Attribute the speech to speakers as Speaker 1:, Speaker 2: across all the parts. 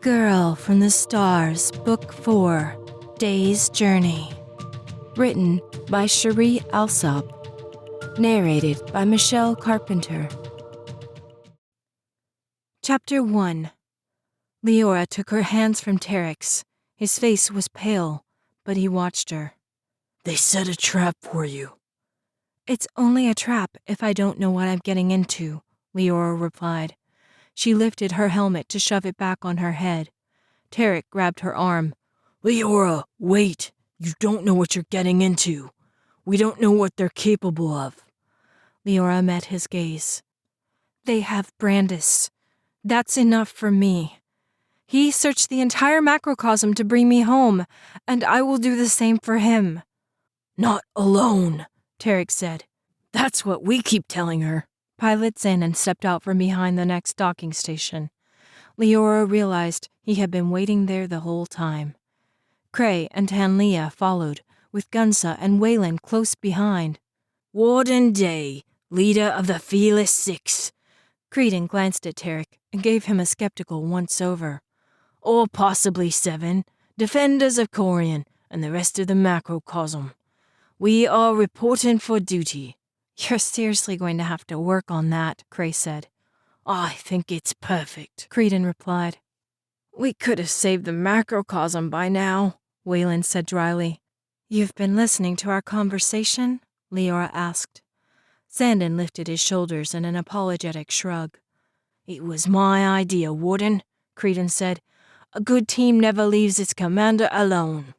Speaker 1: Girl from the Stars, Book 4, Day's Journey. Written by Cheree Alsop. Narrated by Michele Carpenter. Chapter 1. Leora took her hands from Tarek's. His face was pale, but he watched her.
Speaker 2: They set a trap for you.
Speaker 1: It's only a trap if I don't know what I'm getting into, Leora replied. She lifted her helmet to shove it back on her head. Tarek grabbed her arm.
Speaker 2: Leora, wait. You don't know what you're getting into. We don't know what they're capable of.
Speaker 1: Leora met his gaze. They have Brandis. That's enough for me. He searched the entire macrocosm to bring me home, and I will do the same for him.
Speaker 2: Not alone, Tarek said. That's what we keep telling her.
Speaker 1: Pilot Xanon stepped out from behind the next docking station. Leora realized he had been waiting there the whole time. Cray and Tanlia followed, with Gunsa and Wayland close behind.
Speaker 2: Warden Day, leader of the Fearless Six.
Speaker 1: Creedon glanced at Tarek and gave him a skeptical once-over.
Speaker 2: Or possibly 7, defenders of Corian and the rest of the macrocosm. We are reporting for duty.
Speaker 1: You're seriously going to have to work on that, Cray said.
Speaker 2: I think it's perfect,
Speaker 1: Creedon replied.
Speaker 2: We could have saved the macrocosm by now, Wayland said dryly.
Speaker 1: You've been listening to our conversation? Leora asked. Xandon lifted his shoulders in an apologetic shrug.
Speaker 2: It was my idea, Warden, Creedon said. A good team never leaves its commander alone.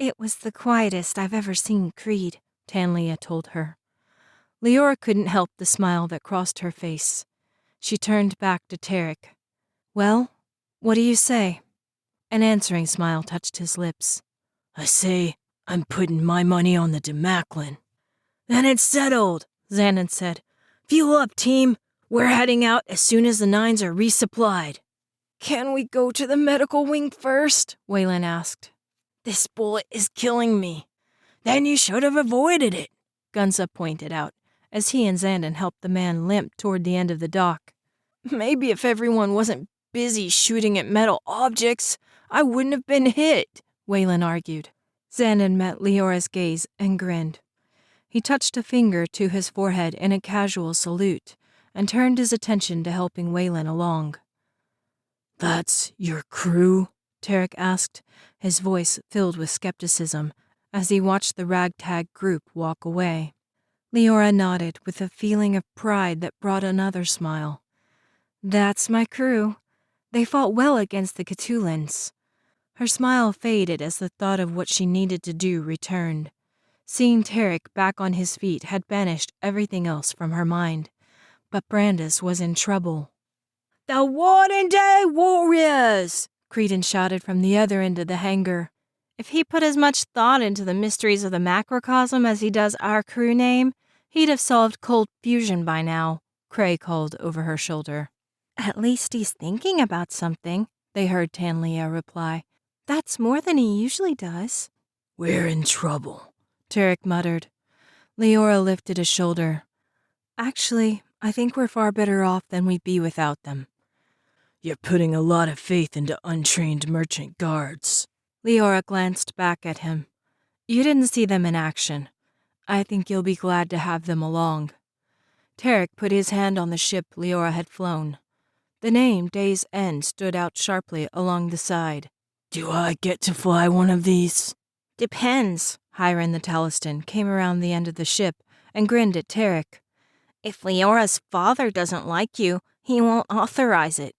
Speaker 1: It was the quietest I've ever seen Creed, Tanlia told her. Leora couldn't help the smile that crossed her face. She turned back to Tarek. Well, what do you say? An answering smile touched his lips.
Speaker 2: I say I'm putting my money on the Demaclin. Then it's settled, Xandon said. Fuel up, team. We're heading out as soon as the 9s are resupplied.
Speaker 1: Can we go to the medical wing first? Wayland asked.
Speaker 2: This bullet is killing me. Then you should have avoided it,
Speaker 1: Gunsa pointed out, as he and Xandon helped the man limp toward the end of the dock.
Speaker 2: Maybe if everyone wasn't busy shooting at metal objects, I wouldn't have been hit, Wayland argued.
Speaker 1: Xandon met Leora's gaze and grinned. He touched a finger to his forehead in a casual salute and turned his attention to helping Wayland along.
Speaker 2: That's your crew?
Speaker 1: Tarek asked, his voice filled with skepticism as he watched the ragtag group walk away. Leora nodded with a feeling of pride that brought another smile. That's my crew. They fought well against the Catulans. Her smile faded as the thought of what she needed to do returned. Seeing Tarek back on his feet had banished everything else from her mind. But Brandis was in trouble.
Speaker 2: The Warden Day Warriors!
Speaker 1: Creedon shouted from the other end of the hangar. If he put as much thought into the mysteries of the macrocosm as he does our crew name, he'd have solved cold fusion by now, Cray called over her shoulder. At least he's thinking about something, they heard Tanlia reply. That's more than he usually does.
Speaker 2: We're in trouble,
Speaker 1: Tarek muttered. Leora lifted a shoulder. Actually, I think we're far better off than we'd be without them.
Speaker 2: You're putting a lot of faith into untrained merchant guards.
Speaker 1: Leora glanced back at him. You didn't see them in action. I think you'll be glad to have them along. Tarek put his hand on the ship Leora had flown. The name Day's End stood out sharply along the side.
Speaker 2: Do I get to fly one of these?
Speaker 1: Depends. Hiram the Talistan came around the end of the ship and grinned at Tarek. If Leora's father doesn't like you, he won't authorize it.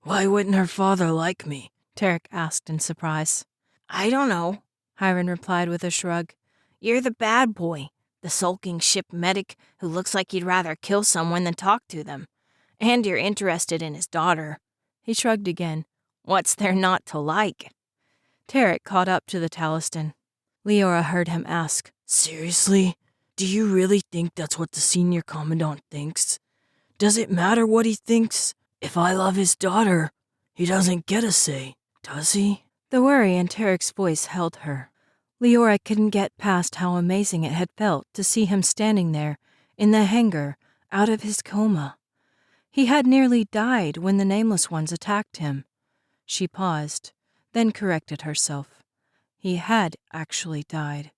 Speaker 2: Why wouldn't her father like me?
Speaker 1: Tarek asked in surprise.
Speaker 2: I don't know,
Speaker 1: Hiram replied with a shrug.
Speaker 2: You're the bad boy, the sulking ship medic who looks like he'd rather kill someone than talk to them. And you're interested in his daughter.
Speaker 1: He shrugged again.
Speaker 2: What's there not to like?
Speaker 1: Tarek caught up to the Talistan. Leora heard him ask,
Speaker 2: Seriously? Do you really think that's what the senior commandant thinks? Does it matter what he thinks? If I love his daughter, he doesn't get a say, does he?
Speaker 1: The worry in Tarek's voice held her. Leora couldn't get past how amazing it had felt to see him standing there, in the hangar, out of his coma. He had nearly died when the Nameless Ones attacked him. She paused, then corrected herself. He had actually died.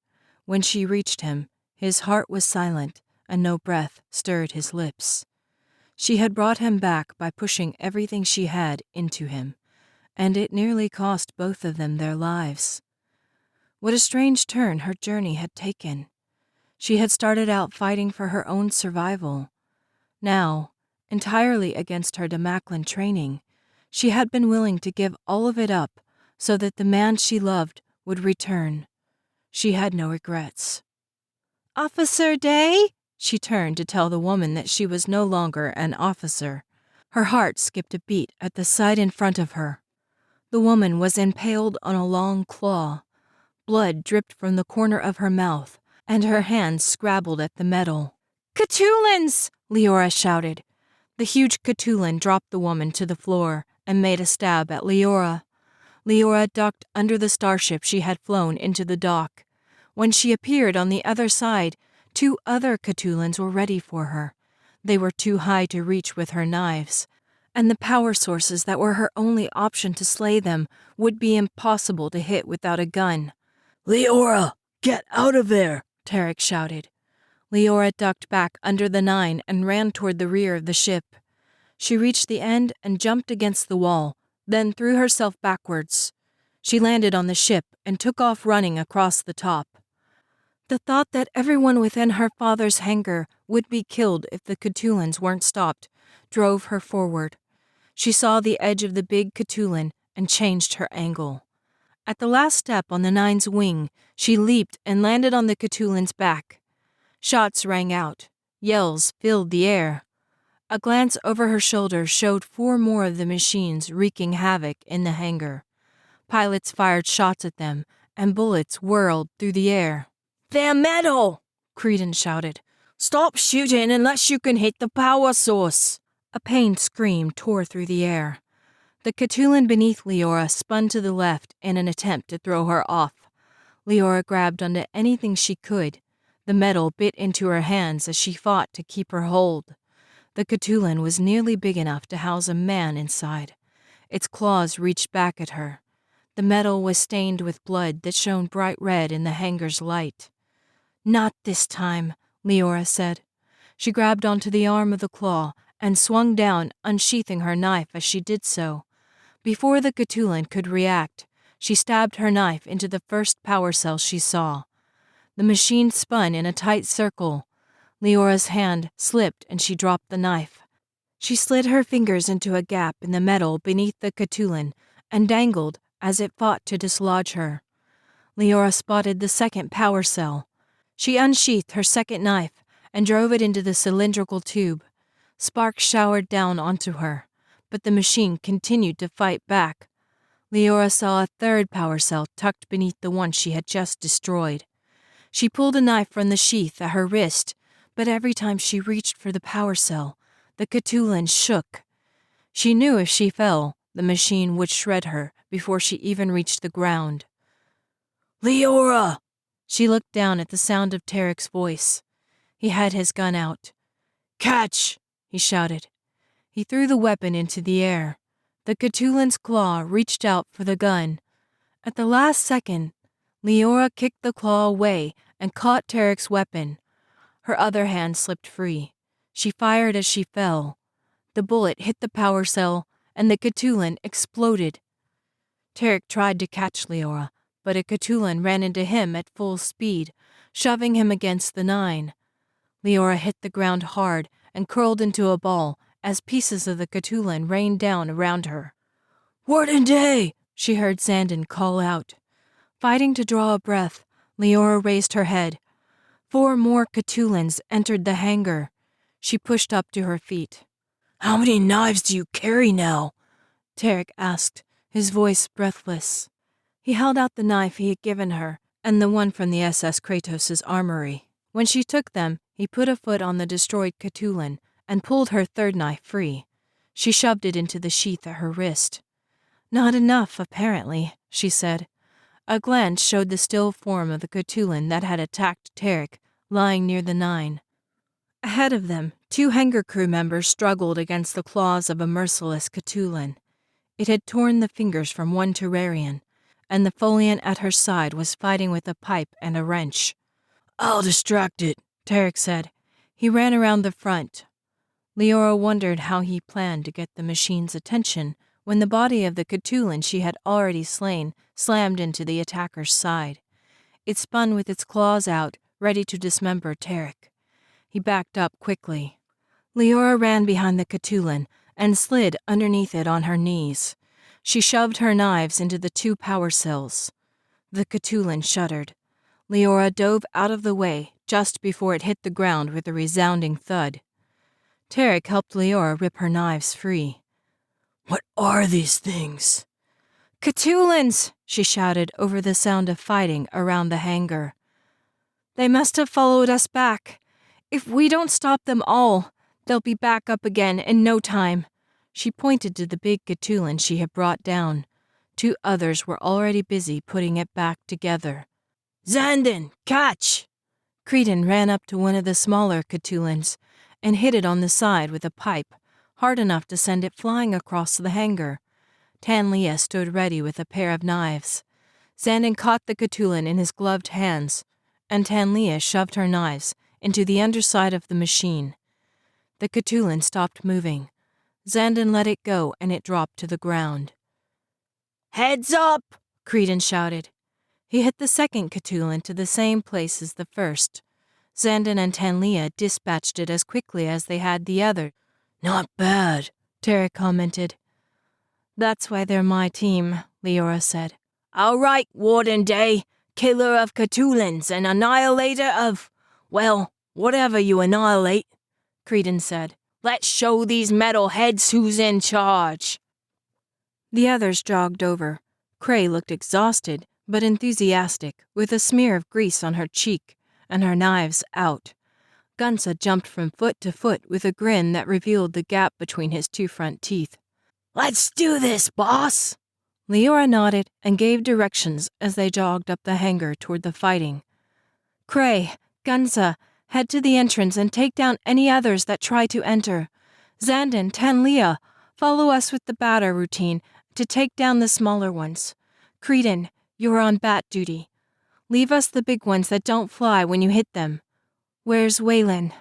Speaker 1: When she reached him, his heart was silent and no breath stirred his lips. She had brought him back by pushing everything she had into him, and it nearly cost both of them their lives. What a strange turn her journey had taken. She had started out fighting for her own survival. Now, entirely against her Demaclan training, she had been willing to give all of it up so that the man she loved would return. She had no regrets. "Officer Day?" She turned to tell the woman that she was no longer an officer. Her heart skipped a beat at the sight in front of her. The woman was impaled on a long claw. Blood dripped from the corner of her mouth, and her hands scrabbled at the metal. "Catulans!" Leora shouted. The huge Catulan dropped the woman to the floor and made a stab at Leora. Leora ducked under the starship she had flown into the dock. When she appeared on the other side, 2 other Catulans were ready for her. They were too high to reach with her knives, and the power sources that were her only option to slay them would be impossible to hit without a gun.
Speaker 2: "Leora, get out of there!"
Speaker 1: Tarek shouted. Leora ducked back under the 9 and ran toward the rear of the ship. She reached the end and jumped against the wall, then threw herself backwards. She landed on the ship and took off running across the top. The thought that everyone within her father's hangar would be killed if the Catulans weren't stopped drove her forward. She saw the edge of the big Catulan and changed her angle. At the last step on the 9's wing, she leaped and landed on the Catulan's back. Shots rang out. Yells filled the air. A glance over her shoulder showed 4 more of the machines wreaking havoc in the hangar. Pilots fired shots at them, and bullets whirled through the air.
Speaker 2: "They're metal!"
Speaker 1: Creedon shouted.
Speaker 2: "Stop shooting unless you can hit the power source!"
Speaker 1: A pained scream tore through the air. The Catulan beneath Leora spun to the left in an attempt to throw her off. Leora grabbed onto anything she could. The metal bit into her hands as she fought to keep her hold. The Catulan was nearly big enough to house a man inside. Its claws reached back at her. The metal was stained with blood that shone bright red in the hangar's light. "Not this time," Leora said. She grabbed onto the arm of the claw and swung down, unsheathing her knife as she did so. Before the Catulan could react, she stabbed her knife into the first power cell she saw. The machine spun in a tight circle. Leora's hand slipped and she dropped the knife. She slid her fingers into a gap in the metal beneath the Catulan and dangled as it fought to dislodge her. Leora spotted the second power cell. She unsheathed her second knife and drove it into the cylindrical tube. Sparks showered down onto her, but the machine continued to fight back. Leora saw a third power cell tucked beneath the one she had just destroyed. She pulled a knife from the sheath at her wrist, but every time she reached for the power cell, the Catulan shook. She knew if she fell, the machine would shred her before she even reached the ground.
Speaker 2: "Leora!"
Speaker 1: She looked down at the sound of Tarek's voice. He had his gun out.
Speaker 2: "Catch!"
Speaker 1: he shouted. He threw the weapon into the air. The Catulan's claw reached out for the gun. At the last second, Leora kicked the claw away and caught Tarek's weapon. Her other hand slipped free. She fired as she fell. The bullet hit the power cell, and the Catulan exploded. Tarek tried to catch Leora, but a Catulan ran into him at full speed, shoving him against the 9. Leora hit the ground hard and curled into a ball as pieces of the Catulan rained down around her.
Speaker 2: "Warden Day!"
Speaker 1: she heard Zandon call out. Fighting to draw a breath, Leora raised her head. 4 more Catulans entered the hangar. She pushed up to her feet.
Speaker 2: "How many knives do you carry now?"
Speaker 1: Tarek asked, his voice breathless. He held out the knife he had given her and the one from the SS Kratos' armory. When she took them, he put a foot on the destroyed Catulan and pulled her third knife free. She shoved it into the sheath at her wrist. "Not enough, apparently," she said. A glance showed the still form of the Catulan that had attacked Tarek, lying near the 9. Ahead of them, 2 hangar crew members struggled against the claws of a merciless Catulan. It had torn the fingers from one terrarian, and the Foliant at her side was fighting with a pipe and a wrench.
Speaker 2: "I'll distract it,"
Speaker 1: Tarek said. He ran around the front. Leora wondered how he planned to get the machine's attention when the body of the Cthulhu she had already slain slammed into the attacker's side. It spun with its claws out, ready to dismember Tarek. He backed up quickly. Leora ran behind the Cthulhu and slid underneath it on her knees. She shoved her knives into the 2 power cells. The Cthulhu shuddered. Leora dove out of the way just before it hit the ground with a resounding thud. Tarek helped Leora rip her knives free.
Speaker 2: "What are these things?"
Speaker 1: "Cthulhus!" she shouted over the sound of fighting around the hangar. "They must have followed us back. If we don't stop them all, they'll be back up again in no time." She pointed to the big Cthulhu she had brought down. 2 others were already busy putting it back together.
Speaker 2: "Xandin, catch!"
Speaker 1: Creedon ran up to one of the smaller Cthulhus and hit it on the side with a pipe, hard enough to send it flying across the hangar. Tanlia stood ready with a pair of knives. Xandin caught the Cthulhu in his gloved hands, and Tanlia shoved her knives into the underside of the machine. The Cthulhu stopped moving. Xandin let it go and it dropped to the ground.
Speaker 2: "Heads up!"
Speaker 1: Creedon shouted. He hit the second Cthulhu to the same place as the first. Xandin and Tanlia dispatched it as quickly as they had the other.
Speaker 2: "Not bad,"
Speaker 1: Tarek commented. "That's why they're my team," Leora said.
Speaker 2: "All right, Warden Day, killer of Cthulhus and annihilator of, well, whatever you annihilate," Creedon said. "Let's show these metal heads who's in charge."
Speaker 1: The others jogged over. Cray looked exhausted, but enthusiastic, with a smear of grease on her cheek and her knives out. Gunsa jumped from foot to foot with a grin that revealed the gap between his 2 front teeth.
Speaker 2: "Let's do this, boss!"
Speaker 1: Leora nodded and gave directions as they jogged up the hangar toward the fighting. "Cray, Gunsa, head to the entrance and take down any others that try to enter. Xandin, Tanlia, follow us with the batter routine to take down the smaller ones. Creedon, you're on bat duty. Leave us the big ones that don't fly when you hit them. Where's Waylon?"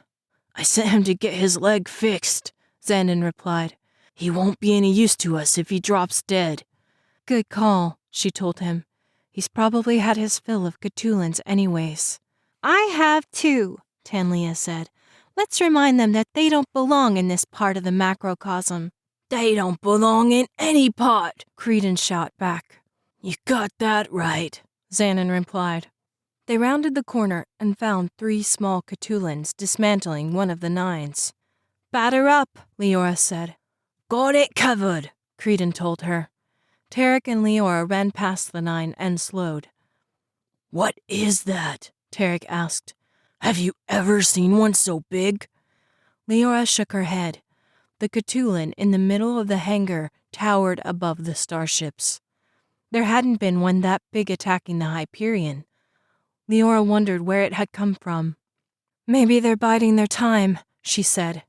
Speaker 2: "I sent him to get his leg fixed," Xandin replied. "He won't be any use to us if he drops dead."
Speaker 1: "Good call," she told him. "He's probably had his fill of Cthulhus anyways." "I have too," Tanlia said. "Let's remind them that they don't belong in this part of the macrocosm."
Speaker 2: "They don't belong in any part,"
Speaker 1: Creedon shot back.
Speaker 2: "You got that right,"
Speaker 1: Xandin replied. They rounded the corner and found 3 small Cthulhus dismantling one of the 9s. "Batter up," Leora said.
Speaker 2: "Got it covered,"
Speaker 1: Creedon told her. Tarek and Leora ran past the 9 and slowed.
Speaker 2: "What is that?"
Speaker 1: Tarek asked.
Speaker 2: "Have you ever seen one so big?"
Speaker 1: Leora shook her head. The Cthulhu in the middle of the hangar towered above the starships. There hadn't been one that big attacking the Hyperion. Leora wondered where it had come from. "Maybe they're biding their time," she said.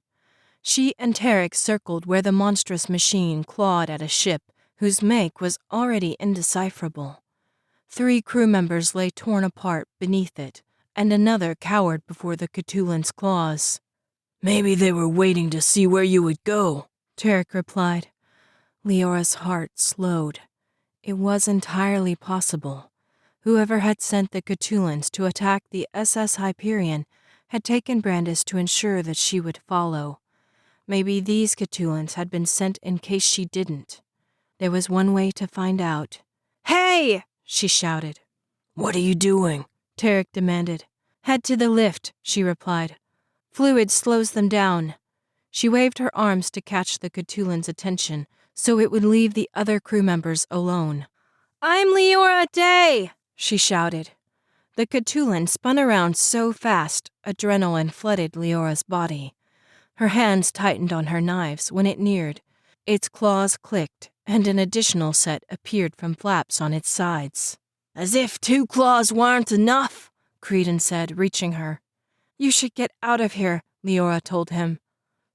Speaker 1: She and Tarek circled where the monstrous machine clawed at a ship whose make was already indecipherable. 3 crew members lay torn apart beneath it, and another cowered before the Cthulhu's claws.
Speaker 2: "Maybe they were waiting to see where you would go,"
Speaker 1: Tarek replied. Leora's heart slowed. It was entirely possible. Whoever had sent the Cthulhus to attack the SS Hyperion had taken Brandis to ensure that she would follow. Maybe these Cthulhus had been sent in case she didn't. There was one way to find out. "Hey!" she shouted.
Speaker 2: "What are you doing?"
Speaker 1: Tarek demanded. "Head to the lift," she replied. "Fluid slows them down." She waved her arms to catch the Cthulhu's attention so it would leave the other crew members alone. "I'm Leora Day!" she shouted. The Cthulhu spun around so fast, adrenaline flooded Leora's body. Her hands tightened on her knives when it neared. Its claws clicked, and an additional set appeared from flaps on its sides.
Speaker 2: "As if 2 claws weren't enough,"
Speaker 1: Creedon said, reaching her. "You should get out of here," Leora told him.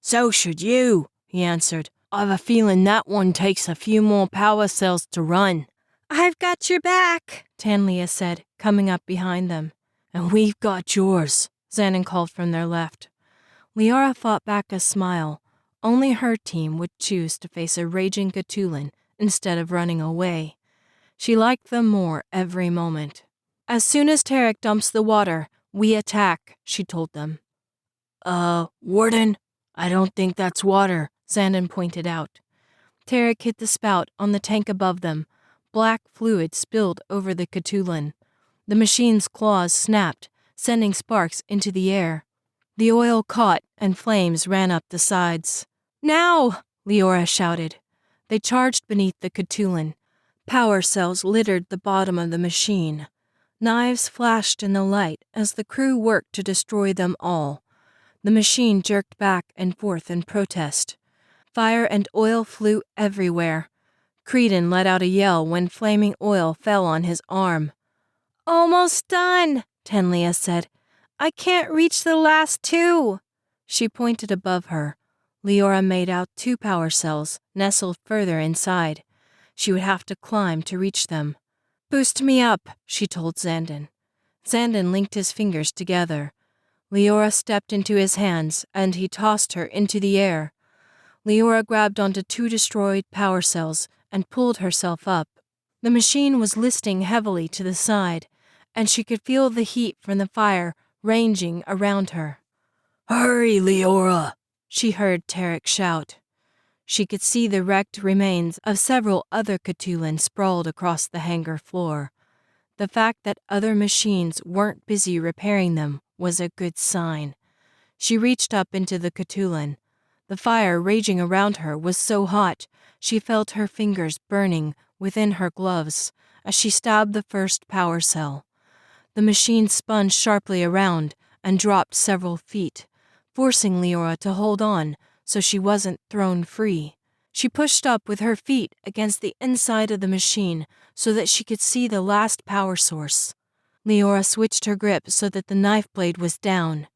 Speaker 2: "So should you," he answered. I've a feeling that one takes a few more power cells to run.
Speaker 1: I've got your back, Tanlia said, coming up behind them.
Speaker 2: And we've got yours,
Speaker 1: Xanon called from their left. Leora fought back a smile. Only her team would choose to face a raging Cthulhu instead of running away. She liked them more every moment. As soon as Tarek dumps the water, we attack, she told them.
Speaker 2: Warden, I don't think that's water,
Speaker 1: Xanon pointed out. Tarek hit the spout on the tank above them. Black fluid spilled over the Cthulhu. The machine's claws snapped, sending sparks into the air. The oil caught and flames ran up the sides. Now! Leora shouted. They charged beneath the Cthulhu. Power cells littered the bottom of the machine. Knives flashed in the light as the crew worked to destroy them all. The machine jerked back and forth in protest. Fire and oil flew everywhere. Creedon let out a yell when flaming oil fell on his arm. Almost done, Tanlia said. I can't reach the last two. She pointed above her. Leora made out 2 power cells nestled further inside. She would have to climb to reach them. Boost me up, she told Xandon. Xandon linked his fingers together. Leora stepped into his hands, and he tossed her into the air. Leora grabbed onto 2 destroyed power cells and pulled herself up. The machine was listing heavily to the side, and she could feel the heat from the fire ranging around her.
Speaker 2: Hurry, Leora,
Speaker 1: she heard Tarek shout. She could see the wrecked remains of several other Cthulhu sprawled across the hangar floor. The fact that other machines weren't busy repairing them was a good sign. She reached up into the Cthulhu. The fire raging around her was so hot, she felt her fingers burning within her gloves as she stabbed the first power cell. The machine spun sharply around and dropped several feet, forcing Leora to hold on so she wasn't thrown free. She pushed up with her feet against the inside of the machine so that she could see the last power source. Leora switched her grip so that the knife blade was down.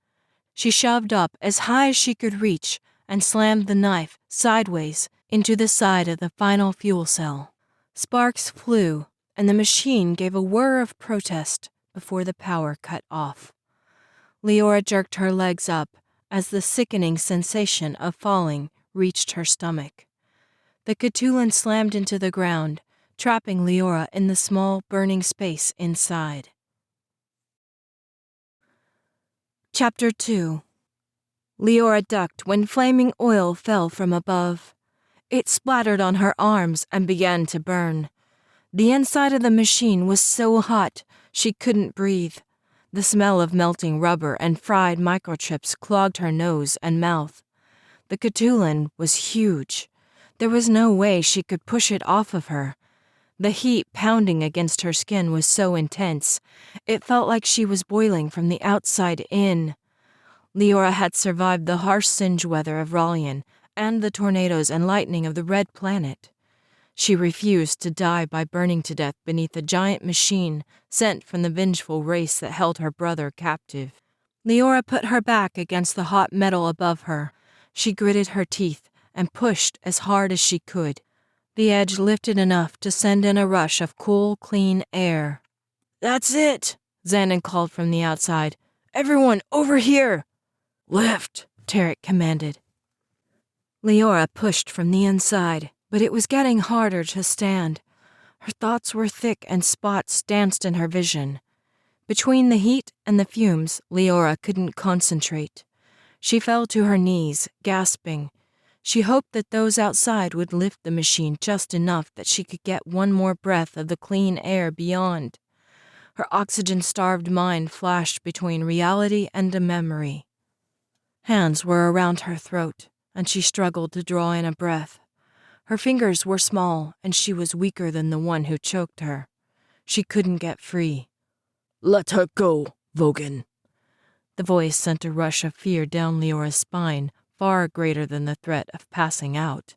Speaker 1: She shoved up as high as she could reach and slammed the knife sideways into the side of the final fuel cell. Sparks flew, and the machine gave a whir of protest before the power cut off. Leora jerked her legs up as the sickening sensation of falling reached her stomach. The Cthulhu slammed into the ground, trapping Leora in the small burning space inside. Chapter 2. Leora ducked when flaming oil fell from above. It splattered on her arms and began to burn. The inside of the machine was so hot she couldn't breathe. The smell of melting rubber and fried microchips clogged her nose and mouth. The Cthulhu was huge. There was no way she could push it off of her. The heat pounding against her skin was so intense, it felt like she was boiling from the outside in. Leora had survived the harsh singe weather of Rallian and the tornadoes and lightning of the Red Planet. She refused to die by burning to death beneath a giant machine sent from the vengeful race that held her brother captive. Leora put her back against the hot metal above her. She gritted her teeth and pushed as hard as she could. The edge lifted enough to send in a rush of cool, clean air.
Speaker 2: That's it,
Speaker 1: Xandon called from the outside.
Speaker 2: Everyone, over here!
Speaker 1: Lift, Tarek commanded. Leora pushed from the inside, but it was getting harder to stand. Her thoughts were thick and spots danced in her vision. Between the heat and the fumes, Leora couldn't concentrate. She fell to her knees, gasping. She hoped that those outside would lift the machine just enough that she could get one more breath of the clean air beyond. Her oxygen-starved mind flashed between reality and a memory. Hands were around her throat, and she struggled to draw in a breath. Her fingers were small, and she was weaker than the one who choked her. She couldn't get free.
Speaker 2: Let her go, Vogan.
Speaker 1: The voice sent a rush of fear down Leora's spine, far greater than the threat of passing out.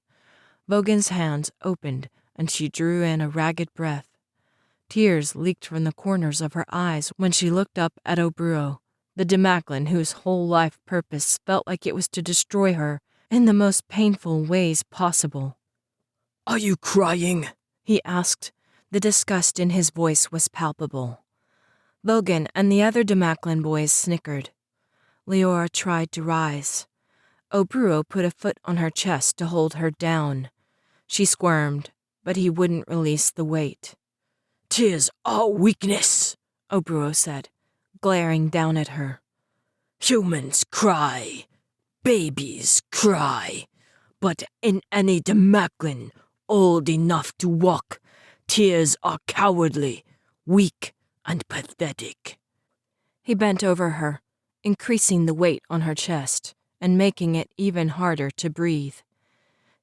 Speaker 1: Vogan's hands opened, and she drew in a ragged breath. Tears leaked from the corners of her eyes when she looked up at Obruo, the Demaclin whose whole life purpose felt like it was to destroy her in the most painful ways possible.
Speaker 2: "Are you crying?"
Speaker 1: he asked. The disgust in his voice was palpable. Vogan and the other Demaclin boys snickered. Leora tried to rise. Obruo put a foot on her chest to hold her down. She squirmed, but he wouldn't release the weight.
Speaker 2: "'Tis our weakness,"
Speaker 1: Obruo said, glaring down at her.
Speaker 2: "Humans cry, babies cry, but in any Demaclin old enough to walk, tears are cowardly, weak, and pathetic."
Speaker 1: He bent over her, increasing the weight on her chest and making it even harder to breathe.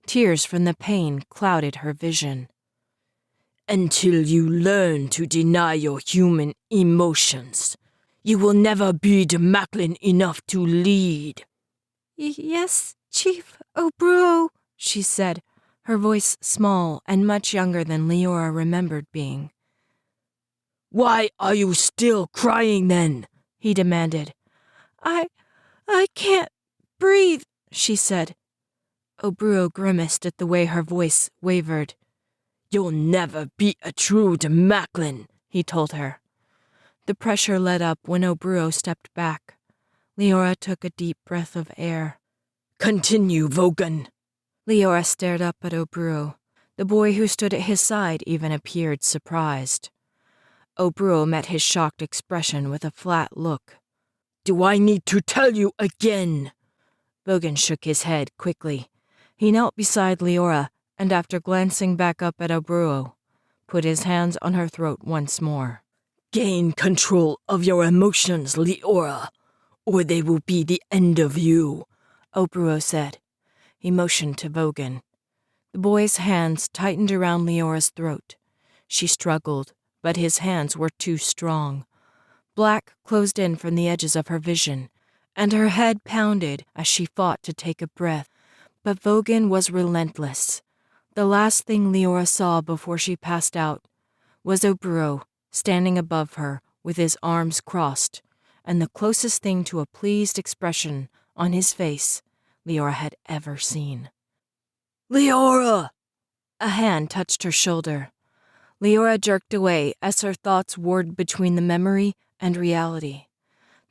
Speaker 1: Tears from the pain clouded her vision.
Speaker 2: "Until you learn to deny your human emotions, you will never be Demaclin enough to lead."
Speaker 1: Yes, Chief Obruo, she said, her voice small and much younger than Leora remembered being.
Speaker 2: "Why are you still crying then?"
Speaker 1: he demanded. I can't breathe, she said. Obruo grimaced at the way her voice wavered.
Speaker 2: "You'll never be a true Demaclin," he told her.
Speaker 1: The pressure let up when Obruo stepped back. Leora took a deep breath of air.
Speaker 2: "Continue, Vogan."
Speaker 1: Leora stared up at Obruo. The boy who stood at his side even appeared surprised. Obruo met his shocked expression with a flat look.
Speaker 2: "Do I need to tell you again?"
Speaker 1: Vogan shook his head quickly. He knelt beside Leora and, after glancing back up at Obruo, put his hands on her throat once more.
Speaker 2: "Gain control of your emotions, Leora, or they will be the end of you,"
Speaker 1: Obruo said. He motioned to Vogan. The boy's hands tightened around Leora's throat. She struggled, but his hands were too strong. Black closed in from the edges of her vision, and her head pounded as she fought to take a breath. But Vogan was relentless. The last thing Leora saw before she passed out was Obruo standing above her with his arms crossed, and the closest thing to a pleased expression on his face Leora had ever seen.
Speaker 2: "Leora!"
Speaker 1: A hand touched her shoulder. Leora jerked away as her thoughts warred between the memory and reality.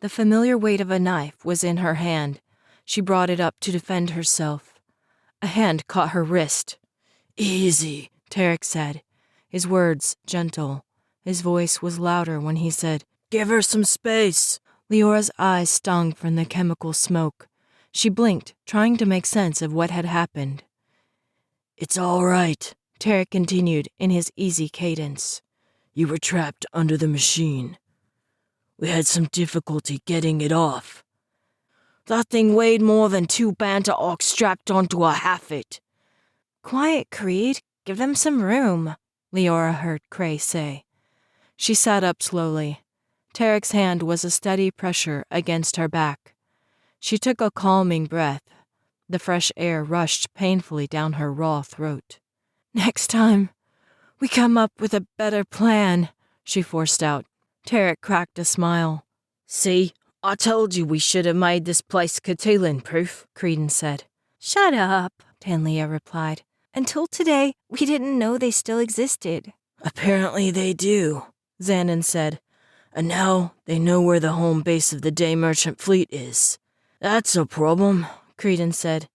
Speaker 1: The familiar weight of a knife was in her hand. She brought it up to defend herself. A hand caught her wrist.
Speaker 2: "Easy,"
Speaker 1: Tarek said, his words gentle. His voice was louder when he said,
Speaker 2: "Give her some space."
Speaker 1: Leora's eyes stung from the chemical smoke. She blinked, trying to make sense of what had happened.
Speaker 2: "It's all right,"
Speaker 1: Tarek continued in his easy cadence.
Speaker 2: "You were trapped under the machine. We had some difficulty getting it off. That thing weighed more than 2 banter ox strapped onto a haffet."
Speaker 1: "Quiet, Creed. Give them some room," Leora heard Cray say. She sat up slowly. Tarek's hand was a steady pressure against her back. She took a calming breath. The fresh air rushed painfully down her raw throat. "Next time, we come up with a better plan," she forced out. Tarek cracked a smile.
Speaker 2: "See, I told you we should have made this place Cthulhu-proof," Creedon said.
Speaker 1: "Shut up," Tanlia replied. "Until today, we didn't know they still existed."
Speaker 2: "Apparently they do," Xandon said. "And now they know where the home base of the day merchant fleet is. That's a problem," Creedon said.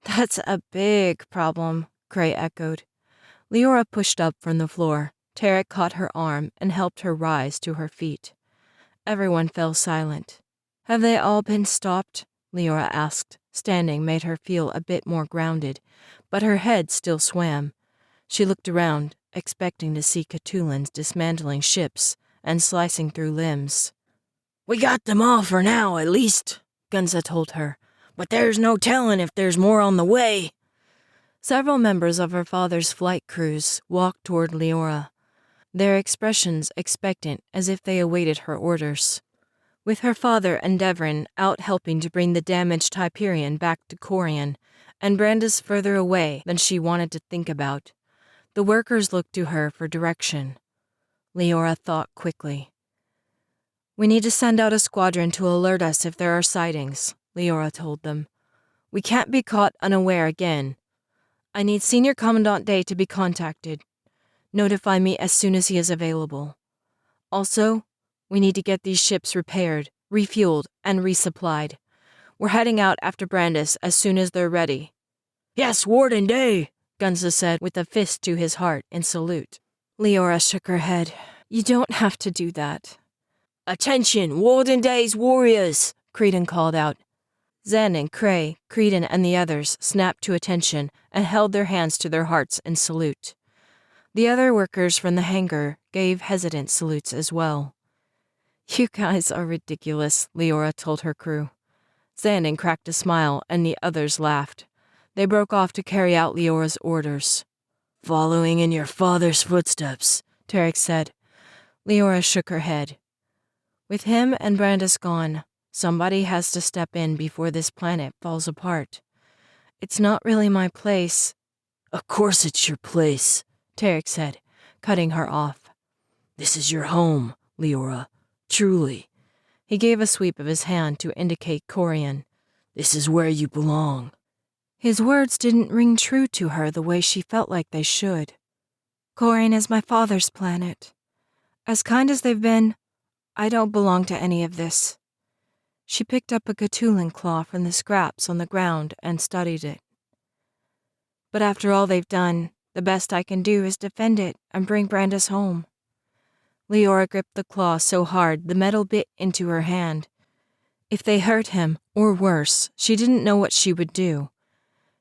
Speaker 1: "That's a big problem," Cray echoed. Leora pushed up from the floor. Tarek caught her arm and helped her rise to her feet. Everyone fell silent. "Have they all been stopped?" Leora asked. Standing made her feel a bit more grounded, but her head still swam. She looked around, expecting to see Cthulhu's dismantling ships and slicing through limbs.
Speaker 2: "We got them all for now, at least," Gunza told her. "But there's no telling if there's more on the way."
Speaker 1: Several members of her father's flight crews walked toward Leora, their expressions expectant as if they awaited her orders. With her father and Devrin out helping to bring the damaged Hyperion back to Corian, and Brandis further away than she wanted to think about, the workers looked to her for direction. Leora thought quickly. "We need to send out a squadron to alert us if there are sightings," Leora told them.
Speaker 2: We can't be caught unaware again. I need Senior Commandant Day to be contacted. Notify me as soon as he is available. Also, we need to get these ships repaired, refueled, and resupplied. We're heading out after Brandis as soon as they're ready." "Yes, Warden Day," Gunza said with a fist to his heart in salute.
Speaker 1: Leora shook her head. "You don't have to do that."
Speaker 2: "Attention, Warden Day's warriors," Creedon called out.
Speaker 1: Zen and Cray, Creedon, and the others snapped to attention and held their hands to their hearts in salute. The other workers from the hangar gave hesitant salutes as well. "You guys are ridiculous," Leora told her crew. Xanon cracked a smile and the others laughed. They broke off to carry out Leora's orders.
Speaker 2: "Following in your father's footsteps,"
Speaker 1: Tarek said. Leora shook her head. "With him and Brandis gone, somebody has to step in before this planet falls apart. It's not really my place."
Speaker 2: "Of course it's your place,"
Speaker 1: Tarek said, cutting her off.
Speaker 2: "This is your home, Leora. Truly."
Speaker 1: He gave a sweep of his hand to indicate Corian.
Speaker 2: "This is where you belong."
Speaker 1: His words didn't ring true to her the way she felt like they should. "Corian is my father's planet. As kind as they've been, I don't belong to any of this." She picked up a Cthulhan claw from the scraps on the ground and studied it. "But after all they've done, the best I can do is defend it and bring Brandis home." Leora gripped the claw so hard the metal bit into her hand. If they hurt him, or worse, she didn't know what she would do.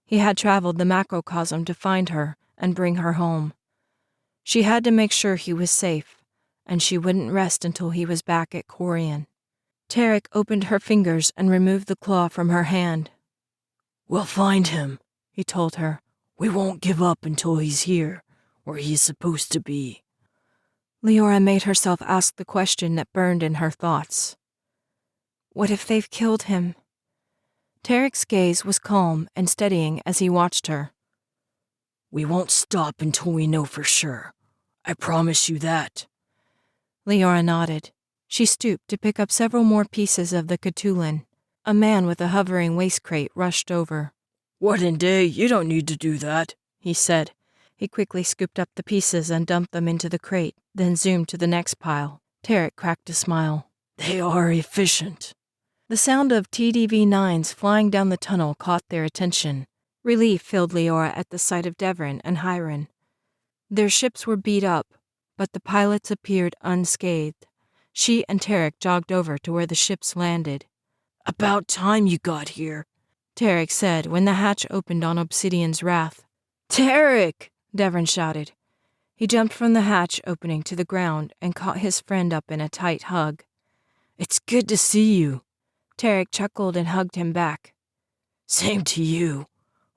Speaker 1: He had traveled the macrocosm to find her and bring her home. She had to make sure he was safe, and she wouldn't rest until he was back at Corian. Tarek opened her fingers and removed the claw from her hand.
Speaker 2: "We'll find him," he told her. "We won't give up until he's here, where he's supposed to be."
Speaker 1: Leora made herself ask the question that burned in her thoughts. What if they've killed him? Tarek's gaze was calm and steadying as he watched her.
Speaker 2: "We won't stop until we know for sure. I promise you that."
Speaker 1: Leora nodded. She stooped to pick up several more pieces of the Cthulhan. A man with a hovering waste crate rushed over.
Speaker 2: "Warden Day, you don't need to do that," he said.
Speaker 1: He quickly scooped up the pieces and dumped them into the crate, then zoomed to the next pile. Tarek cracked a smile.
Speaker 2: "They are efficient."
Speaker 1: The sound of TDV-9s flying down the tunnel caught their attention. Relief filled Leora at the sight of Devrin and Hiron. Their ships were beat up, but the pilots appeared unscathed. She and Tarek jogged over to where the ships landed.
Speaker 2: "About time you got here,"
Speaker 1: Tarek said when the hatch opened on Obsidian's wrath.
Speaker 2: "Tarek!"
Speaker 1: Devrin shouted. He jumped from the hatch opening to the ground and caught his friend up in a tight hug.
Speaker 2: "It's good to see you."
Speaker 1: Tarek chuckled and hugged him back.
Speaker 2: "Same to you.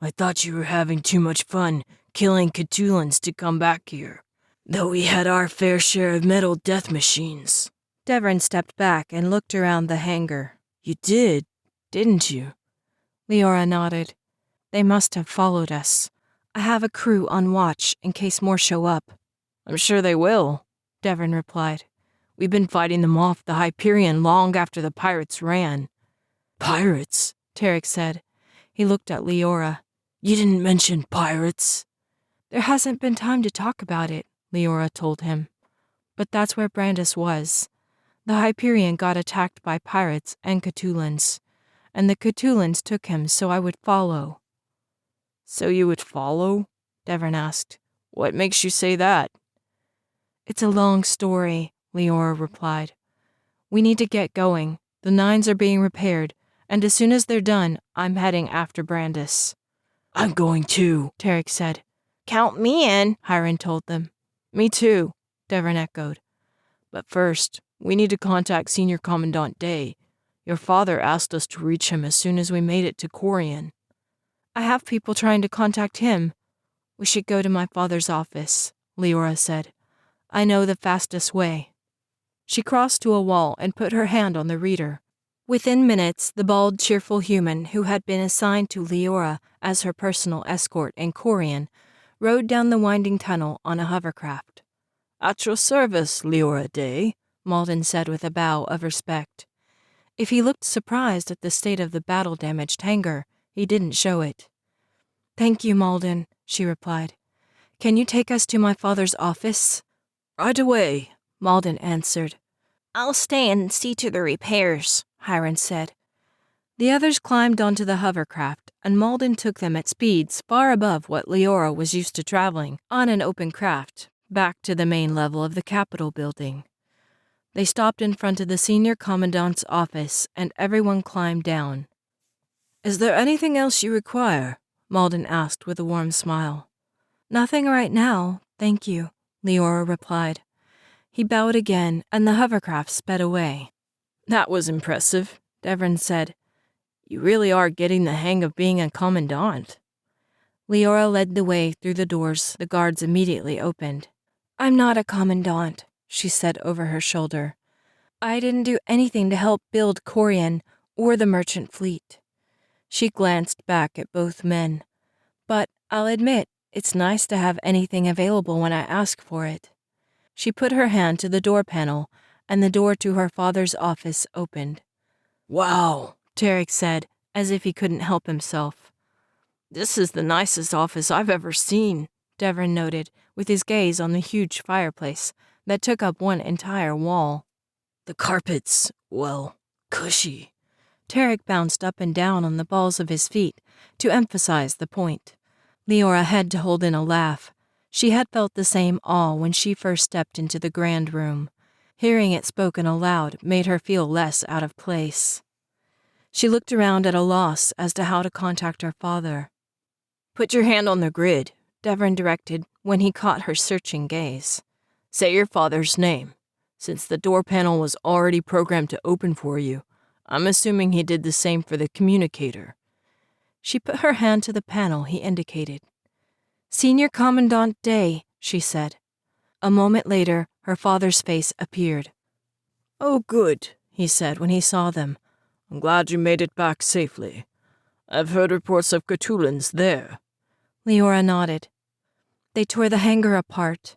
Speaker 2: I thought you were having too much fun killing Cthulhans to come back here, though we had our fair share of metal death machines."
Speaker 1: Devrin stepped back and looked around the hangar.
Speaker 2: "You did, didn't you?"
Speaker 1: Leora nodded. "They must have followed us. I have a crew on watch in case more show up."
Speaker 2: "I'm sure they will," Devrin replied. "We've been fighting them off the Hyperion long after the pirates ran." "Pirates?"
Speaker 1: Tarek said. He looked at Leora.
Speaker 2: "You didn't mention pirates."
Speaker 1: "There hasn't been time to talk about it," Leora told him. "But that's where Brandis was. The Hyperion got attacked by pirates and Cthulhans, and the Cthulhans took him so I would follow."
Speaker 2: "So you would follow?" Devrin asked. "What makes you say that?"
Speaker 1: "It's a long story," Leora replied. "We need to get going. The 9s are being repaired, and as soon as they're done, I'm heading after Brandis."
Speaker 2: "I'm going too,"
Speaker 1: Tarek said.
Speaker 2: "Count me in,"
Speaker 1: Hiron told them.
Speaker 2: "Me too,"
Speaker 1: Devrin echoed.
Speaker 2: "But first, we need to contact Senior Commandant Day. Your father asked us to reach him as soon as we made it to Corian."
Speaker 1: "I have people trying to contact him. We should go to my father's office," Leora said. "I know the fastest way." She crossed to a wall and put her hand on the reader. Within minutes, the bald, cheerful human who had been assigned to Leora as her personal escort in Corian rode down the winding tunnel on a hovercraft.
Speaker 2: "At your service, Leora Day,"
Speaker 1: Malden said with a bow of respect. If he looked surprised at the state of the battle-damaged hangar, he didn't show it. "Thank you, Malden," she replied. "Can you take us to my father's office?"
Speaker 2: "Right away,"
Speaker 1: Malden answered.
Speaker 2: "I'll stay and see to the repairs," Hiram said.
Speaker 1: The others climbed onto the hovercraft, and Malden took them at speeds far above what Leora was used to traveling on an open craft, back to the main level of the Capitol building. They stopped in front of the senior commandant's office, and everyone climbed down. "Is there anything else you require?" Malden asked with a warm smile. "Nothing right now, thank you," Leora replied. He bowed again, and the hovercraft sped away.
Speaker 2: "That was impressive," Devon said. "You really are getting the hang of being a commandant."
Speaker 1: Leora led the way through the doors the guards immediately opened. "I'm not a commandant," she said over her shoulder. "I didn't do anything to help build Corian or the merchant fleet." She glanced back at both men. "But I'll admit, it's nice to have anything available when I ask for it." She put her hand to the door panel, and the door to her father's office opened.
Speaker 2: "Wow,"
Speaker 1: Tarek said, as if he couldn't help himself.
Speaker 2: "This is the nicest office I've ever seen,"
Speaker 1: Devon noted, with his gaze on the huge fireplace that took up one entire wall.
Speaker 2: "The carpet's, well, cushy."
Speaker 1: Tarek bounced up and down on the balls of his feet to emphasize the point. Leora had to hold in a laugh. She had felt the same awe when she first stepped into the grand room. Hearing it spoken aloud made her feel less out of place. She looked around at a loss as to how to contact her father.
Speaker 2: "Put your hand on the grid,"
Speaker 1: Devon directed when he caught her searching gaze.
Speaker 2: "Say your father's name. Since the door panel was already programmed to open for you, I'm assuming he did the same for the communicator."
Speaker 1: She put her hand to the panel he indicated. "Senior Commandant Day," she said. A moment later, her father's face appeared.
Speaker 2: "Oh, good," he said when he saw them. "I'm glad you made it back safely. I've heard reports of Cthulhuns there."
Speaker 1: Leora nodded. "They tore the hangar apart,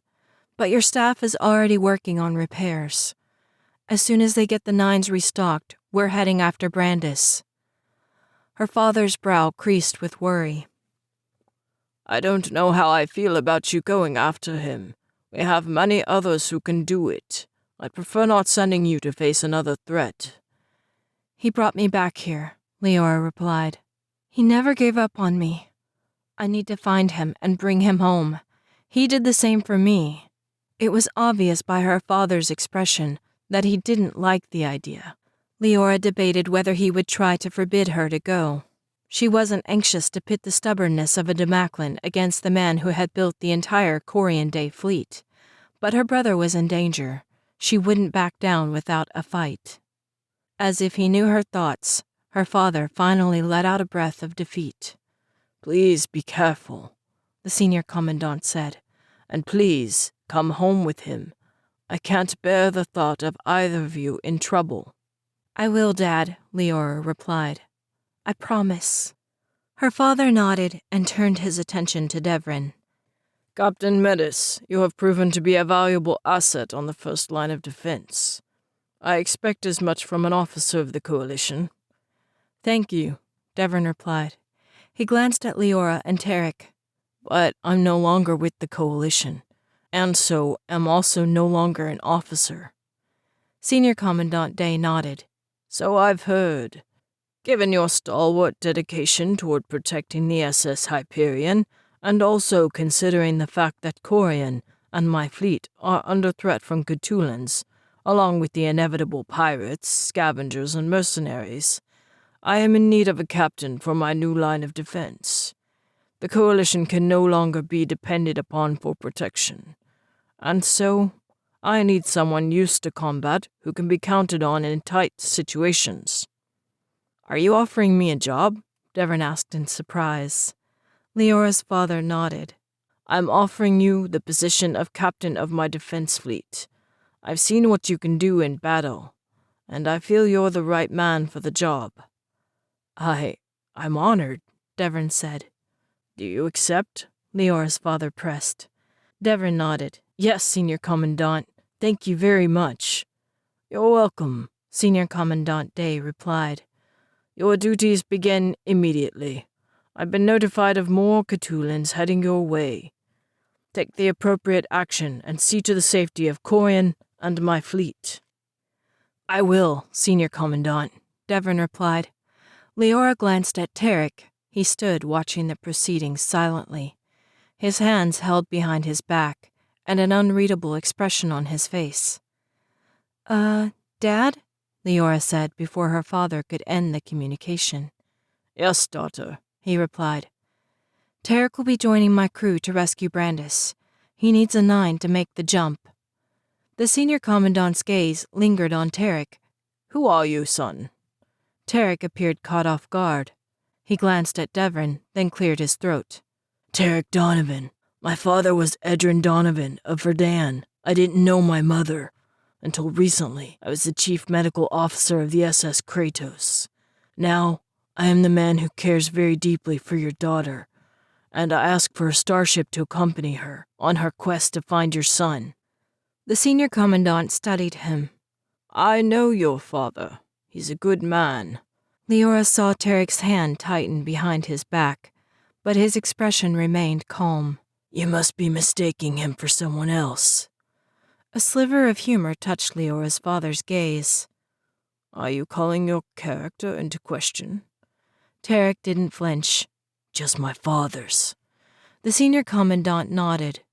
Speaker 1: but your staff is already working on repairs. As soon as they get the nines restocked, we're heading after Brandis." Her father's brow creased with worry.
Speaker 2: "I don't know how I feel about you going after him. We have many others who can do it. I'd prefer not sending you to face another threat."
Speaker 1: "He brought me back here," Leora replied. "He never gave up on me. I need to find him and bring him home. He did the same for me." It was obvious by her father's expression that he didn't like the idea. Leora debated whether he would try to forbid her to go. She wasn't anxious to pit the stubbornness of a Demaclin against the man who had built the entire Corian Day fleet. But her brother was in danger. She wouldn't back down without a fight. As if he knew her thoughts, her father finally let out a breath of defeat.
Speaker 2: "Please be careful,"
Speaker 1: the senior commandant said.
Speaker 2: "And please come home with him. I can't bear the thought of either of you in trouble."
Speaker 1: "I will, Dad," Leora replied. "I promise." Her father nodded and turned his attention to Devon.
Speaker 2: "Captain Metis, you have proven to be a valuable asset on the first line of defense. I expect as much from an officer of the Coalition."
Speaker 1: "Thank you," Devon replied. He glanced at Leora and Tarek.
Speaker 2: "But I'm no longer with the Coalition, and so am also no longer an officer."
Speaker 1: Senior Commandant Day nodded.
Speaker 2: "So I've heard. Given your stalwart dedication toward protecting the SS Hyperion, and also considering the fact that Corian and my fleet are under threat from Cthulhuns, along with the inevitable pirates, scavengers, and mercenaries, I am in need of a captain for my new line of defense. The Coalition can no longer be depended upon for protection, and so I need someone used to combat who can be counted on in tight situations." "Are you offering me a job?" Devon asked in surprise.
Speaker 1: Leora's father nodded.
Speaker 2: "I'm offering you the position of captain of my defense fleet. I've seen what you can do in battle, and I feel you're the right man for the job." I'm honored," Devon said. "Do you accept?"
Speaker 1: Leora's father pressed. Devon nodded. "Yes, Senior Commandant. Thank you very much."
Speaker 2: "You're welcome,"
Speaker 1: Senior Commandant Day replied.
Speaker 2: "Your duties begin immediately. I've been notified of more Catulans heading your way. Take the appropriate action and see to the safety of Corian and my fleet."
Speaker 1: "I will, Senior Commandant," Devon replied. Leora glanced at Tarek. He stood watching the proceedings silently, his hands held behind his back, and an unreadable expression on his face. Dad?" Leora said before her father could end the communication.
Speaker 2: "Yes, daughter,"
Speaker 1: he replied. "Tarek will be joining my crew to rescue Brandis. He needs a 9 to make the jump." The Senior Commandant's gaze lingered on Tarek.
Speaker 2: "Who are you, son?"
Speaker 1: Tarek appeared caught off guard. He glanced at Devon, then cleared his throat.
Speaker 2: "Tarek Donovan. My father was Edrin Donovan of Verdan. I didn't know my mother. Until recently, I was the chief medical officer of the SS Kratos. Now, I am the man who cares very deeply for your daughter, and I ask for a starship to accompany her on her quest to find your son."
Speaker 1: The Senior Commandant studied him.
Speaker 2: "I know your father. He's a good man."
Speaker 1: Leora saw Tarek's hand tighten behind his back, but his expression remained calm.
Speaker 2: "You must be mistaking him for someone else."
Speaker 1: A sliver of humor touched Leora's father's gaze.
Speaker 2: "Are you calling your character into question?"
Speaker 1: Tarek didn't flinch.
Speaker 2: "Just my father's."
Speaker 1: The Senior Commandant nodded.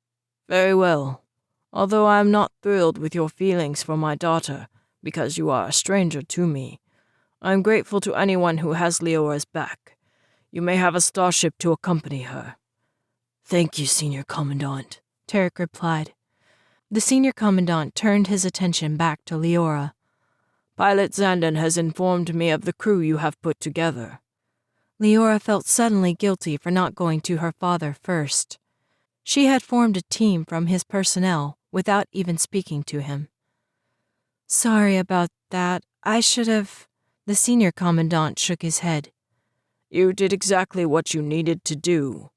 Speaker 2: "Very well. Although I am not thrilled with your feelings for my daughter, because you are a stranger to me, I am grateful to anyone who has Leora's back. You may have a starship to accompany her." "Thank you, Senior Commandant,"
Speaker 1: Tarek replied. The Senior Commandant turned his attention back to Leora.
Speaker 2: "Pilot Zandon has informed me of the crew you have put together."
Speaker 1: Leora felt suddenly guilty for not going to her father first. She had formed a team from his personnel without even speaking to him. "Sorry about that. I should have..." The Senior Commandant shook his head.
Speaker 2: "You did exactly what you needed to do.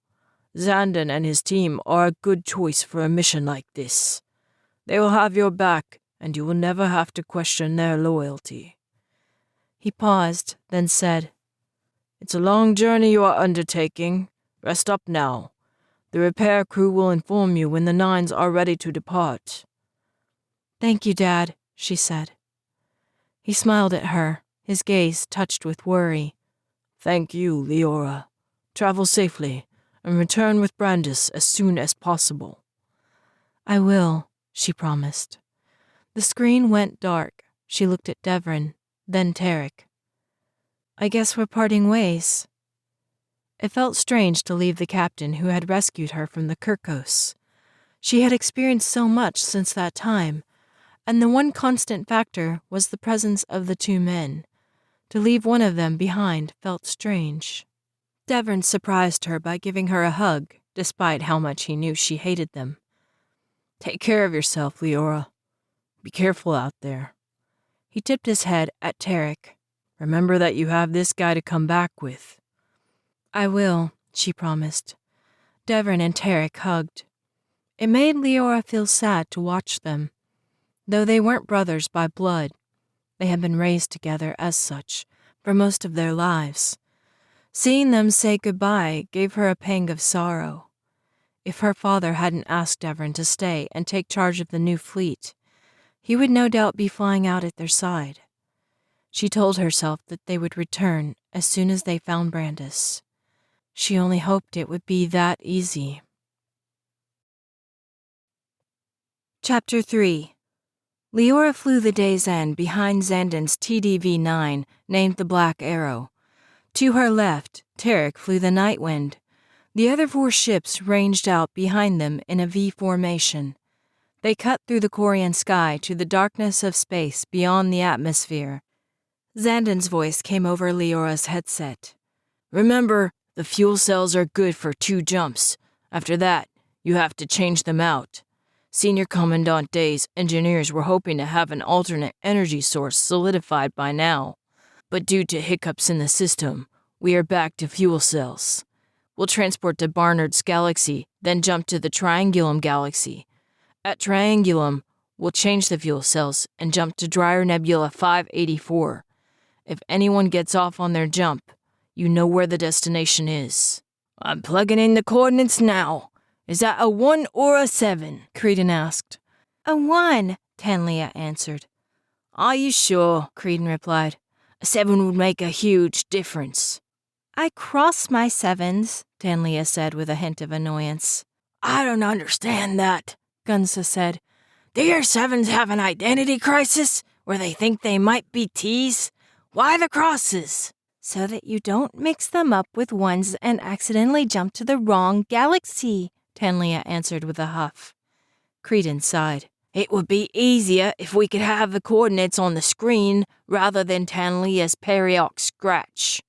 Speaker 2: Zandon and his team are a good choice for a mission like this. They will have your back, and you will never have to question their loyalty."
Speaker 1: He paused, then said,
Speaker 2: "It's a long journey you are undertaking. Rest up now. The repair crew will inform you when the 9s are ready to depart."
Speaker 1: "Thank you, Dad," she said. He smiled at her, his gaze touched with worry.
Speaker 2: "Thank you, Leora. Travel safely, and return with Brandis as soon as possible."
Speaker 1: "I will," she promised. The screen went dark. She looked at Devon, then Tarek. "I guess we're parting ways." It felt strange to leave the captain who had rescued her from the Kirkos. She had experienced so much since that time, and the one constant factor was the presence of the 2 men. To leave one of them behind felt strange. Devon surprised her by giving her a hug, despite how much he knew she hated them.
Speaker 2: "Take care of yourself, Leora. Be careful out there."
Speaker 1: He tipped his head at Tarek.
Speaker 2: "Remember that you have this guy to come back with."
Speaker 1: "I will," she promised. Devon and Tarek hugged. It made Leora feel sad to watch them. Though they weren't brothers by blood, they had been raised together as such for most of their lives. Seeing them say goodbye gave her a pang of sorrow. If her father hadn't asked Devon to stay and take charge of the new fleet, he would no doubt be flying out at their side. She told herself that they would return as soon as they found Brandis. She only hoped it would be that easy. Chapter 3. Leora flew the day's end behind Zandon's TDV-9, named the Black Arrow. To her left, Tarek flew the Nightwind. The other 4 ships ranged out behind them in a V formation. They cut through the Corian sky to the darkness of space beyond the atmosphere. Zandon's voice came over Leora's headset.
Speaker 2: "Remember, the fuel cells are good for 2 jumps. After that, you have to change them out. Senior Commandant Day's engineers were hoping to have an alternate energy source solidified by now, but due to hiccups in the system, we are back to fuel cells. We'll transport to Barnard's galaxy, then jump to the Triangulum galaxy. At Triangulum, we'll change the fuel cells and jump to Dryer Nebula 584. If anyone gets off on their jump, you know where the destination is." I'm plugging in the coordinates now. Is that a 1 or a 7?
Speaker 1: Creedon asked.
Speaker 2: A 1, Tanlia answered. Are you sure? Creedon replied. A 7 would make a huge difference.
Speaker 1: I cross my 7s, Tanlia said with a hint of annoyance.
Speaker 2: I don't understand that, Gunsa said. Do your 7s have an identity crisis where they think they might be T's? Why the crosses?
Speaker 1: So that you don't mix them up with 1s and accidentally jump to the wrong galaxy, Tanlia answered with a huff.
Speaker 2: Creedon sighed. It would be easier if we could have the coordinates on the screen rather than Tanlia's Periox scratch.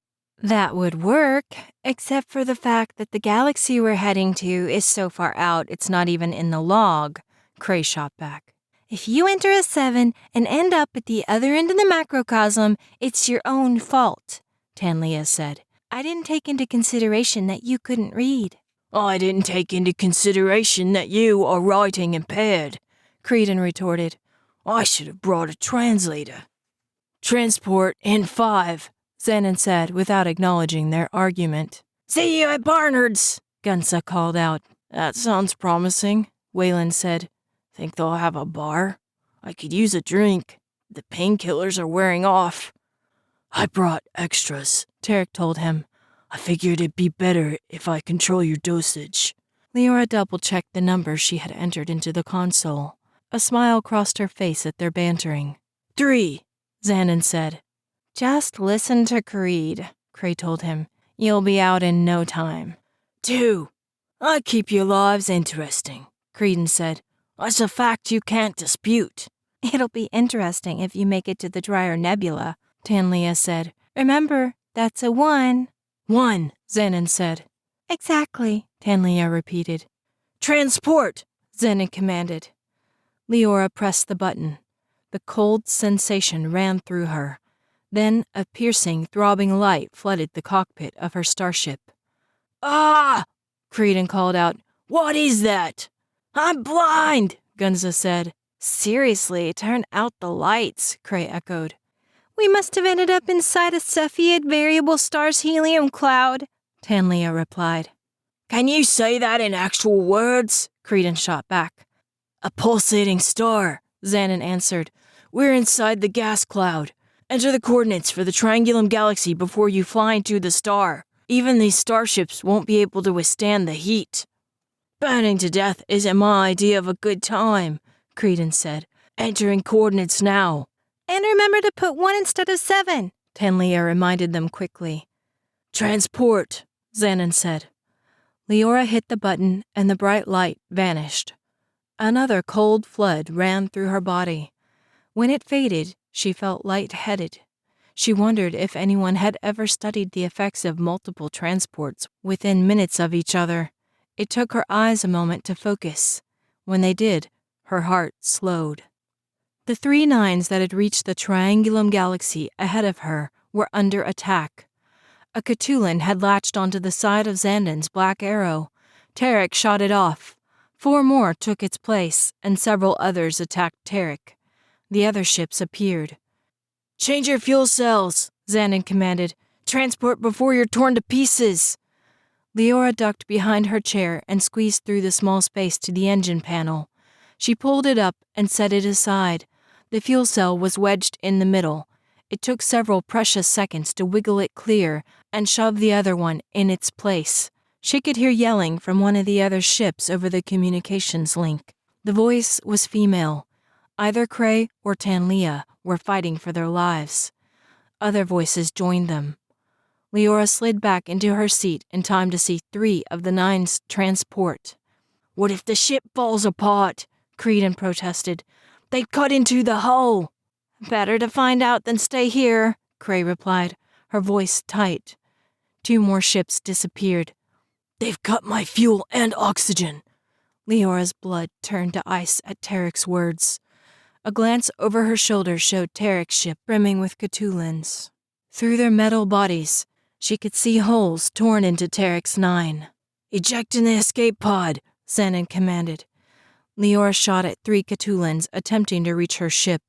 Speaker 1: That would work, except for the fact that the galaxy we're heading to is so far out it's not even in the log, Cray shot back. If you enter a 7 and end up at the other end of the macrocosm, it's your own fault, Tanlia said. I didn't take into consideration that you couldn't read.
Speaker 2: I didn't take into consideration that you are writing impaired, Creedon retorted. I should have brought a translator. Transport in 5, Xanon said without acknowledging their argument. See you at Barnard's, Gunsa called out. That sounds promising, Wayland said. Think they'll have a bar? I could use a drink. The painkillers are wearing off. I brought extras, Tarek told him. I figured it'd be better if I control your dosage.
Speaker 1: Leora double-checked the numbers she had entered into the console. A smile crossed her face at their bantering.
Speaker 2: 3,
Speaker 1: Xanon said. Just listen to Creed, Cray told him. You'll be out in no time.
Speaker 2: 2. I keep your lives interesting, Creedon said. That's a fact you can't dispute.
Speaker 1: It'll be interesting if you make it to the Drier Nebula, Tanlia said. Remember, that's a 1.
Speaker 2: 1, Xanon said.
Speaker 1: Exactly, Tanlia repeated.
Speaker 2: Transport,
Speaker 1: Xanon commanded. Leora pressed the button. The cold sensation ran through her. Then a piercing, throbbing light flooded the cockpit of her starship.
Speaker 2: Ah!
Speaker 1: Creedon called out.
Speaker 2: What is that? I'm blind, Gunsa said.
Speaker 1: Seriously, turn out the lights, Cray echoed. We must have ended up inside a Cepheid variable star's helium cloud, Tanlia replied.
Speaker 2: Can you say that in actual words? Creedon shot back. A pulsating star, Xanon answered. We're inside the gas cloud. Enter the coordinates for the Triangulum Galaxy before you fly into the star. Even these starships won't be able to withstand the heat. Burning to death isn't my idea of a good time, Creedon said. Entering coordinates now.
Speaker 1: And remember to put 1 instead of 7, Tanlia reminded them quickly.
Speaker 2: Transport, Xanon said.
Speaker 1: Leora hit the button and the bright light vanished. Another cold flood ran through her body. When it faded, she felt lightheaded. She wondered if anyone had ever studied the effects of multiple transports within minutes of each other. It took her eyes a moment to focus. When they did, her heart slowed. The 3 9s that had reached the Triangulum Galaxy ahead of her were under attack. A Catulan had latched onto the side of Xandon's black arrow. Tarek shot it off. 4 more took its place, and several others attacked Tarek. The other ships appeared.
Speaker 2: Change your fuel cells, Xandon commanded. Transport before you're torn to pieces.
Speaker 1: Leora ducked behind her chair and squeezed through the small space to the engine panel. She pulled it up and set it aside. The fuel cell was wedged in the middle. It took several precious seconds to wiggle it clear and shove the other one in its place. She could hear yelling from one of the other ships over the communications link. The voice was female. Either Cray or Tanlia were fighting for their lives. Other voices joined them. Leora slid back into her seat in time to see 3 of the 9s transport.
Speaker 2: What if the ship falls apart? Creedon protested. They'd cut into the hull.
Speaker 1: Better to find out than stay here, Cray replied, her voice tight. 2 more ships disappeared.
Speaker 2: They've cut my fuel and oxygen.
Speaker 1: Leora's blood turned to ice at Tarek's words. A glance over her shoulder showed Tarek's ship brimming with Catulans. Through their metal bodies, she could see holes torn into Tarek's 9.
Speaker 2: Eject in the escape pod,
Speaker 1: Xanon commanded. Leora shot at 3 Catulans attempting to reach her ship.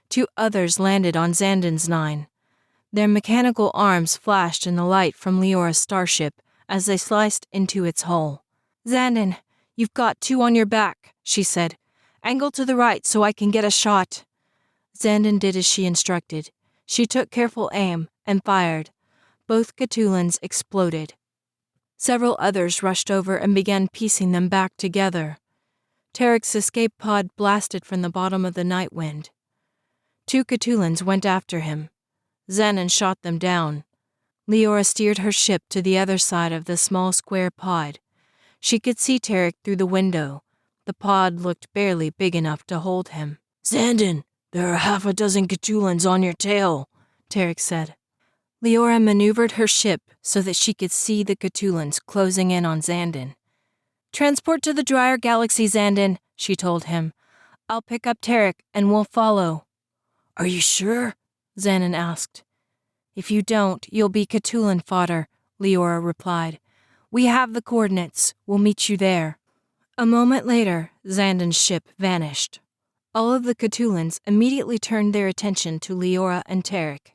Speaker 1: 2 others landed on Xandon's 9. Their mechanical arms flashed in the light from Leora's starship as they sliced into its hull. "Xandin, you've got 2 on your back," she said. "Angle to the right so I can get a shot." Xandin did as she instructed. She took careful aim and fired. Both Catulans exploded. Several others rushed over and began piecing them back together. Tarek's escape pod blasted from the bottom of the night wind. 2 Catulans went after him. Xandin shot them down. Leora steered her ship to the other side of the small square pod. She could see Tarek through the window. The pod looked barely big enough to hold him.
Speaker 2: "Xandin, there are half a dozen Catulans on your tail,"
Speaker 1: Tarek said. Leora maneuvered her ship so that she could see the Catulans closing in on Xandin. "Transport to the drier galaxy, Xandin," she told him. "I'll pick up Tarek and we'll follow."
Speaker 2: "Are you sure?"
Speaker 1: Xandin asked. "If you don't, you'll be Catulan fodder," Leora replied. "We have the coordinates. We'll meet you there." A moment later, Xandin's ship vanished. All of the Catulans immediately turned their attention to Leora and Tarek.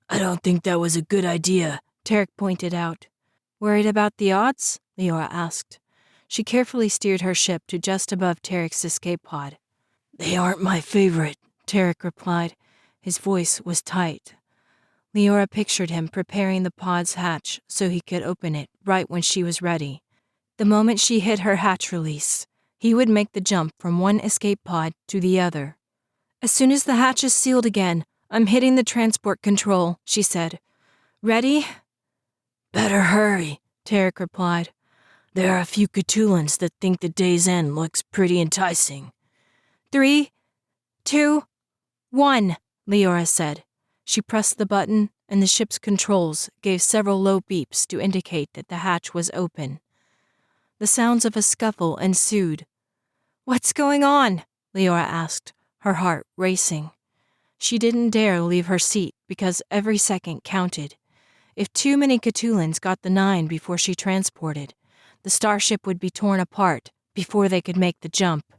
Speaker 2: "I don't think that was a good idea,"
Speaker 1: Tarek pointed out. "Worried about the odds?" Leora asked. She carefully steered her ship to just above Tarek's escape pod.
Speaker 2: "They aren't my favorite,"
Speaker 1: Tarek replied. His voice was tight. Leora pictured him preparing the pod's hatch so he could open it right when she was ready. The moment she hit her hatch release, he would make the jump from one escape pod to the other. "As soon as the hatch is sealed again, I'm hitting the transport control," she said. "Ready?"
Speaker 2: "Better hurry,"
Speaker 1: Tarek replied.
Speaker 2: "There are a few Catulans that think the day's end looks pretty enticing."
Speaker 1: 3, 2, 1, Leora said. She pressed the button, and the ship's controls gave several low beeps to indicate that the hatch was open. The sounds of a scuffle ensued. "What's going on?" Leora asked, her heart racing. She didn't dare leave her seat because every second counted. If too many Catulans got the 9 before she transported, the starship would be torn apart before they could make the jump.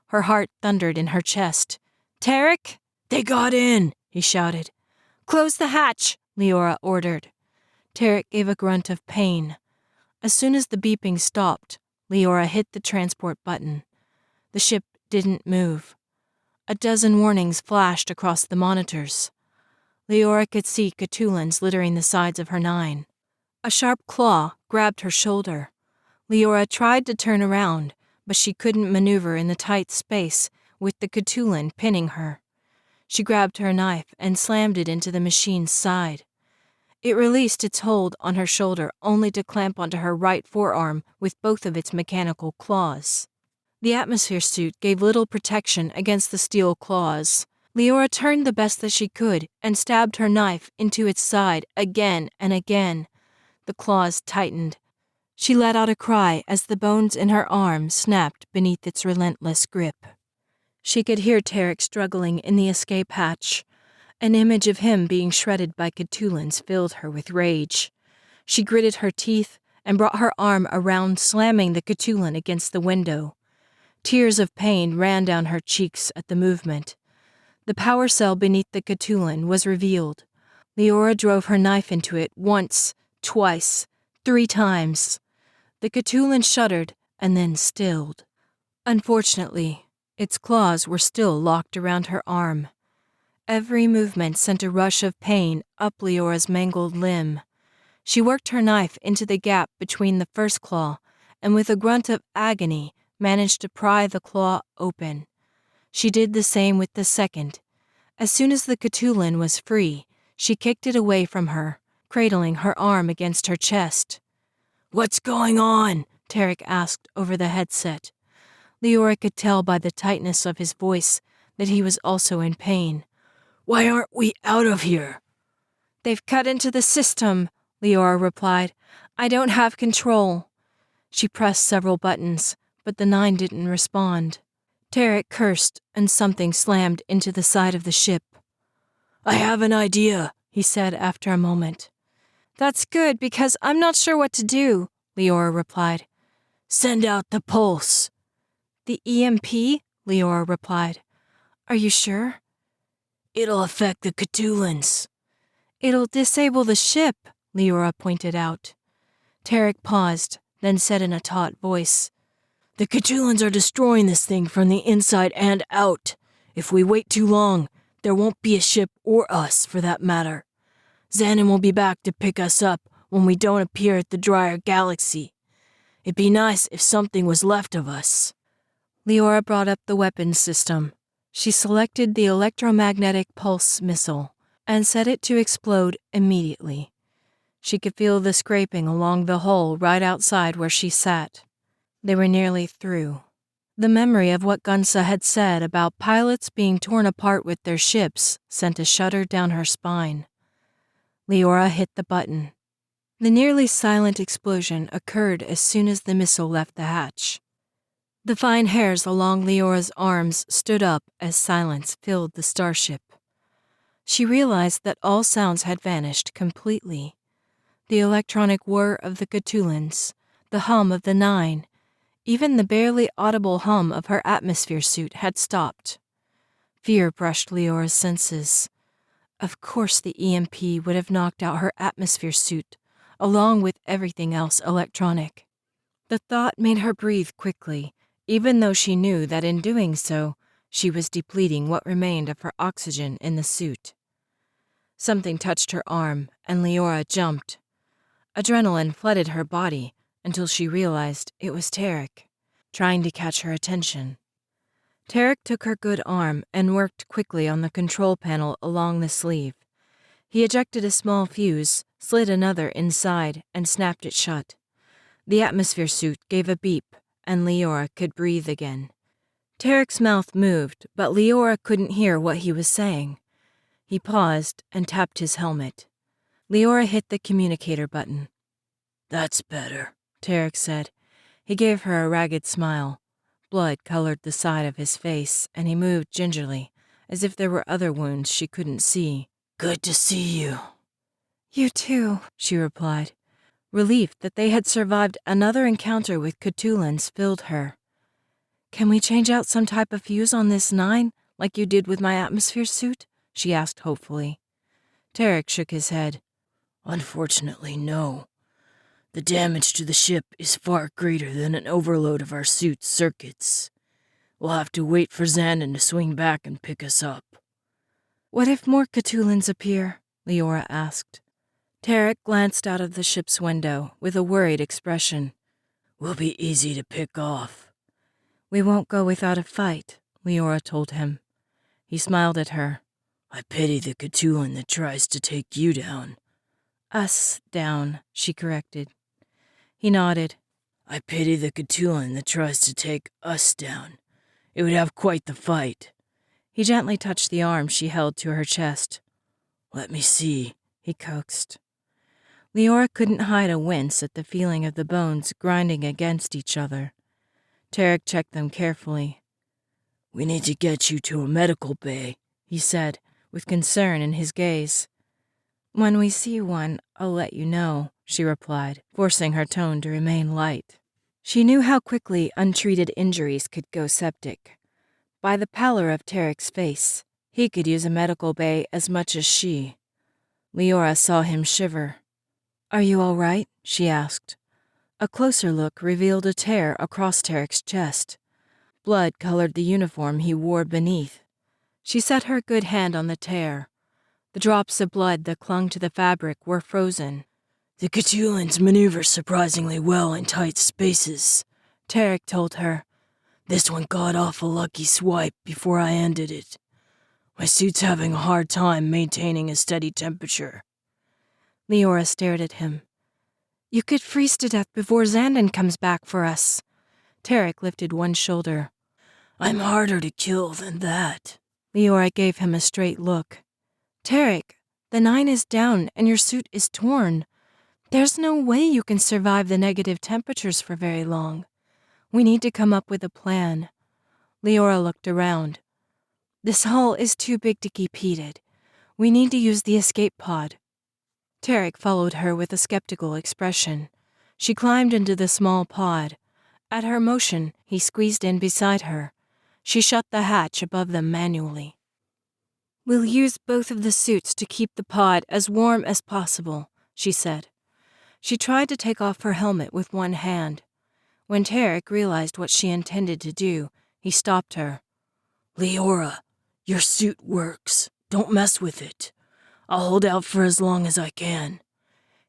Speaker 1: Her heart thundered in her chest. "Tarek?"
Speaker 2: "They got in,"
Speaker 1: he shouted. "Close the hatch," Leora ordered. Tarek gave a grunt of pain. As soon as the beeping stopped, Leora hit the transport button. The ship didn't move. A dozen warnings flashed across the monitors. Leora could see Catulans littering the sides of her 9. A sharp claw grabbed her shoulder. Leora tried to turn around, but she couldn't maneuver in the tight space with the Catulan pinning her. She grabbed her knife and slammed it into the machine's side. It released its hold on her shoulder only to clamp onto her right forearm with both of its mechanical claws. The atmosphere suit gave little protection against the steel claws. Leora turned the best that she could and stabbed her knife into its side again and again. The claws tightened. She let out a cry as the bones in her arm snapped beneath its relentless grip. She could hear Tarek struggling in the escape hatch. An image of him being shredded by Catulans filled her with rage. She gritted her teeth and brought her arm around, slamming the Catulan against the window. Tears of pain ran down her cheeks at the movement. The power cell beneath the Catulan was revealed. Leora drove her knife into it once, twice, 3 times. The Catulan shuddered and then stilled. Unfortunately, its claws were still locked around her arm. Every movement sent a rush of pain up Leora's mangled limb. She worked her knife into the gap between the first claw and with a grunt of agony managed to pry the claw open. She did the same with the second. As soon as the Catulan was free, she kicked it away from her, cradling her arm against her chest.
Speaker 2: "What's going on?"
Speaker 1: Tarek asked over the headset. Leora could tell by the tightness of his voice that he was also in pain.
Speaker 2: "Why aren't we out of here?"
Speaker 1: "They've cut into the system," Leora replied. "I don't have control." She pressed several buttons, but the 9 didn't respond. Tarek cursed and something slammed into the side of the ship.
Speaker 2: "I have an idea,"
Speaker 1: he said after a moment. "That's good because I'm not sure what to do," Leora replied.
Speaker 2: "Send out the pulse."
Speaker 1: "The EMP?" Leora replied. "Are you sure?"
Speaker 2: "It'll affect the Catulans."
Speaker 1: "It'll disable the ship," Leora pointed out. Tarek paused, then said in a taut voice,
Speaker 2: "The Catulans are destroying this thing from the inside and out. If we wait too long, there won't be a ship or us, for that matter. Xanon will be back to pick us up when we don't appear at the drier galaxy. It'd be nice if something was left of us."
Speaker 1: Leora brought up the weapons system. She selected the electromagnetic pulse missile and set it to explode immediately. She could feel the scraping along the hull right outside where she sat. They were nearly through. The memory of what Gunsa had said about pilots being torn apart with their ships sent a shudder down her spine. Leora hit the button. The nearly silent explosion occurred as soon as the missile left the hatch. The fine hairs along Leora's arms stood up as silence filled the starship. She realized that all sounds had vanished completely. The electronic whir of the Catulans, the hum of the Nine, even the barely audible hum of her atmosphere suit had stopped. Fear brushed Leora's senses. Of course the EMP would have knocked out her atmosphere suit, along with everything else electronic. The thought made her breathe quickly, even though she knew that in doing so, she was depleting what remained of her oxygen in the suit. Something touched her arm, and Leora jumped. Adrenaline flooded her body until she realized it was Tarek, trying to catch her attention. Tarek took her good arm and worked quickly on the control panel along the sleeve. He ejected a small fuse, slid another inside, and snapped it shut. The atmosphere suit gave a beep, and Leora could breathe again. Tarek's mouth moved, but Leora couldn't hear what he was saying. He paused and tapped his helmet. Leora hit the communicator button.
Speaker 2: "That's better,"
Speaker 1: Tarek said. He gave her a ragged smile. Blood colored the side of his face, and he moved gingerly, as if there were other wounds she couldn't see.
Speaker 2: "Good to see you."
Speaker 1: "You too," she replied. Relief that they had survived another encounter with Catulans filled her. "Can we change out some type of fuse on this Nine, like you did with my atmosphere suit?" she asked hopefully. Tarek shook his head.
Speaker 2: "Unfortunately, no. The damage to the ship is far greater than an overload of our suit's circuits. We'll have to wait for Xanon to swing back and pick us up."
Speaker 1: "What if more Catulans appear?" Leora asked. Tarek glanced out of the ship's window with a worried expression.
Speaker 2: "We'll be easy to pick off."
Speaker 1: "We won't go without a fight," Leora told him. He smiled at her.
Speaker 2: "I pity the Catulan that tries to take you down."
Speaker 1: "Us down," she corrected. He nodded.
Speaker 2: "I pity the Catulan that tries to take us down. It would have quite the fight."
Speaker 1: He gently touched the arm she held to her chest.
Speaker 2: "Let me see,"
Speaker 1: he coaxed. Leora couldn't hide a wince at the feeling of the bones grinding against each other. Tarek checked them carefully.
Speaker 2: "We need to get you to a medical bay,"
Speaker 1: he said, with concern in his gaze. "When we see one, I'll let you know," she replied, forcing her tone to remain light. She knew how quickly untreated injuries could go septic. By the pallor of Tarek's face, he could use a medical bay as much as she. Leora saw him shiver. "Are you all right?" she asked. A closer look revealed a tear across Tarek's chest. Blood colored the uniform he wore beneath. She set her good hand on the tear. The drops of blood that clung to the fabric were frozen.
Speaker 2: "The Catulans maneuver surprisingly well in tight spaces,"
Speaker 1: Tarek told her.
Speaker 2: "This one got off a lucky swipe before I ended it. My suit's having a hard time maintaining a steady temperature."
Speaker 1: Leora stared at him. "You could freeze to death before Xanon comes back for us." Tarek lifted one shoulder.
Speaker 2: "I'm harder to kill than that."
Speaker 1: Leora gave him a straight look. "Tarek, the Nine is down and your suit is torn. There's no way you can survive the negative temperatures for very long. We need to come up with a plan." Leora looked around. "This hull is too big to keep heated. We need to use the escape pod." Tarek followed her with a skeptical expression. She climbed into the small pod. At her motion, he squeezed in beside her. She shut the hatch above them manually. "We'll use both of the suits to keep the pod as warm as possible," she said. She tried to take off her helmet with one hand. When Tarek realized what she intended to do, he stopped her.
Speaker 2: Leora, your suit works. Don't mess with it. I'll hold out for as long as I can.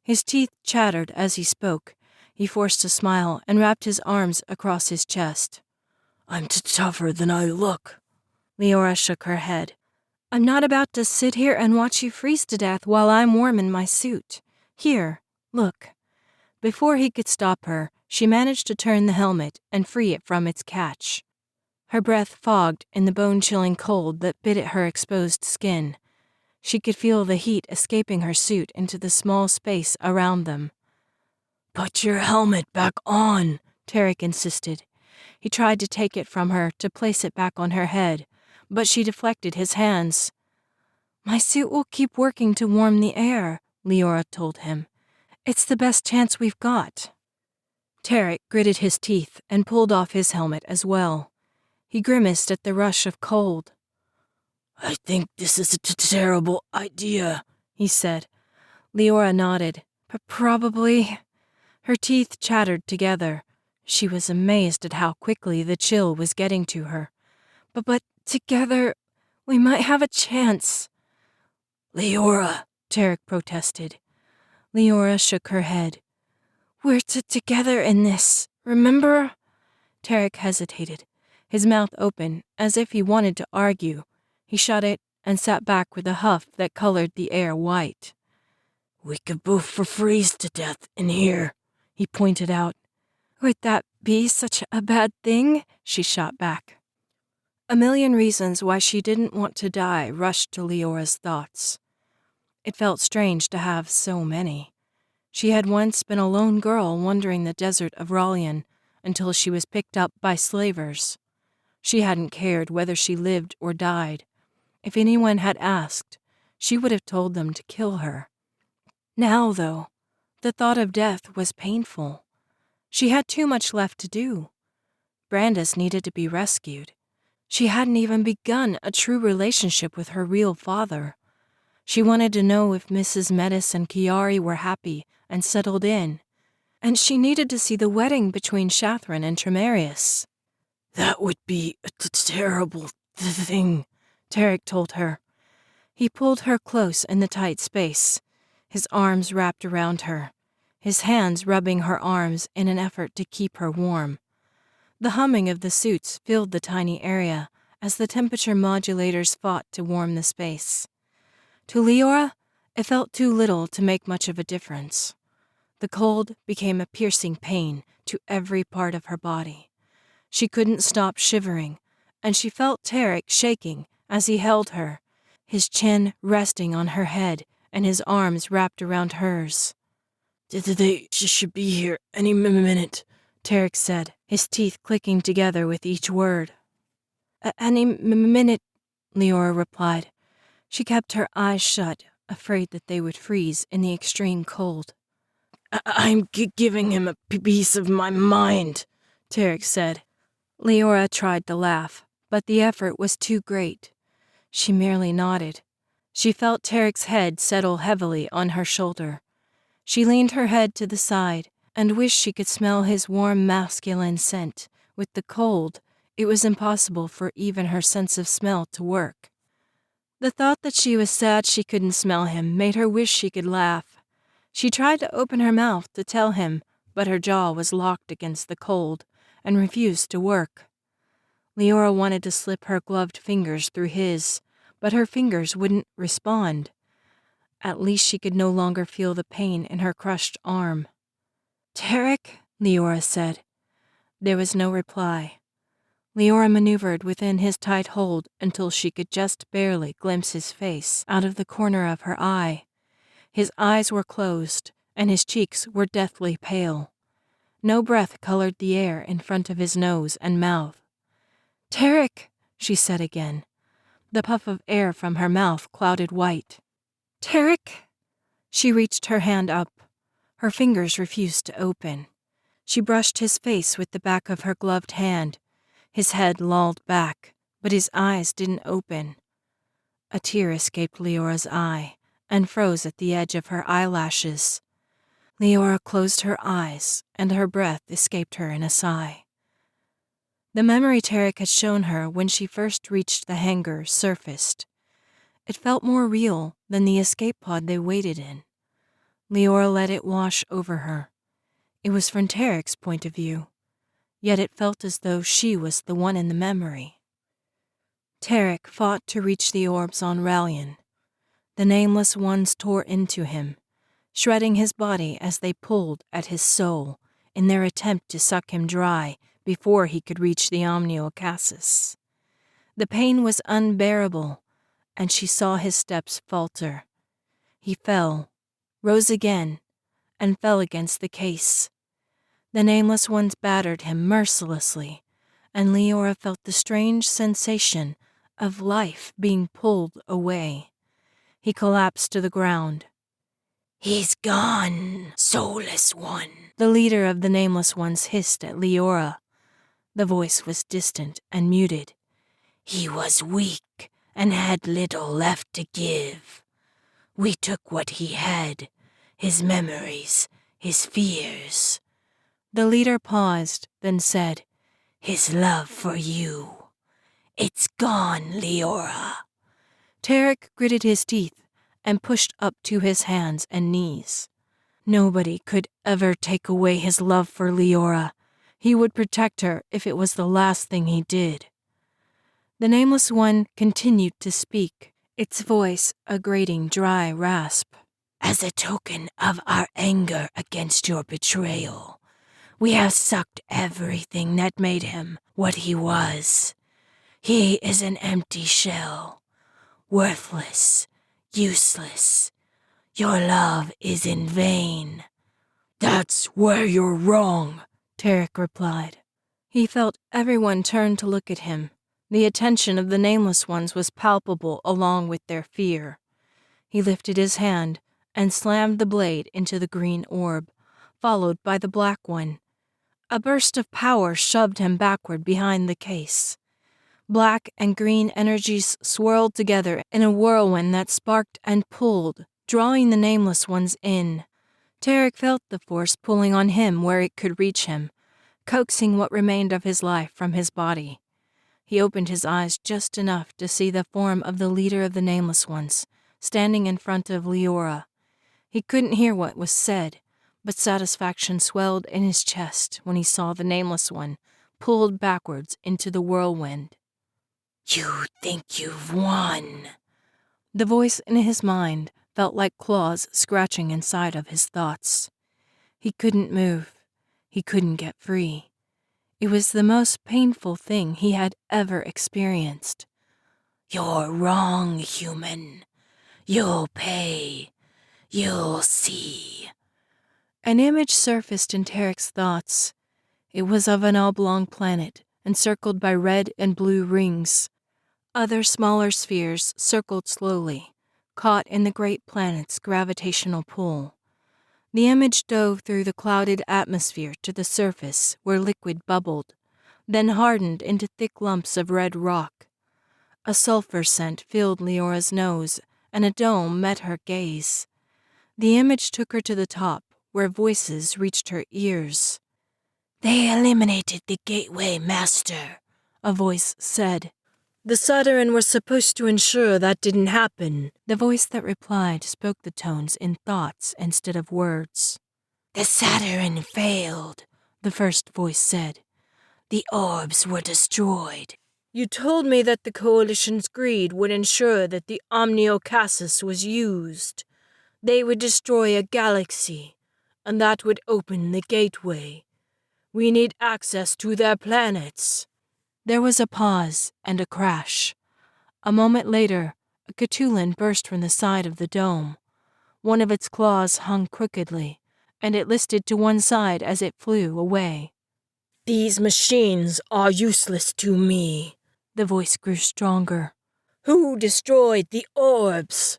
Speaker 1: His teeth chattered as he spoke. He forced a smile and wrapped his arms across his chest.
Speaker 2: I'm tougher than I look.
Speaker 1: Leora shook her head. I'm not about to sit here and watch you freeze to death while I'm warm in my suit. Here, look. Before he could stop her, she managed to turn the helmet and free it from its catch. Her breath fogged in the bone-chilling cold that bit at her exposed skin. She could feel the heat escaping her suit into the small space around them.
Speaker 2: Put your helmet back on,
Speaker 1: Tarek insisted. He tried to take it from her to place it back on her head, but she deflected his hands. My suit will keep working to warm the air, Leora told him. It's the best chance we've got. Tarek gritted his teeth and pulled off his helmet as well. He grimaced at the rush of cold.
Speaker 2: I think this is a terrible idea,
Speaker 1: he said. Leora nodded. Probably. Her teeth chattered together. She was amazed at how quickly the chill was getting to her. But together, we might have a chance.
Speaker 2: Leora,
Speaker 1: Tarek protested. Leora shook her head. We're together in this, remember? Tarek hesitated, his mouth open as if he wanted to argue. He shut it and sat back with a huff that colored the air white.
Speaker 2: We could both freeze to death in here, he pointed out.
Speaker 1: Would that be such a bad thing? She shot back. A million reasons why she didn't want to die rushed to Leora's thoughts. It felt strange to have so many. She had once been a lone girl wandering the desert of Rallian until she was picked up by slavers. She hadn't cared whether she lived or died. If anyone had asked, she would have told them to kill her. Now, though, the thought of death was painful. She had too much left to do. Brandis needed to be rescued. She hadn't even begun a true relationship with her real father. She wanted to know if Mrs. Metis and Chiari were happy and settled in, and she needed to see the wedding between Shathran and Tremarius.
Speaker 2: That would be a terrible thing,
Speaker 1: Tarek told her. He pulled her close in the tight space, his arms wrapped around her, his hands rubbing her arms in an effort to keep her warm. The humming of the suits filled the tiny area as the temperature modulators fought to warm the space. To Leora, it felt too little to make much of a difference. The cold became a piercing pain to every part of her body. She couldn't stop shivering, and she felt Tarek shaking as he held her, his chin resting on her head and his arms wrapped around hers.
Speaker 2: They should be here any minute,
Speaker 1: Tarek said, his teeth clicking together with each word. Any minute, Leora replied. She kept her eyes shut, afraid that they would freeze in the extreme cold.
Speaker 2: I'm giving him a piece of my mind,
Speaker 1: Tarek said. Leora tried to laugh, but the effort was too great. She merely nodded. She felt Tarek's head settle heavily on her shoulder. She leaned her head to the side and wished she could smell his warm masculine scent. With the cold, it was impossible for even her sense of smell to work. The thought that she was sad she couldn't smell him made her wish she could laugh. She tried to open her mouth to tell him, but her jaw was locked against the cold and refused to work. Leora wanted to slip her gloved fingers through his, but her fingers wouldn't respond. At least she could no longer feel the pain in her crushed arm. Tarek, Leora said. There was no reply. Leora maneuvered within his tight hold until she could just barely glimpse his face out of the corner of her eye. His eyes were closed, and his cheeks were deathly pale. No breath colored the air in front of his nose and mouth. Tarek, she said again. The puff of air from her mouth clouded white. Tarek? She reached her hand up. Her fingers refused to open. She brushed his face with the back of her gloved hand. His head lolled back, but his eyes didn't open. A tear escaped Leora's eye and froze at the edge of her eyelashes. Leora closed her eyes, and her breath escaped her in a sigh. The memory Tarek had shown her when she first reached the hangar surfaced. It felt more real than the escape pod they waited in. Leora let it wash over her. It was from Tarek's point of view, yet it felt as though she was the one in the memory. Tarek fought to reach the orbs on Rallion. The nameless ones tore into him, shredding his body as they pulled at his soul in their attempt to suck him dry before he could reach the Omniocassis. The pain was unbearable, and she saw his steps falter. He fell, rose again, and fell against the case. The nameless ones battered him mercilessly, and Leora felt the strange sensation of life being pulled away. He collapsed to the ground.
Speaker 2: "He's gone, soulless one,"
Speaker 1: the leader of the nameless ones hissed at Leora. The voice was distant and muted.
Speaker 2: "He was weak and had little left to give. We took what he had, his memories, his fears."
Speaker 1: The leader paused, then said,
Speaker 2: "His love for you. It's gone, Leora."
Speaker 1: Tarek gritted his teeth and pushed up to his hands and knees. Nobody could ever take away his love for Leora. He would protect her if it was the last thing he did. The nameless one continued to speak, its voice a grating, dry rasp.
Speaker 2: "As a token of our anger against your betrayal, we have sucked everything that made him what he was. He is an empty shell, worthless, useless. Your love is in vain." "That's where you're wrong,"
Speaker 1: Tarek replied. He felt everyone turn to look at him. The attention of the nameless ones was palpable along with their fear. He lifted his hand and slammed the blade into the green orb, followed by the black one. A burst of power shoved him backward behind the case. Black and green energies swirled together in a whirlwind that sparked and pulled, drawing the nameless ones in. Tarek felt the force pulling on him where it could reach him, coaxing what remained of his life from his body. He opened his eyes just enough to see the form of the leader of the nameless ones, standing in front of Leora. He couldn't hear what was said, but satisfaction swelled in his chest when he saw the nameless one pulled backwards into the whirlwind.
Speaker 2: "You think you've won."
Speaker 1: The voice in his mind felt like claws scratching inside of his thoughts. He couldn't move. He couldn't get free. It was the most painful thing he had ever experienced.
Speaker 2: "You're wrong, human. You'll pay. You'll see."
Speaker 1: An image surfaced in Tarek's thoughts. It was of an oblong planet, encircled by red and blue rings. Other smaller spheres circled slowly, caught in the great planet's gravitational pull. The image dove through the clouded atmosphere to the surface where liquid bubbled, then hardened into thick lumps of red rock. A sulfur scent filled Leora's nose, and a dome met her gaze. The image took her to the top, where voices reached her ears.
Speaker 2: "They eliminated the gateway, Master,"
Speaker 1: a voice said.
Speaker 2: "The Saturn were supposed to ensure that didn't happen."
Speaker 1: The voice that replied spoke the tones in thoughts instead of words.
Speaker 2: "The Saturn failed,"
Speaker 1: the first voice said.
Speaker 2: "The orbs were destroyed."
Speaker 3: "You told me that the Coalition's greed would ensure that the Omniocassis was used. They would destroy a galaxy, and that would open the gateway. We need access to their planets."
Speaker 1: There was a pause and a crash. A moment later, a Catulan burst from the side of the dome. One of its claws hung crookedly, and it listed to one side as it flew away.
Speaker 3: "These machines are useless to me."
Speaker 1: The voice grew stronger.
Speaker 3: "Who destroyed the orbs?"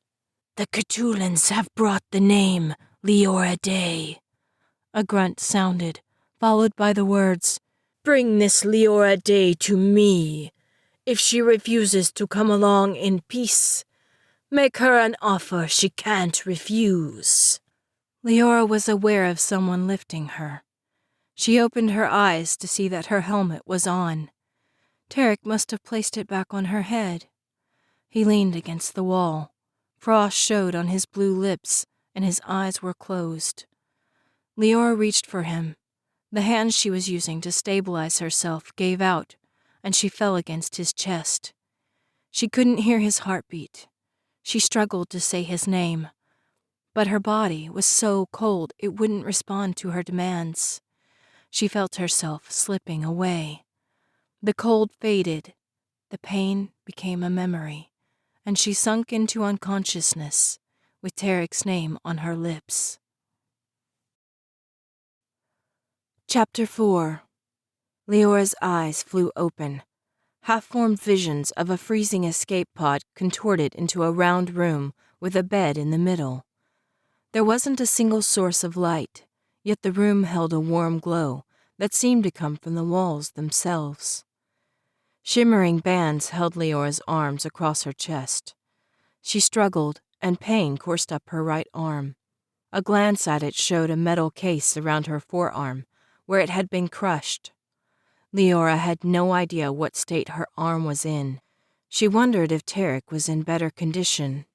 Speaker 2: "The Catulans have brought the name Leora Day."
Speaker 1: A grunt sounded, followed by the words,
Speaker 3: "Bring this Leora Day to me. If she refuses to come along in peace, make her an offer she can't refuse."
Speaker 1: Leora was aware of someone lifting her. She opened her eyes to see that her helmet was on. Tarek must have placed it back on her head. He leaned against the wall. Frost showed on his blue lips, and his eyes were closed. Leora reached for him. The hand she was using to stabilize herself gave out, and she fell against his chest. She couldn't hear his heartbeat. She struggled to say his name, but her body was so cold it wouldn't respond to her demands. She felt herself slipping away. The cold faded. The pain became a memory, and she sunk into unconsciousness with Tarek's name on her lips. Chapter 4. Leora's eyes flew open. Half-formed visions of a freezing escape pod contorted into a round room with a bed in the middle. There wasn't a single source of light, yet the room held a warm glow that seemed to come from the walls themselves. Shimmering bands held Leora's arms across her chest. She struggled, and pain coursed up her right arm. A glance at it showed a metal case around her forearm, where it had been crushed. Leora had no idea what state her arm was in. She wondered if Tarek was in better condition.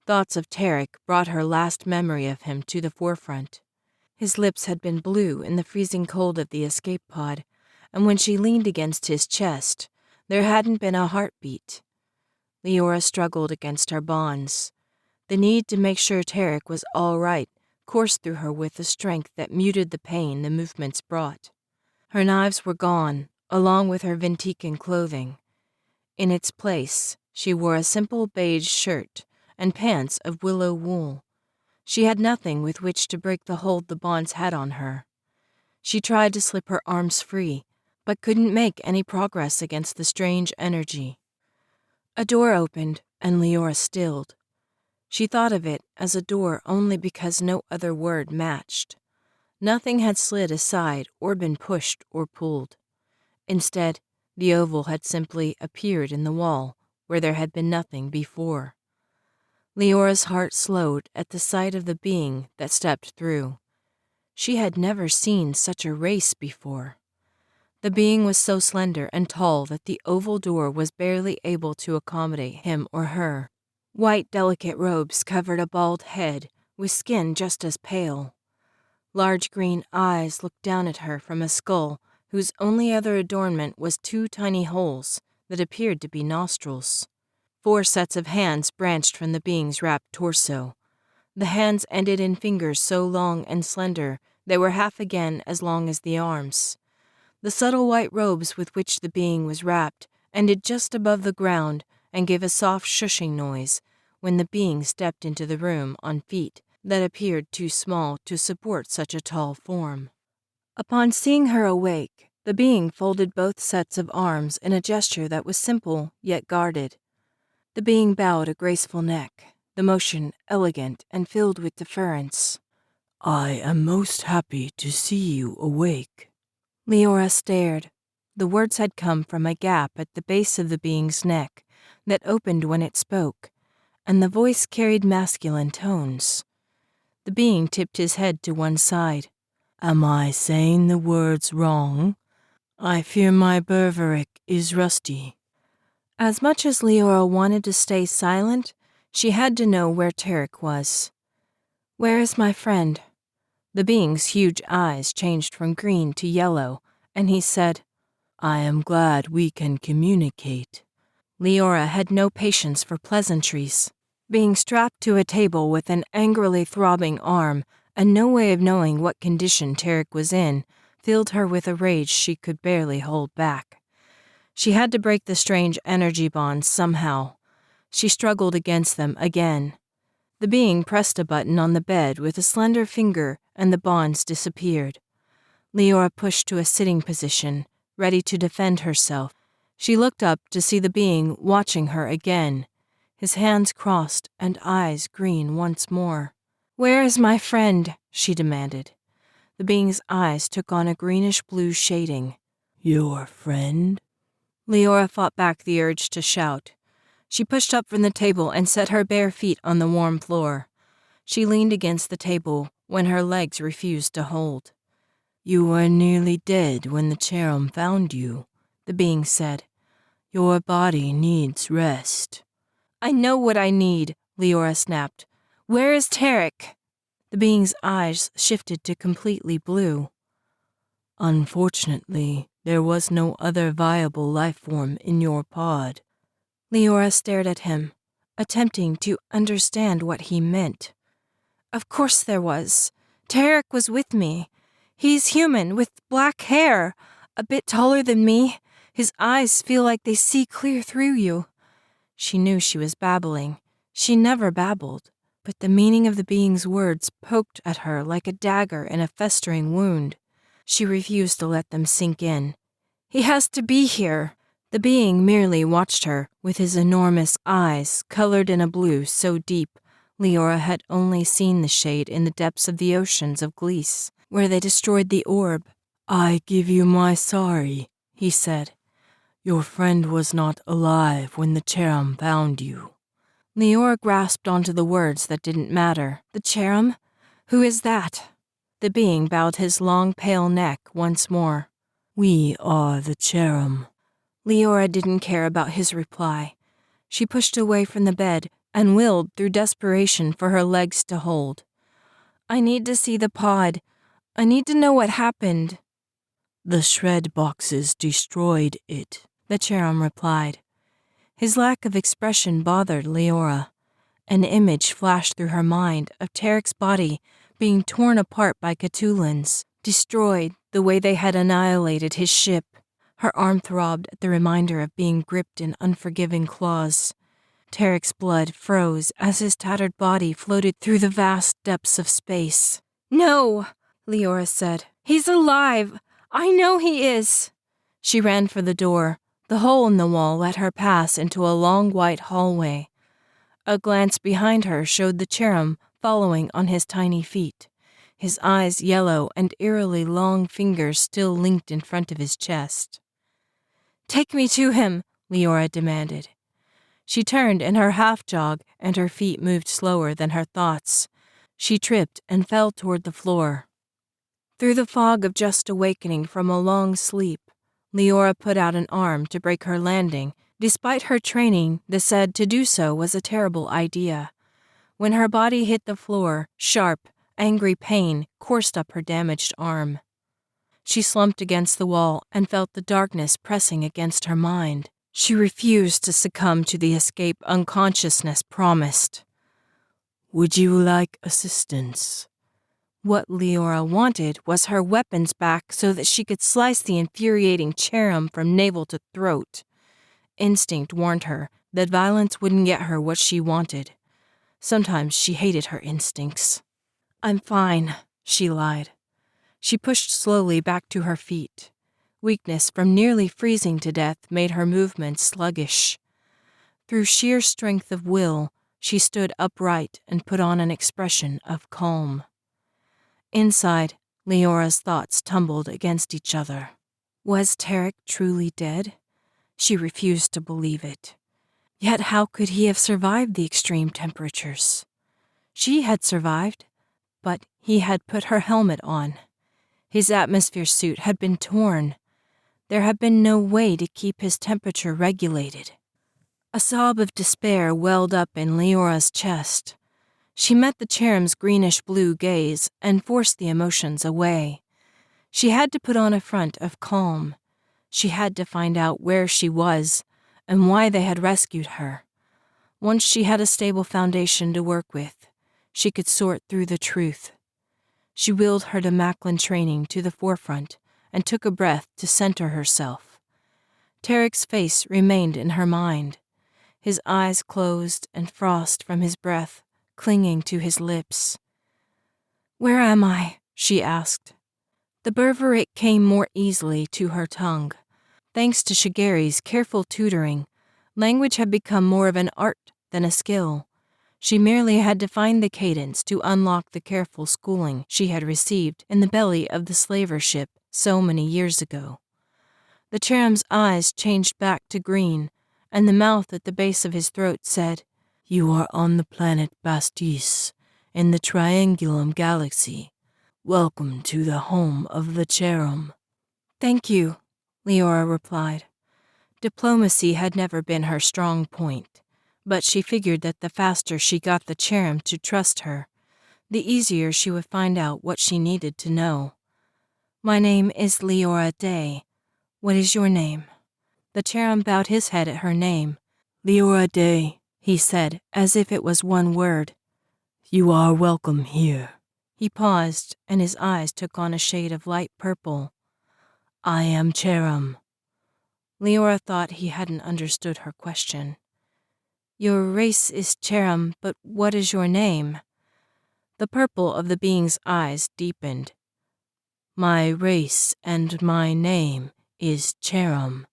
Speaker 1: Thoughts of Tarek brought her last memory of him to the forefront. His lips had been blue in the freezing cold of the escape pod, and when she leaned against his chest, there hadn't been a heartbeat. Leora struggled against her bonds. The need to make sure Tarek was all right coursed through her with a strength that muted the pain the movements brought. Her knives were gone, along with her Vintican clothing. In its place, she wore a simple beige shirt and pants of willow wool. She had nothing with which to break the hold the bonds had on her. She tried to slip her arms free, but couldn't make any progress against the strange energy. A door opened, and Leora stilled. She thought of it as a door only because no other word matched. Nothing had slid aside or been pushed or pulled. Instead, the oval had simply appeared in the wall where there had been nothing before. Leora's heart slowed at the sight of the being that stepped through. She had never seen such a race before. The being was so slender and tall that the oval door was barely able to accommodate him or her. White, delicate robes covered a bald head with skin just as pale. Large green eyes looked down at her from a skull whose only other adornment was 2 tiny holes that appeared to be nostrils. 4 sets of hands branched from the being's wrapped torso. The hands ended in fingers so long and slender they were half again as long as the arms. The subtle white robes with which the being was wrapped ended just above the ground and gave a soft shushing noise when the being stepped into the room on feet that appeared too small to support such a tall form. Upon seeing her awake, the being folded both sets of arms in a gesture that was simple yet guarded. The being bowed a graceful neck, the motion elegant and filled with deference. "I am most happy to see you awake." Leora stared. The words had come from a gap at the base of the being's neck that opened when it spoke, and the voice carried masculine tones. The being tipped his head to one side. "Am I saying the words wrong? I fear my Berveric is rusty." As much as Leora wanted to stay silent, she had to know where Tarek was. "Where is my friend?" The being's huge eyes changed from green to yellow, and he said, "I am glad we can communicate." Leora had no patience for pleasantries. Being strapped to a table with an angrily throbbing arm and no way of knowing what condition Tarek was in filled her with a rage she could barely hold back. She had to break the strange energy bonds somehow. She struggled against them again. The being pressed a button on the bed with a slender finger and the bonds disappeared. Leora pushed to a sitting position, ready to defend herself. She looked up to see the being watching her again, his hands crossed and eyes green once more. "Where is my friend?" she demanded. The being's eyes took on a greenish-blue shading. "Your friend?" Leora fought back the urge to shout. She pushed up from the table and set her bare feet on the warm floor. She leaned against the table when her legs refused to hold. "You were nearly dead when the Cheree found you," the being said. "Your body needs rest." "I know what I need," Leora snapped. "Where is Tarek?" The being's eyes shifted to completely blue. "Unfortunately, there was no other viable life form in your pod." Leora stared at him, attempting to understand what he meant. "Of course there was. Tarek was with me. He's human, with black hair, a bit taller than me. His eyes feel like they see clear through you." She knew she was babbling. She never babbled, but the meaning of the being's words poked at her like a dagger in a festering wound. She refused to let them sink in. "He has to be here." The being merely watched her with his enormous eyes colored in a blue so deep Leora had only seen the shade in the depths of the oceans of Gliese, where they destroyed the orb. "I give you my sorry," he said. "Your friend was not alive when the Cheree found you." Leora grasped onto the words that didn't matter. "The Cheree? Who is that?" The being bowed his long, pale neck once more. "We are the Cheree." Leora didn't care about his reply. She pushed away from the bed and willed through desperation for her legs to hold. "I need to see the pod. I need to know what happened." "The shred boxes destroyed it," the Cheree replied. His lack of expression bothered Leora. An image flashed through her mind of Tarek's body being torn apart by Catulans, destroyed the way they had annihilated his ship. Her arm throbbed at the reminder of being gripped in unforgiving claws. Tarek's blood froze as his tattered body floated through the vast depths of space. "No," Leora said. "He's alive. I know he is." She ran for the door. The hole in the wall let her pass into a long white hallway. A glance behind her showed the Cheree following on his tiny feet, his eyes yellow and eerily long fingers still linked in front of his chest. "Take me to him," Leora demanded. She turned in her half-jog and her feet moved slower than her thoughts. She tripped and fell toward the floor. Through the fog of just awakening from a long sleep, Leora put out an arm to break her landing. Despite her training, the said to do so was a terrible idea. When her body hit the floor, sharp, angry pain coursed up her damaged arm. She slumped against the wall and felt the darkness pressing against her mind. She refused to succumb to the escape unconsciousness promised. "Would you like assistance?" What Leora wanted was her weapons back so that she could slice the infuriating Cheree from navel to throat. Instinct warned her that violence wouldn't get her what she wanted. Sometimes she hated her instincts. "I'm fine," she lied. She pushed slowly back to her feet. Weakness from nearly freezing to death made her movements sluggish. Through sheer strength of will, she stood upright and put on an expression of calm. Inside, Leora's thoughts tumbled against each other. Was Tarek truly dead? She refused to believe it. Yet how could he have survived the extreme temperatures? She had survived, but he had put her helmet on. His atmosphere suit had been torn. There had been no way to keep his temperature regulated. A sob of despair welled up in Leora's chest. She met the Cheree's greenish-blue gaze and forced the emotions away. She had to put on a front of calm. She had to find out where she was and why they had rescued her. Once she had a stable foundation to work with, she could sort through the truth. She willed her Macklin training to the forefront and took a breath to center herself. Tarek's face remained in her mind, his eyes closed and frost from his breath clinging to his lips. "Where am I?" she asked. The Berveric came more easily to her tongue. Thanks to Shigeru's careful tutoring, language had become more of an art than a skill. She merely had to find the cadence to unlock the careful schooling she had received in the belly of the slaver ship so many years ago. The Cheree's eyes changed back to green, and the mouth at the base of his throat said, "You are on the planet Bastis,
Speaker 2: in the Triangulum Galaxy. Welcome to the home of the Cherem.
Speaker 1: Thank you, Leora replied. Diplomacy had never been her strong point, but she figured that the faster she got the Cherem to trust her, the easier she would find out what she needed to know. My name is Leora Day. What is your name? The Cherem bowed his head at her name.
Speaker 2: Leora Day,
Speaker 1: he said, as if it was one word.
Speaker 2: You are welcome here.
Speaker 1: He paused, and his eyes took on a shade of light purple.
Speaker 2: I am Cherem.
Speaker 1: Leora thought he hadn't understood her question. Your race is Cherem, but what is your name? The purple of the being's eyes deepened.
Speaker 2: My race and my name is Cherem.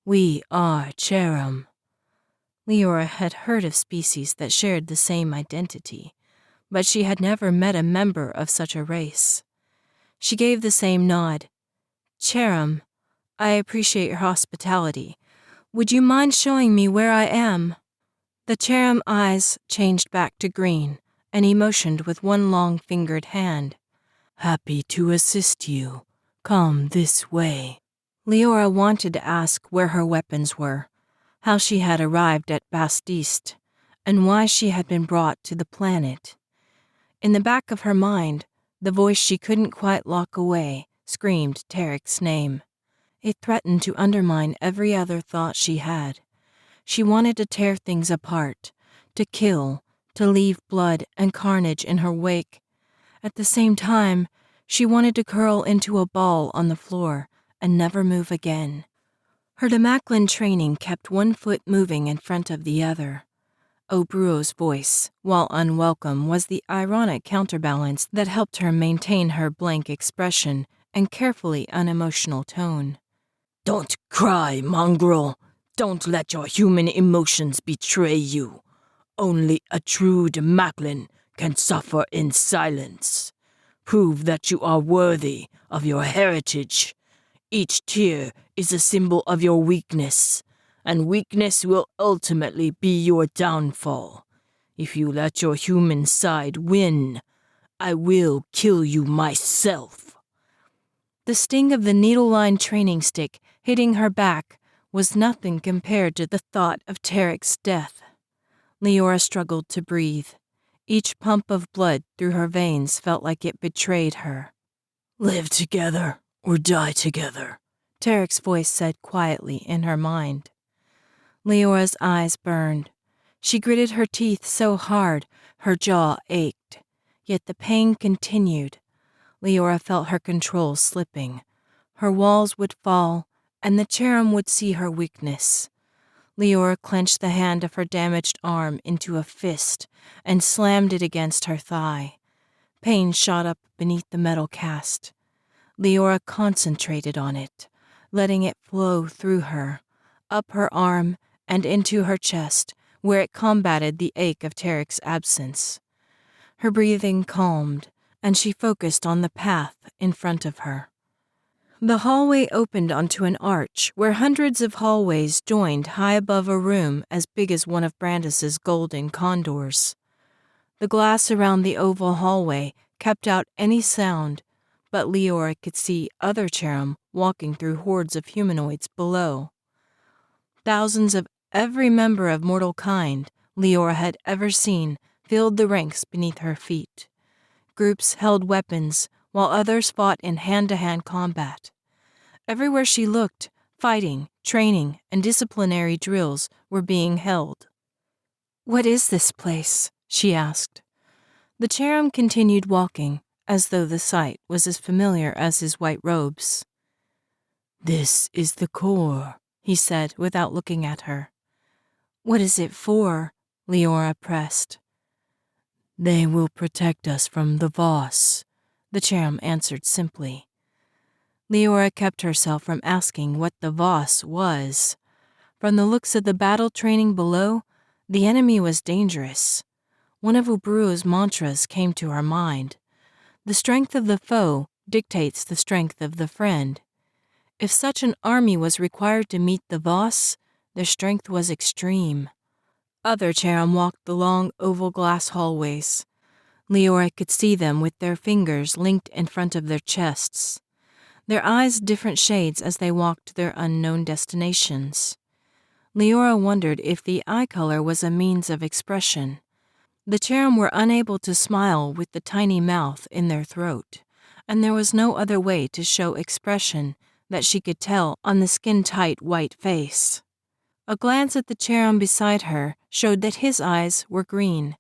Speaker 2: We are Cherem.
Speaker 1: Leora had heard of species that shared the same identity, but she had never met a member of such a race. She gave the same nod. Cherem, I appreciate your hospitality. Would you mind showing me where I am? The Cherem eyes changed back to green, and he motioned with one long-fingered hand.
Speaker 2: Happy to assist you. Come this way.
Speaker 1: Leora wanted to ask where her weapons were, how she had arrived at Bastiste, and why she had been brought to the planet. In the back of her mind, the voice she couldn't quite lock away screamed Tarek's name. It threatened to undermine every other thought she had. She wanted to tear things apart, to kill, to leave blood and carnage in her wake. At the same time, she wanted to curl into a ball on the floor and never move again. Her Demaclin training kept one foot moving in front of the other. Obruo's voice, while unwelcome, was the ironic counterbalance that helped her maintain her blank expression and carefully unemotional tone.
Speaker 2: Don't cry, mongrel. Don't let your human emotions betray you. Only a true Demaclin can suffer in silence. Prove that you are worthy of your heritage. Each tear is a symbol of your weakness, and weakness will ultimately be your downfall. If you let your human side win, I will kill you myself.
Speaker 1: The sting of the needle-lined training stick hitting her back was nothing compared to the thought of Tarek's death. Leora struggled to breathe. Each pump of blood through her veins felt like it betrayed her.
Speaker 2: Live together or die together,
Speaker 1: Tarek's voice said quietly in her mind. Leora's eyes burned. She gritted her teeth so hard her jaw ached, yet the pain continued. Leora felt her control slipping. Her walls would fall, and the Cherem would see her weakness. Leora clenched the hand of her damaged arm into a fist and slammed it against her thigh. Pain shot up beneath the metal cast. Leora concentrated on it, letting it flow through her, up her arm and into her chest, where it combated the ache of Tarek's absence. Her breathing calmed, and she focused on the path in front of her. The hallway opened onto an arch where hundreds of hallways joined high above a room as big as one of Brandis's golden condors. The glass around the oval hallway kept out any sound, but Leora could see other Cherem walking through hordes of humanoids below. Thousands of every member of mortal kind Leora had ever seen filled the ranks beneath her feet. Groups held weapons, while others fought in hand-to-hand combat. Everywhere she looked, fighting, training, and disciplinary drills were being held. "What is this place?" she asked. The Cherem continued walking, as though the sight was as familiar as his white robes.
Speaker 2: This is the core,
Speaker 1: he said without looking at her. What is it for? Leora pressed.
Speaker 2: They will protect us from the Voss,
Speaker 1: the Cherem answered simply. Leora kept herself from asking what the Voss was. From the looks of the battle training below, the enemy was dangerous. One of Obruo's mantras came to her mind. The strength of the foe dictates the strength of the friend. If such an army was required to meet the Voss, their strength was extreme. Other Cherem walked the long oval glass hallways. Leora could see them with their fingers linked in front of their chests, their eyes different shades as they walked to their unknown destinations. Leora wondered if the eye color was a means of expression. The Cherem were unable to smile with the tiny mouth in their throat, and there was no other way to show expression that she could tell on the skin-tight white face. A glance at the Cherem beside her showed that his eyes were green.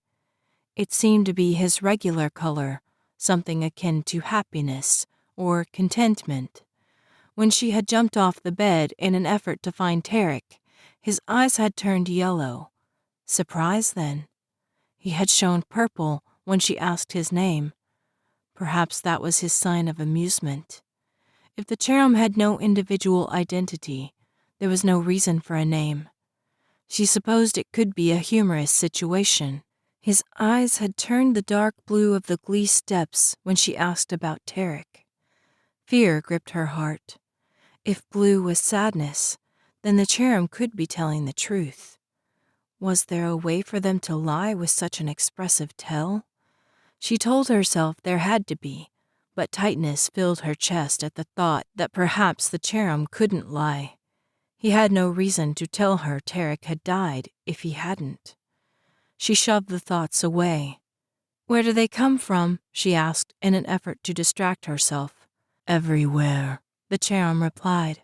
Speaker 1: It seemed to be his regular color, something akin to happiness or contentment. When she had jumped off the bed in an effort to find Tarek, his eyes had turned yellow. Surprise, then? He had shown purple when she asked his name. Perhaps that was his sign of amusement. If the Cherem had no individual identity, there was no reason for a name. She supposed it could be a humorous situation. His eyes had turned the dark blue of the Glee steps when she asked about Tarek. Fear gripped her heart. If blue was sadness, then the Cherem could be telling the truth. Was there a way for them to lie with such an expressive tell? She told herself there had to be, but tightness filled her chest at the thought that perhaps the Cherem couldn't lie. He had no reason to tell her Tarek had died if he hadn't. She shoved the thoughts away. "Where do they come from?" she asked in an effort to distract herself. "Everywhere," the Cherem replied.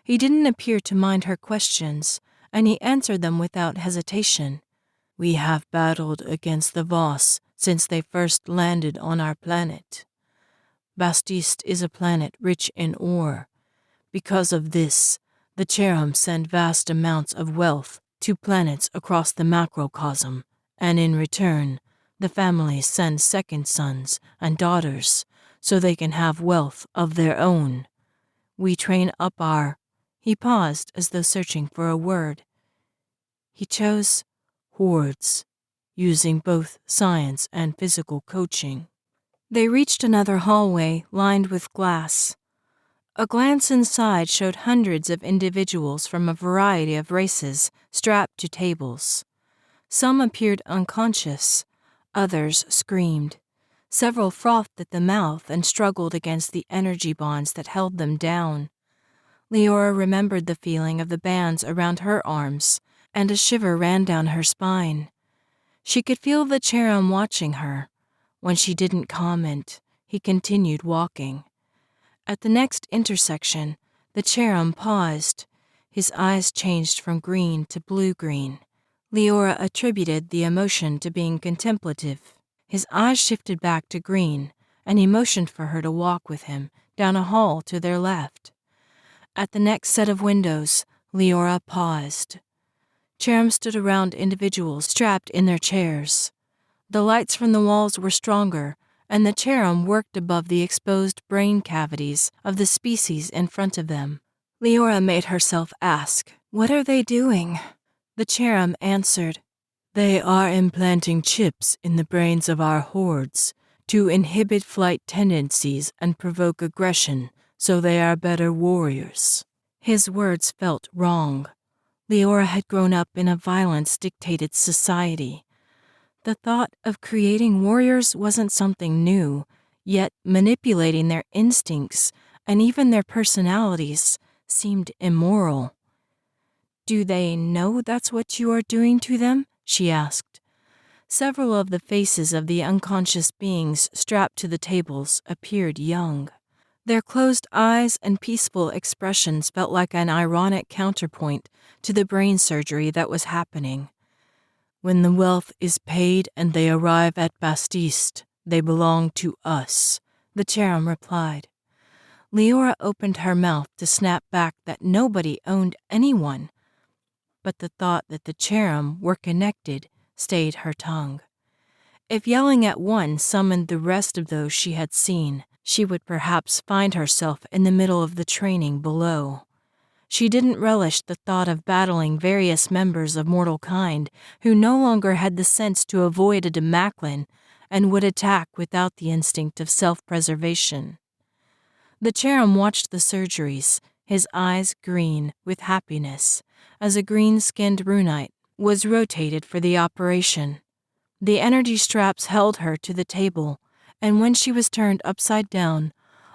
Speaker 1: He didn't appear to mind her questions, and he answered them without hesitation. "We have battled against the Voss since they first landed on our planet. Bastiste is a planet rich in ore. Because of this, the Cherem send vast amounts of wealth to planets across the macrocosm, and in return, the families send second sons and daughters so they can have wealth of their own. We train up our—" He paused as though searching for a word. He chose hordes, using both science and physical coaching. They reached another hallway lined with glass. A glance inside showed hundreds of individuals from a variety of races strapped to tables. Some appeared unconscious, others screamed. Several frothed at the mouth and struggled against the energy bonds that held them down. Leora remembered the feeling of the bands around her arms, and a shiver ran down her spine. She could feel the Cherem watching her. When she didn't comment, he continued walking. At the next intersection, the Cherem paused. His eyes changed from green to blue-green. Leora attributed the emotion to being contemplative. His eyes shifted back to green, and he motioned for her to walk with him down a hall to their left. At the next set of windows, Leora paused. Cherem stood around individuals strapped in their chairs. The lights from the walls were stronger, and the Cherem worked above the exposed brain cavities of the species in front of them. Leora made herself ask, "What are they doing?" The Cherem answered, "They are implanting chips in the brains of our hordes to inhibit flight tendencies and provoke aggression so they are better warriors." His words felt wrong. Leora had grown up in a violence-dictated society. The thought of creating warriors wasn't something new, yet manipulating their instincts and even their personalities seemed immoral. "Do they know that's what you are doing to them?" she asked. Several of the faces of the unconscious beings strapped to the tables appeared young. Their closed eyes and peaceful expressions felt like an ironic counterpoint to the brain surgery that was happening. "When the wealth is paid and they arrive at Bastiste, they belong to us," the Cherem replied. Leora opened her mouth to snap back that nobody owned anyone, but the thought that the Cherem were connected stayed her tongue. If yelling at one summoned the rest of those she had seen, she would perhaps find herself in the middle of the training below. She didn't relish the thought of battling various members of mortal kind who no longer had the sense to avoid a demaclin and would attack without the instinct of self-preservation. The Cherem watched the surgeries, his eyes green with happiness, as a green-skinned runite was rotated for the operation. The energy straps held her to the table, and when she was turned upside down,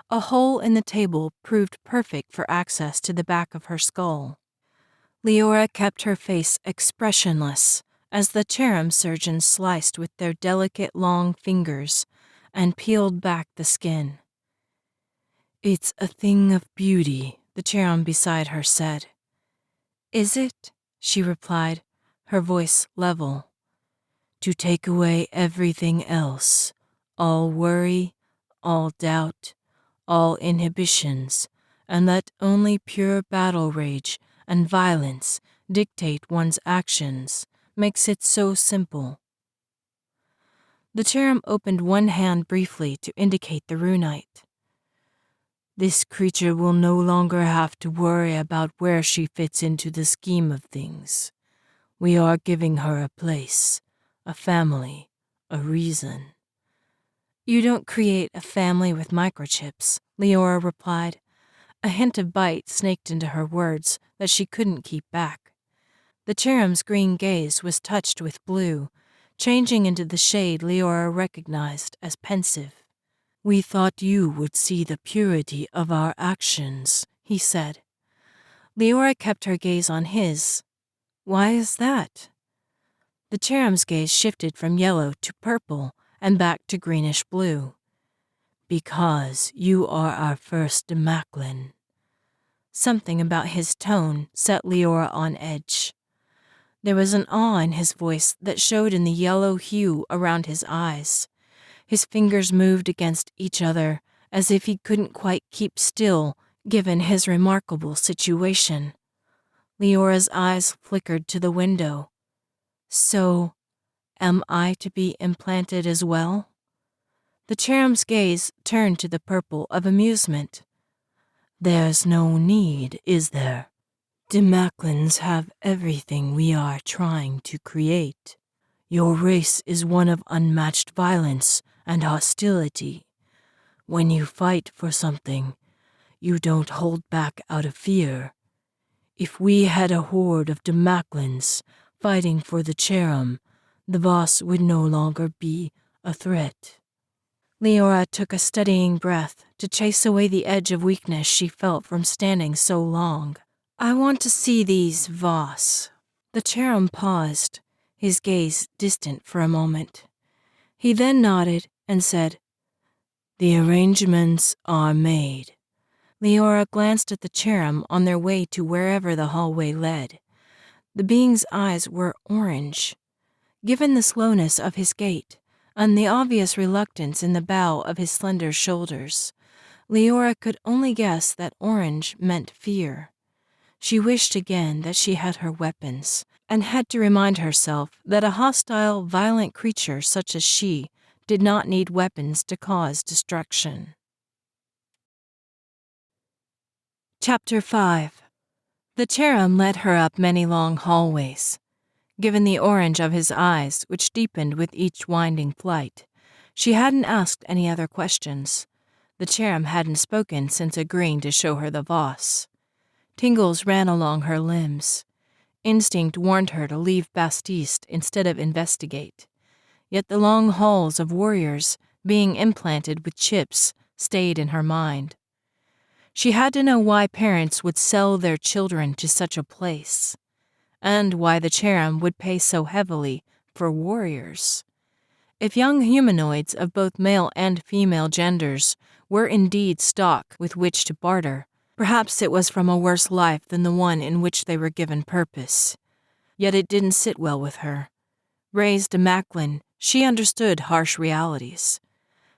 Speaker 1: a hole in the table proved perfect for access to the back of her skull. Leora kept her face expressionless as the Cherem surgeons sliced with their delicate long fingers and peeled back the skin. "It's a thing of beauty," the Cherem beside her said. "Is it?" she replied, her voice level. "To take away everything else, all worry, all doubt, all inhibitions, and let only pure battle rage and violence dictate one's actions, makes it so simple." The Cherem opened one hand briefly to indicate the runite. "This creature will no longer have to worry about where she fits into the scheme of things. We are giving her a place, a family, a reason." "You don't create a family with microchips," Leora replied. A hint of bite snaked into her words that she couldn't keep back. The Cherem's green gaze was touched with blue, changing into the shade Leora recognized as pensive. "We thought you would see the purity of our actions," he said. Leora kept her gaze on his. "Why is that?" The Cherem's gaze shifted from yellow to purple and back to greenish blue. "Because you are our first Demaclin." Something about his tone set Leora on edge. There was an awe in his voice that showed in the yellow hue around his eyes. His fingers moved against each other as if he couldn't quite keep still given his remarkable situation. Leora's eyes flickered to the window. "So, am I to be implanted as well?" The Cherem's gaze turned to the purple of amusement. "There's no need, is there? Demaclins have everything we are trying to create. Your race is one of unmatched violence and hostility. When you fight for something, you don't hold back out of fear. If we had a horde of Demaclins fighting for the Cherem, the Voss would no longer be a threat." Leora took a steadying breath to chase away the edge of weakness she felt from standing so long. "I want to see these Voss." The Cherem paused, his gaze distant for a moment. He then nodded and said, "The arrangements are made." Leora glanced at the Cherem on their way to wherever the hallway led. The being's eyes were orange. Given the slowness of his gait and the obvious reluctance in the bow of his slender shoulders, Leora could only guess that orange meant fear. She wished again that she had her weapons, and had to remind herself that a hostile, violent creature such as she did not need weapons to cause destruction. Chapter 5. The Cherem led her up many long hallways. Given the orange of his eyes, which deepened with each winding flight, she hadn't asked any other questions. The Cherem hadn't spoken since agreeing to show her the Voss. Tingles ran along her limbs. Instinct warned her to leave Bastiste instead of investigate. Yet the long halls of warriors being implanted with chips stayed in her mind. She had to know why parents would sell their children to such a place, and why the Cherem would pay so heavily for warriors. If young humanoids of both male and female genders were indeed stock with which to barter, perhaps it was from a worse life than the one in which they were given purpose. Yet it didn't sit well with her. Raised a Macklin, she understood harsh realities.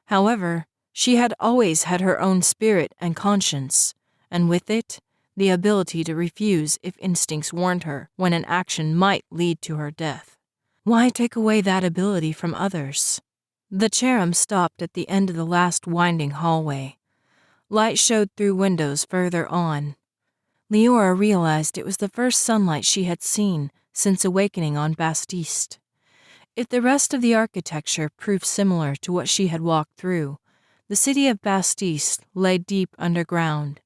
Speaker 1: However, she had always had her own spirit and conscience, and with it, the ability to refuse if instincts warned her when an action might lead to her death. Why take away that ability from others? The Cherem stopped at the end of the last winding hallway. Light showed through windows further on. Leora realized it was the first sunlight she had seen since awakening on Bastiste. If the rest of the architecture proved similar to what she had walked through, the city of Bastiste lay deep underground.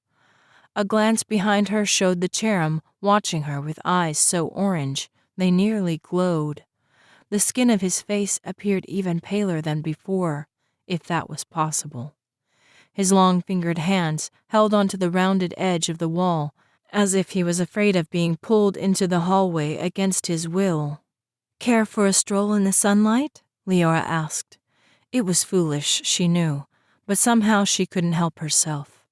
Speaker 1: A glance behind her showed the Cherem watching her with eyes so orange they nearly glowed. The skin of his face appeared even paler than before, if that was possible. His long-fingered hands held onto the rounded edge of the wall, as if he was afraid of being pulled into the hallway against his will. "Care for a stroll in the sunlight?" Leora asked. It was foolish, she knew, but somehow she couldn't help herself.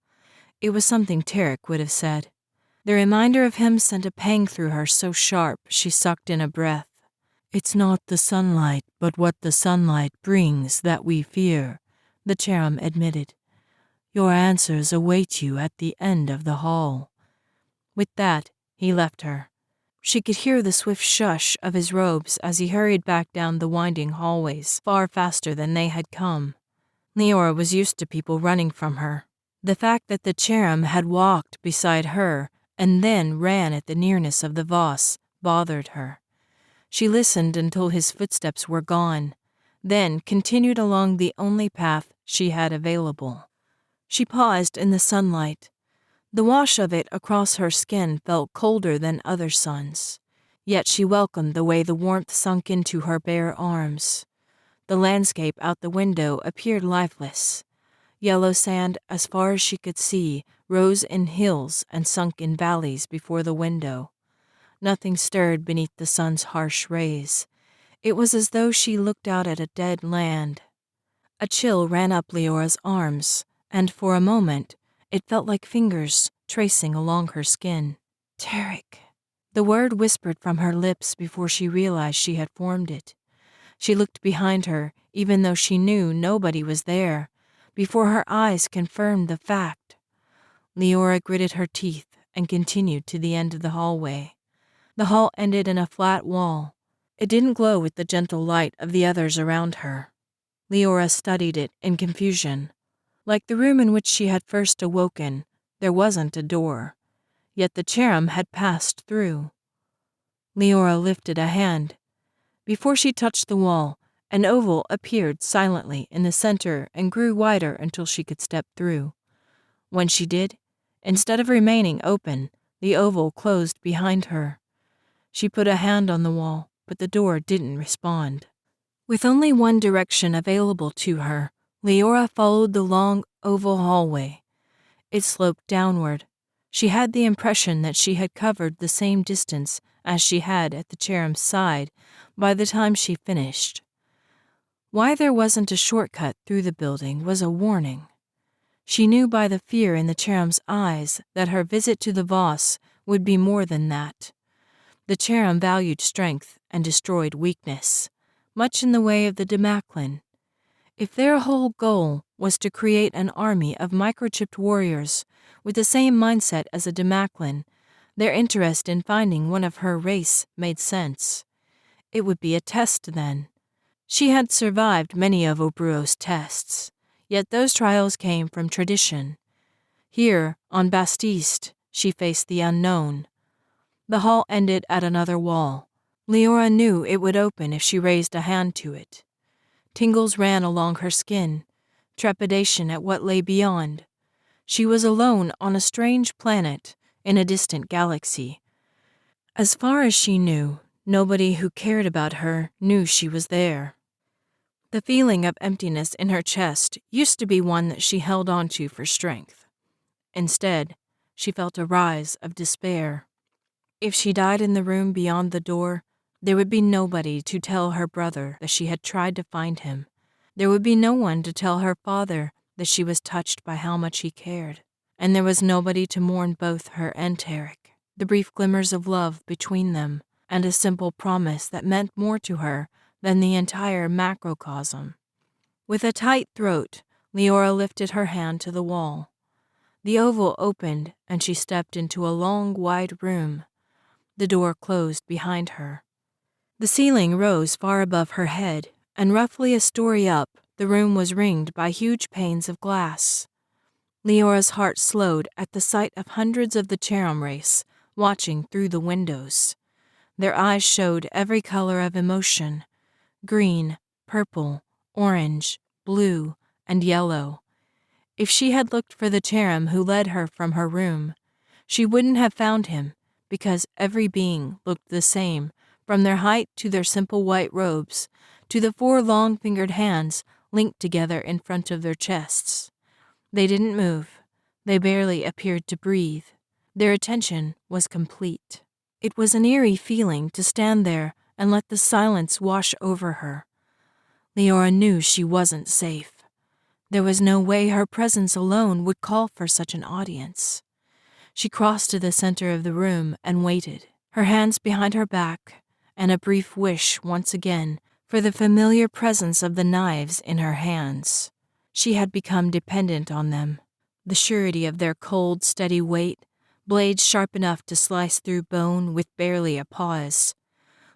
Speaker 1: It was something Tarek would have said. The reminder of him sent a pang through her so sharp she sucked in a breath. "It's not the sunlight, but what the sunlight brings that we fear," the cherub admitted. "Your answers await you at the end of the hall." With that, he left her. She could hear the swift shush of his robes as he hurried back down the winding hallways far faster than they had come. Leora was used to people running from her. The fact that the cherub had walked beside her and then ran at the nearness of the vase bothered her. She listened until his footsteps were gone, then continued along the only path she had available. She paused in the sunlight. The wash of it across her skin felt colder than other suns, yet she welcomed the way the warmth sunk into her bare arms. The landscape out the window appeared lifeless. Yellow sand, as far as she could see, rose in hills and sunk in valleys before the window. Nothing stirred beneath the sun's harsh rays. It was as though she looked out at a dead land. A chill ran up Leora's arms, and for a moment, it felt like fingers tracing along her skin. "Tarek." The word whispered from her lips before she realized she had formed it. She looked behind her, even though she knew nobody was there, before her eyes confirmed the fact. Leora gritted her teeth and continued to the end of the hallway. The hall ended in a flat wall. It didn't glow with the gentle light of the others around her. Leora studied it in confusion. Like the room in which she had first awoken, there wasn't a door, yet the cherub had passed through. Leora lifted a hand. Before she touched the wall, an oval appeared silently in the center and grew wider until she could step through. When she did, instead of remaining open, the oval closed behind her. She put a hand on the wall, but the door didn't respond. With only one direction available to her, Leora followed the long oval hallway. It sloped downward. She had the impression that she had covered the same distance as she had at the cherub's side by the time she finished. Why there wasn't a shortcut through the building was a warning. She knew by the fear in the cherub's eyes that her visit to the vase would be more than that. The cherub valued strength and destroyed weakness, much in the way of the Demaclin. If their whole goal was to create an army of microchipped warriors with the same mindset as a Demaclin, their interest in finding one of her race made sense. It would be a test then. She had survived many of Obruo's tests, yet those trials came from tradition. Here, on Bastiste, she faced the unknown. The hall ended at another wall. Leora knew it would open if she raised a hand to it. Tingles ran along her skin, trepidation at what lay beyond. She was alone on a strange planet in a distant galaxy. As far as she knew, nobody who cared about her knew she was there. The feeling of emptiness in her chest used to be one that she held on to for strength. Instead, she felt a rise of despair. If she died in the room beyond the door, there would be nobody to tell her brother that she had tried to find him. There would be no one to tell her father that she was touched by how much he cared. And there was nobody to mourn both her and Tarek, the brief glimmers of love between them, and a simple promise that meant more to her than the entire macrocosm. With a tight throat, Leora lifted her hand to the wall. The oval opened, and she stepped into a long, wide room. The door closed behind her. The ceiling rose far above her head, and roughly a story up, the room was ringed by huge panes of glass. Leora's heart slowed at the sight of hundreds of the cherub race watching through the windows. Their eyes showed every color of emotion: green, purple, orange, blue, and yellow. If she had looked for the cherub who led her from her room, she wouldn't have found him, because every being looked the same, from their height to their simple white robes, to the 4 long-fingered hands linked together in front of their chests. They didn't move. They barely appeared to breathe. Their attention was complete. It was an eerie feeling to stand there and let the silence wash over her. Leora knew she wasn't safe. There was no way her presence alone would call for such an audience. She crossed to the center of the room and waited, her hands behind her back, and a brief wish once again for the familiar presence of the knives in her hands. She had become dependent on them, the surety of their cold, steady weight, blades sharp enough to slice through bone with barely a pause.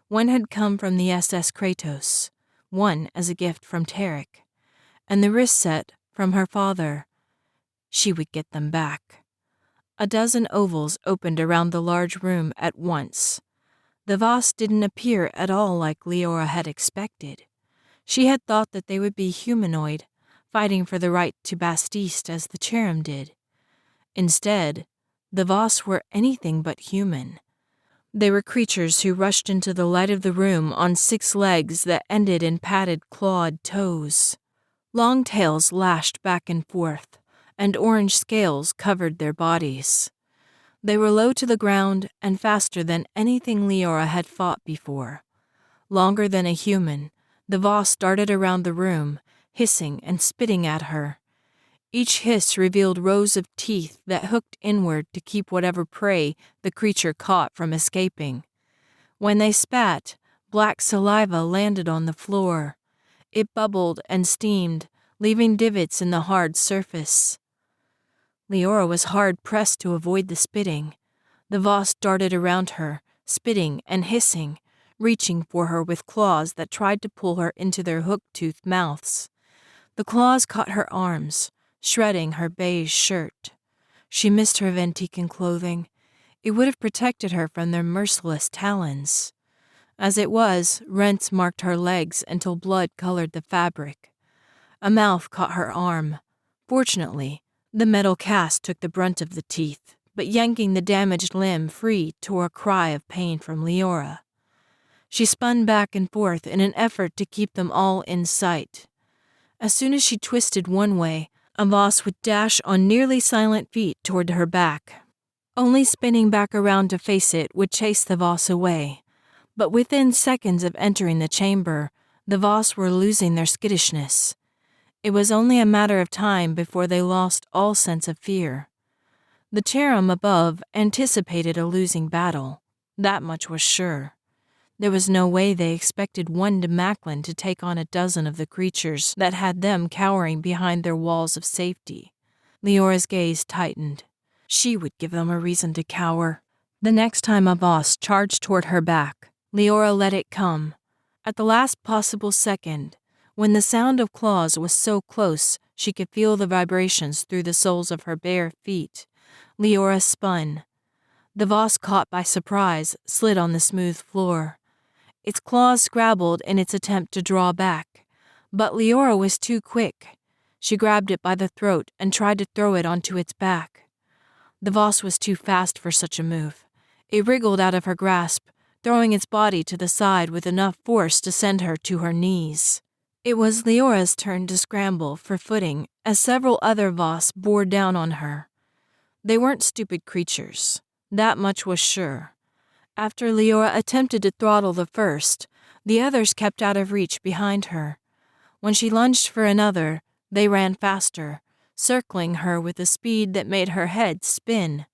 Speaker 1: One had come from the SS Kratos, one as a gift from Tarek, and the wrist set from her father. She would get them back. A dozen ovals opened around the large room at once. The Voss didn't appear at all like Leora had expected. She had thought that they would be humanoid, fighting for the right to Bastiste as the Cherem did. Instead, the Voss were anything but human. They were creatures who rushed into the light of the room on 6 legs that ended in padded clawed toes. Long tails lashed back and forth, and orange scales covered their bodies. They were low to the ground and faster than anything Leora had fought before. Longer than a human, the Voss darted around the room, hissing and spitting at her. Each hiss revealed rows of teeth that hooked inward to keep whatever prey the creature caught from escaping. When they spat, black saliva landed on the floor. It bubbled and steamed, leaving divots in the hard surface. Leora was hard-pressed to avoid the spitting. The Voss darted around her, spitting and hissing, reaching for her with claws that tried to pull her into their hook-toothed mouths. The claws caught her arms, shredding her beige shirt. She missed her Ventican clothing. It would have protected her from their merciless talons. As it was, rents marked her legs until blood colored the fabric. A mouth caught her arm. Fortunately, the metal cast took the brunt of the teeth, but yanking the damaged limb free tore a cry of pain from Leora. She spun back and forth in an effort to keep them all in sight. As soon as she twisted one way, a Voss would dash on nearly silent feet toward her back. Only spinning back around to face it would chase the Voss away. But within seconds of entering the chamber, the Voss were losing their skittishness. It was only a matter of time before they lost all sense of fear. The Cherem above anticipated a losing battle. That much was sure. There was no way they expected one Demaclin to take on a dozen of the creatures that had them cowering behind their walls of safety. Leora's gaze tightened. She would give them a reason to cower. The next time a Voss charged toward her back, Leora let it come. At the last possible second, when the sound of claws was so close she could feel the vibrations through the soles of her bare feet, Leora spun. The Voss, caught by surprise, slid on the smooth floor. Its claws scrabbled in its attempt to draw back, but Leora was too quick. She grabbed it by the throat and tried to throw it onto its back. The Voss was too fast for such a move. It wriggled out of her grasp, throwing its body to the side with enough force to send her to her knees. It was Leora's turn to scramble for footing as several other Voss bore down on her. They weren't stupid creatures. That much was sure. After Leora attempted to throttle the first, the others kept out of reach behind her. When she lunged for another, they ran faster, circling her with a speed that made her head spin.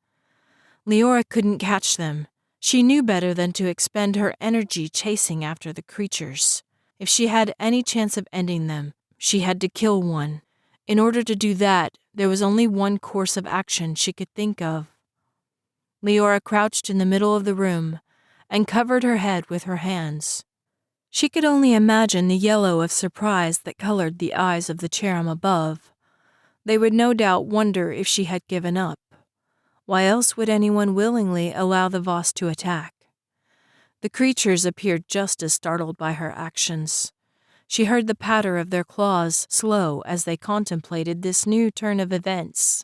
Speaker 1: Leora couldn't catch them. She knew better than to expend her energy chasing after the creatures. If she had any chance of ending them, she had to kill one. In order to do that, there was only one course of action she could think of. Leora crouched in the middle of the room and covered her head with her hands. She could only imagine the yellow of surprise that colored the eyes of the Cherem above. They would no doubt wonder if she had given up. Why else would anyone willingly allow the Voss to attack? The creatures appeared just as startled by her actions. She heard the patter of their claws slow as they contemplated this new turn of events.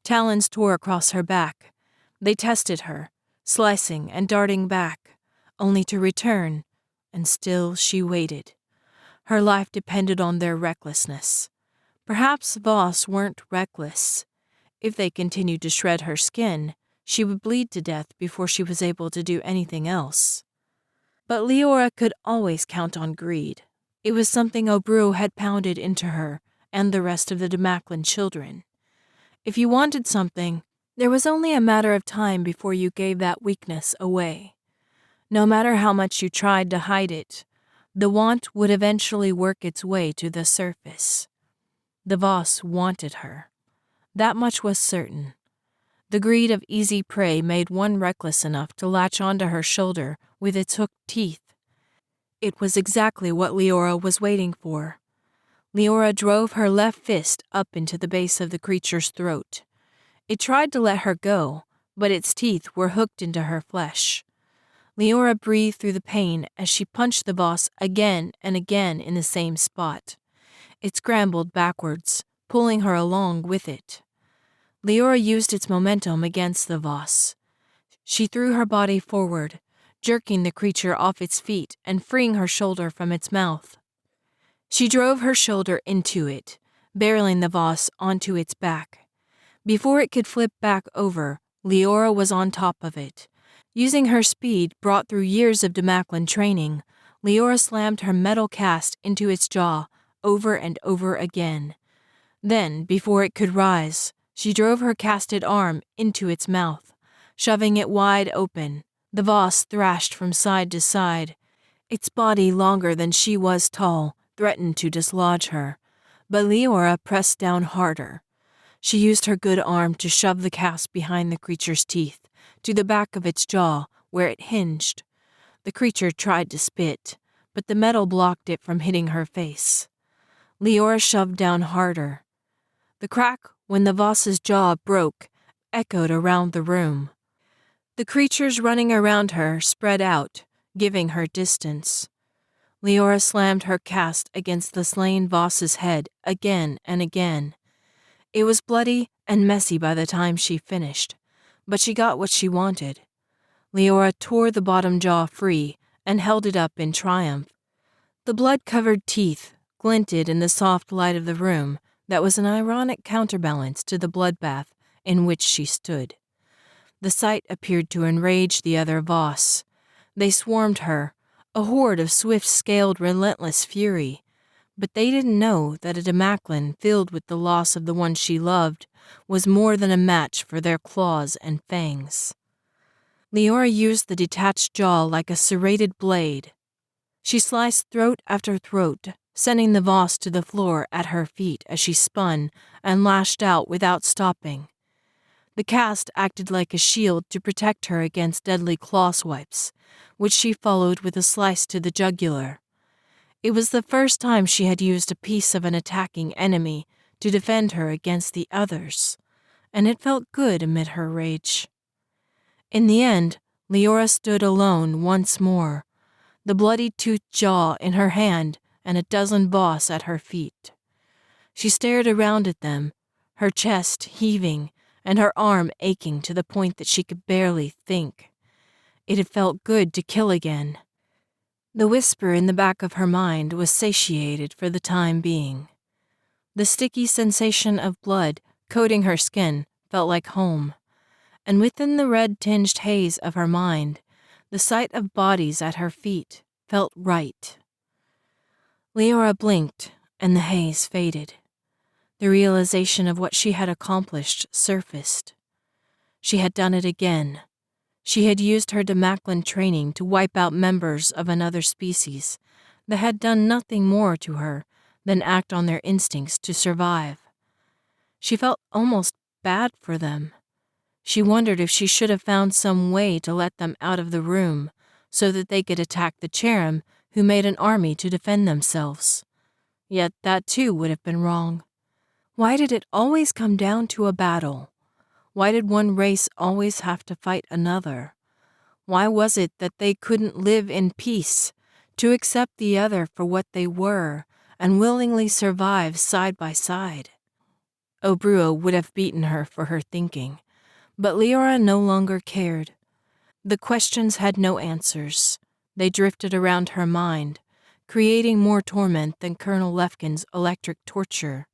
Speaker 1: Talons tore across her back. They tested her, slicing and darting back. only to return, and still she waited. Her life depended on their recklessness. Perhaps Voss weren't reckless. If they continued to shred her skin, she would bleed to death before she was able to do anything else. But Leora could always count on greed. It was something Obruo had pounded into her and the rest of the Demaclan children. If you wanted something, there was only a matter of time before you gave that weakness away. No matter how much you tried to hide it, the want would eventually work its way to the surface. The Voss wanted her. That much was certain. The greed of easy prey made one reckless enough to latch onto her shoulder with its hooked teeth. It was exactly what Leora was waiting for. Leora drove her left fist up into the base of the creature's throat. It tried to let her go, but its teeth were hooked into her flesh. Leora breathed through the pain as she punched the Voss again and again in the same spot. It scrambled backwards, pulling her along with it. Leora used its momentum against the Voss. She threw her body forward, jerking the creature off its feet and freeing her shoulder from its mouth. She drove her shoulder into it, barreling the Voss onto its back. Before it could flip back over, Leora was on top of it. Using her speed brought through years of Demaclan training, Leora slammed her metal cast into its jaw over and over again. Then, before it could rise, she drove her casted arm into its mouth, shoving it wide open. The Voss thrashed from side to side. Its body, longer than she was tall, threatened to dislodge her, but Leora pressed down harder. She used her good arm to shove the cast behind the creature's teeth, to the back of its jaw, where it hinged. The creature tried to spit, but the metal blocked it from hitting her face. Leora shoved down harder. The crack when the Voss's jaw broke echoed around the room. The creatures running around her spread out, giving her distance. Leora slammed her cast against the slain Voss's head again and again. It was bloody and messy by the time she finished, but she got what she wanted. Leora tore the bottom jaw free and held it up in triumph. The blood-covered teeth glinted in the soft light of the room that was an ironic counterbalance to the bloodbath in which she stood. The sight appeared to enrage the other Voss. They swarmed her, a horde of swift-scaled, relentless fury. But they didn't know that a Demaclan filled with the loss of the one she loved was more than a match for their claws and fangs. Leora used the detached jaw like a serrated blade. She sliced throat after throat, sending the Voss to the floor at her feet as she spun and lashed out without stopping. The cast acted like a shield to protect her against deadly claw swipes, which she followed with a slice to the jugular. It was the first time she had used a piece of an attacking enemy to defend her against the others, and it felt good amid her rage. In the end, Leora stood alone once more, the bloody-toothed jaw in her hand and a dozen Voss at her feet. She stared around at them, her chest heaving and her arm aching to the point that she could barely think. It had felt good to kill again. The whisper in the back of her mind was satiated for the time being. The sticky sensation of blood coating her skin felt like home, and within the red-tinged haze of her mind, the sight of bodies at her feet felt right. Leora blinked, and the haze faded. The realization of what she had accomplished surfaced. She had done it again. She had used her Demaclan training to wipe out members of another species that had done nothing more to her than act on their instincts to survive. She felt almost bad for them. She wondered if she should have found some way to let them out of the room so that they could attack the Cherem who made an army to defend themselves. Yet that too would have been wrong. Why did it always come down to a battle? Why did one race always have to fight another? Why was it that they couldn't live in peace, to accept the other for what they were, and willingly survive side by side? Obruo would have beaten her for her thinking, but Leora no longer cared. The questions had no answers. They drifted around her mind, creating more torment than Colonel Lefkin's electric torture.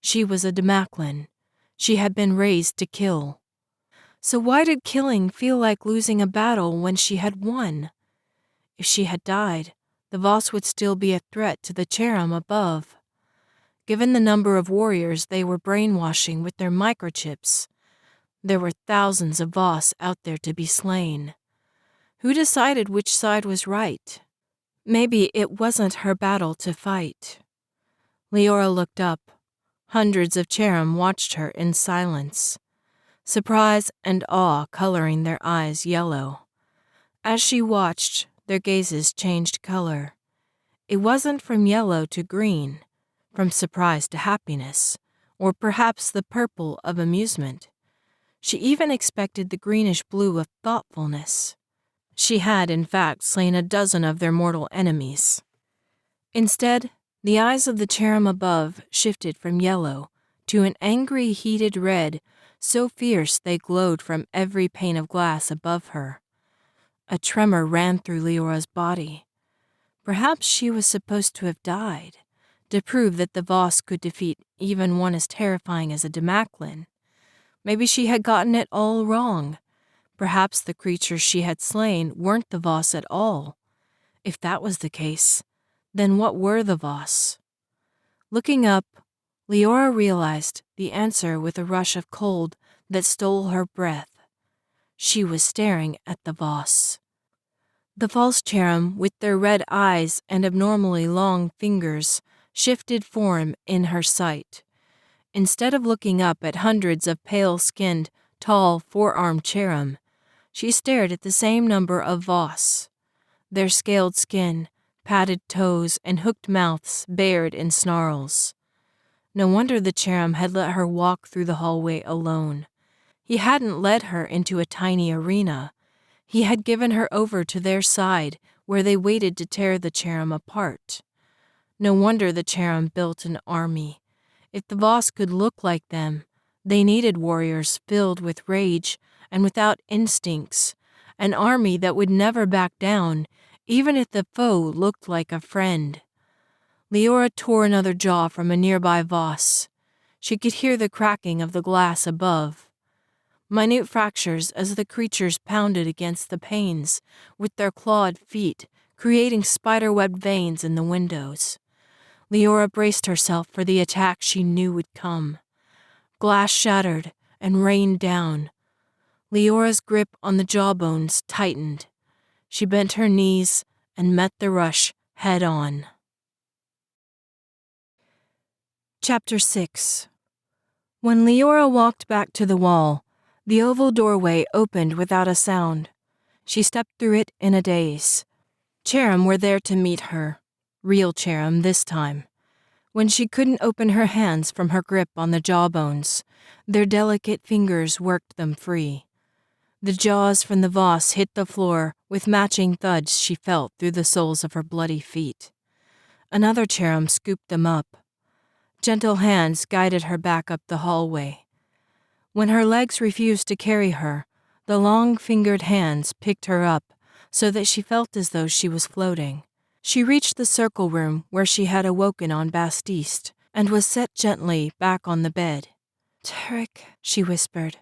Speaker 1: She was a Demaclin. She had been raised to kill. So why did killing feel like losing a battle when she had won? If she had died, the Voss would still be a threat to the Cherem above. Given the number of warriors they were brainwashing with their microchips, there were thousands of Voss out there to be slain. Who decided which side was right? Maybe it wasn't her battle to fight. Leora looked up. Hundreds of Cherem watched her in silence, surprise and awe coloring their eyes yellow. As she watched, their gazes changed color. It wasn't from yellow to green, from surprise to happiness, or perhaps the purple of amusement. She even expected the greenish blue of thoughtfulness. She had, in fact, slain a dozen of their mortal enemies. Instead, the eyes of the Cherem above shifted from yellow to an angry, heated red, so fierce they glowed from every pane of glass above her. A tremor ran through Leora's body. Perhaps she was supposed to have died, to prove that the Voss could defeat even one as terrifying as a Demaclin. Maybe she had gotten it all wrong. Perhaps the creatures she had slain weren't the Voss at all. If that was the case, then what were the Voss? Looking up, Leora realized the answer with a rush of cold that stole her breath. She was staring at the Voss. The false Cherem, with their red eyes and abnormally long fingers, shifted form in her sight. Instead of looking up at hundreds of pale-skinned, tall, four-armed Cherem, she stared at the same number of Voss. Their scaled skin, padded toes, and hooked mouths bared in snarls. No wonder the Cherem had let her walk through the hallway alone. He hadn't led her into a tiny arena. He had given her over to their side, where they waited to tear the Cherem apart. No wonder the Cherem built an army. If the Voss could look like them, they needed warriors filled with rage and without instincts, an army that would never back down, even if the foe looked like a friend. Leora tore another jaw from a nearby Voss. She could hear the cracking of the glass above. Minute fractures as the creatures pounded against the panes with their clawed feet, creating spider-webbed veins in the windows. Leora braced herself for the attack she knew would come. Glass shattered and rained down. Leora's grip on the jawbones tightened. She bent her knees and met the rush head on. Chapter 6. When Leora walked back to the wall, the oval doorway opened without a sound. She stepped through it in a daze. Cherem were there to meet her. Real Cherem this time. When she couldn't open her hands from her grip on the jawbones, their delicate fingers worked them free. The jaws from the Voss hit the floor with matching thuds she felt through the soles of her bloody feet. Another Cherem scooped them up. Gentle hands guided her back up the hallway. When her legs refused to carry her, the long-fingered hands picked her up so that she felt as though she was floating. She reached the circle room where she had awoken on Bastiste and was set gently back on the bed. "Tarek," she whispered.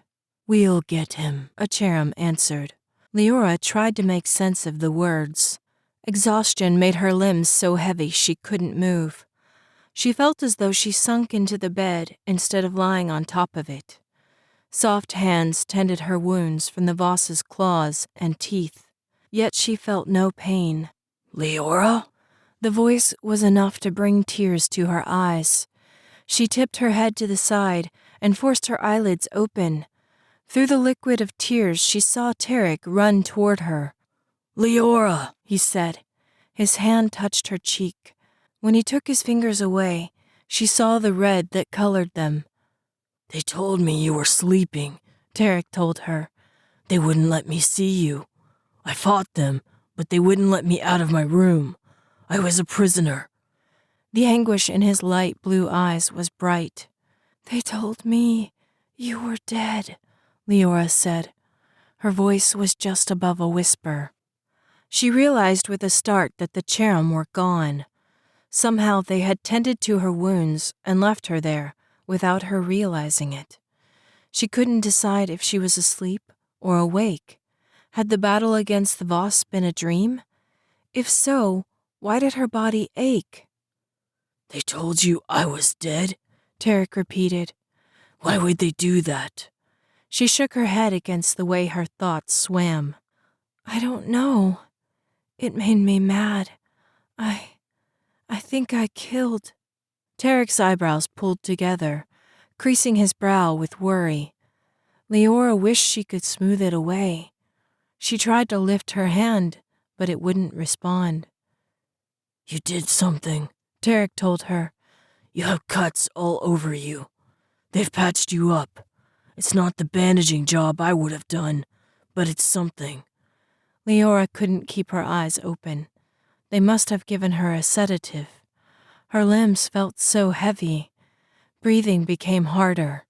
Speaker 1: "We'll get him," a Cherem answered. Leora tried to make sense of the words. Exhaustion made her limbs so heavy she couldn't move. She felt as though she sunk into the bed instead of lying on top of it. Soft hands tended her wounds from the Voss's claws and teeth, yet she felt no pain. "Leora?" The voice was enough to bring tears to her eyes. She tipped her head to the side and forced her eyelids open. Through the liquid of tears, she saw Tarek run toward her. "Leora," he said. His hand touched her cheek. When he took his fingers away, she saw the red that colored them. "They told me you were sleeping," Tarek told her. "They wouldn't let me see you. I fought them, but they wouldn't let me out of my room. I was a prisoner." The anguish in his light blue eyes was bright. "They told me you were dead," Leora said. Her voice was just above a whisper. She realized with a start that the Cherem were gone. Somehow they had tended to her wounds and left her there without her realizing it. She couldn't decide if she was asleep or awake. Had the battle against the Voss been a dream? If so, why did her body ache?
Speaker 3: "They told you I was dead?"
Speaker 1: Tarek repeated.
Speaker 3: "Why would they do that?"
Speaker 1: She shook her head against the way her thoughts swam. I don't know. It made me mad. I think I killed. Tarek's eyebrows pulled together, creasing his brow with worry. Leora wished she could smooth it away. She tried to lift her hand, but it wouldn't respond.
Speaker 3: "You did something,"
Speaker 1: Tarek told her.
Speaker 3: "You have cuts all over you. They've patched you up. It's not the bandaging job I would have done, but it's something."
Speaker 1: Leora couldn't keep her eyes open. They must have given her a sedative. Her limbs felt so heavy. Breathing became harder.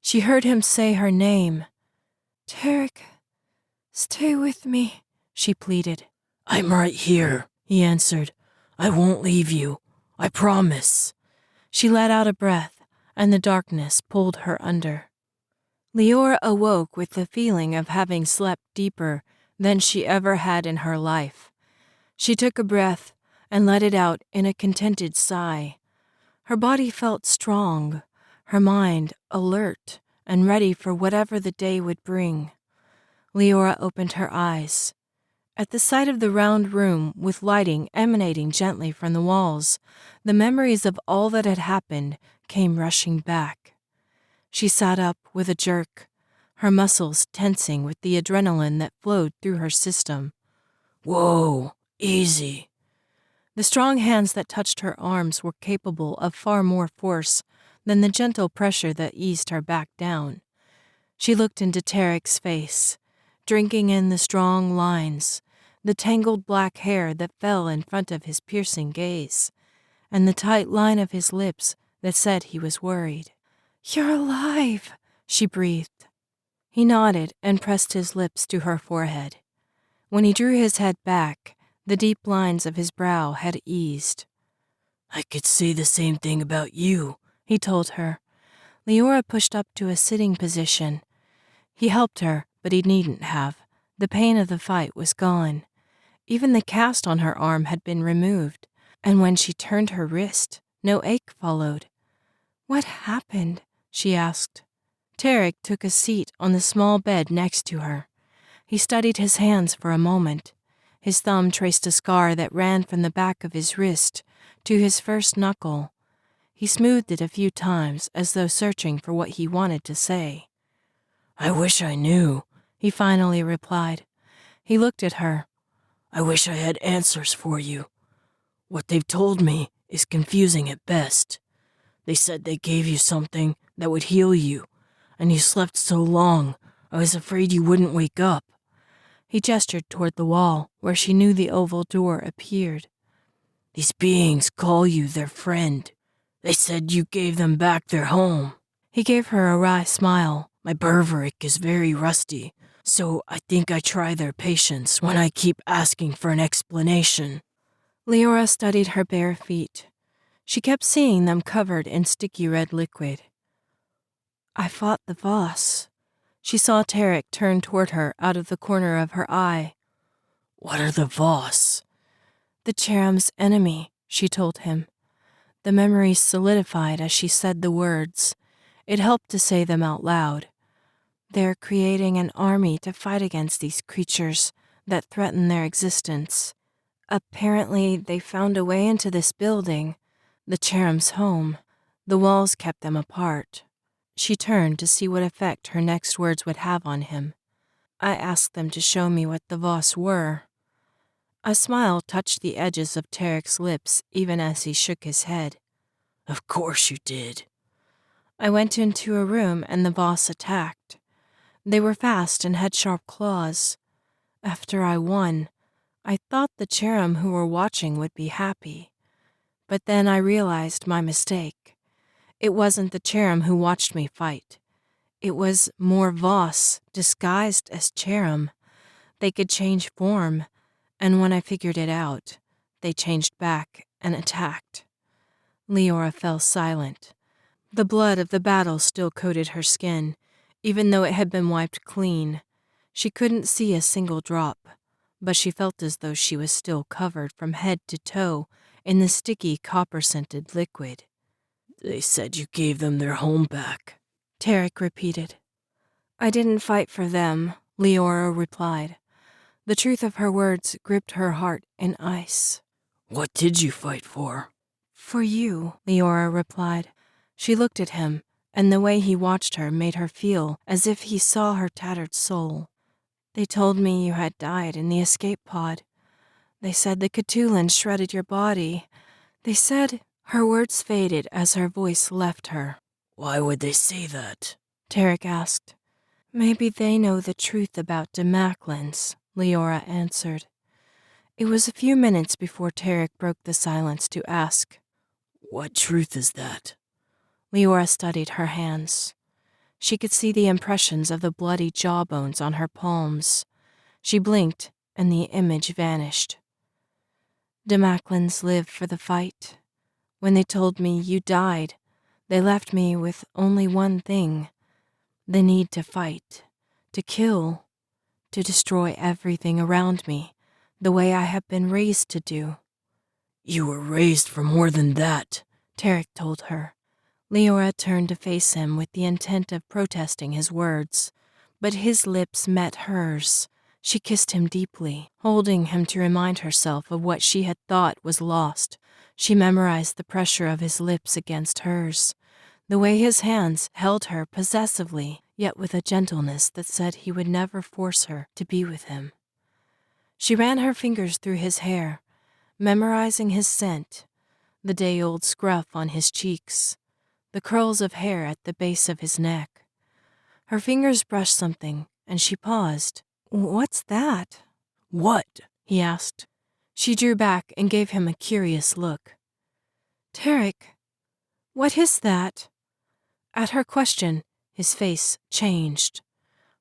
Speaker 1: She heard him say her name. Tarek, stay with me, she pleaded.
Speaker 3: "I'm right here," he answered. "I won't leave you. I promise."
Speaker 1: She let out a breath, and the darkness pulled her under. Leora awoke with the feeling of having slept deeper than she ever had in her life. She took a breath and let it out in a contented sigh. Her body felt strong, her mind alert and ready for whatever the day would bring. Leora opened her eyes. At the sight of the round room with lighting emanating gently from the walls, the memories of all that had happened came rushing back. She sat up with a jerk, her muscles tensing with the adrenaline that flowed through her system.
Speaker 3: "Whoa, easy."
Speaker 1: The strong hands that touched her arms were capable of far more force than the gentle pressure that eased her back down. She looked into Tarek's face, drinking in the strong lines, the tangled black hair that fell in front of his piercing gaze, and the tight line of his lips that said he was worried. You're alive, she breathed. He nodded and pressed his lips to her forehead. When he drew his head back, the deep lines of his brow had eased.
Speaker 3: "I could say the same thing about you,"
Speaker 1: he told her. Leora pushed up to a sitting position. He helped her, but he needn't have. The pain of the fight was gone. Even the cast on her arm had been removed, and when she turned her wrist, no ache followed. What happened? She asked. Tarek took a seat on the small bed next to her. He studied his hands for a moment. His thumb traced a scar that ran from the back of his wrist to his first knuckle. He smoothed it a few times as though searching for what he wanted to say.
Speaker 3: "I wish I knew,"
Speaker 1: he finally replied. He looked at her.
Speaker 3: "I wish I had answers for you. What they've told me is confusing at best. They said they gave you something that would heal you, and you slept so long, I was afraid you wouldn't wake up."
Speaker 1: He gestured toward the wall, where she knew the oval door appeared.
Speaker 3: "These beings call you their friend. They said you gave them back their home."
Speaker 1: He gave her a wry smile.
Speaker 3: "My Berveric is very rusty, so I think I try their patience when I keep asking for an explanation."
Speaker 1: Leora studied her bare feet. She kept seeing them covered in sticky red liquid. I fought the Voss. She saw Tarek turn toward her out of the corner of her eye.
Speaker 3: "What are the Voss?"
Speaker 1: The Cherem's enemy, she told him. The memories solidified as she said the words. It helped to say them out loud. They're creating an army to fight against these creatures that threaten their existence. Apparently, they found a way into this building, the Cherem's home. The walls kept them apart. She turned to see what effect her next words would have on him. I asked them to show me what the Voss were. A smile touched the edges of Tarek's lips even as he shook his head.
Speaker 3: "Of course you did."
Speaker 1: I went into a room and the Voss attacked. They were fast and had sharp claws. After I won, I thought the Cherem who were watching would be happy. But then I realized my mistake. It wasn't the Cherem who watched me fight. It was more Voss disguised as Cherem. They could change form, and when I figured it out, they changed back and attacked. Leora fell silent. The blood of the battle still coated her skin, even though it had been wiped clean. She couldn't see a single drop, but she felt as though she was still covered from head to toe in the sticky copper-scented liquid.
Speaker 3: They said you gave them their home back,
Speaker 1: Tarek repeated. I didn't fight for them, Leora replied. The truth of her words gripped her heart in ice.
Speaker 3: What did you fight for?
Speaker 1: For you, Leora replied. She looked at him, and the way he watched her made her feel as if he saw her tattered soul. They told me you had died in the escape pod. They said the Catulans shredded your body. They said... Her words faded as her voice left her.
Speaker 3: Why would they say that?
Speaker 1: Tarek asked. Maybe they know the truth about Demaclans, Leora answered. It was a few minutes before Tarek broke the silence to ask,
Speaker 3: What truth is that?
Speaker 1: Leora studied her hands. She could see the impressions of the bloody jawbones on her palms. She blinked, and the image vanished. Demaclans live for the fight. When they told me you died, they left me with only one thing, the need to fight, to kill, to destroy everything around me, the way I have been raised to do.
Speaker 3: You were raised for more than that,
Speaker 1: Tarek told her. Leora turned to face him with the intent of protesting his words, but his lips met hers. She kissed him deeply, holding him to remind herself of what she had thought was lost. She memorized the pressure of his lips against hers, the way his hands held her possessively, yet with a gentleness that said he would never force her to be with him. She ran her fingers through his hair, memorizing his scent, the day-old scruff on his cheeks, the curls of hair at the base of his neck. Her fingers brushed something, and she paused. What's that?
Speaker 3: What?
Speaker 1: He asked. She drew back and gave him a curious look. Tarek, what is that? At her question, his face changed.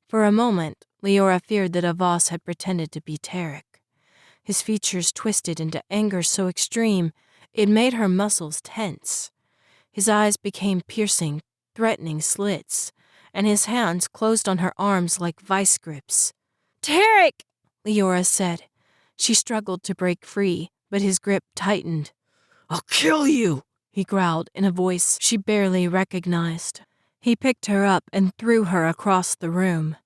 Speaker 1: For a moment, Leora feared that Avos had pretended to be Tarek. His features twisted into anger so extreme, it made her muscles tense. His eyes became piercing, threatening slits, and his hands closed on her arms like vice grips. Tarek, Leora said. She struggled to break free, but his grip tightened.
Speaker 3: I'll kill you,
Speaker 1: he growled in a voice she barely recognized. He picked her up and threw her across the room.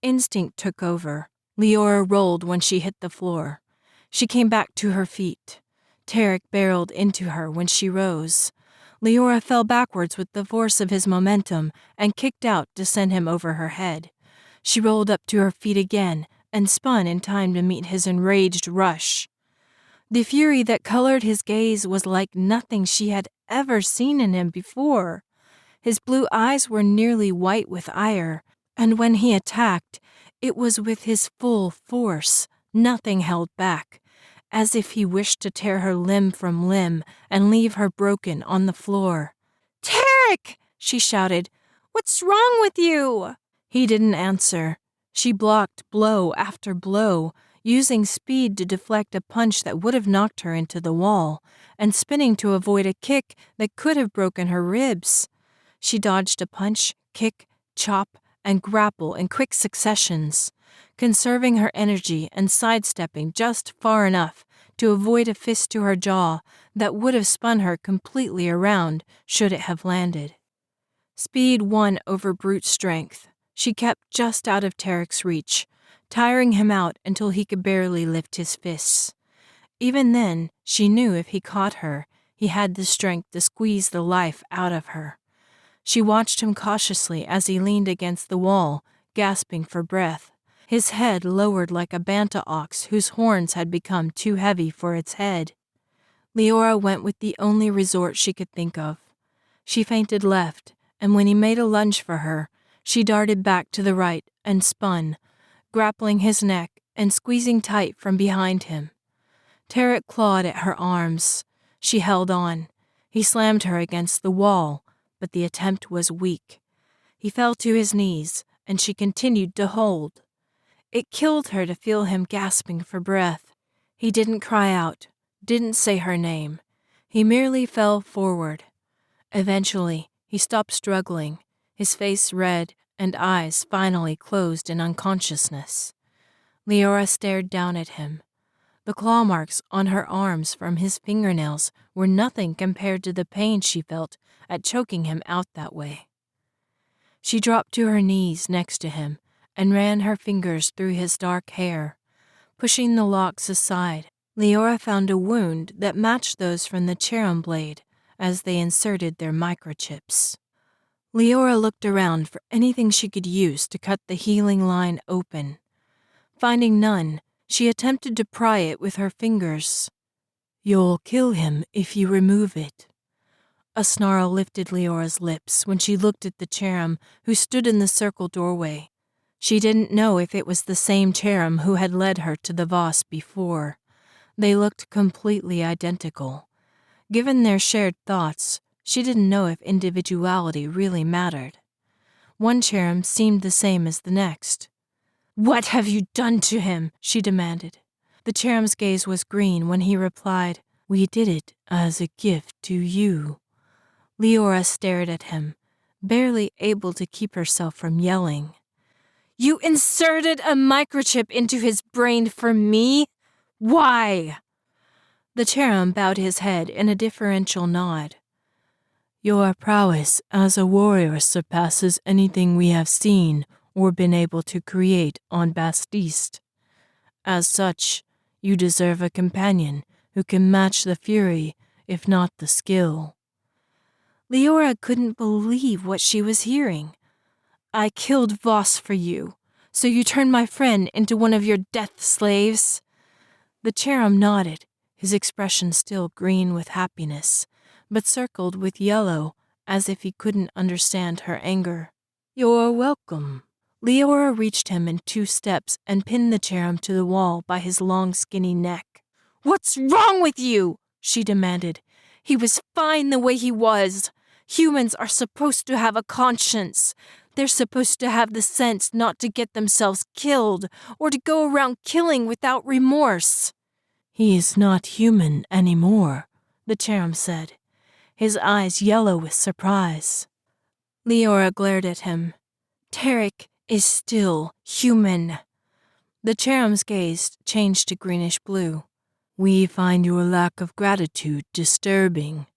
Speaker 1: Instinct took over. Leora rolled when she hit the floor. She came back to her feet. Tarek barreled into her when she rose. Leora fell backwards with the force of his momentum and kicked out to send him over her head. She rolled up to her feet again and spun in time to meet his enraged rush. The fury that colored his gaze was like nothing she had ever seen in him before. His blue eyes were nearly white with ire, and when he attacked, it was with his full force, nothing held back, as if he wished to tear her limb from limb and leave her broken on the floor. Tarek! She shouted. What's wrong with you? He didn't answer. She blocked blow after blow, using speed to deflect a punch that would have knocked her into the wall, and spinning to avoid a kick that could have broken her ribs. She dodged a punch, kick, chop, and grapple in quick successions, conserving her energy and sidestepping just far enough to avoid a fist to her jaw that would have spun her completely around should it have landed. Speed won over brute strength. She kept just out of Tarek's reach, tiring him out until he could barely lift his fists. Even then, she knew if he caught her, he had the strength to squeeze the life out of her. She watched him cautiously as he leaned against the wall, gasping for breath, his head lowered like a banta ox whose horns had become too heavy for its head. Leora went with the only resort she could think of. She feinted left, and when he made a lunge for her, she darted back to the right and spun, grappling his neck and squeezing tight from behind him. Tarek clawed at her arms. She held on. He slammed her against the wall, but the attempt was weak. He fell to his knees, and she continued to hold. It killed her to feel him gasping for breath. He didn't cry out, didn't say her name. He merely fell forward. Eventually, he stopped struggling, his face red and eyes finally closed in unconsciousness. Leora stared down at him. The claw marks on her arms from his fingernails were nothing compared to the pain she felt at choking him out that way. She dropped to her knees next to him and ran her fingers through his dark hair. Pushing the locks aside, Leora found a wound that matched those from the cherem blade as they inserted their microchips. Leora looked around for anything she could use to cut the healing line open. Finding none, she attempted to pry it with her fingers. "You'll kill him if you remove it." A snarl lifted Leora's lips when she looked at the cherem who stood in the circle doorway. She didn't know if it was the same cherem who had led her to the Voss before. They looked completely identical. Given their shared thoughts, she didn't know if individuality really mattered. One cherem seemed the same as the next. "What have you done to him?" she demanded. The cherem's gaze was green when he replied, "We did it as a gift to you." Leora stared at him, barely able to keep herself from yelling. "You inserted a microchip into his brain for me? Why?" The cherem bowed his head in a deferential nod. "Your prowess as a warrior surpasses anything we have seen or been able to create on Bastiste. As such, you deserve a companion who can match the fury, if not the skill." Leora couldn't believe what she was hearing. "I killed Voss for you, so you turned my friend into one of your death slaves?" The cherem nodded, his expression still green with happiness, but circled with yellow as if he couldn't understand her anger. "You're welcome." Leora reached him in 2 steps and pinned the cherem to the wall by his long, skinny neck. "What's wrong with you?" she demanded. "He was fine the way he was. Humans are supposed to have a conscience. They're supposed to have the sense not to get themselves killed or to go around killing without remorse." "He's not human anymore," the cherem said, his eyes yellow with surprise. Leora glared at him. "Tarek is still human." The cherem's gaze changed to greenish blue. "We find your lack of gratitude disturbing."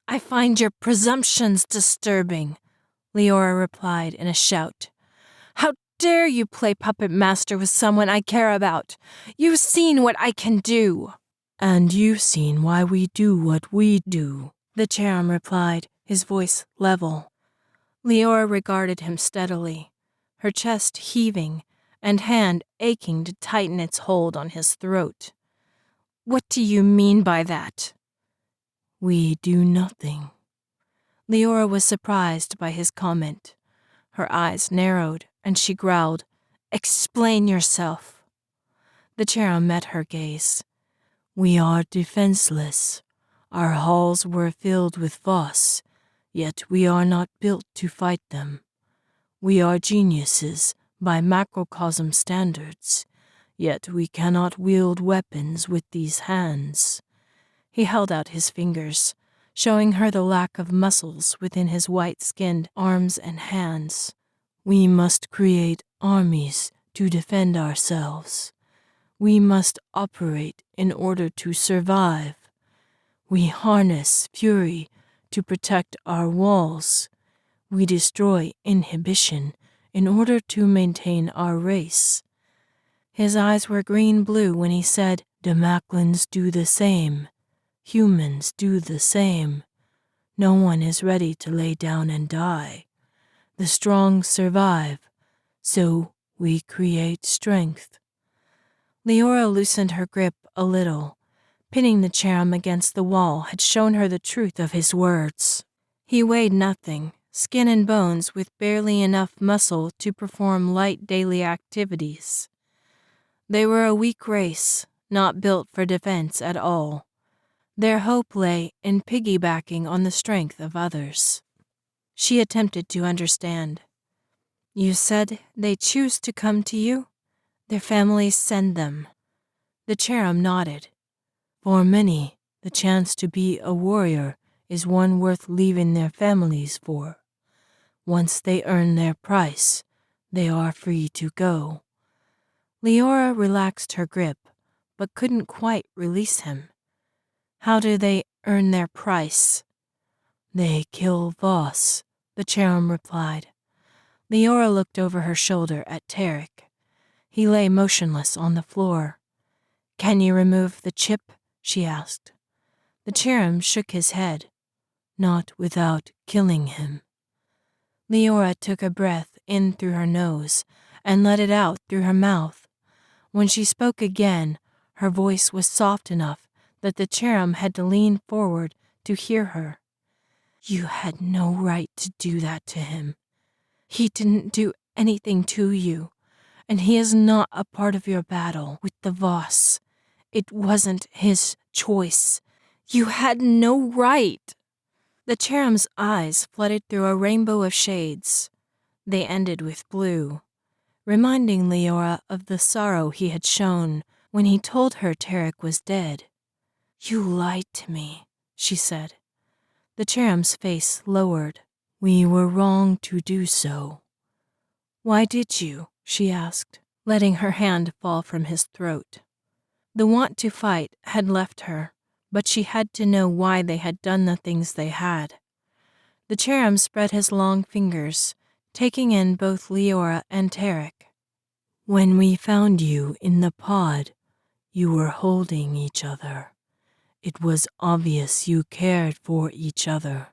Speaker 1: "I find your presumptions disturbing," Leora replied in a shout. "How dare you play puppet master with someone I care about? You've seen what I can do." "And you've seen why we do what we do," the cherem replied, his voice level. Leora regarded him steadily, her chest heaving and hand aching to tighten its hold on his throat. "What do you mean by that?" "We do nothing." Leora was surprised by his comment. Her eyes narrowed and she growled, "Explain yourself." The cherem met her gaze. "We are defenseless. Our halls were filled with Voss, yet we are not built to fight them. We are geniuses by macrocosm standards, yet we cannot wield weapons with these hands." He held out his fingers, showing her the lack of muscles within his white-skinned arms and hands. "We must create armies to defend ourselves. We must operate in order to survive. We harness fury to protect our walls. We destroy inhibition in order to maintain our race." His eyes were green-blue when he said, "Demaklins do the same. Humans do the same. No one is ready to lay down and die. The strong survive, so we create strength." Leora loosened her grip a little. Pinning the cherem against the wall had shown her the truth of his words. He weighed nothing, skin and bones with barely enough muscle to perform light daily activities. They were a weak race, not built for defense at all. Their hope lay in piggybacking on the strength of others. She attempted to understand. "You said they choose to come to you? Their families send them." The cherub nodded. For many, the chance to be a warrior is one worth leaving their families for. Once they earn their price, they are free to go. Leora relaxed her grip, but couldn't quite release him. How do they earn their price? They kill Voss, the cherub replied. Leora looked over her shoulder at Tarek. He lay motionless on the floor. Can you remove the chip? She asked. The cherub shook his head. Not without killing him. Leora took a breath in through her nose and let it out through her mouth. When she spoke again, her voice was soft enough that the cherub had to lean forward to hear her. You had no right to do that to him. He didn't do anything to you, and he is not a part of your battle with the Voss. It wasn't his choice. You had no right. The cherub's eyes flooded through a rainbow of shades. They ended with blue, reminding Leora of the sorrow he had shown when he told her Tarek was dead. You lied to me, she said. The cherub's face lowered. We were wrong to do so. Why did you? She asked, letting her hand fall from his throat. The want to fight had left her, but she had to know why they had done the things they had. The cherub spread his long fingers, taking in both Leora and Tarek. When we found you in the pod, you were holding each other. It was obvious you cared for each other.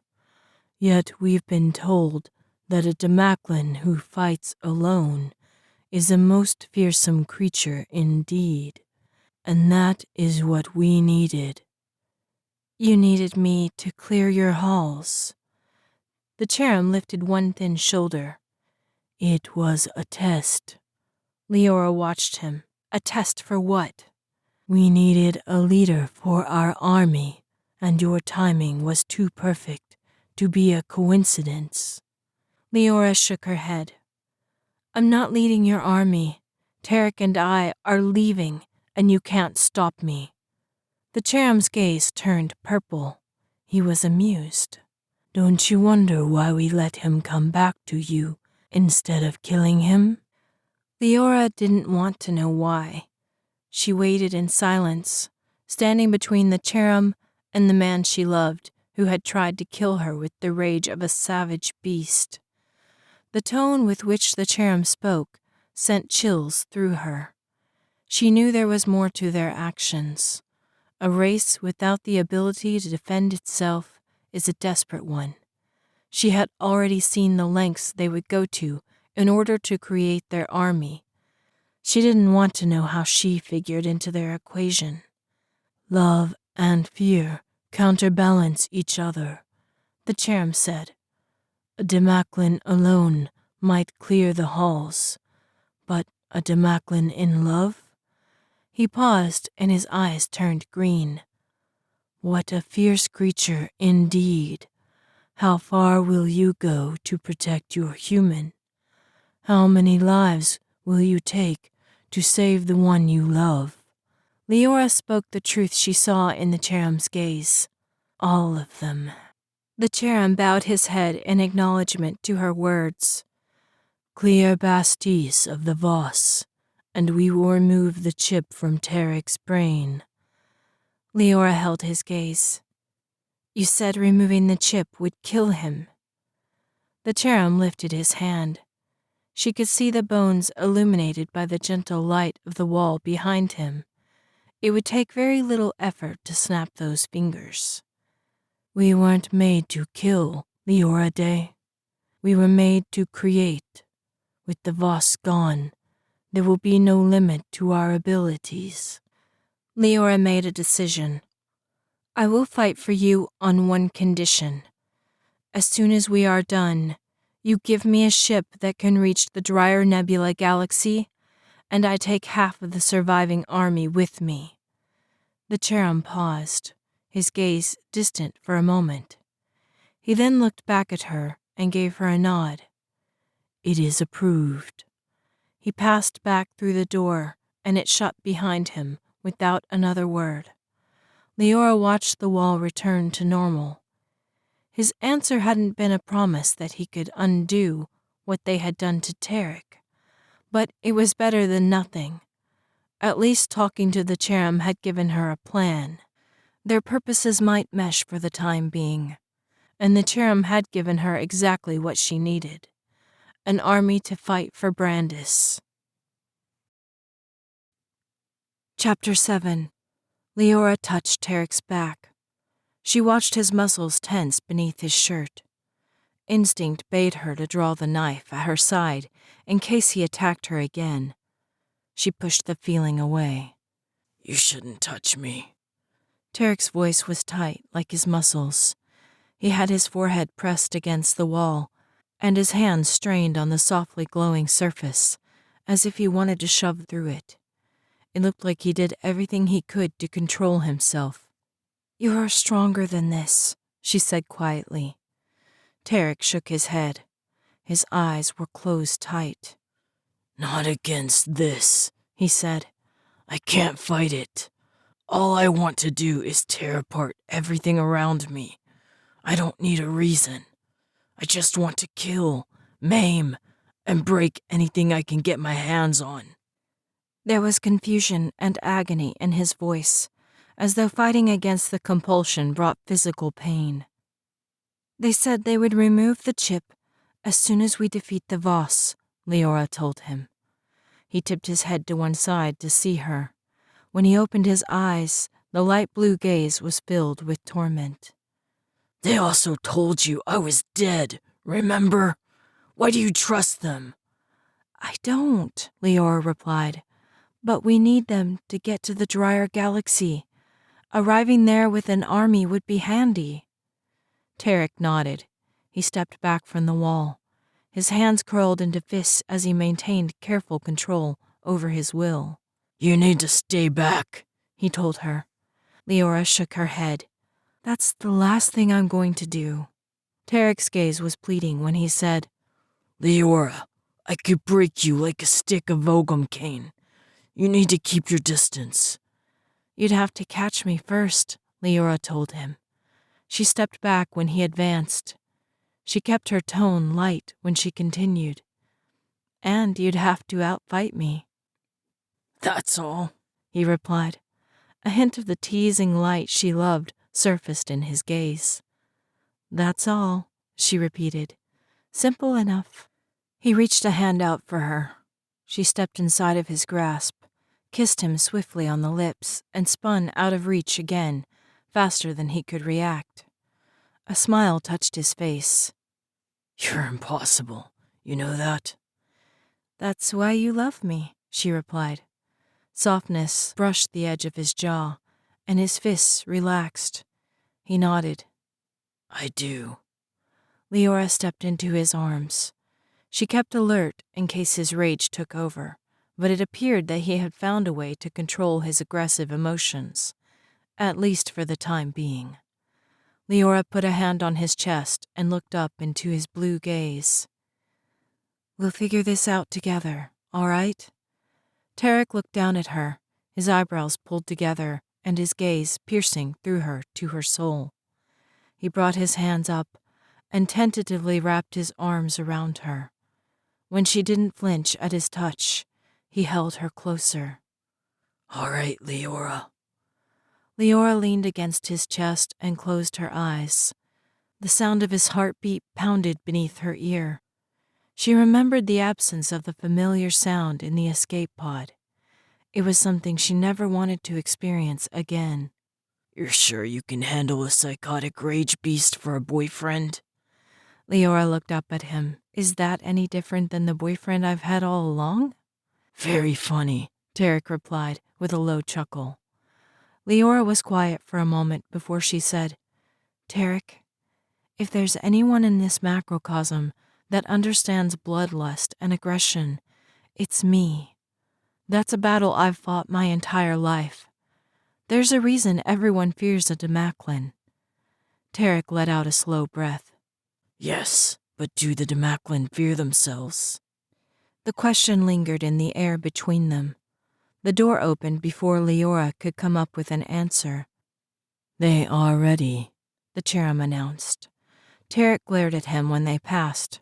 Speaker 1: Yet we've been told that a Demaklin who fights alone is a most fearsome creature indeed, and that is what we needed. You needed me to clear your halls. The cherub lifted one thin shoulder. It was a test. Leora watched him. A test for what? We needed a leader for our army, and your timing was too perfect to be a coincidence. Leora shook her head. I'm not leading your army. Tarek and I are leaving, and you can't stop me. The cherub's gaze turned purple. He was amused. Don't you wonder why we let him come back to you instead of killing him? Leora didn't want to know why. She waited in silence, standing between the cherub and the man she loved, who had tried to kill her with the rage of a savage beast. The tone with which the cherub spoke sent chills through her. She knew there was more to their actions. A race without the ability to defend itself is a desperate one. She had already seen the lengths they would go to in order to create their army. She didn't want to know how she figured into their equation. Love and fear counterbalance each other, the cherub said. A Demaklin alone might clear the halls, but a Demaklin in love? He paused and his eyes turned green. What a fierce creature indeed. How far will you go to protect your human? How many lives will you take to save the one you love? Leora spoke the truth she saw in the cherub's gaze. All of them. The cherub bowed his head in acknowledgement to her words. Clear Bastisse of the Voss, and we will remove the chip from Tarek's brain. Leora held his gaze. You said removing the chip would kill him. The cherub lifted his hand. She could see the bones illuminated by the gentle light of the wall behind him. It would take very little effort to snap those fingers. We weren't made to kill, Leora Day. We were made to create. With the Voss gone, there will be no limit to our abilities. Leora made a decision. I will fight for you on one condition. As soon as we are done, you give me a ship that can reach the Drier Nebula galaxy, and I take half of the surviving army with me. The cherub paused, his gaze distant for a moment. He then looked back at her and gave her a nod. It is approved. He passed back through the door, and it shut behind him without another word. Leora watched the wall return to normal. His answer hadn't been a promise that he could undo what they had done to Tarek, but it was better than nothing. At least talking to the Cherem had given her a plan. Their purposes might mesh for the time being, and the Cherem had given her exactly what she needed: an army to fight for Brandis. Chapter 7. Leora touched Tarek's back. She watched his muscles tense beneath his shirt. Instinct bade her to draw the knife at her side in case he attacked her again. She pushed the feeling away.
Speaker 2: "You shouldn't touch me."
Speaker 1: Tarek's voice was tight, like his muscles. He had his forehead pressed against the wall, and his hands strained on the softly glowing surface, as if he wanted to shove through it. It looked like he did everything he could to control himself. "You are stronger than this," she said quietly. Tarek shook his head. His eyes were closed tight.
Speaker 2: "Not against this," he said. "I can't fight it. All I want to do is tear apart everything around me. I don't need a reason. I just want to kill, maim, and break anything I can get my hands on."
Speaker 1: There was confusion and agony in his voice, as though fighting against the compulsion brought physical pain. "They said they would remove the chip as soon as we defeat the Voss," Leora told him. He tipped his head to one side to see her. When he opened his eyes, the light blue gaze was filled with torment.
Speaker 2: "They also told you I was dead, remember? Why do you trust them?"
Speaker 1: "I don't," Leora replied. "But we need them to get to the drier galaxy. Arriving there with an army would be handy." Tarek nodded. He stepped back from the wall. His hands curled into fists as he maintained careful control over his will.
Speaker 2: "You need to stay back,"
Speaker 1: he told her. Leora shook her head. "That's the last thing I'm going to do." Tarek's gaze was pleading when he said,
Speaker 2: "Leora, I could break you like a stick of Vogum cane. You need to keep your distance."
Speaker 1: "You'd have to catch me first," Leora told him. She stepped back when he advanced. She kept her tone light when she continued. "And you'd have to outfight me."
Speaker 2: "That's all,"
Speaker 1: he replied. A hint of the teasing light she loved surfaced in his gaze. "That's all," she repeated. "Simple enough." He reached a hand out for her. She stepped inside of his grasp, kissed him swiftly on the lips, and spun out of reach again, faster than he could react. A smile touched his face.
Speaker 2: "You're impossible, you know that?"
Speaker 1: "That's why you love me," she replied. Softness brushed the edge of his jaw, and his fists relaxed. He nodded.
Speaker 2: "I do."
Speaker 1: Leora stepped into his arms. She kept alert in case his rage took over, but it appeared that he had found a way to control his aggressive emotions, at least for the time being. Leora put a hand on his chest and looked up into his blue gaze. "We'll figure this out together, all right?" Tarek looked down at her, his eyebrows pulled together and his gaze piercing through her to her soul. He brought his hands up and tentatively wrapped his arms around her. When she didn't flinch at his touch, he held her closer.
Speaker 2: "All right, Leora."
Speaker 1: Leora leaned against his chest and closed her eyes. The sound of his heartbeat pounded beneath her ear. She remembered the absence of the familiar sound in the escape pod. It was something she never wanted to experience again.
Speaker 2: "You're sure you can handle a psychotic rage beast for a boyfriend?"
Speaker 1: Leora looked up at him. "Is that any different than the boyfriend I've had all along?"
Speaker 2: "Very funny,"
Speaker 1: Tarek replied with a low chuckle. Leora was quiet for a moment before she said, "Tarek, if there's anyone in this macrocosm that understands bloodlust and aggression, it's me. That's a battle I've fought my entire life. There's a reason everyone fears a Demaclin." Tarek let out a slow breath.
Speaker 2: "Yes, but do the Demaclin fear themselves?"
Speaker 1: The question lingered in the air between them. The door opened before Leora could come up with an answer. "They are ready," the cherub announced. Tarek glared at him when they passed.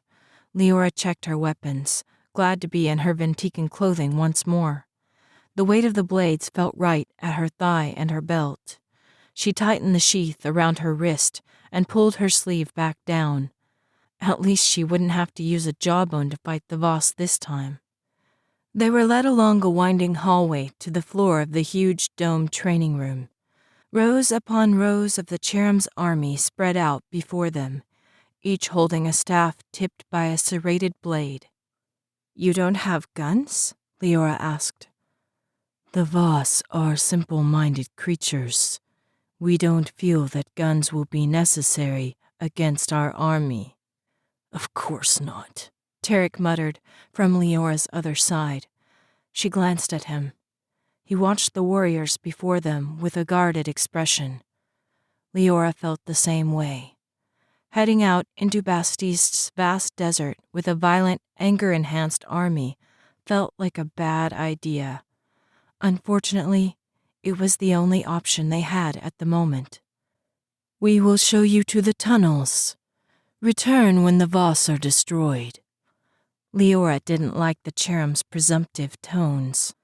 Speaker 1: Leora checked her weapons, glad to be in her Ventican clothing once more. The weight of the blades felt right at her thigh and her belt. She tightened the sheath around her wrist and pulled her sleeve back down. At least she wouldn't have to use a jawbone to fight the Voss this time. They were led along a winding hallway to the floor of the huge domed training room. Rows upon rows of the cherub's army spread out before them, each holding a staff tipped by a serrated blade. "You don't have guns?" Leora asked. "The Voss are simple-minded creatures. We don't feel that guns will be necessary against our army." "Of course not," Tarek muttered from Leora's other side. She glanced at him. He watched the warriors before them with a guarded expression. Leora felt the same way. Heading out into Bastiste's vast desert with a violent, anger-enhanced army felt like a bad idea. Unfortunately, it was the only option they had at the moment. "We will show you to the tunnels. Return when the Voss are destroyed." Leora didn't like the cherub's presumptive tones.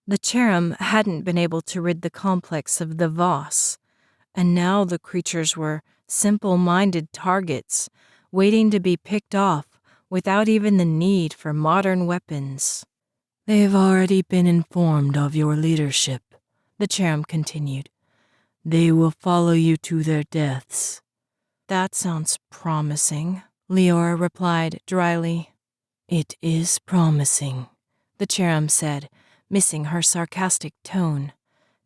Speaker 1: The cherub hadn't been able to rid the complex of the Voss, and now the creatures were simple-minded targets waiting to be picked off without even the need for modern weapons. "They've already been informed of your leadership," the cherub continued. "They will follow you to their deaths." "That sounds promising," Leora replied dryly. "It is promising," the cherub said, missing her sarcastic tone.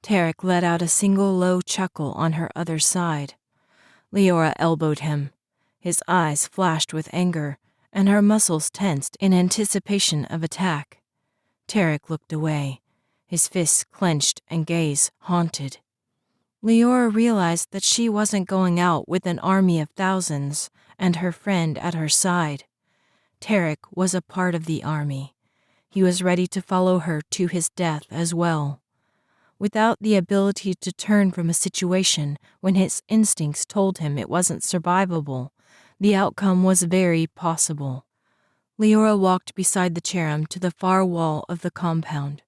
Speaker 1: Tarek let out a single low chuckle on her other side. Leora elbowed him. His eyes flashed with anger, and her muscles tensed in anticipation of attack. Tarek looked away, his fists clenched and gaze haunted. Leora realized that she wasn't going out with an army of thousands and her friend at her side. Tarek was a part of the army. He was ready to follow her to his death as well. Without the ability to turn from a situation when his instincts told him it wasn't survivable, the outcome was very possible. Leora walked beside the cherub to the far wall of the compound.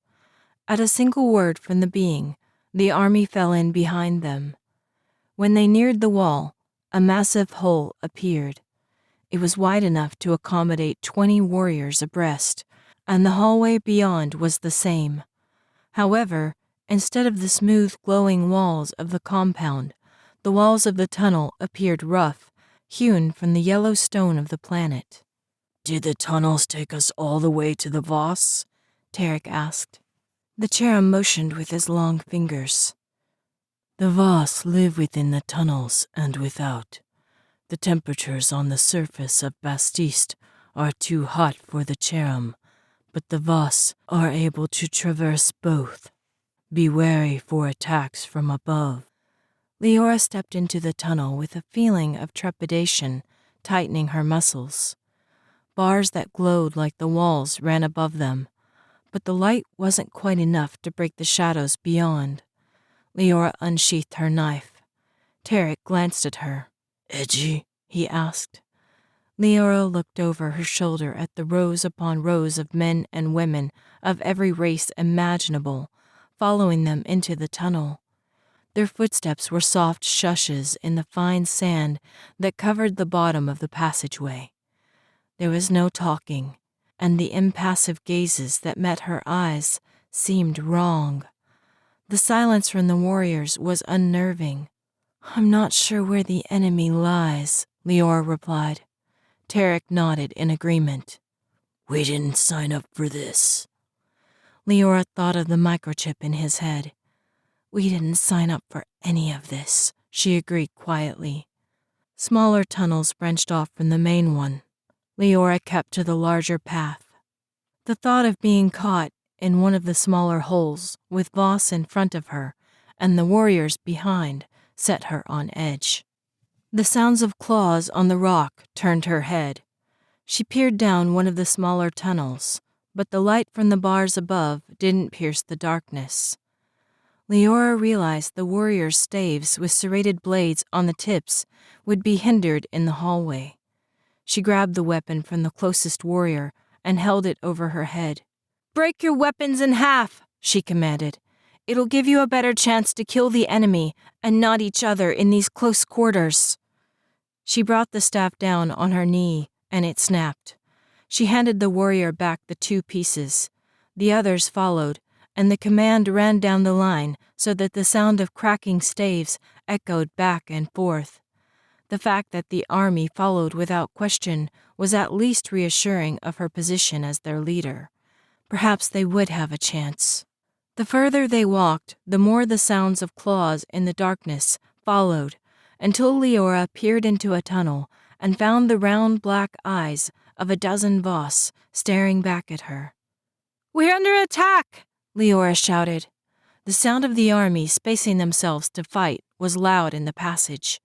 Speaker 1: At a single word from the being, the army fell in behind them. When they neared the wall, a massive hole appeared. It was wide enough to accommodate 20 warriors abreast, and the hallway beyond was the same. However, instead of the smooth, glowing walls of the compound, the walls of the tunnel appeared rough, hewn from the yellow stone of the planet. "Did the tunnels take us all the way to the Voss?" Tarek asked. The cherub motioned with his long fingers. "The Voss live within the tunnels and without. The temperatures on the surface of Bastiste are too hot for the cherub, but the Voss are able to traverse both. Be wary for attacks from above." Leora stepped into the tunnel with a feeling of trepidation tightening her muscles. Bars that glowed like the walls ran above them, but the light wasn't quite enough to break the shadows beyond. Leora unsheathed her knife. Tarek glanced at her. "Edgy?" he asked. Leora looked over her shoulder at the rows upon rows of men and women of every race imaginable, following them into the tunnel. Their footsteps were soft shushes in the fine sand that covered the bottom of the passageway. There was no talking, and the impassive gazes that met her eyes seemed wrong. The silence from the warriors was unnerving. "I'm not sure where the enemy lies," Leora replied. Tarek nodded in agreement. "We didn't sign up for this." Leora thought of the microchip in his head. "We didn't sign up for any of this," she agreed quietly. Smaller tunnels branched off from the main one. Leora kept to the larger path. The thought of being caught in one of the smaller holes with Voss in front of her and the warriors behind set her on edge. The sounds of claws on the rock turned her head. She peered down one of the smaller tunnels, but the light from the bars above didn't pierce the darkness. Leora realized the warrior's staves with serrated blades on the tips would be hindered in the hallway. She grabbed the weapon from the closest warrior and held it over her head. "Break your weapons in half," she commanded. "It'll give you a better chance to kill the enemy and not each other in these close quarters." She brought the staff down on her knee, and it snapped. She handed the warrior back the 2 pieces. The others followed, and the command ran down the line so that the sound of cracking staves echoed back and forth. The fact that the army followed without question was at least reassuring of her position as their leader. Perhaps they would have a chance. The further they walked, the more the sounds of claws in the darkness followed, until Leora peered into a tunnel and found the round black eyes of a dozen Voss staring back at her. "We're under attack!" Leora shouted. The sound of the army spacing themselves to fight was loud in the passage.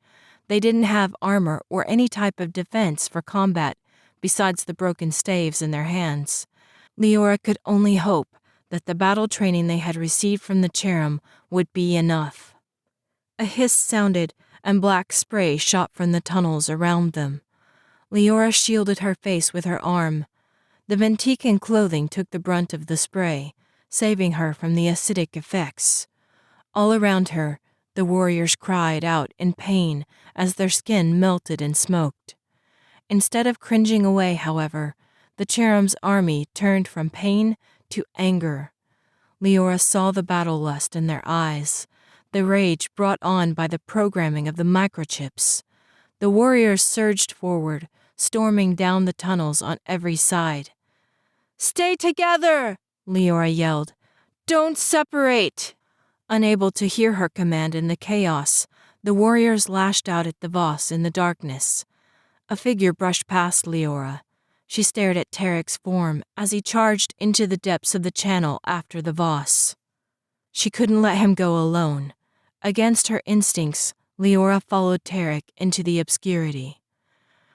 Speaker 1: They didn't have armor or any type of defense for combat besides the broken staves in their hands. Leora could only hope that the battle training they had received from the Cherem would be enough. A hiss sounded and black spray shot from the tunnels around them. Leora shielded her face with her arm. The Ventican clothing took the brunt of the spray, saving her from the acidic effects. All around her, the warriors cried out in pain as their skin melted and smoked. Instead of cringing away, however, the Cherem's army turned from pain to anger. Leora saw the battle lust in their eyes, the rage brought on by the programming of the microchips. The warriors surged forward, storming down the tunnels on every side. "Stay together!" Leora yelled. "Don't separate!" Unable to hear her command in the chaos, the warriors lashed out at the Voss in the darkness. A figure brushed past Leora. She stared at Tarek's form as he charged into the depths of the channel after the Voss. She couldn't let him go alone. Against her instincts, Leora followed Tarek into the obscurity.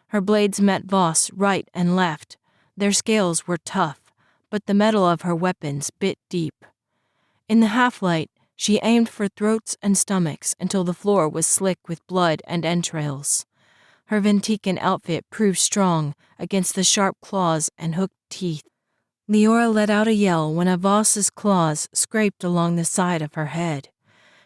Speaker 1: Her blades met Voss right and left. Their scales were tough, but the metal of her weapons bit deep. In the half-light, she aimed for throats and stomachs until the floor was slick with blood and entrails. Her Ventican outfit proved strong against the sharp claws and hooked teeth. Leora let out a yell when a Voss's claws scraped along the side of her head.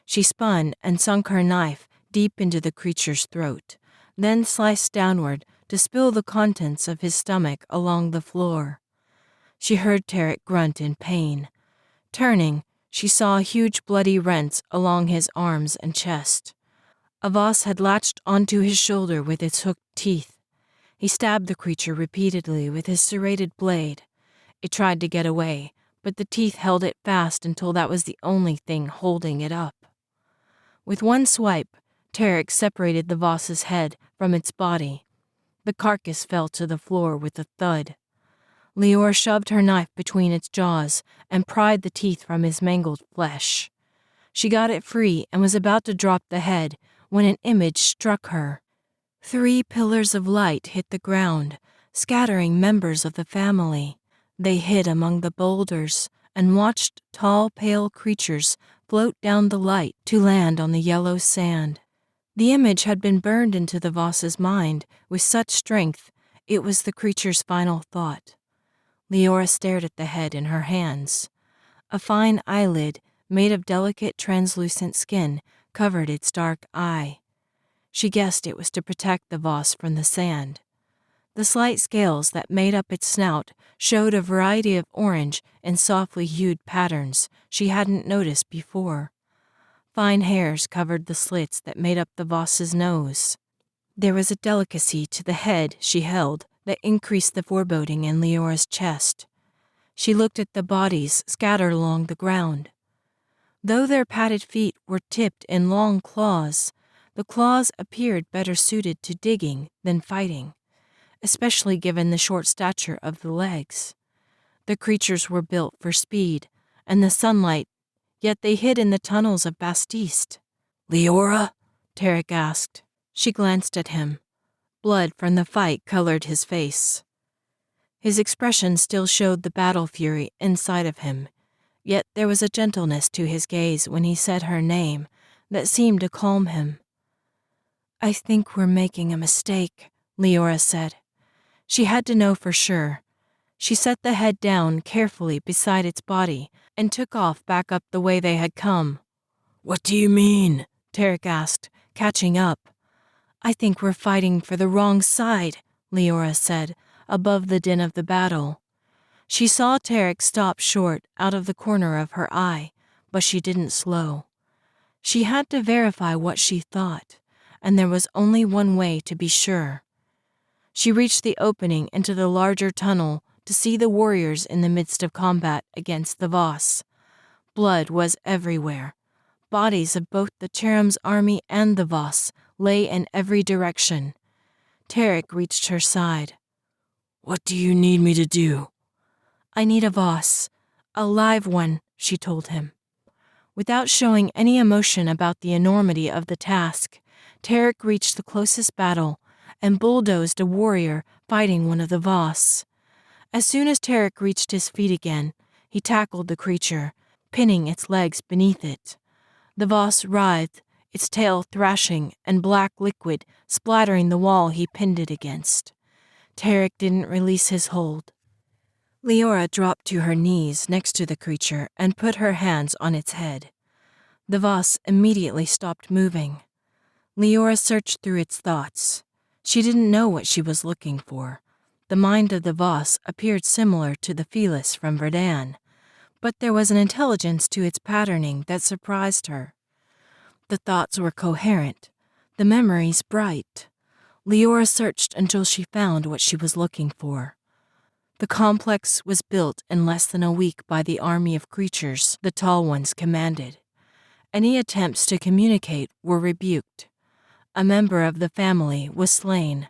Speaker 1: She spun and sunk her knife deep into the creature's throat, then sliced downward to spill the contents of his stomach along the floor. She heard Tarek grunt in pain. Turning, she saw huge bloody rents along his arms and chest. A Voss had latched onto his shoulder with its hooked teeth. He stabbed the creature repeatedly with his serrated blade. It tried to get away, but the teeth held it fast until that was the only thing holding it up. With one swipe, Tarek separated the Voss's head from its body. The carcass fell to the floor with a thud. Leora shoved her knife between its jaws and pried the teeth from his mangled flesh. She got it free and was about to drop the head when an image struck her. 3 pillars of light hit the ground, scattering members of the family. They hid among the boulders and watched tall, pale creatures float down the light to land on the yellow sand. The image had been burned into the Voss's mind with such strength it was the creature's final thought. Leora stared at the head in her hands. A fine eyelid made of delicate translucent skin covered its dark eye. She guessed it was to protect the Voss from the sand. The slight scales that made up its snout showed a variety of orange and softly hued patterns she hadn't noticed before. Fine hairs covered the slits that made up the Voss's nose. There was a delicacy to the head she held that increased the foreboding in Leora's chest. She looked at the bodies scattered along the ground. Though their padded feet were tipped in long claws, the claws appeared better suited to digging than fighting, especially given the short stature of the legs. The creatures were built for speed and the sunlight, yet they hid in the tunnels of Bastiste. "Leora?" Tarek asked. She glanced at him. Blood from the fight colored his face. His expression still showed the battle fury inside of him, yet there was a gentleness to his gaze when he said her name that seemed to calm him. "I think we're making a mistake," Leora said. She had to know for sure. She set the head down carefully beside its body and took off back up the way they had come.
Speaker 2: "What do you mean?"
Speaker 1: Tarek asked, catching up. "I think we're fighting for the wrong side," Leora said, above the din of the battle. She saw Tarek stop short out of the corner of her eye, but she didn't slow. She had to verify what she thought, and there was only one way to be sure. She reached the opening into the larger tunnel to see the warriors in the midst of combat against the Voss. Blood was everywhere. Bodies of both the Cherem's army and the Voss lay in every direction. Tarek reached her side.
Speaker 2: "What do you need me to do?"
Speaker 1: "I need a Voss, a live one," she told him. Without showing any emotion about the enormity of the task, Tarek reached the closest battle and bulldozed a warrior fighting one of the Voss. As soon as Tarek reached his feet again, he tackled the creature, pinning its legs beneath it. The Voss writhed, its tail thrashing and black liquid splattering the wall he pinned it against. Tarek didn't release his hold. Leora dropped to her knees next to the creature and put her hands on its head. The Voss immediately stopped moving. Leora searched through its thoughts. She didn't know what she was looking for. The mind of the Voss appeared similar to the Felis from Verdan, but there was an intelligence to its patterning that surprised her. The thoughts were coherent, the memories bright. Leora searched until she found what she was looking for. The complex was built in less than a week by the army of creatures the Tall Ones commanded. Any attempts to communicate were rebuked. A member of the family was slain,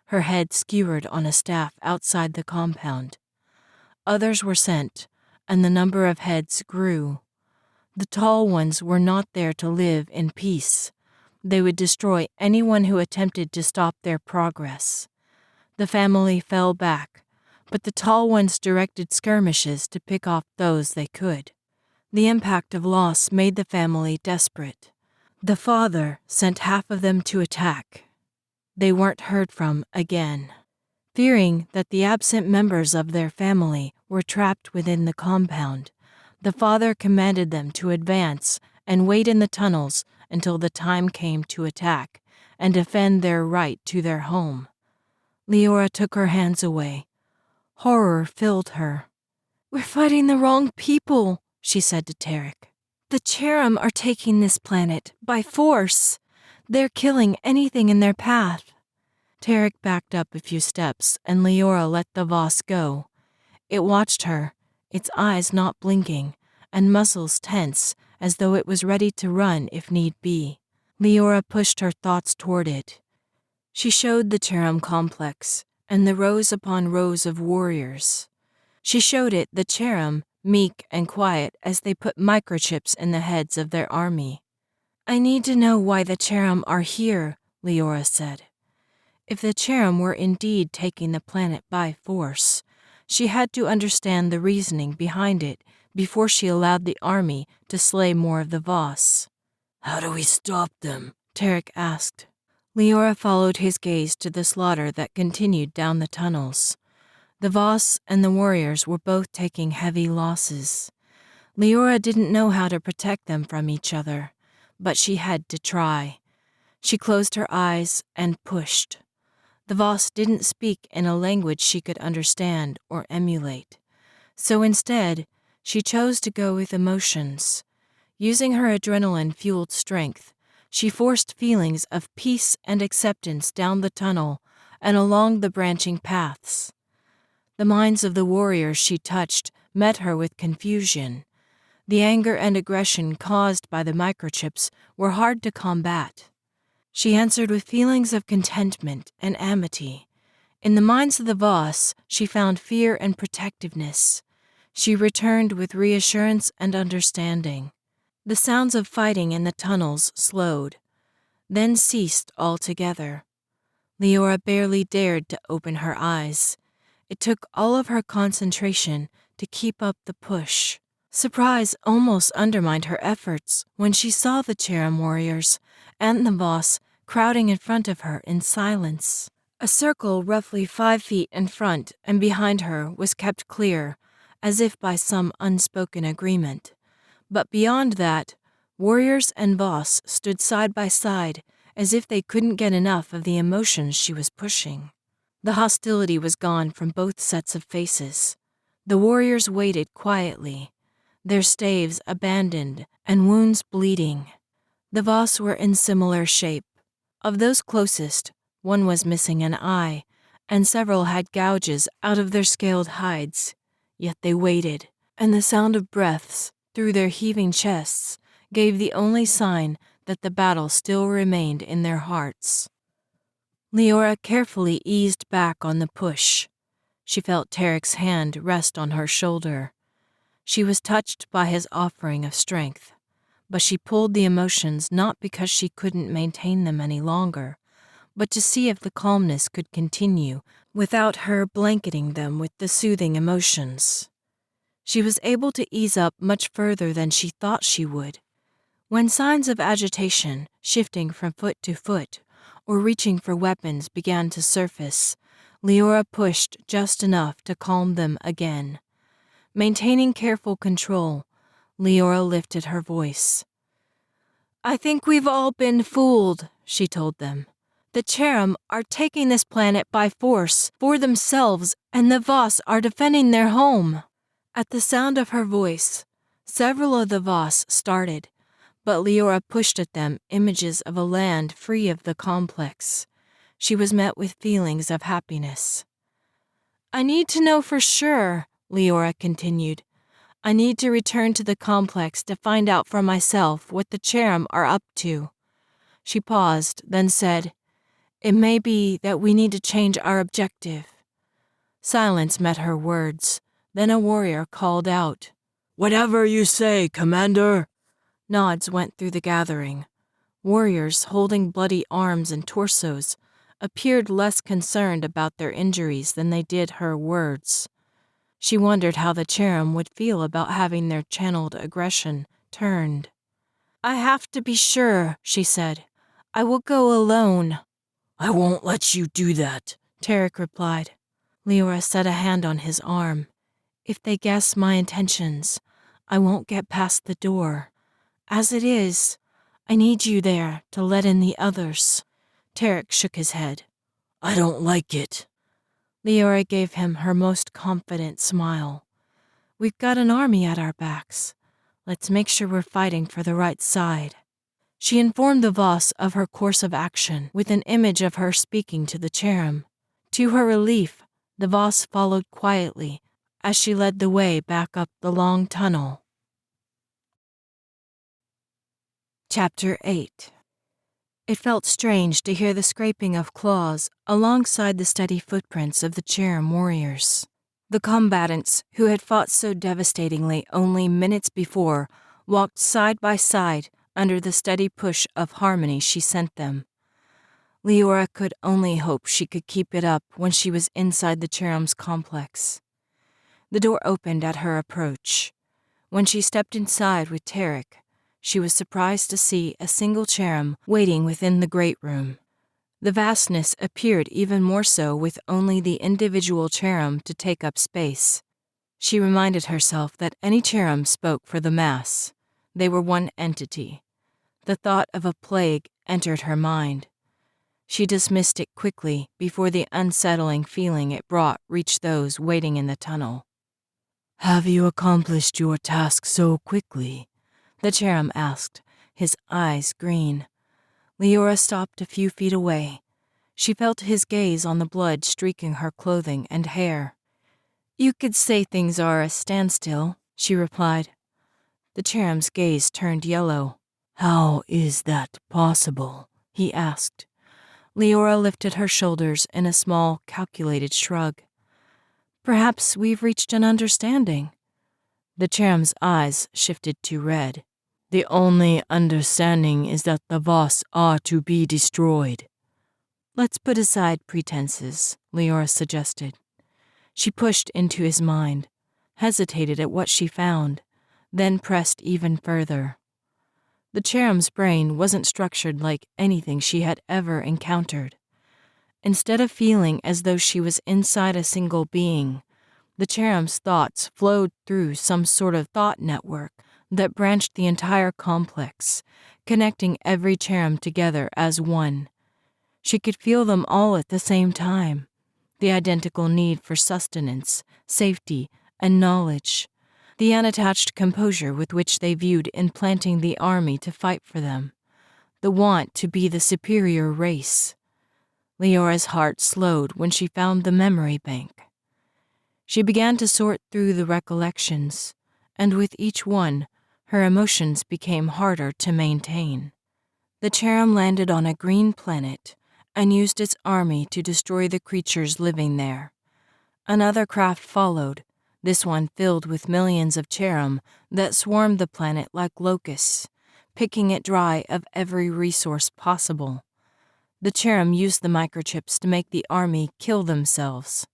Speaker 1: her head skewered on a staff outside the compound. Others were sent, and the number of heads grew. The Tall Ones were not there to live in peace. They would destroy anyone who attempted to stop their progress. The family fell back, but the Tall Ones directed skirmishes to pick off those they could. The impact of loss made the family desperate. The father sent half of them to attack. They weren't heard from again. Fearing that the absent members of their family were trapped within the compound, the father commanded them to advance and wait in the tunnels until the time came to attack and defend their right to their home. Leora took her hands away. Horror filled her. "We're fighting the wrong people," she said to Tarek. "The Cherem are taking this planet by force. They're killing anything in their path." Tarek backed up a few steps and Leora let the Voss go. It watched her, its eyes not blinking, and muscles tense as though it was ready to run if need be. Leora pushed her thoughts toward it. She showed the Cherem complex and the rows upon rows of warriors. She showed it the Cherem, meek and quiet as they put microchips in the heads of their army. "I need to know why the Cherem are here," Leora said. If the Cherem were indeed taking the planet by force, she had to understand the reasoning behind it before she allowed the army to slay more of the Voss.
Speaker 2: "How do we stop them?"
Speaker 1: Tarek asked. Leora followed his gaze to the slaughter that continued down the tunnels. The Voss and the warriors were both taking heavy losses. Leora didn't know how to protect them from each other, but she had to try. She closed her eyes and pushed. The Voss didn't speak in a language she could understand or emulate. So instead, she chose to go with emotions. Using her adrenaline-fueled strength, she forced feelings of peace and acceptance down the tunnel and along the branching paths. The minds of the warriors she touched met her with confusion. The anger and aggression caused by the microchips were hard to combat. She answered with feelings of contentment and amity. In the minds of the Voss, she found fear and protectiveness. She returned with reassurance and understanding. The sounds of fighting in the tunnels slowed, then ceased altogether. Leora barely dared to open her eyes. It took all of her concentration to keep up the push. Surprise almost undermined her efforts when she saw the Cherem warriors and the boss crowding in front of her in silence. A circle roughly 5 feet in front and behind her was kept clear, as if by some unspoken agreement. But beyond that, warriors and boss stood side by side as if they couldn't get enough of the emotions she was pushing. The hostility was gone from both sets of faces. The warriors waited quietly, their staves abandoned and wounds bleeding. The boss were in similar shape. Of those closest, one was missing an eye, and several had gouges out of their scaled hides. Yet they waited, and the sound of breaths through their heaving chests gave the only sign that the battle still remained in their hearts. Leora carefully eased back on the push. She felt Tarek's hand rest on her shoulder. She was touched by his offering of strength, but she pulled the emotions not because she couldn't maintain them any longer, but to see if the calmness could continue without her blanketing them with the soothing emotions. She was able to ease up much further than she thought she would. When signs of agitation, shifting from foot to foot, or reaching for weapons began to surface, Leora pushed just enough to calm them again. Maintaining careful control, Leora lifted her voice. "I think we've all been fooled," she told them. "The Cherem are taking this planet by force for themselves, and the Voss are defending their home." At the sound of her voice, several of the Voss started, but Leora pushed at them images of a land free of the complex. She was met with feelings of happiness. "I need to know for sure," Leora continued. "I need to return to the complex to find out for myself what the Cherem are up to." She paused, then said, "It may be that we need to change our objective." Silence met her words. Then a warrior called out, "Whatever you say, Commander." Nods went through the gathering. Warriors holding bloody arms and torsos appeared less concerned about their injuries than they did her words. She wondered how the Cherem would feel about having their channeled aggression turned. "I have to be sure," she said. "I will go alone." "I won't let you do that," Tarek replied. Leora set a hand on his arm. "If they guess my intentions, I won't get past the door. As it is, I need you there to let in the others." Tarek shook his head. "I don't like it." Leora gave him her most confident smile. "We've got an army at our backs. Let's make sure we're fighting for the right side." She informed the Voss of her course of action with an image of her speaking to the Cherem. To her relief, the Voss followed quietly as she led the way back up the long tunnel. Chapter 8. It felt strange to hear the scraping of claws alongside the steady footprints of the Cherem warriors. The combatants, who had fought so devastatingly only minutes before, walked side by side under the steady push of harmony she sent them. Leora could only hope she could keep it up when she was inside the Cherem's complex. The door opened at her approach. When she stepped inside with Tarek, she was surprised to see a single Cherem waiting within the great room. The vastness appeared even more so with only the individual Cherem to take up space. She reminded herself that any Cherem spoke for the mass. They were one entity. The thought of a plague entered her mind. She dismissed it quickly before the unsettling feeling it brought reached those waiting in the tunnel. "Have you accomplished your task so quickly?" the Cherem asked, his eyes green. Leora stopped a few feet away. She felt his gaze on the blood streaking her clothing and hair. "You could say things are a standstill," she replied. The Cherem's gaze turned yellow. "How is that possible?" he asked. Leora lifted her shoulders in a small, calculated shrug. "Perhaps we've reached an understanding." The Cherem's eyes shifted to red. "The only understanding is that the Voss are to be destroyed." "Let's put aside pretenses," Leora suggested. She pushed into his mind, hesitated at what she found, then pressed even further. The cherub's brain wasn't structured like anything she had ever encountered. Instead of feeling as though she was inside a single being, the cherub's thoughts flowed through some sort of thought network that branched the entire complex, connecting every cherub together as one. She could feel them all at the same time, the identical need for sustenance, safety, and knowledge, the unattached composure with which they viewed implanting the army to fight for them, the want to be the superior race. Leora's heart slowed when she found the memory bank. She began to sort through the recollections, and with each one, her emotions became harder to maintain. The cherub landed on a green planet and used its army to destroy the creatures living there. Another craft followed, this one filled with millions of cherub that swarmed the planet like locusts, picking it dry of every resource possible. The cherub used the microchips to make the army kill themselves.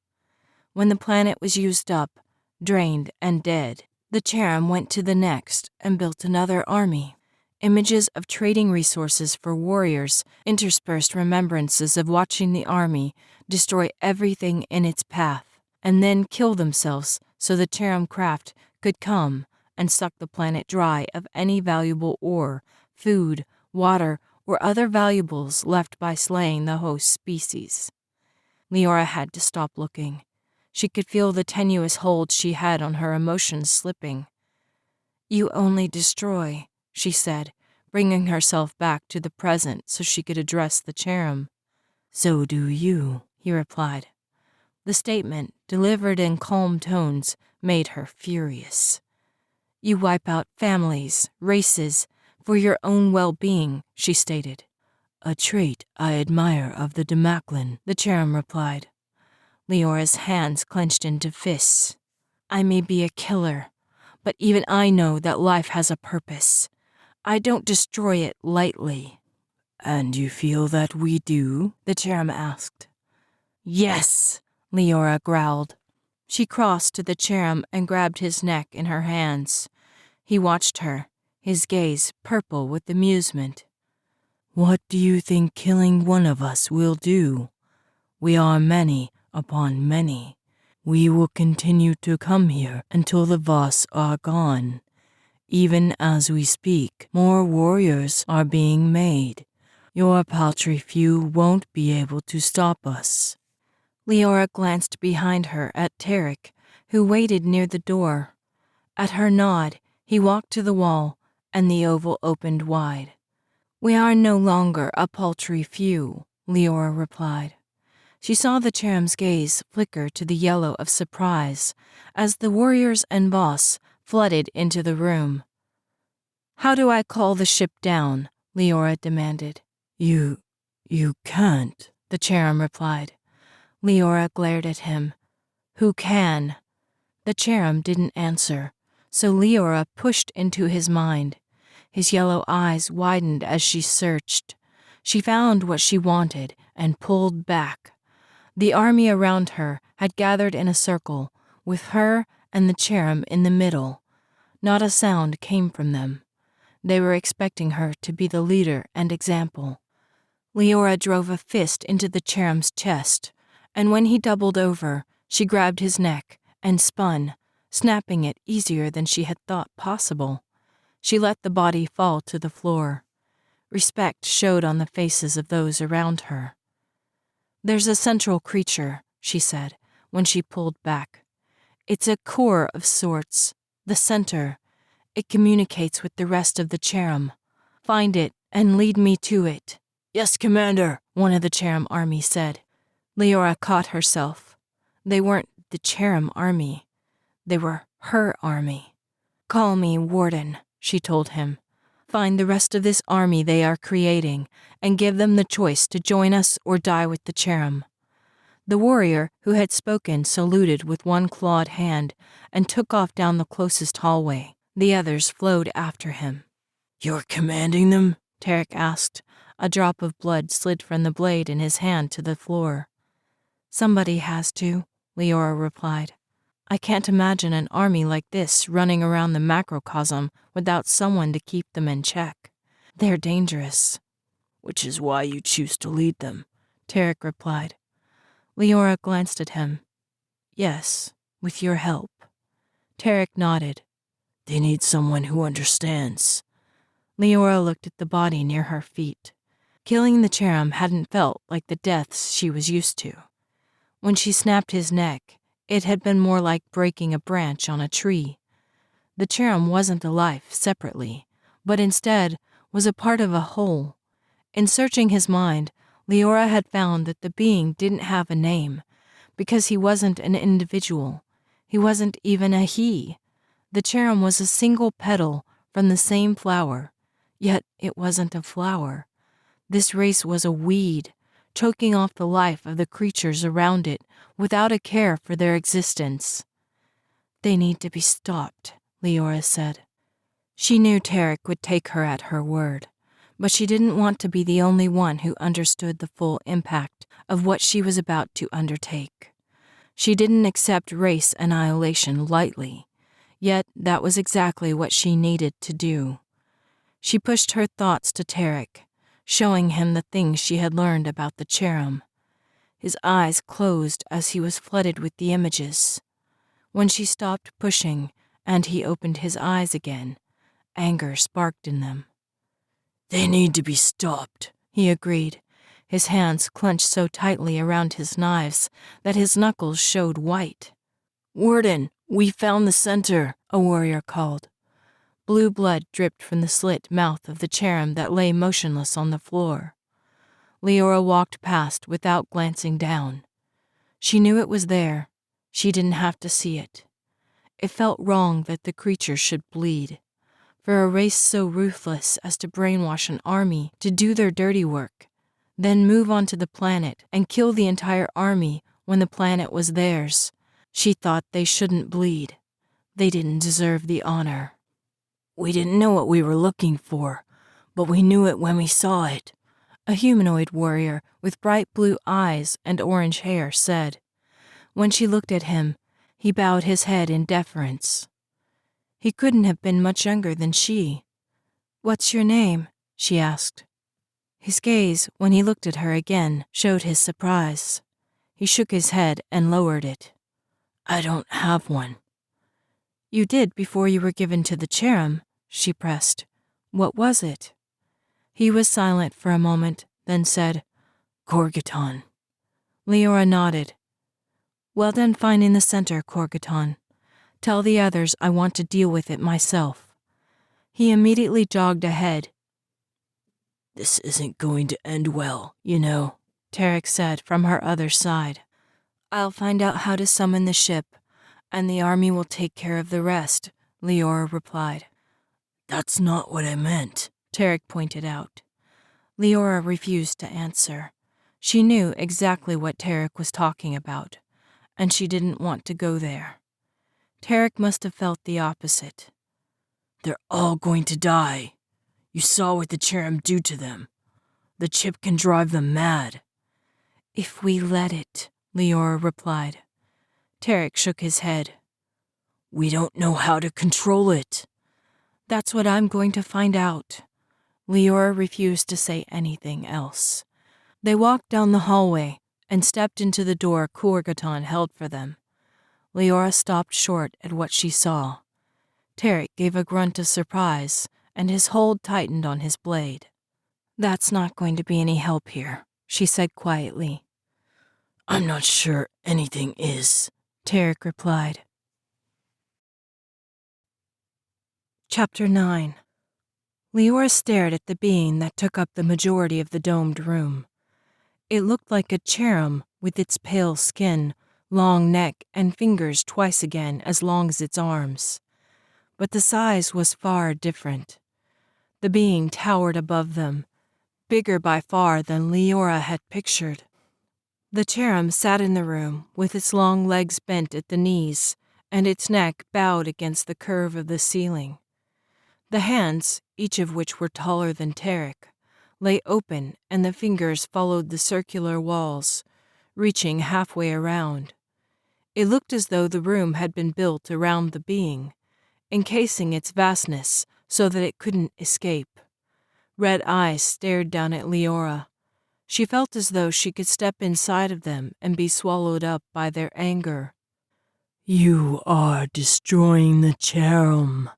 Speaker 1: When the planet was used up, drained, and dead, the cherub went to the next and built another army. Images of trading resources for warriors interspersed remembrances of watching the army destroy everything in its path and then kill themselves so the cherub craft could come and suck the planet dry of any valuable ore, food, water, or other valuables left by slaying the host species. Leora had to stop looking. She could feel the tenuous hold she had on her emotions slipping. "You only destroy," she said, bringing herself back to the present so she could address the cherub. "So do you," he replied. The statement, delivered in calm tones, made her furious. "You wipe out families, races, for your own well-being," she stated. "A trait I admire of the Demaclin," the cherub replied. Leora's hands clenched into fists. "I may be a killer, but even I know that life has a purpose. I don't destroy it lightly." "And you feel that we do?" the cherub asked. "Yes," Leora growled. She crossed to the cherub and grabbed his neck in her hands. He watched her, his gaze purple with amusement. "What do you think killing one of us will do? We are many upon many. We will continue to come here until the Voss are gone. Even as we speak, more warriors are being made. Your paltry few won't be able to stop us." Leora glanced behind her at Tarek, who waited near the door. At her nod, he walked to the wall, and the oval opened wide. "We are no longer a paltry few," Leora replied. She saw the cherub's gaze flicker to the yellow of surprise as the warriors and Voss flooded into the room. "How do I call the ship down?" Leora demanded. You can't," the cherub replied. Leora glared at him. "Who can?" The cherub didn't answer, so Leora pushed into his mind. His yellow eyes widened as she searched. She found what she wanted and pulled back. The army around her had gathered in a circle, with her and the cherub in the middle. Not a sound came from them. They were expecting her to be the leader and example. Leora drove a fist into the cherub's chest, and when he doubled over, she grabbed his neck and spun, snapping it easier than she had thought possible. She let the body fall to the floor. Respect showed on the faces of those around her. "There's a central creature," she said, when she pulled back. "It's a core of sorts, the center. It communicates with the rest of the cherub. Find it and lead me to it." "Yes, Commander," one of the cherub army said. Leora caught herself. They weren't the cherub army. They were her army. "Call me Warden," she told him. "Find the rest of this army they are creating and give them the choice to join us or die with the cherub." The warrior who had spoken saluted with one clawed hand and took off down the closest hallway. The others flowed after him. "You're commanding them?" Tarek asked. A drop of blood slid from the blade in his hand to the floor. "Somebody has to," Leora replied. I can't imagine an army like this running around the macrocosm without someone to keep them in check. They're dangerous.
Speaker 2: Which is why you choose to lead them,
Speaker 1: Tarek replied. Leora glanced at him. Yes, with your help. Tarek nodded.
Speaker 2: They need someone who understands.
Speaker 1: Leora looked at the body near her feet. Killing the Cherem hadn't felt like the deaths she was used to. When she snapped his neck, it had been more like breaking a branch on a tree. The Cherem wasn't alive separately, but instead was a part of a whole. In searching his mind, Leora had found that the being didn't have a name, because he wasn't an individual. He wasn't even a he. The Cherem was a single petal from the same flower, yet it wasn't a flower. This race was a weed, choking off the life of the creatures around it without a care for their existence. They need to be stopped, Leora said. She knew Tarek would take her at her word, but she didn't want to be the only one who understood the full impact of what she was about to undertake. She didn't accept race annihilation lightly, yet that was exactly what she needed to do. She pushed her thoughts to Tarek, showing him the things she had learned about the Cherem. His eyes closed as he was flooded with the images. When she stopped pushing and he opened his eyes again, anger sparked in them.
Speaker 2: They need to be stopped,
Speaker 1: he agreed, his hands clenched so tightly around his knives that his knuckles showed white.
Speaker 2: Warden, we found the center,
Speaker 1: a warrior called. Blue blood dripped from the slit mouth of the Cherem that lay motionless on the floor. Leora walked past without glancing down. She knew it was there. She didn't have to see it. It felt wrong that the creature should bleed. For a race so ruthless as to brainwash an army to do their dirty work, then move onto the planet and kill the entire army when the planet was theirs, she thought they shouldn't bleed. They didn't deserve the honor.
Speaker 2: We didn't know what we were looking for, but we knew it when we saw it,
Speaker 1: a humanoid warrior with bright blue eyes and orange hair said. When she looked at him, he bowed his head in deference. He couldn't have been much younger than she. What's your name? She asked. His gaze, when he looked at her again, showed his surprise. He shook his head and lowered it.
Speaker 2: I don't have one.
Speaker 1: You did before you were given to the Cherem, she pressed. What was it? He was silent for a moment, then said,
Speaker 2: Korgaton.
Speaker 1: Leora nodded. Well done finding the center, Korgaton. Tell the others I want to deal with it myself. He immediately jogged ahead.
Speaker 2: This isn't going to end well, you know,
Speaker 1: Tarek said from her other side. I'll find out how to summon the ship, and the army will take care of the rest, Leora replied.
Speaker 2: That's not what I meant,
Speaker 1: Tarek pointed out. Leora refused to answer. She knew exactly what Tarek was talking about, and she didn't want to go there. Tarek must have felt the opposite.
Speaker 2: They're all going to die. You saw what the Cherem do to them. The chip can drive them mad.
Speaker 1: If we let it, Leora replied. Tarek shook his head.
Speaker 2: We don't know how to control it.
Speaker 1: That's what I'm going to find out. Leora refused to say anything else. They walked down the hallway and stepped into the door Korgaton held for them. Leora stopped short at what she saw. Tarek gave a grunt of surprise, and his hold tightened on his blade. That's not going to be any help here, she said quietly.
Speaker 2: I'm not sure anything is,
Speaker 1: Tarek replied. Chapter 9. Leora stared at the being that took up the majority of the domed room. It looked like a Cherem with its pale skin, long neck, and fingers twice again as long as its arms. But the size was far different. The being towered above them, bigger by far than Leora had pictured. The Cherem sat in the room with its long legs bent at the knees and its neck bowed against the curve of the ceiling. The hands, each of which were taller than Tarek, lay open and the fingers followed the circular walls, reaching halfway around. It looked as though the room had been built around the being, encasing its vastness so that it couldn't escape. Red eyes stared down at Leora. She felt as though she could step inside of them and be swallowed up by their anger.
Speaker 3: "You are destroying the Cherem."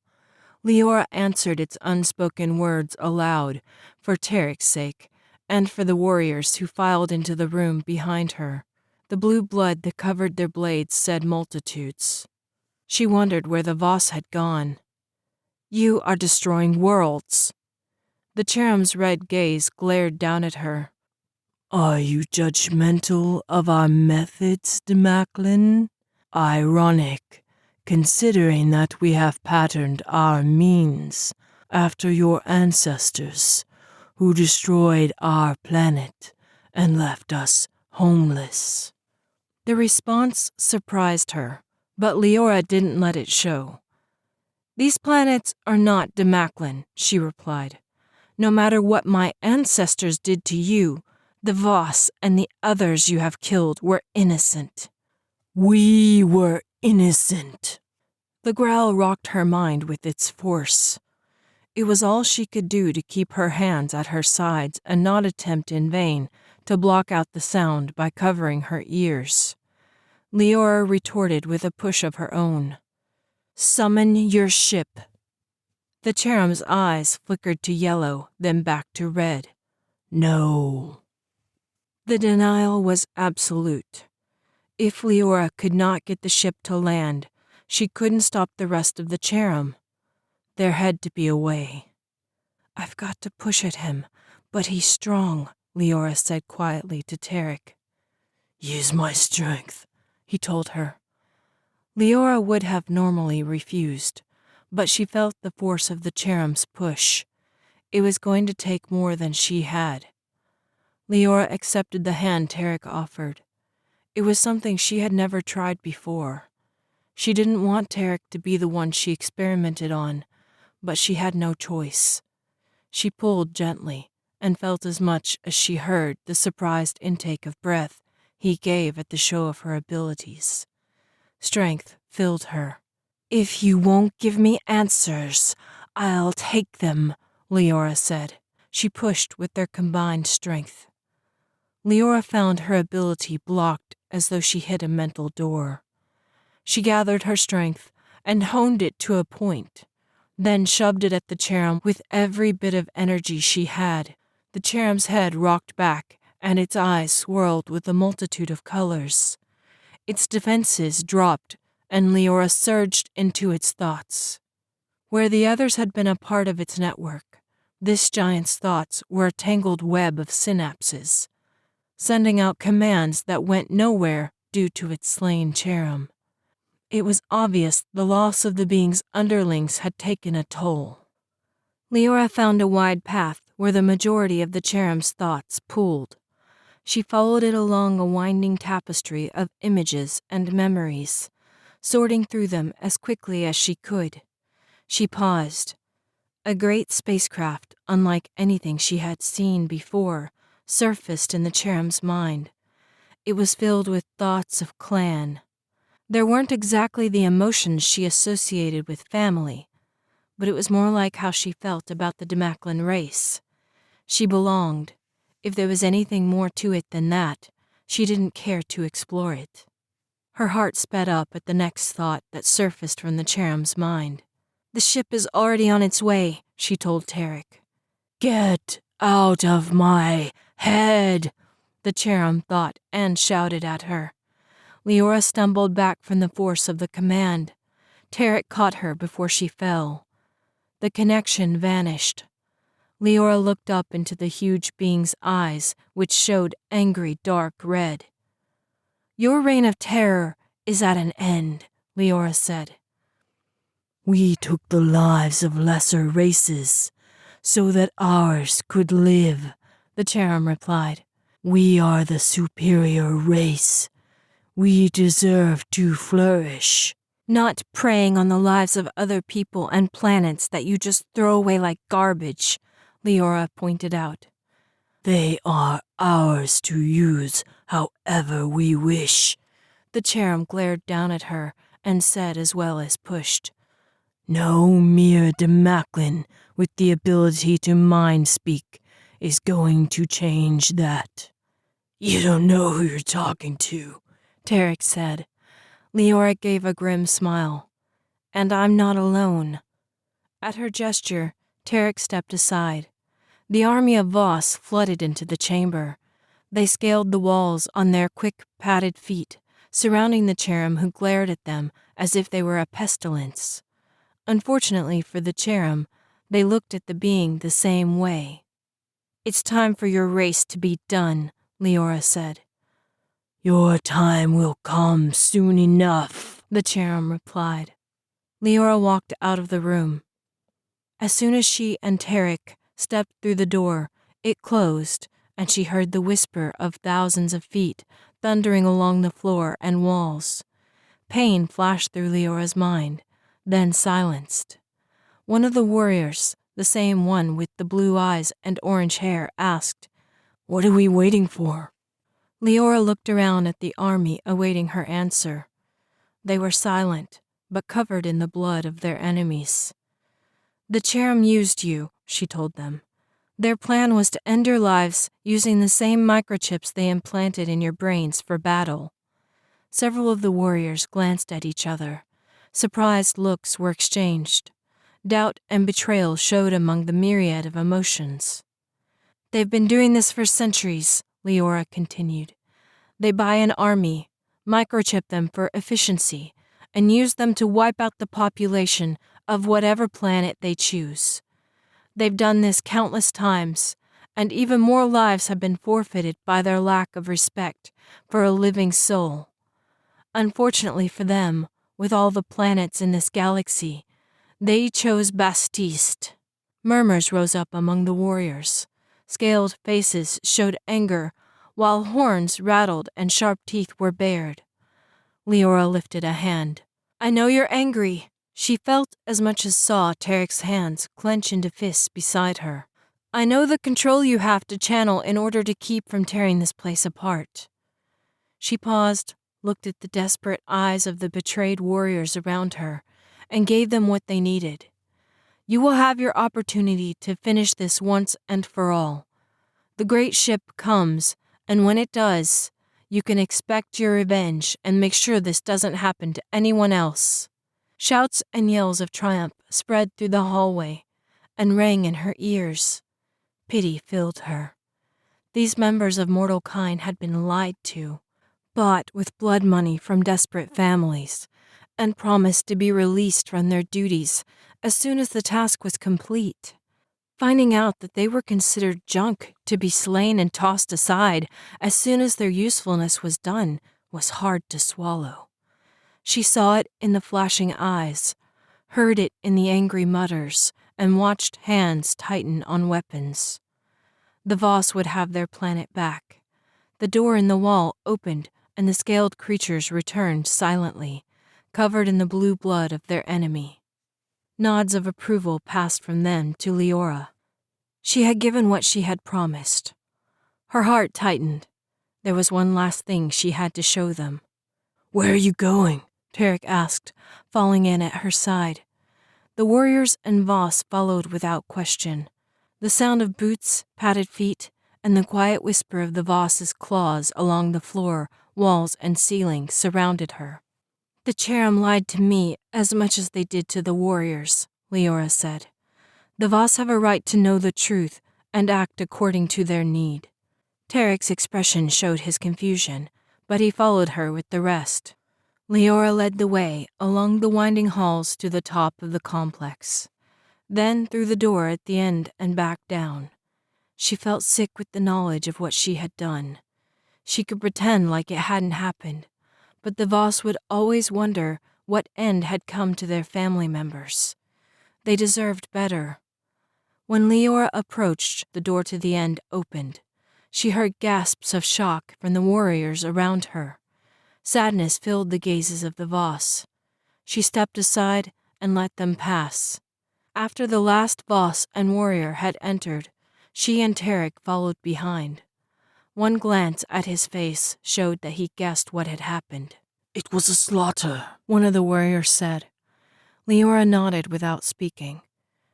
Speaker 1: Leora answered its unspoken words aloud, for Tarek's sake, and for the warriors who filed into the room behind her. The blue blood that covered their blades said multitudes. She wondered where the Voss had gone. "You are destroying worlds." The Cherem's red gaze glared down at her.
Speaker 3: "Are you judgmental of our methods, Demaclin? Ironic, considering that we have patterned our means after your ancestors, who destroyed our planet and left us homeless."
Speaker 1: The response surprised her, but Leora didn't let it show. "These planets are not Demaclin," she replied. "No matter what my ancestors did to you, the Voss and the others you have killed were innocent."
Speaker 3: "We were innocent."
Speaker 1: The growl rocked her mind with its force. It was all she could do to keep her hands at her sides and not attempt in vain to block out the sound by covering her ears. Leora retorted with a push of her own. "Summon your ship." The Cherem's eyes flickered to yellow, then back to red.
Speaker 3: "No."
Speaker 1: The denial was absolute. If Leora could not get the ship to land, she couldn't stop the rest of the Cherem. There had to be a way. "I've got to push at him, but he's strong," Leora said quietly to Tarek.
Speaker 3: "Use my strength,"
Speaker 1: he told her. Leora would have normally refused, but she felt the force of the Cherem's push. It was going to take more than she had. Leora accepted the hand Tarek offered. It was something she had never tried before. She didn't want Tarek to be the one she experimented on, but she had no choice. She pulled gently and felt as much as she heard the surprised intake of breath he gave at the show of her abilities. Strength filled her. "If you won't give me answers, I'll take them," Leora said. She pushed with their combined strength. Leora found her ability blocked as though she hit a mental door. She gathered her strength and honed it to a point, then shoved it at the Cherem with every bit of energy she had. The Cherem's head rocked back and its eyes swirled with a multitude of colors. Its defenses dropped and Leora surged into its thoughts. Where the others had been a part of its network, this giant's thoughts were a tangled web of synapses, sending out commands that went nowhere due to its slain Cherem. It was obvious the loss of the being's underlings had taken a toll. Leora found a wide path where the majority of the Cherem's thoughts pooled. She followed it along a winding tapestry of images and memories, sorting through them as quickly as she could. She paused. A great spacecraft, unlike anything she had seen before, surfaced in the Cherem's mind. It was filled with thoughts of clan. There weren't exactly the emotions she associated with family, but it was more like how she felt about the Demaclin race. She belonged. If there was anything more to it than that, she didn't care to explore it. Her heart sped up at the next thought that surfaced from the Cherem's mind. "The ship is already on its way," she told Tarek.
Speaker 3: "Get out of my head,"
Speaker 1: the Cherem thought and shouted at her. Leora stumbled back from the force of the command. Tarek caught her before she fell. The connection vanished. Leora looked up into the huge being's eyes, which showed angry dark red. "Your reign of terror is at an end," Leora said.
Speaker 3: "We took the lives of lesser races so that ours could live," the Cherem replied. "We are the superior race. We deserve to flourish."
Speaker 1: "Not preying on the lives of other people and planets that you just throw away like garbage," Leora pointed out.
Speaker 3: "They are ours to use however we wish,"
Speaker 1: The cherub glared down at her and said as well as pushed,
Speaker 2: "No mere Demaclin with the ability to mind speak is going to change that." "You don't know who you're talking to,"
Speaker 1: Tarek said. Leora gave a grim smile. "And I'm not alone." At her gesture, Tarek stepped aside. The army of Voss flooded into the chamber. They scaled the walls on their quick, padded feet, surrounding the cherub who glared at them as if they were a pestilence. Unfortunately for the cherub, they looked at the being the same way. "It's time for your race to be done," Leora said.
Speaker 2: "Your time will come soon enough,"
Speaker 1: the cherub replied. Leora walked out of the room. As soon as she and Tarek stepped through the door, it closed, and she heard the whisper of thousands of feet thundering along the floor and walls. Pain flashed through Leora's mind, then silenced. One of the warriors, the same one with the blue eyes and orange hair, asked,
Speaker 2: "What are we waiting for?"
Speaker 1: Leora looked around at the army awaiting her answer. They were silent, but covered in the blood of their enemies. "The cherub used you," she told them. "Their plan was to end your lives using the same microchips they implanted in your brains for battle." Several of the warriors glanced at each other. Surprised looks were exchanged. Doubt and betrayal showed among the myriad of emotions. "They've been doing this for centuries," Leora continued. "They buy an army, microchip them for efficiency, and use them to wipe out the population of whatever planet they choose. They've done this countless times, and even more lives have been forfeited by their lack of respect for a living soul. Unfortunately for them, with all the planets in this galaxy, they chose Bastiste." Murmurs rose up among the warriors. Scaled faces showed anger, while horns rattled and sharp teeth were bared. Leora lifted a hand. "I know you're angry." She felt as much as saw Tarek's hands clench into fists beside her. "I know the control you have to channel in order to keep from tearing this place apart." She paused, looked at the desperate eyes of the betrayed warriors around her, and gave them what they needed. "You will have your opportunity to finish this once and for all. The great ship comes, and when it does, you can expect your revenge and make sure this doesn't happen to anyone else." Shouts and yells of triumph spread through the hallway and rang in her ears. Pity filled her. These members of mortal kind had been lied to, bought with blood money from desperate families, and promised to be released from their duties as soon as the task was complete. Finding out that they were considered junk to be slain and tossed aside as soon as their usefulness was done was hard to swallow. She saw it in the flashing eyes, heard it in the angry mutters, and watched hands tighten on weapons. The Voss would have their planet back. The door in the wall opened and the scaled creatures returned silently, covered in the blue blood of their enemy. Nods of approval passed from them to Leora. She had given what she had promised. Her heart tightened. There was one last thing she had to show them.
Speaker 2: "Where are you going?"
Speaker 1: Tarek asked, falling in at her side. The warriors and Voss followed without question. The sound of boots, padded feet, and the quiet whisper of the Voss's claws along the floor, walls, and ceiling surrounded her. "The cherub lied to me as much as they did to the warriors," Leora said. "The Voss have a right to know the truth and act according to their need." Tarek's expression showed his confusion, but he followed her with the rest. Leora led the way along the winding halls to the top of the complex, then through the door at the end and back down. She felt sick with the knowledge of what she had done. She could pretend like it hadn't happened, but the Voss would always wonder what end had come to their family members. They deserved better. When Leora approached, the door to the end opened. She heard gasps of shock from the warriors around her. Sadness filled the gazes of the Voss. She stepped aside and let them pass. After the last Voss and warrior had entered, she and Tarek followed behind. One glance at his face showed that he guessed what had happened.
Speaker 3: It was a slaughter,
Speaker 1: one of the warriors said. Leora nodded without speaking.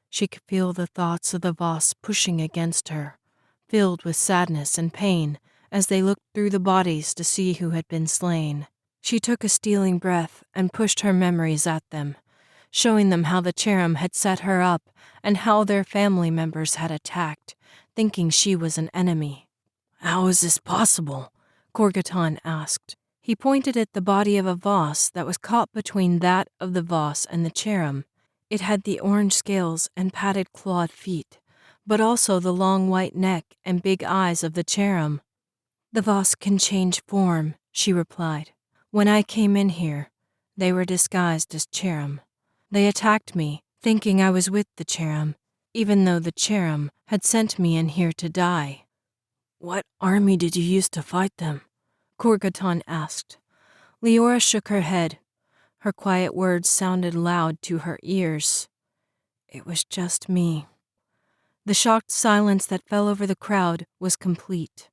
Speaker 1: She could feel the thoughts of the Voss pushing against her, filled with sadness and pain as they looked through the bodies to see who had been slain. She took a stealing breath and pushed her memories at them, showing them how the Cherem had set her up and how their family members had attacked, thinking she was an enemy.
Speaker 3: How is this possible?
Speaker 1: Korgatan asked. He pointed at the body of a Voss that was caught between that of the Voss and the Cherem. It had the orange scales and padded clawed feet, but also the long white neck and big eyes of the Cherem. The Voss can change form, she replied. When I came in here, they were disguised as Cherem. They attacked me, thinking I was with the Cherem, even though the Cherem had sent me in here to die.
Speaker 3: What army did you use to fight them?
Speaker 1: Korgatan asked. Leora shook her head. Her quiet words sounded loud to her ears. It was just me. The shocked silence that fell over the crowd was complete.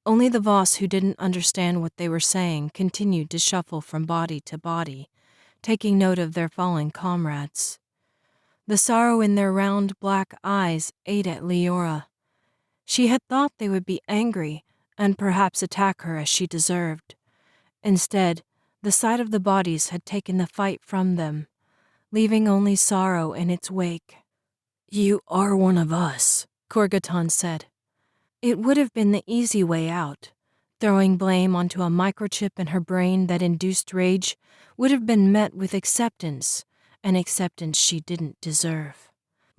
Speaker 1: Only the Voss who didn't understand what they were saying continued to shuffle from body to body, taking note of their fallen comrades. The sorrow in their round black eyes ate at Leora. She had thought they would be angry and perhaps attack her as she deserved. Instead, the sight of the bodies had taken the fight from them, leaving only sorrow in its wake.
Speaker 3: You are one of us,
Speaker 1: Korgatan said. It would have been the easy way out. Throwing blame onto a microchip in her brain that induced rage would have been met with acceptance, an acceptance she didn't deserve.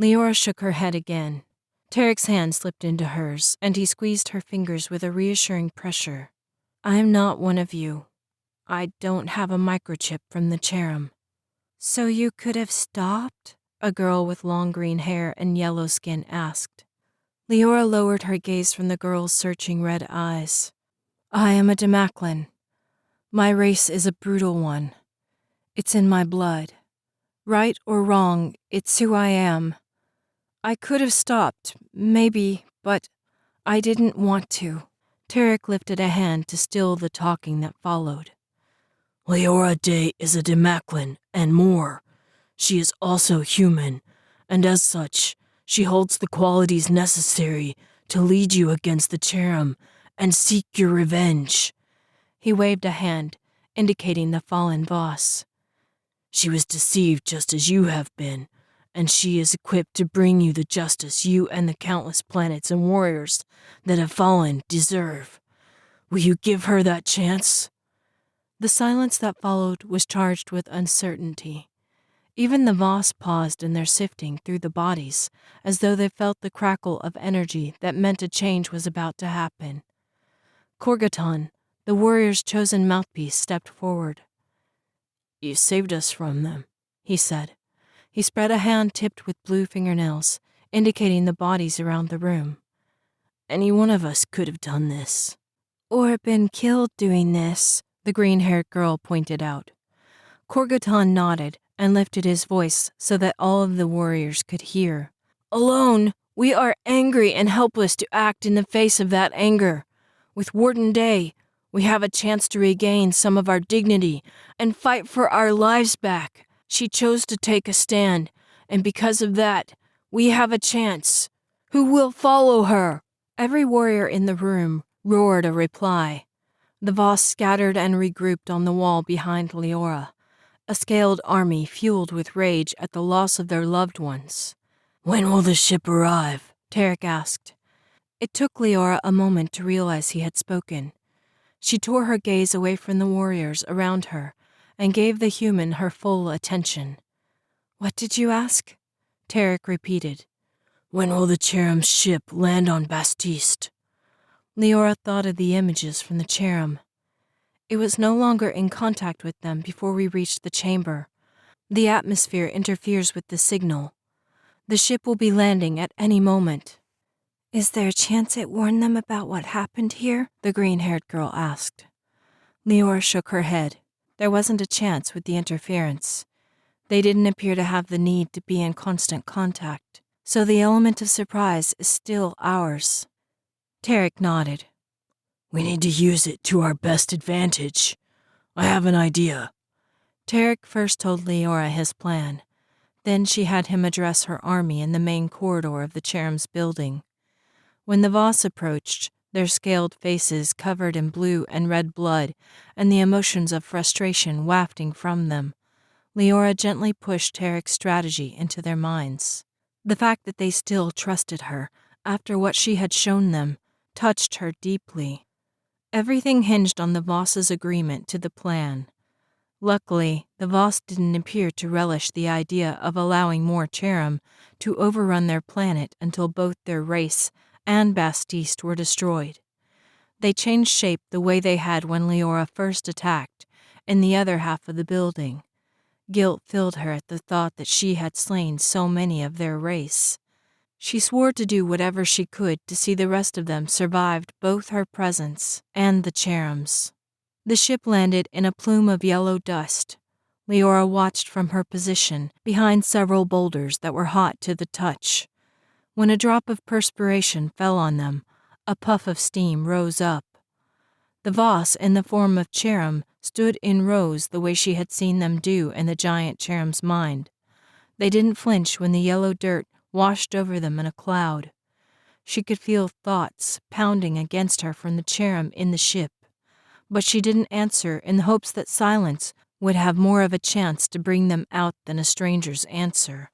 Speaker 1: Leora shook her head again. Tarek's hand slipped into hers, and he squeezed her fingers with a reassuring pressure. I'm not one of you. I don't have a microchip from the Cherem. So you could have stopped? A girl with long green hair and yellow skin asked. Leora lowered her gaze from the girl's searching red eyes. I am a Demaklin. My race is a brutal one. It's in my blood. Right or wrong, it's who I am. I could have stopped, maybe, but I didn't want to. Tarek lifted a hand to still the talking that followed.
Speaker 3: Leora Day is a Demaklin, and more. She is also human, and as such, she holds the qualities necessary to lead you against the Cherem and seek your revenge.
Speaker 1: He waved a hand, indicating the fallen Voss.
Speaker 3: She was deceived just as you have been, and she is equipped to bring you the justice you and the countless planets and warriors that have fallen deserve. Will you give her that chance?
Speaker 1: The silence that followed was charged with uncertainty. Even the Voss paused in their sifting through the bodies, as though they felt the crackle of energy that meant a change was about to happen. Korgatan, the warrior's chosen mouthpiece, stepped forward.
Speaker 3: You saved us from them,
Speaker 1: he said. He spread a hand tipped with blue fingernails, indicating the bodies around the room.
Speaker 3: Any one of us could have done this.
Speaker 1: Or been killed doing this, the green-haired girl pointed out. Korgatan nodded and lifted his voice so that all of the warriors could hear.
Speaker 2: Alone, we are angry and helpless to act in the face of that anger. With Warden Day, we have a chance to regain some of our dignity and fight for our lives back. She chose to take a stand, and because of that, we have a chance. Who will follow her?
Speaker 1: Every warrior in the room roared a reply. The Voss scattered and regrouped on the wall behind Leora, a scaled army fueled with rage at the loss of their loved ones.
Speaker 3: When will the ship arrive?
Speaker 1: Tarek asked. It took Leora a moment to realize he had spoken. She tore her gaze away from the warriors around her and gave the human her full attention. What did you ask? Tarek repeated.
Speaker 3: When will the Cherem's ship land on Bastiste?
Speaker 1: Leora thought of the images from the Cherem. It was no longer in contact with them before we reached the chamber. The atmosphere interferes with the signal. The ship will be landing at any moment. Is there a chance it warned them about what happened here? The green-haired girl asked. Leora shook her head. There wasn't a chance with the interference. They didn't appear to have the need to be in constant contact, so the element of surprise is still ours. Tarek nodded.
Speaker 3: We need to use it to our best advantage. I have an idea.
Speaker 1: Tarek first told Leora his plan. Then she had him address her army in the main corridor of the Cherem's building. When the Voss approached, their scaled faces covered in blue and red blood and the emotions of frustration wafting from them, Leora gently pushed Tarek's strategy into their minds. The fact that they still trusted her, after what she had shown them, touched her deeply. Everything hinged on the Voss's agreement to the plan. Luckily, the Voss didn't appear to relish the idea of allowing more Cherem to overrun their planet until both their race and Bastiste were destroyed. They changed shape the way they had when Leora first attacked, in the other half of the building. Guilt filled her at the thought that she had slain so many of their race. She swore to do whatever she could to see the rest of them survived both her presence and the Cherem's. The ship landed in a plume of yellow dust. Leora watched from her position behind several boulders that were hot to the touch. When a drop of perspiration fell on them, a puff of steam rose up. The Voss, in the form of Cherem, stood in rows the way she had seen them do in the giant Cherem's mind. They didn't flinch when the yellow dirt washed over them in a cloud. She could feel thoughts pounding against her from the Cherem in the ship, but she didn't answer in the hopes that silence would have more of a chance to bring them out than a stranger's answer.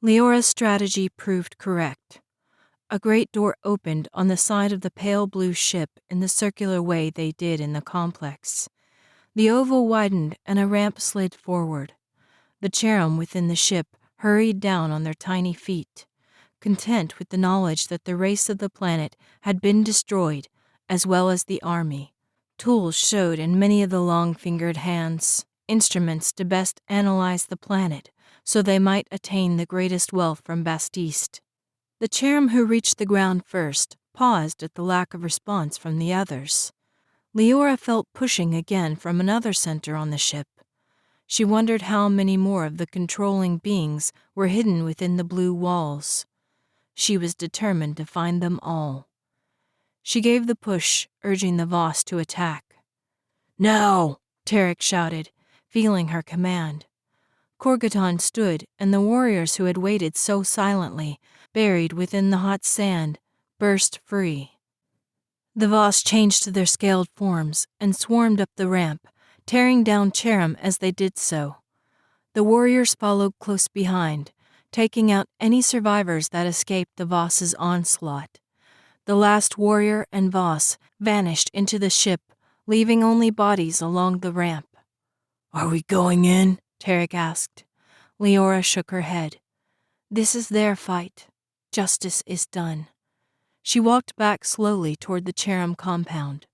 Speaker 1: Leora's strategy proved correct. A great door opened on the side of the pale blue ship in the circular way they did in the complex. The oval widened and a ramp slid forward. The Cherem within the ship hurried down on their tiny feet, content with the knowledge that the race of the planet had been destroyed, as well as the army. Tools showed in many of the long-fingered hands, instruments to best analyze the planet, so they might attain the greatest wealth from Bastiste. The Cherem who reached the ground first paused at the lack of response from the others. Leora felt pushing again from another center on the ship. She wondered how many more of the controlling beings were hidden within the blue walls. She was determined to find them all. She gave the push, urging the Voss to attack.
Speaker 3: Now!
Speaker 1: Tarek shouted, feeling her command. Korgoton stood, and the warriors who had waited so silently, buried within the hot sand, burst free. The Voss changed to their scaled forms and swarmed up the ramp, tearing down Cherem as they did so. The warriors followed close behind, taking out any survivors that escaped the Voss's onslaught. The last warrior and Voss vanished into the ship, leaving only bodies along the ramp.
Speaker 3: Are we going in?
Speaker 1: Tarek asked. Leora shook her head. This is their fight. Justice is done. She walked back slowly toward the Cherem compound.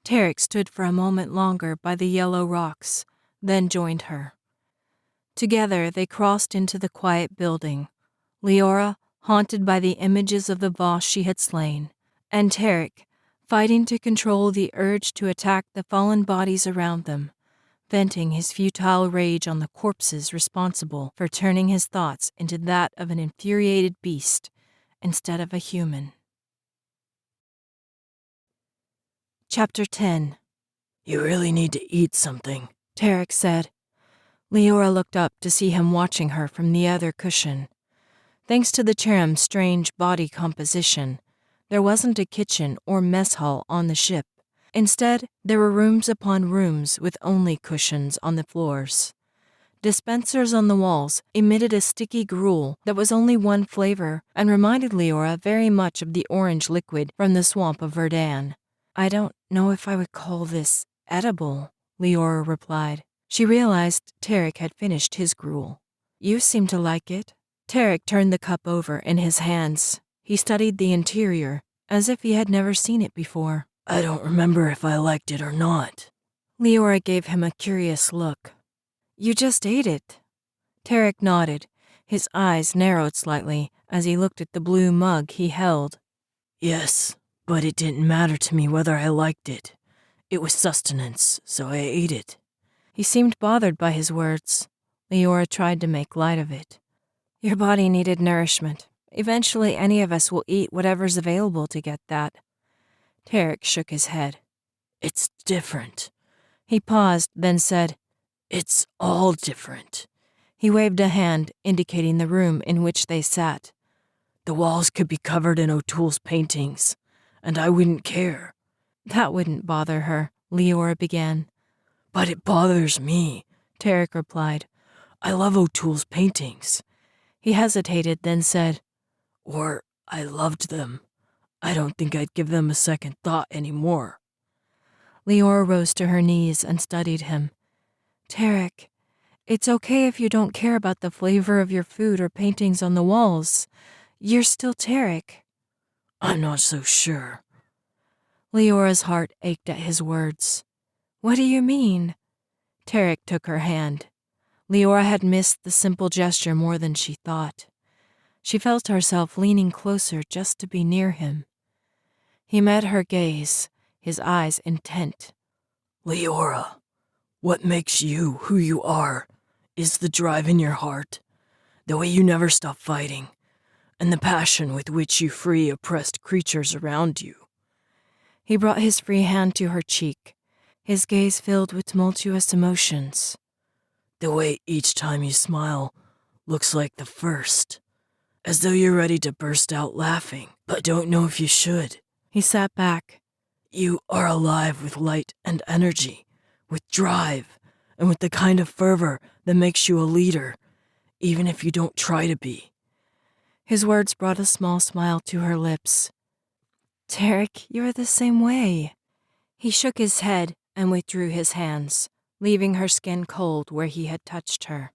Speaker 1: Tarek stood for a moment longer by the yellow rocks, then joined her. Together they crossed into the quiet building, Leora haunted by the images of the Voss she had slain, and Tarek fighting to control the urge to attack the fallen bodies around them, venting his futile rage on the corpses responsible for turning his thoughts into that of an infuriated beast instead of a human. Chapter 10.
Speaker 3: You really need to eat something,
Speaker 1: Tarek said. Leora looked up to see him watching her from the other cushion. Thanks to the Cherem's strange body composition, there wasn't a kitchen or mess hall on the ship. Instead, there were rooms upon rooms with only cushions on the floors. Dispensers on the walls emitted a sticky gruel that was only one flavor and reminded Leora very much of the orange liquid from the swamp of Verdun. I don't know if I would call this edible, Leora replied. She realized Tarek had finished his gruel. You seem to like it. Tarek turned the cup over in his hands. He studied the interior, as if he had never seen it before.
Speaker 3: I don't remember if I liked it or not.
Speaker 1: Leora gave him a curious look. You just ate it. Tarek nodded. His eyes narrowed slightly as he looked at the blue mug he held.
Speaker 3: Yes, but it didn't matter to me whether I liked it. It was sustenance, so I ate it.
Speaker 1: He seemed bothered by his words. Leora tried to make light of it. Your body needed nourishment. Eventually, any of us will eat whatever's available to get that. Tarek shook his head.
Speaker 3: It's different.
Speaker 1: He paused, then said,
Speaker 2: "It's all different."
Speaker 1: He waved a hand, indicating the room in which they sat.
Speaker 2: "The walls could be covered in O'Toole's paintings, and I wouldn't care."
Speaker 1: That wouldn't bother her, Leora began.
Speaker 2: "But it bothers me,"
Speaker 1: Tarek replied.
Speaker 2: "I love O'Toole's paintings."
Speaker 1: He hesitated, then said,
Speaker 2: "Or I loved them. I don't think I'd give them a second thought anymore."
Speaker 1: Leora rose to her knees and studied him. Tarek, it's okay if you don't care about the flavor of your food or paintings on the walls. You're still Tarek.
Speaker 2: "I'm not so sure."
Speaker 1: Leora's heart ached at his words. What do you mean? Tarek took her hand. Leora had missed the simple gesture more than she thought. She felt herself leaning closer just to be near him. He met her gaze, his eyes intent.
Speaker 2: "Leora, what makes you who you are is the drive in your heart, the way you never stop fighting, and the passion with which you free oppressed creatures around you."
Speaker 1: He brought his free hand to her cheek, his gaze filled with tumultuous emotions.
Speaker 2: "The way each time you smile looks like the first, as though you're ready to burst out laughing, but don't know if you should."
Speaker 1: He sat back.
Speaker 2: "You are alive with light and energy, with drive, and with the kind of fervor that makes you a leader, even if you don't try to be."
Speaker 1: His words brought a small smile to her lips. Tarek, you're the same way. He shook his head and withdrew his hands, leaving her skin cold where he had touched her.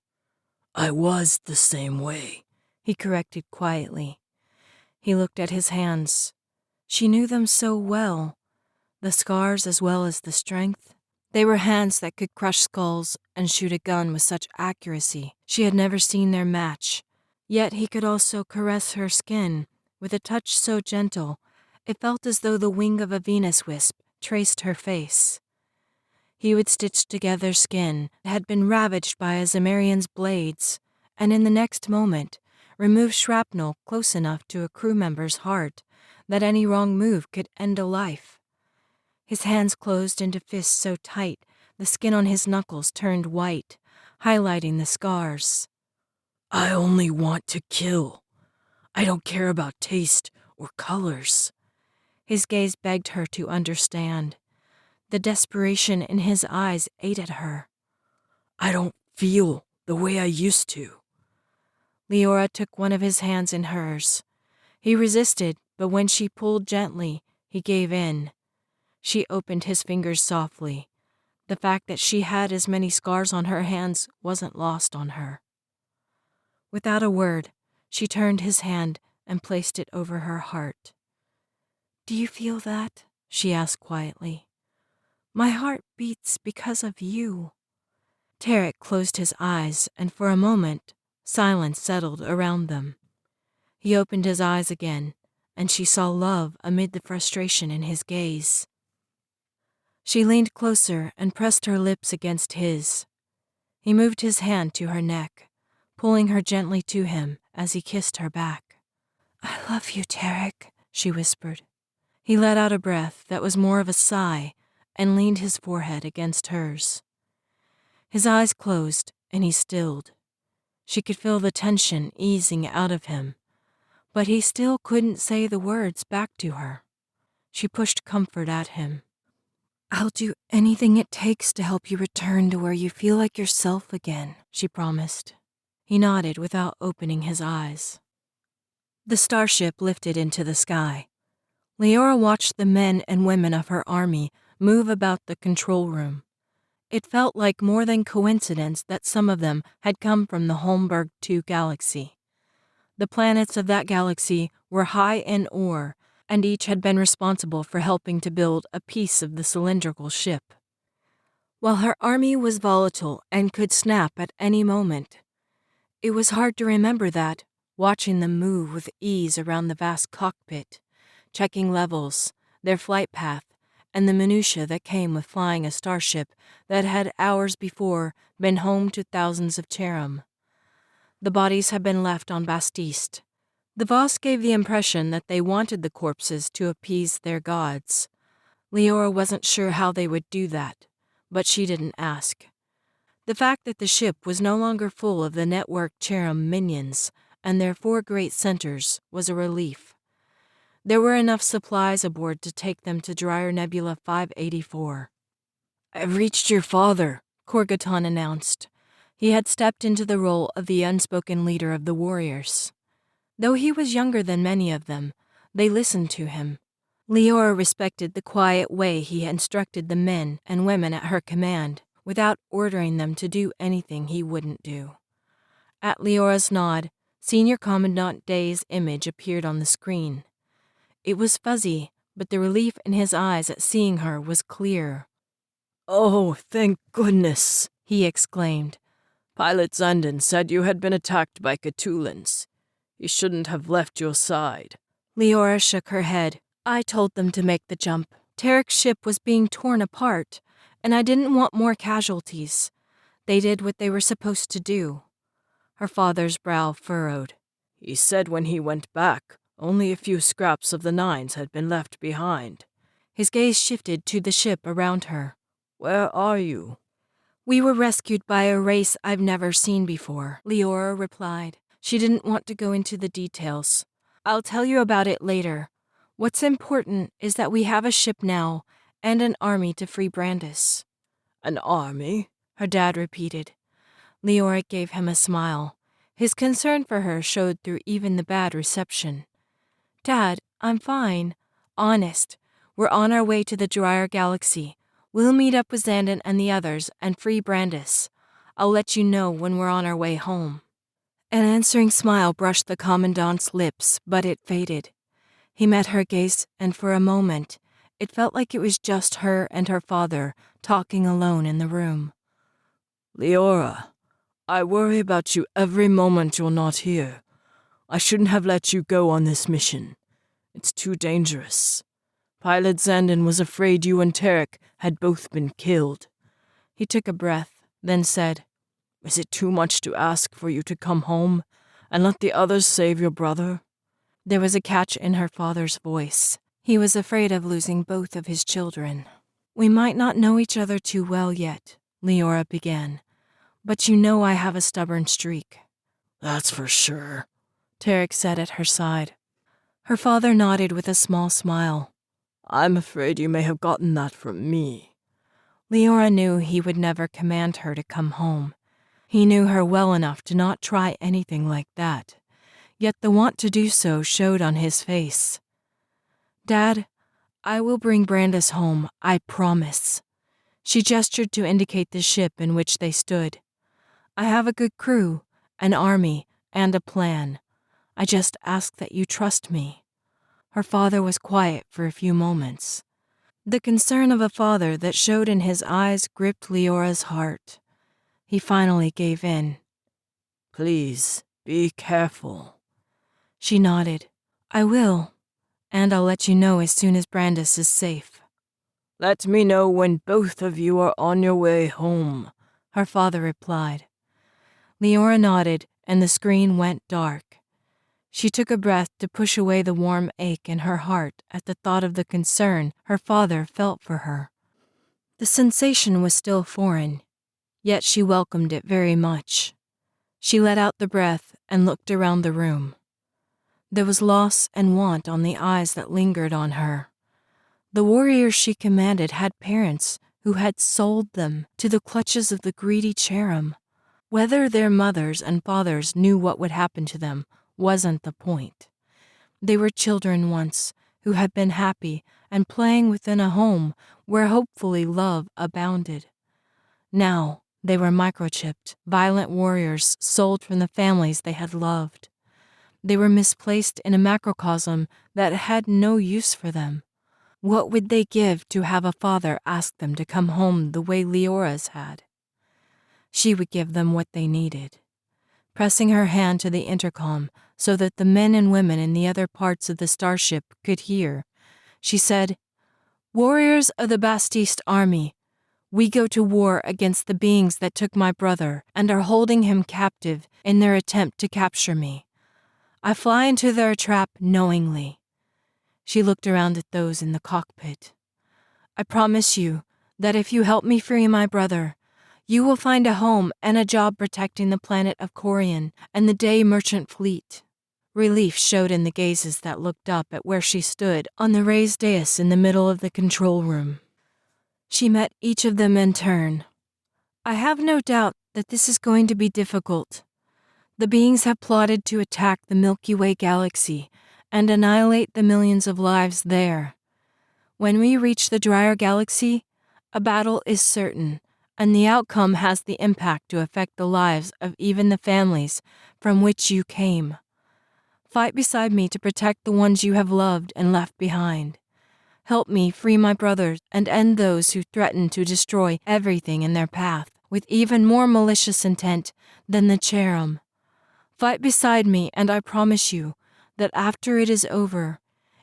Speaker 2: "I was the same way,"
Speaker 1: he corrected quietly. He looked at his hands. She knew them so well, the scars as well as the strength. They were hands that could crush skulls and shoot a gun with such accuracy. She had never seen their match. Yet he could also caress her skin with a touch so gentle, it felt as though the wing of a Venus wisp traced her face. He would stitch together skin that had been ravaged by a Zemarian's blades, and in the next moment remove shrapnel close enough to a crew member's heart that any wrong move could end a life. His hands closed into fists so tight the skin on his knuckles turned white, highlighting the scars.
Speaker 2: "I only want to kill. I don't care about taste or colors."
Speaker 1: His gaze begged her to understand. The desperation in his eyes ate at her.
Speaker 2: "I don't feel the way I used to."
Speaker 1: Leora took one of his hands in hers. He resisted, but when she pulled gently, he gave in. She opened his fingers softly. The fact that she had as many scars on her hands wasn't lost on her. Without a word, she turned his hand and placed it over her heart. "Do you feel that?" she asked quietly. "My heart beats because of you." Tarek closed his eyes, and for a moment, silence settled around them. He opened his eyes again, and she saw love amid the frustration in his gaze. She leaned closer and pressed her lips against his. He moved his hand to her neck, pulling her gently to him as he kissed her back. "I love you, Tarek," she whispered. He let out a breath that was more of a sigh and leaned his forehead against hers. His eyes closed and he stilled. She could feel the tension easing out of him, but he still couldn't say the words back to her. She pushed comfort at him. "I'll do anything it takes to help you return to where you feel like yourself again," she promised. He nodded without opening his eyes. The starship lifted into the sky. Leora watched the men and women of her army move about the control room. It felt like more than coincidence that some of them had come from the Holmberg 2 galaxy. The planets of that galaxy were high in ore, and each had been responsible for helping to build a piece of the cylindrical ship. While her army was volatile and could snap at any moment, it was hard to remember that, watching them move with ease around the vast cockpit, checking levels, their flight path, and the minutiae that came with flying a starship that had hours before been home to thousands of Cherim. The bodies had been left on Bastiste. The Voss gave the impression that they wanted the corpses to appease their gods. Leora wasn't sure how they would do that, but she didn't ask. The fact that the ship was no longer full of the networked Cherem minions and their 4 great centers was a relief. There were enough supplies aboard to take them to Dryer Nebula 584. "I've reached your father," Kor'gaton announced. He had stepped into the role of the unspoken leader of the warriors. Though he was younger than many of them, they listened to him. Leora respected the quiet way he instructed the men and women at her command, without ordering them to do anything he wouldn't do. At Leora's nod, Senior Commandant Day's image appeared on the screen. It was fuzzy, but the relief in his eyes at seeing her was clear.
Speaker 2: "Oh, thank goodness,"
Speaker 1: he exclaimed.
Speaker 2: "Pilot Zandon said you had been attacked by Catulans. He shouldn't have left your side."
Speaker 1: Leora shook her head. "I told them to make the jump. Tarek's ship was being torn apart, and I didn't want more casualties. They did what they were supposed to do." Her father's brow furrowed.
Speaker 2: "He said when he went back, only a few scraps of the 9s had been left behind."
Speaker 1: His gaze shifted to the ship around her.
Speaker 2: "Where are you?"
Speaker 1: "We were rescued by a race I've never seen before," Leora replied. She didn't want to go into the details. "I'll tell you about it later. What's important is that we have a ship now and an army to free Brandis."
Speaker 2: "An army?"
Speaker 1: her dad repeated. Leora gave him a smile. His concern for her showed through even the bad reception. "Dad, I'm fine. Honest. We're on our way to the Dryer Galaxy. We'll meet up with Zandon and the others and free Brandis. I'll let you know when we're on our way home." An answering smile brushed the Commandant's lips, but it faded. He met her gaze, and for a moment, it felt like it was just her and her father talking alone in the room.
Speaker 2: "Leora, I worry about you every moment you're not here. I shouldn't have let you go on this mission. It's too dangerous. Pilot Zandon was afraid you and Tarek had both been killed."
Speaker 1: He took a breath, then said,
Speaker 2: "Is it too much to ask for you to come home and let the others save your brother?"
Speaker 1: There was a catch in her father's voice. He was afraid of losing both of his children. "We might not know each other too well yet," Leora began. "But you know I have a stubborn streak."
Speaker 2: "That's for sure,"
Speaker 1: Tarek said at her side. Her father nodded with a small smile.
Speaker 2: "I'm afraid you may have gotten that from me."
Speaker 1: Leora knew he would never command her to come home. He knew her well enough to not try anything like that. Yet the want to do so showed on his face. "Dad, I will bring Brandis home, I promise." She gestured to indicate the ship in which they stood. "I have a good crew, an army, and a plan. I just ask that you trust me." Her father was quiet for a few moments. The concern of a father that showed in his eyes gripped Leora's heart. He finally gave in.
Speaker 2: "Please, be careful."
Speaker 1: She nodded. "I will, and I'll let you know as soon as Brandis is safe."
Speaker 2: "Let me know when both of you are on your way home,"
Speaker 1: her father replied. Leora nodded, and the screen went dark. She took a breath to push away the warm ache in her heart at the thought of the concern her father felt for her. The sensation was still foreign, yet she welcomed it very much. She let out the breath and looked around the room. There was loss and want on the eyes that lingered on her. The warriors she commanded had parents who had sold them to the clutches of the greedy Cherem. Whether their mothers and fathers knew what would happen to them wasn't the point. They were children once who had been happy and playing within a home where hopefully love abounded. Now they were microchipped, violent warriors sold from the families they had loved. They were misplaced in a macrocosm that had no use for them. What would they give to have a father ask them to come home the way Leora's had? She would give them what they needed. Pressing her hand to the intercom so that the men and women in the other parts of the starship could hear, she said, "Warriors of the Bastiste army, we go to war against the beings that took my brother and are holding him captive in their attempt to capture me. I fly into their trap knowingly." She looked around at those in the cockpit. "I promise you that if you help me free my brother, you will find a home and a job protecting the planet of Corian and the Day Merchant Fleet. Relief showed in the gazes that looked up at where she stood on the raised dais in the middle of the control room. She met each of them in turn. I have no doubt that this is going to be difficult. The beings have plotted to attack the Milky Way galaxy and annihilate the millions of lives there. When we reach the drier galaxy, a battle is certain, and the outcome has the impact to affect the lives of even the families from which you came. Fight beside me to protect the ones you have loved and left behind. Help me free my brothers and end those who threaten to destroy everything in their path with even more malicious intent than the Cherem. Fight beside me, and I promise you that after it is over,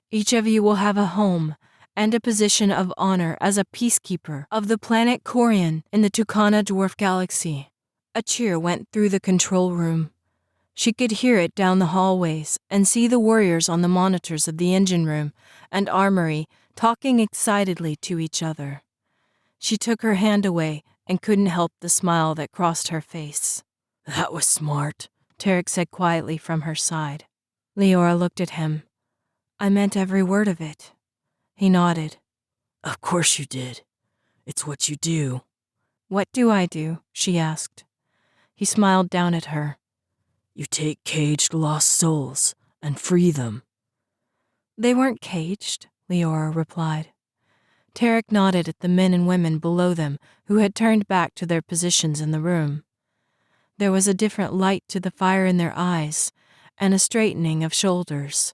Speaker 1: each of you will have a home and a position of honor as a peacekeeper of the planet Corian in the Tucana Dwarf Galaxy. A cheer went through the control room. She could hear it down the hallways and see the warriors on the monitors of the engine room and armory talking excitedly to each other. She took her hand away and couldn't help the smile that crossed her face.
Speaker 2: That was smart,
Speaker 1: Tarek said quietly from her side. Leora looked at him. I meant every word of it. He nodded.
Speaker 2: Of course you did. It's what you do.
Speaker 1: What do I do? She asked. He smiled down at her.
Speaker 2: You take caged lost souls and free them.
Speaker 1: They weren't caged, Leora replied. Tarek nodded at the men and women below them who had turned back to their positions in the room. There was a different light to the fire in their eyes and a straightening of shoulders.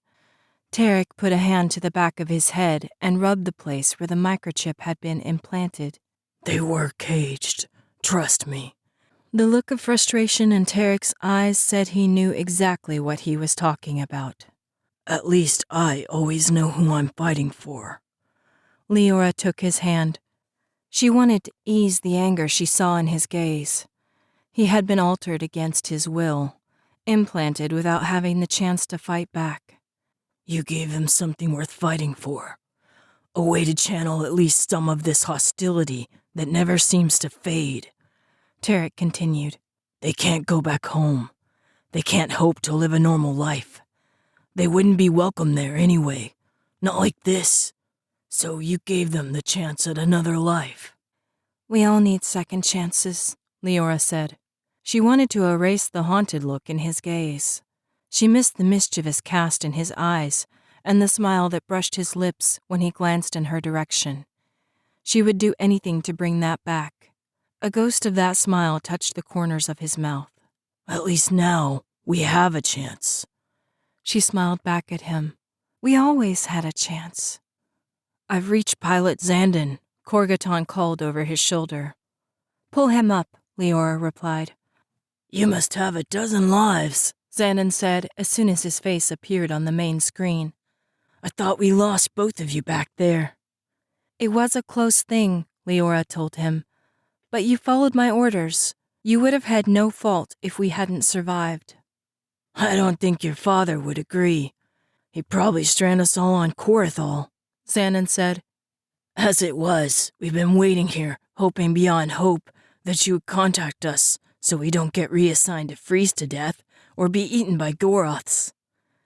Speaker 1: Tarek put a hand to the back of his head and rubbed the place where the microchip had been implanted.
Speaker 2: They were caged. Trust me.
Speaker 1: The look of frustration in Tarek's eyes said he knew exactly what he was talking about.
Speaker 2: At least I always know who I'm fighting for.
Speaker 1: Leora took his hand. She wanted to ease the anger she saw in his gaze. He had been altered against his will, implanted without having the chance to fight back.
Speaker 2: You gave them something worth fighting for. A way to channel at least some of this hostility that never seems to fade.
Speaker 1: Tarek continued.
Speaker 2: They can't go back home. They can't hope to live a normal life. They wouldn't be welcome there anyway. Not like this. So you gave them the chance at another life.
Speaker 1: We all need second chances, Leora said. She wanted to erase the haunted look in his gaze. She missed the mischievous cast in his eyes and the smile that brushed his lips when he glanced in her direction. She would do anything to bring that back. A ghost of that smile touched the corners of his mouth.
Speaker 2: At least now, we have a chance.
Speaker 1: She smiled back at him. We always had a chance.
Speaker 2: I've reached Pilot Zandon,
Speaker 1: Korgaton called over his shoulder. Pull him up, Leora replied.
Speaker 2: You must have a dozen lives,
Speaker 1: Zandon said as soon as his face appeared on the main screen.
Speaker 2: I thought we lost both of you back there.
Speaker 1: It was a close thing, Leora told him. But you followed my orders. You would have had no fault if we hadn't survived.
Speaker 2: I don't think your father would agree. He'd probably strand us all on Korathal,
Speaker 1: Zandon said.
Speaker 2: As it was, we've been waiting here, hoping beyond hope that you would contact us so we don't get reassigned to freeze to death or be eaten by Goroths.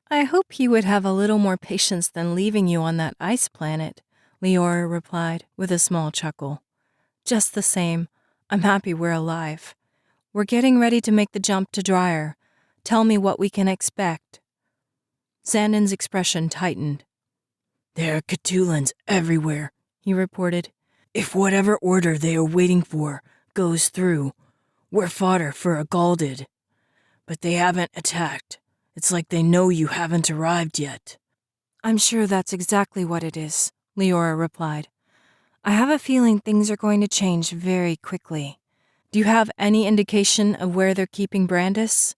Speaker 1: I hope he would have a little more patience than leaving you on that ice planet, Leora replied with a small chuckle. Just the same, I'm happy we're alive. We're getting ready to make the jump to Dryer. Tell me what we can expect. Zandon's expression tightened.
Speaker 2: There are Cthulhans everywhere, he reported. If whatever order they are waiting for goes through, we're fodder for a Galded. But they haven't attacked. It's like they know you haven't arrived yet.
Speaker 1: I'm sure that's exactly what it is, Leora replied. I have a feeling things are going to change very quickly. Do you have any indication of where they're keeping Brandis?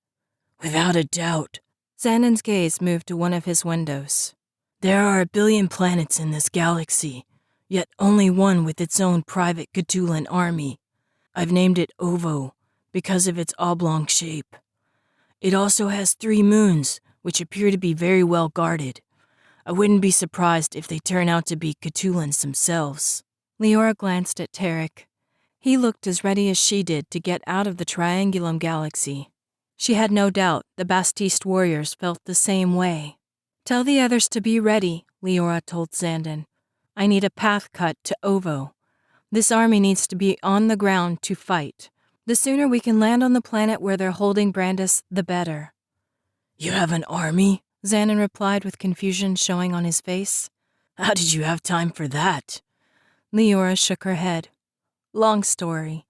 Speaker 2: Without a doubt.
Speaker 1: Zandon's gaze moved to one of his windows.
Speaker 2: There are 1 billion planets in this galaxy, yet only one with its own private Cthulhan army. I've named it Ovo because of its oblong shape. It also has 3 moons, which appear to be very well guarded. I wouldn't be surprised if they turn out to be Cthulhans themselves.
Speaker 1: Leora glanced at Tarek. He looked as ready as she did to get out of the Triangulum galaxy. She had no doubt the Bastiste warriors felt the same way. "Tell the others to be ready," Leora told Xandon. "I need a path cut to Ovo. This army needs to be on the ground to fight. The sooner we can land on the planet where they're holding Brandis, the better."
Speaker 2: "You have an army?"
Speaker 1: Xandon replied with confusion showing on his face.
Speaker 2: "How did you have time for that?"
Speaker 1: Leora shook her head. "Long story.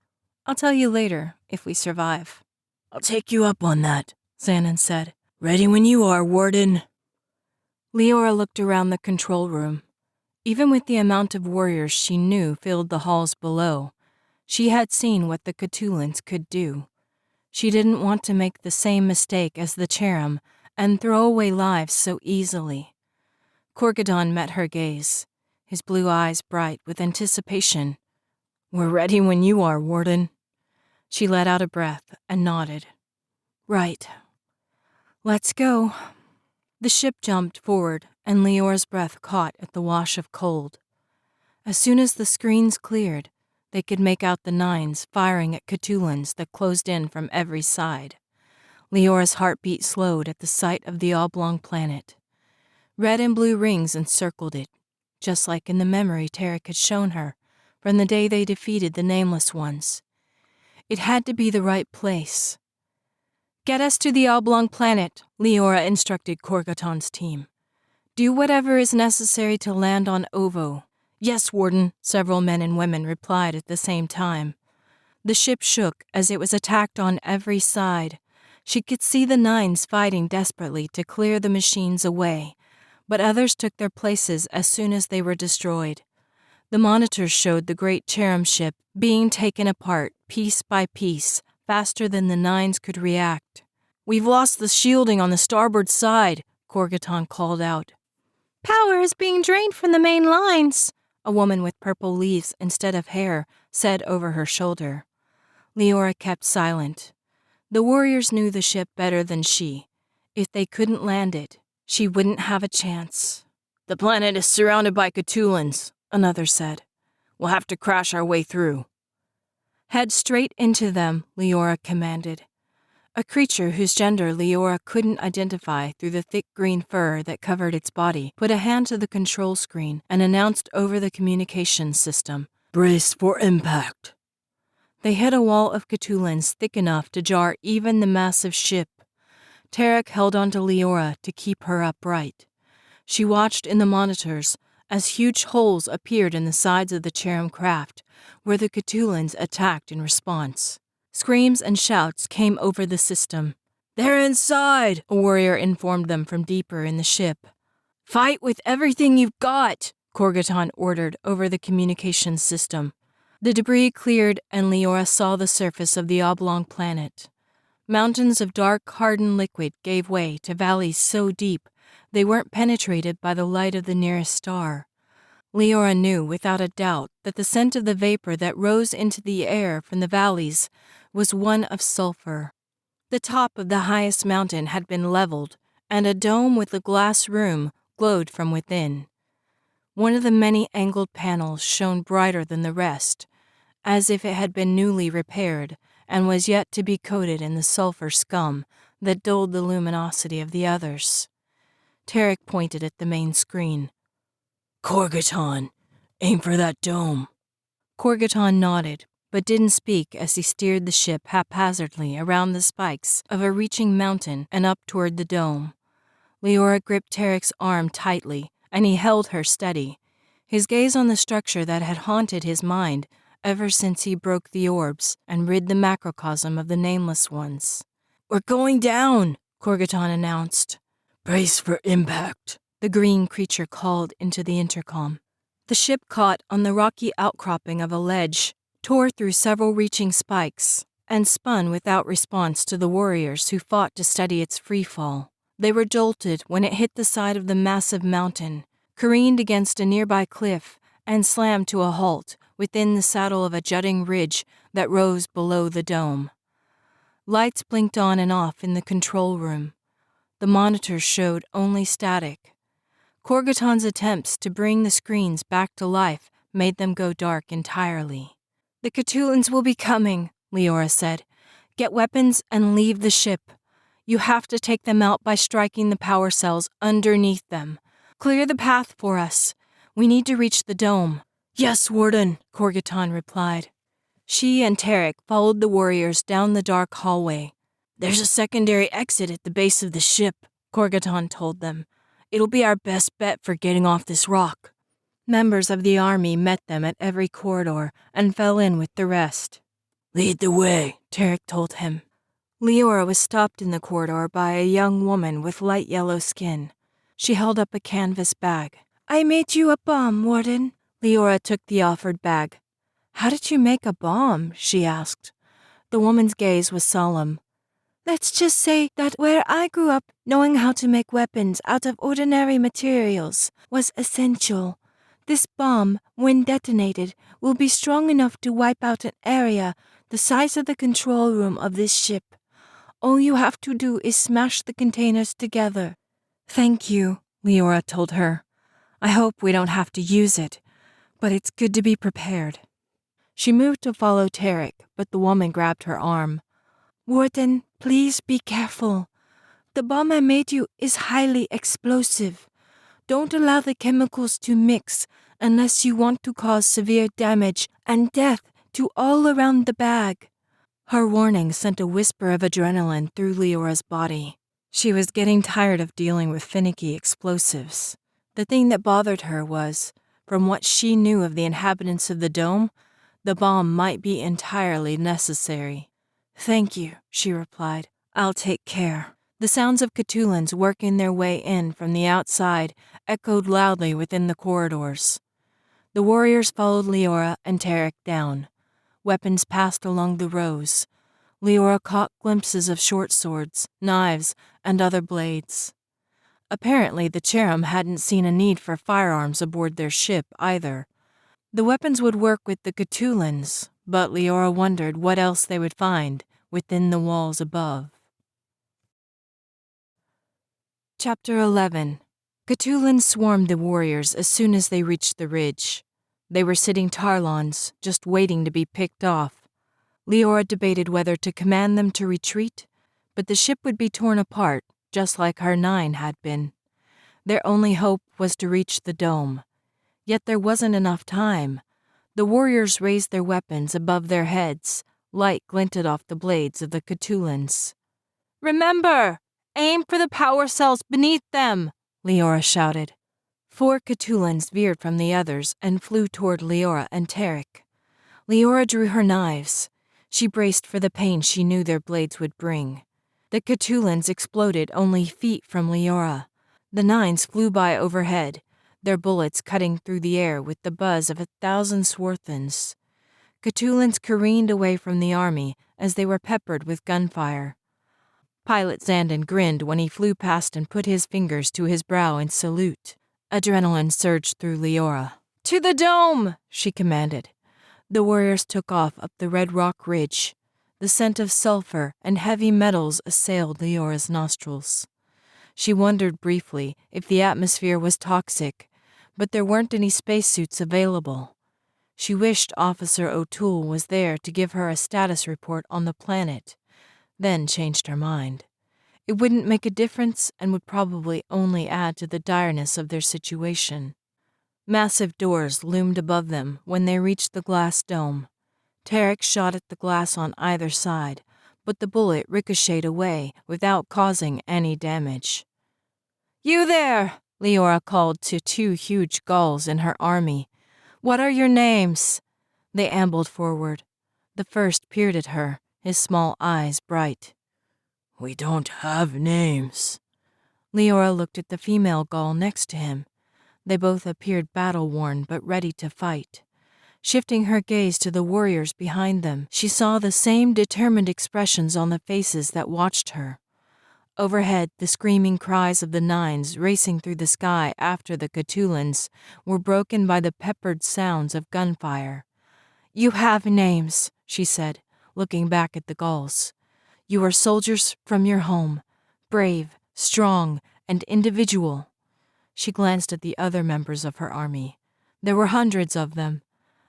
Speaker 1: I'll tell you later, if we survive."
Speaker 2: "I'll take you up on that," Xandon said. "Ready when you are, Warden."
Speaker 1: Leora looked around the control room. Even with the amount of warriors she knew filled the halls below, she had seen what the Cthulhans could do. She didn't want to make the same mistake as the Cherem and throw away lives so easily. Korgadon met her gaze, his blue eyes bright with anticipation. "We're ready when you are, Warden." She let out a breath and nodded. "Right. Let's go." The ship jumped forward, and Leora's breath caught at the wash of cold. As soon as the screens cleared, they could make out the Nines firing at Cthulhans that closed in from every side. Leora's heartbeat slowed at the sight of the oblong planet. Red and blue rings encircled it, just like in the memory Tarek had shown her from the day they defeated the Nameless Ones. It had to be the right place. "Get us to the oblong planet," Leora instructed Korgaton's team. "Do whatever is necessary to land on Ovo." "Yes, Warden," several men and women replied at the same time. The ship shook as it was attacked on every side. She could see the Nines fighting desperately to clear the machines away, but others took their places as soon as they were destroyed. The monitors showed the great Cherem ship being taken apart piece by piece, faster than the Nines could react. "We've lost the shielding on the starboard side," Korgaton called out. "Power is being drained from the main lines," a woman with purple leaves instead of hair said over her shoulder. Leora kept silent. The warriors knew the ship better than she. If they couldn't land it, she wouldn't have a chance.
Speaker 2: "The planet is surrounded by Cthulhans," another said. "We'll have to crash our way through."
Speaker 1: "Head straight into them," Leora commanded. A creature whose gender Leora couldn't identify through the thick green fur that covered its body put a hand to the control screen and announced over the communications system,
Speaker 2: "Brace for impact."
Speaker 1: They hit a wall of Cthulhans thick enough to jar even the massive ship. Tarek held onto Leora to keep her upright. She watched in the monitors as huge holes appeared in the sides of the Cherem craft, where the Cthulhans attacked in response. Screams and shouts came over the system.
Speaker 2: "They're inside,"
Speaker 1: a warrior informed them from deeper in the ship.
Speaker 2: "Fight with everything you've got,"
Speaker 1: Korgaton ordered over the communications system. The debris cleared and Leora saw the surface of the oblong planet. Mountains of dark, hardened liquid gave way to valleys so deep they weren't penetrated by the light of the nearest star. Leora knew without a doubt that the scent of the vapor that rose into the air from the valleys was one of sulfur. The top of the highest mountain had been leveled, and a dome with a glass room glowed from within. One of the many angled panels shone brighter than the rest, as if it had been newly repaired and was yet to be coated in the sulfur scum that dulled the luminosity of the others. Tarek pointed at the main screen.
Speaker 2: "Korgaton, aim for that dome."
Speaker 1: Korgaton nodded, but didn't speak as he steered the ship haphazardly around the spikes of a reaching mountain and up toward the dome. Leora gripped Tarek's arm tightly, and he held her steady, his gaze on the structure that had haunted his mind ever since he broke the orbs and rid the macrocosm of the Nameless Ones.
Speaker 2: "We're going down,"
Speaker 1: Korgaton announced.
Speaker 2: "Brace for impact,"
Speaker 1: the green creature called into the intercom. The ship caught on the rocky outcropping of a ledge, tore through several reaching spikes, and spun without response to the warriors who fought to steady its free fall. They were jolted when it hit the side of the massive mountain, careened against a nearby cliff, and slammed to a halt within the saddle of a jutting ridge that rose below the dome. Lights blinked on and off in the control room. The monitors showed only static. Korgaton's attempts to bring the screens back to life made them go dark entirely. "The Catulans will be coming," Leora said. "Get weapons and leave the ship. You have to take them out by striking the power cells underneath them. Clear the path for us. We need to reach the dome."
Speaker 3: "Yes, Warden,"
Speaker 1: Korgatan replied. She and Tarek followed the warriors down the dark hallway.
Speaker 3: "There's a secondary exit at the base of the ship,"
Speaker 1: Korgatan told them.
Speaker 3: "It'll be our best bet for getting off this rock."
Speaker 1: Members of the army met them at every corridor and fell in with the rest.
Speaker 3: "Lead the way,"
Speaker 1: Tarek told him. Leora was stopped in the corridor by a young woman with light yellow skin. She held up a canvas bag. "I made you a bomb, Warden." Leora took the offered bag. "How did you make a bomb?" she asked. The woman's gaze was solemn. "Let's just say that where I grew up, knowing how to make weapons out of ordinary materials was essential. This bomb, when detonated, will be strong enough to wipe out an area the size of the control room of this ship. All you have to do is smash the containers together." "Thank you," Leora told her. "I hope we don't have to use it, but it's good to be prepared." She moved to follow Tarek, but the woman grabbed her arm. "Warden, please be careful. The bomb I made you is highly explosive. Don't allow the chemicals to mix unless you want to cause severe damage and death to all around the bag." Her warning sent a whisper of adrenaline through Leora's body. She was getting tired of dealing with finicky explosives. The thing that bothered her was, from what she knew of the inhabitants of the dome, the bomb might be entirely necessary. "Thank you," she replied. "I'll take care." The sounds of Catulans working their way in from the outside echoed loudly within the corridors. The warriors followed Leora and Tarek down. Weapons passed along the rows. Leora caught glimpses of short swords, knives, and other blades. Apparently, the Cherem hadn't seen a need for firearms aboard their ship either. The weapons would work with the Catulans, but Leora wondered what else they would find within the walls above. Chapter 11. Catulans swarmed the warriors as soon as they reached the ridge. They were sitting tarlons, just waiting to be picked off. Leora debated whether to command them to retreat, but the ship would be torn apart, just like her 9 had been. Their only hope was to reach the dome. Yet there wasn't enough time. The warriors raised their weapons above their heads. Light glinted off the blades of the Catulans. "Remember! Aim for the power cells beneath them!" Leora shouted. 4 Catulans veered from the others and flew toward Leora and Tarek. Leora drew her knives. She braced for the pain she knew their blades would bring. The Catulans exploded only feet from Leora. The 9s flew by overhead, their bullets cutting through the air with the buzz of 1,000 Swarthans. Catulans careened away from the army as they were peppered with gunfire. Pilot Zandon grinned when he flew past and put his fingers to his brow in salute. Adrenaline surged through Leora. "To the dome!" she commanded. The warriors took off up the red rock ridge. The scent of sulfur and heavy metals assailed Leora's nostrils. She wondered briefly if the atmosphere was toxic, but there weren't any spacesuits available. She wished Officer O'Toole was there to give her a status report on the planet, then changed her mind. It wouldn't make a difference and would probably only add to the direness of their situation. Massive doors loomed above them when they reached the glass dome. Tarek shot at the glass on either side, but the bullet ricocheted away without causing any damage. "You there!" Leora called to 2 huge Gauls in her army. "What are your names?" They ambled forward. The first peered at her, his small eyes bright.
Speaker 3: "We don't have names."
Speaker 1: Leora looked at the female Gaul next to him. They both appeared battle-worn but ready to fight. Shifting her gaze to the warriors behind them, she saw the same determined expressions on the faces that watched her. Overhead, the screaming cries of the 9s racing through the sky after the Catulans were broken by the peppered sounds of gunfire. "You have names," she said, looking back at the Gauls. "You are soldiers from your home, brave, strong, and individual." She glanced at the other members of her army. There were hundreds of them.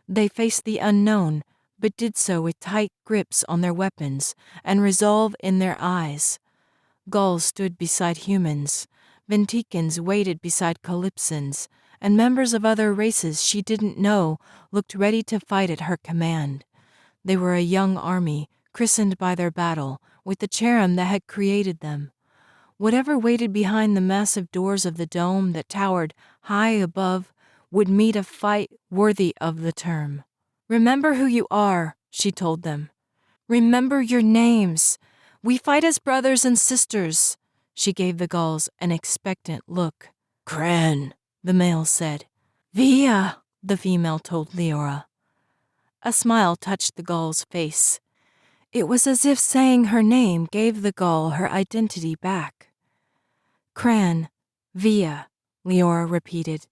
Speaker 1: They faced the unknown, but did so with tight grips on their weapons and resolve in their eyes. Gulls stood beside humans, Ventikans waited beside Calypsans, and members of other races she didn't know looked ready to fight at her command. They were a young army, christened by their battle, with the cherem that had created them. Whatever waited behind the massive doors of the dome that towered high above would meet a fight worthy of the term. "Remember who you are," she told them. "Remember your names. We fight as brothers and sisters." She gave the gulls an expectant look.
Speaker 2: "Cran,"
Speaker 1: the male said. "Via," the female told Leora. A smile touched the gull's face. It was as if saying her name gave the gull her identity back. "Cran, Via," Leora repeated.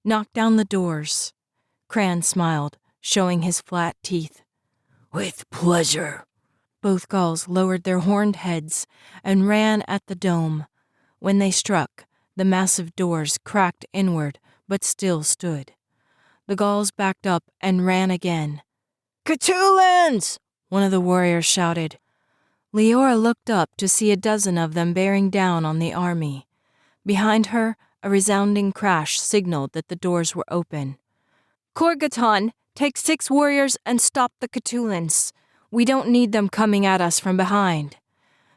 Speaker 1: "Knock down the doors." Cran smiled, showing his flat teeth.
Speaker 2: "With pleasure."
Speaker 1: Both gulls lowered their horned heads and ran at the dome. When they struck, the massive doors cracked inward but still stood. The gulls backed up and ran again.
Speaker 2: "Cthulhans!"
Speaker 1: one of the warriors shouted. Leora looked up to see a dozen of them bearing down on the army. Behind her, a resounding crash signaled that the doors were open. "Korgaton, take 6 warriors and stop the Cthulhans. We don't need them coming at us from behind."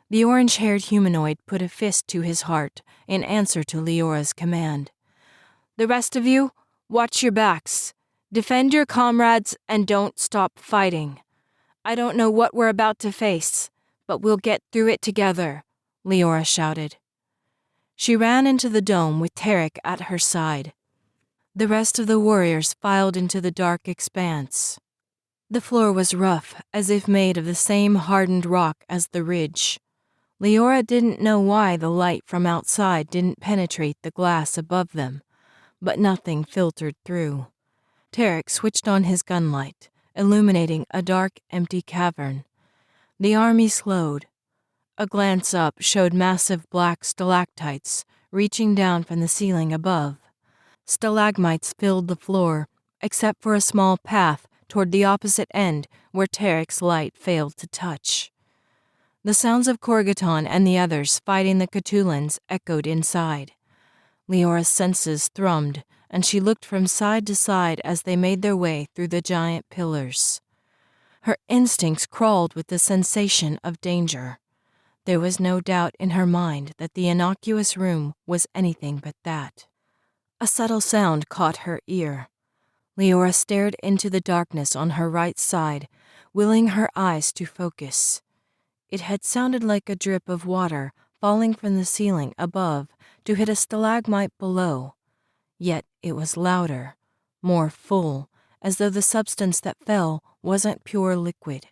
Speaker 1: The orange-haired humanoid put a fist to his heart in answer to Leora's command. "The rest of you, watch your backs. Defend your comrades and don't stop fighting. I don't know what we're about to face, but we'll get through it together," Leora shouted. She ran into the dome with Tarek at her side. The rest of the warriors filed into the dark expanse. The floor was rough, as if made of the same hardened rock as the ridge. Leora didn't know why the light from outside didn't penetrate the glass above them, but nothing filtered through. Tarek switched on his gunlight, illuminating a dark, empty cavern. The army slowed. A glance up showed massive black stalactites reaching down from the ceiling above. Stalagmites filled the floor, except for a small path toward the opposite end where Tarek's light failed to touch. The sounds of Korgaton and the others fighting the Cthulhans echoed inside. Leora's senses thrummed, and she looked from side to side as they made their way through the giant pillars. Her instincts crawled with the sensation of danger. There was no doubt in her mind that the innocuous room was anything but that. A subtle sound caught her ear. Leora stared into the darkness on her right side, willing her eyes to focus. It had sounded like a drip of water falling from the ceiling above to hit a stalagmite below. Yet it was louder, more full, as though the substance that fell wasn't pure liquid.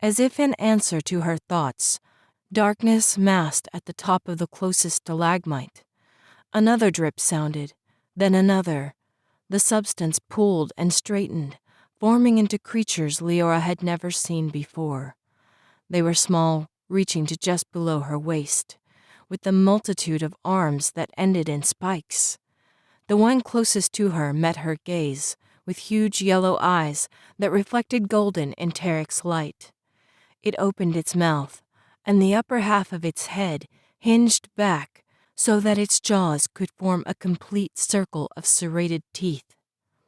Speaker 1: As if in answer to her thoughts, darkness massed at the top of the closest stalagmite. Another drip sounded, then another. The substance pooled and straightened, forming into creatures Leora had never seen before. They were small, reaching to just below her waist, with the multitude of arms that ended in spikes. The one closest to her met her gaze, with huge yellow eyes that reflected golden in Tarek's light. It opened its mouth, and the upper half of its head hinged back so that its jaws could form a complete circle of serrated teeth.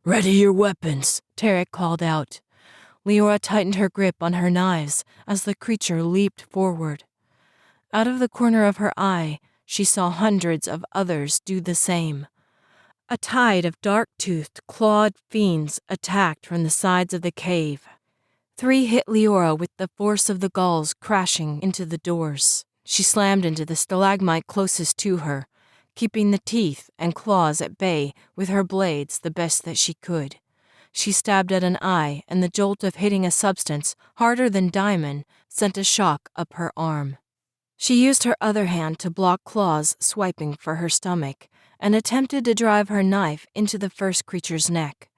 Speaker 2: "Ready your weapons,"
Speaker 1: Tarek called out. Leora tightened her grip on her knives as the creature leaped forward. Out of the corner of her eye, she saw hundreds of others do the same. A tide of dark-toothed, clawed fiends attacked from the sides of the cave. 3 hit Leora with the force of the gulls crashing into the doors. She slammed into the stalagmite closest to her, keeping the teeth and claws at bay with her blades the best that she could. She stabbed at an eye, and the jolt of hitting a substance harder than diamond sent a shock up her arm. She used her other hand to block claws swiping for her stomach and attempted to drive her knife into the first creature's neck.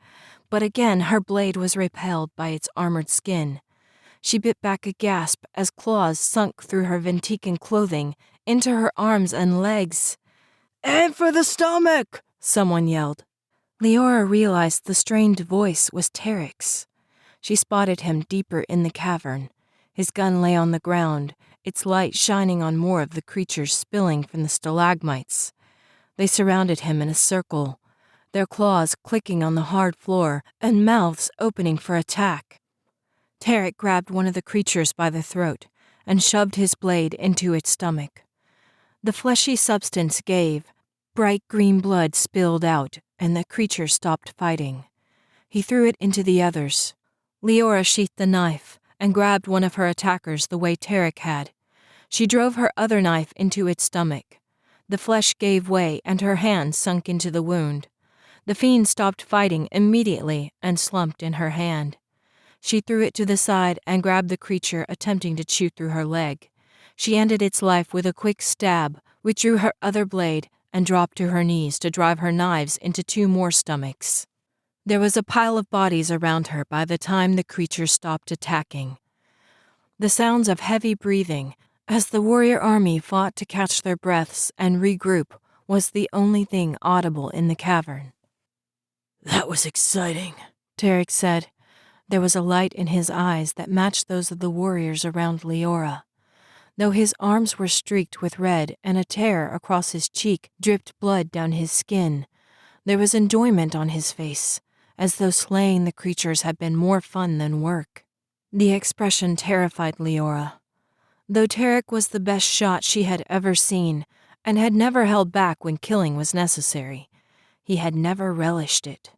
Speaker 1: But again her blade was repelled by its armored skin. She bit back a gasp as claws sunk through her Ventican clothing into her arms and legs.
Speaker 2: "Aim for the stomach!"
Speaker 1: someone yelled. Leora realized the strained voice was Tarek's. She spotted him deeper in the cavern. His gun lay on the ground, its light shining on more of the creatures spilling from the stalagmites. They surrounded him in a circle, their claws clicking on the hard floor and mouths opening for attack. Tarek grabbed one of the creatures by the throat and shoved his blade into its stomach. The fleshy substance gave, bright green blood spilled out, and the creature stopped fighting. He threw it into the others. Leora sheathed the knife and grabbed one of her attackers the way Tarek had. She drove her other knife into its stomach. The flesh gave way and her hand sunk into the wound. The fiend stopped fighting immediately and slumped in her hand. She threw it to the side and grabbed the creature attempting to chew through her leg. She ended its life with a quick stab, withdrew her other blade, and dropped to her knees to drive her knives into 2 more stomachs. There was a pile of bodies around her by the time the creature stopped attacking. The sounds of heavy breathing, as the warrior army fought to catch their breaths and regroup, was the only thing audible in the cavern.
Speaker 2: "That was exciting,"
Speaker 1: Tarek said. There was a light in his eyes that matched those of the warriors around Leora. Though his arms were streaked with red and a tear across his cheek dripped blood down his skin, there was enjoyment on his face, as though slaying the creatures had been more fun than work. The expression terrified Leora. Though Tarek was the best shot she had ever seen and had never held back when killing was necessary, he had never relished it.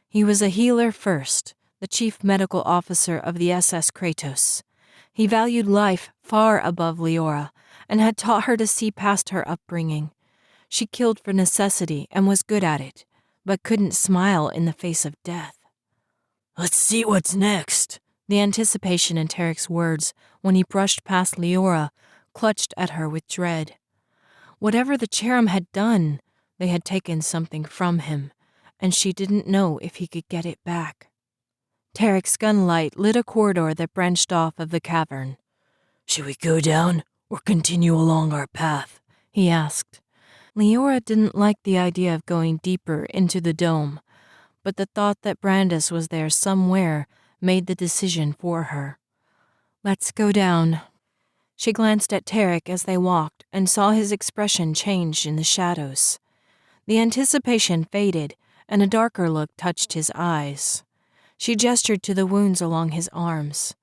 Speaker 1: He was a healer first, the chief medical officer of the SS Kratos. He valued life far above Leora and had taught her to see past her upbringing. She killed for necessity and was good at it, but couldn't smile in the face of death.
Speaker 2: "Let's see what's next."
Speaker 1: The anticipation in Tarek's words when he brushed past Leora clutched at her with dread. Whatever the Cherem had done, they had taken something from him, and she didn't know if he could get it back. Tarek's gunlight lit a corridor that branched off of the cavern.
Speaker 2: "Should we go down or continue along our path?"
Speaker 1: he asked. Leora didn't like the idea of going deeper into the dome, but the thought that Brandis was there somewhere made the decision for her. "Let's go down." She glanced at Tarek as they walked and saw his expression change in the shadows. The anticipation faded, and a darker look touched his eyes. She gestured to the wounds along his arms.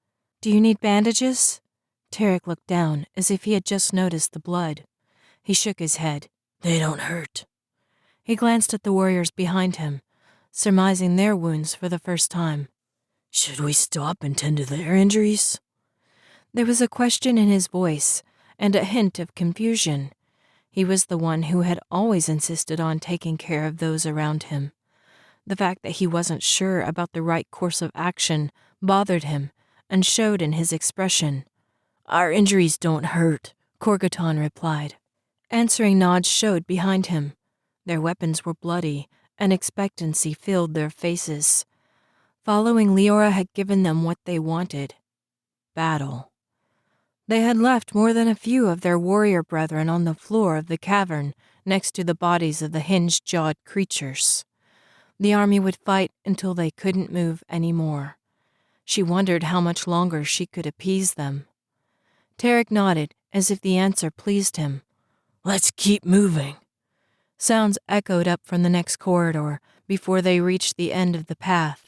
Speaker 1: "Do you need bandages?" Tarek looked down as if he had just noticed the blood. He shook his head.
Speaker 2: "They don't hurt."
Speaker 1: He glanced at the warriors behind him, surmising their wounds for the first time.
Speaker 2: "Should we stop and tend to their injuries?"
Speaker 1: There was a question in his voice and a hint of confusion. He was the one who had always insisted on taking care of those around him. The fact that he wasn't sure about the right course of action bothered him and showed in his expression.
Speaker 2: "Our injuries don't hurt,"
Speaker 1: Korgoton replied. Answering nods showed behind him. Their weapons were bloody, and expectancy filled their faces. Following Leora had given them what they wanted: battle. They had left more than a few of their warrior brethren on the floor of the cavern next to the bodies of the hinged-jawed creatures. The army would fight until they couldn't move anymore. She wondered how much longer she could appease them. Tarek nodded as if the answer pleased him.
Speaker 2: "Let's keep moving."
Speaker 1: Sounds echoed up from the next corridor before they reached the end of the path.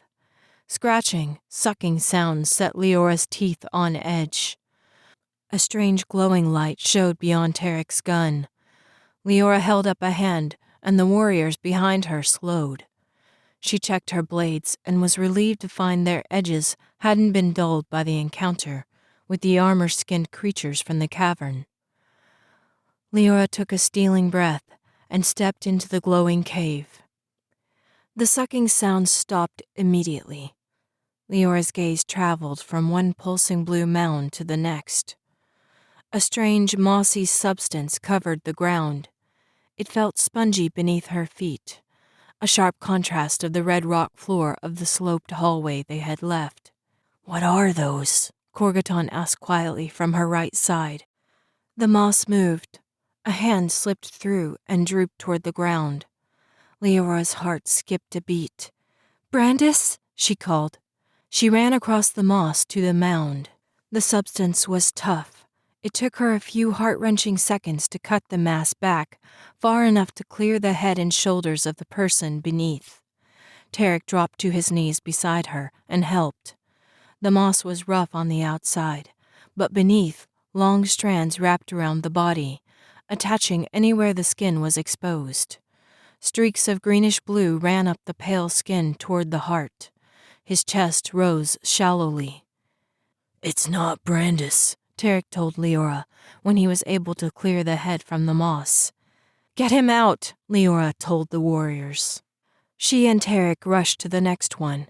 Speaker 1: Scratching, sucking sounds set Leora's teeth on edge. A strange glowing light showed beyond Tarek's gun. Leora held up a hand, and the warriors behind her slowed. She checked her blades and was relieved to find their edges hadn't been dulled by the encounter with the armor-skinned creatures from the cavern. Leora took a stealing breath and stepped into the glowing cave. The sucking sound stopped immediately. Leora's gaze traveled from one pulsing blue mound to the next. A strange, mossy substance covered the ground. It felt spongy beneath her feet, a sharp contrast of the red rock floor of the sloped hallway they had left.
Speaker 2: "What are those?"
Speaker 1: Korgoton asked quietly from her right side. The moss moved. A hand slipped through and drooped toward the ground. Leora's heart skipped a beat. "Brandis?" she called. She ran across the moss to the mound. The substance was tough. It took her a few heart-wrenching seconds to cut the mass back, far enough to clear the head and shoulders of the person beneath. Tarek dropped to his knees beside her and helped. The moss was rough on the outside, but beneath, long strands wrapped around the body, attaching anywhere the skin was exposed. Streaks of greenish-blue ran up the pale skin toward the heart. His chest rose shallowly. "It's not Brandis," Tarek told Leora when he was able to clear the head from the moss. "Get him out," Leora told the warriors. She and Tarek rushed to the next one.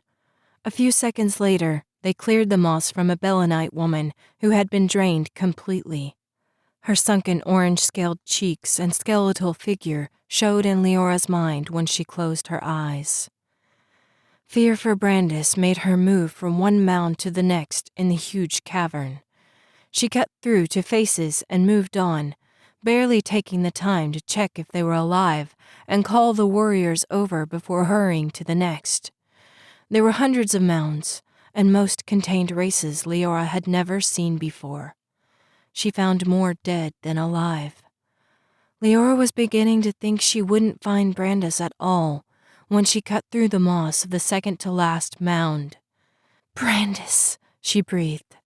Speaker 1: A few seconds later, they cleared the moss from a Belenite woman who had been drained completely. Her sunken orange-scaled cheeks and skeletal figure showed in Leora's mind when she closed her eyes. Fear for Brandis made her move from one mound to the next in the huge cavern. She cut through to faces and moved on, barely taking the time to check if they were alive and call the warriors over before hurrying to the next. There were hundreds of mounds, and most contained races Leora had never seen before. She found more dead than alive. Leora was beginning to think she wouldn't find Brandis at all when she cut through the moss of the second-to-last mound. "Brandis," she breathed.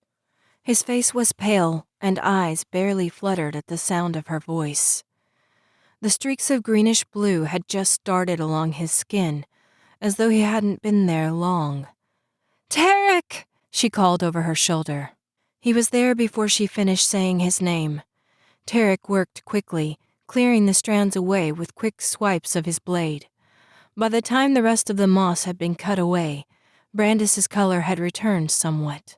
Speaker 1: His face was pale, and eyes barely fluttered at the sound of her voice. The streaks of greenish-blue had just started along his skin, as though he hadn't been there long. "Tarek!" she called over her shoulder. He was there before she finished saying his name. Tarek worked quickly, clearing the strands away with quick swipes of his blade. By the time the rest of the moss had been cut away, Brandis's color had returned somewhat.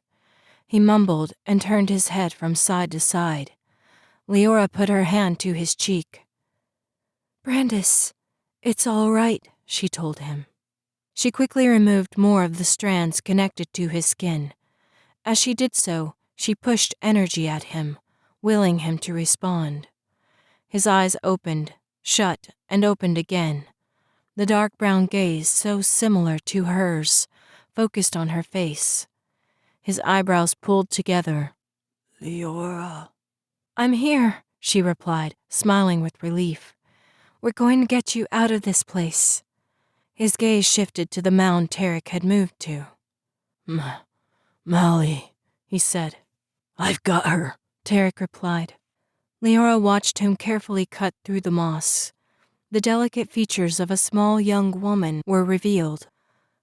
Speaker 1: He mumbled and turned his head from side to side. Leora put her hand to his cheek. "Brandis, it's all right," she told him. She quickly removed more of the strands connected to his skin. As she did so, she pushed energy at him, willing him to respond. His eyes opened, shut, and opened again. The dark brown gaze, so similar to hers, focused on her face. His eyebrows pulled together. "Leora." "I'm here," she replied, smiling with relief. "We're going to get you out of this place." His gaze shifted to the mound Tarek had moved to. "Mally," he said. "I've got her," Tarek replied. Leora watched him carefully cut through the moss. The delicate features of a small young woman were revealed.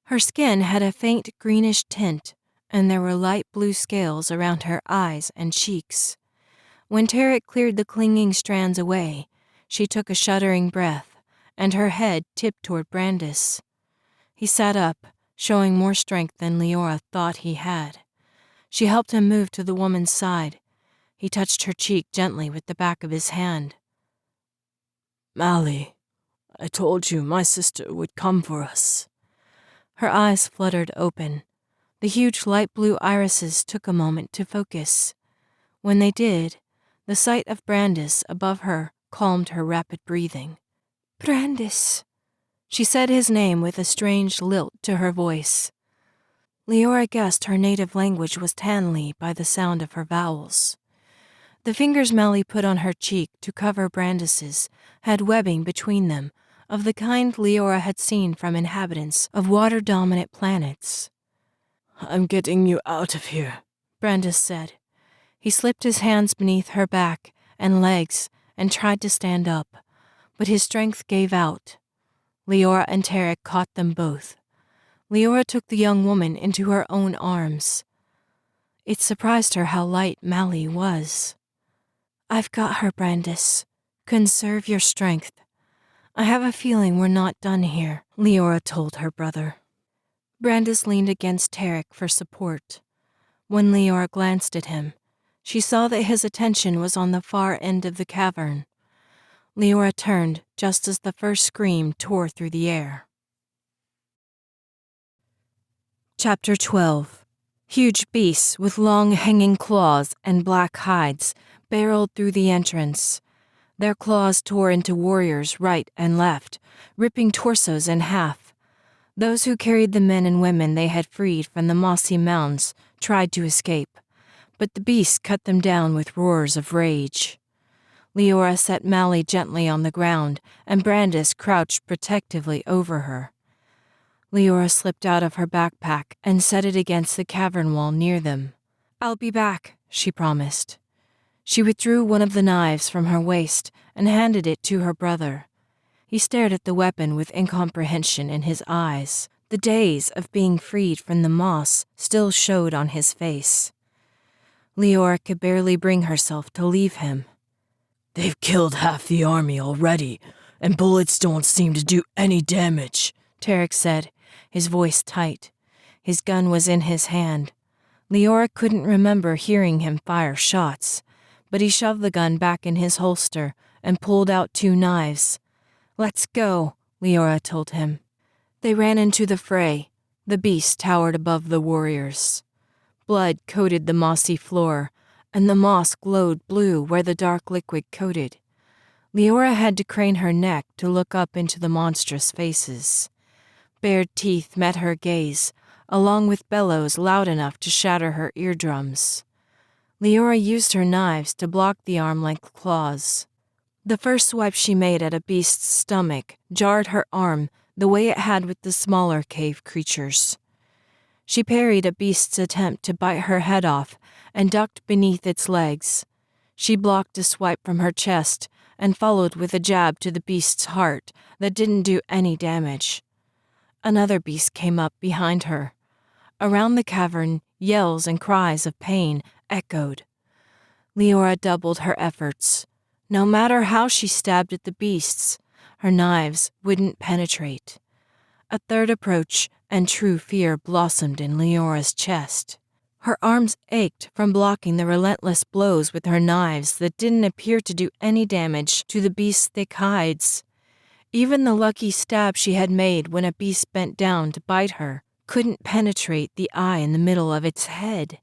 Speaker 1: Her skin had a faint greenish tint, and there were light blue scales around her eyes and cheeks. When Tarek cleared the clinging strands away, she took a shuddering breath, and her head tipped toward Brandis. He sat up, showing more strength than Leora thought he had. She helped him move to the woman's side. He touched her cheek gently with the back of his hand. "Mally, I told you my sister would come for us." Her eyes fluttered open. The huge light blue irises took a moment to focus. When they did, the sight of Brandis above her calmed her rapid breathing. "Brandis." She said his name with a strange lilt to her voice. Leora guessed her native language was Tanli by the sound of her vowels. The fingers Mally put on her cheek to cover Brandis's had webbing between them, of the kind Leora had seen from inhabitants of water-dominant planets. "I'm getting you out of here," Brandis said. He slipped his hands beneath her back and legs and tried to stand up, but his strength gave out. Leora and Tarek caught them both. Leora took the young woman into her own arms. It surprised her how light Mally was. "I've got her, Brandis. Conserve your strength. I have a feeling we're not done here," Leora told her brother. Brandis leaned against Tarek for support. When Leora glanced at him, she saw that his attention was on the far end of the cavern. Leora turned just as the first scream tore through the air. Chapter 12. Huge beasts with long hanging claws and black hides barreled through the entrance. Their claws tore into warriors right and left, ripping torsos in half. Those who carried the men and women they had freed from the mossy mounds tried to escape, but the beasts cut them down with roars of rage. Leora set Mally gently on the ground, and Brandis crouched protectively over her. Leora slipped out of her backpack and set it against the cavern wall near them. "I'll be back," she promised. She withdrew one of the knives from her waist and handed it to her brother. He stared at the weapon with incomprehension in his eyes. The daze of being freed from the moss still showed on his face. Leora could barely bring herself to leave him.
Speaker 2: "They've killed half the army already, and bullets don't seem to do any damage,"
Speaker 1: Tarek said, his voice tight. His gun was in his hand. Leora couldn't remember hearing him fire shots, but he shoved the gun back in his holster and pulled out 2 knives. "Let's go," Leora told him. They ran into the fray. The beast towered above the warriors. Blood coated the mossy floor, and the moss glowed blue where the dark liquid coated. Leora had to crane her neck to look up into the monstrous faces. Bared teeth met her gaze, along with bellows loud enough to shatter her eardrums. Leora used her knives to block the arm-length claws. The first swipe she made at a beast's stomach jarred her arm the way it had with the smaller cave creatures. She parried a beast's attempt to bite her head off and ducked beneath its legs. She blocked a swipe from her chest and followed with a jab to the beast's heart that didn't do any damage. Another beast came up behind her. Around the cavern, yells and cries of pain echoed. Leora doubled her efforts. No matter how she stabbed at the beasts, her knives wouldn't penetrate. A third approach, and true fear blossomed in Leora's chest. Her arms ached from blocking the relentless blows with her knives that didn't appear to do any damage to the beast's thick hides. Even the lucky stab she had made when a beast bent down to bite her couldn't penetrate the eye in the middle of its head.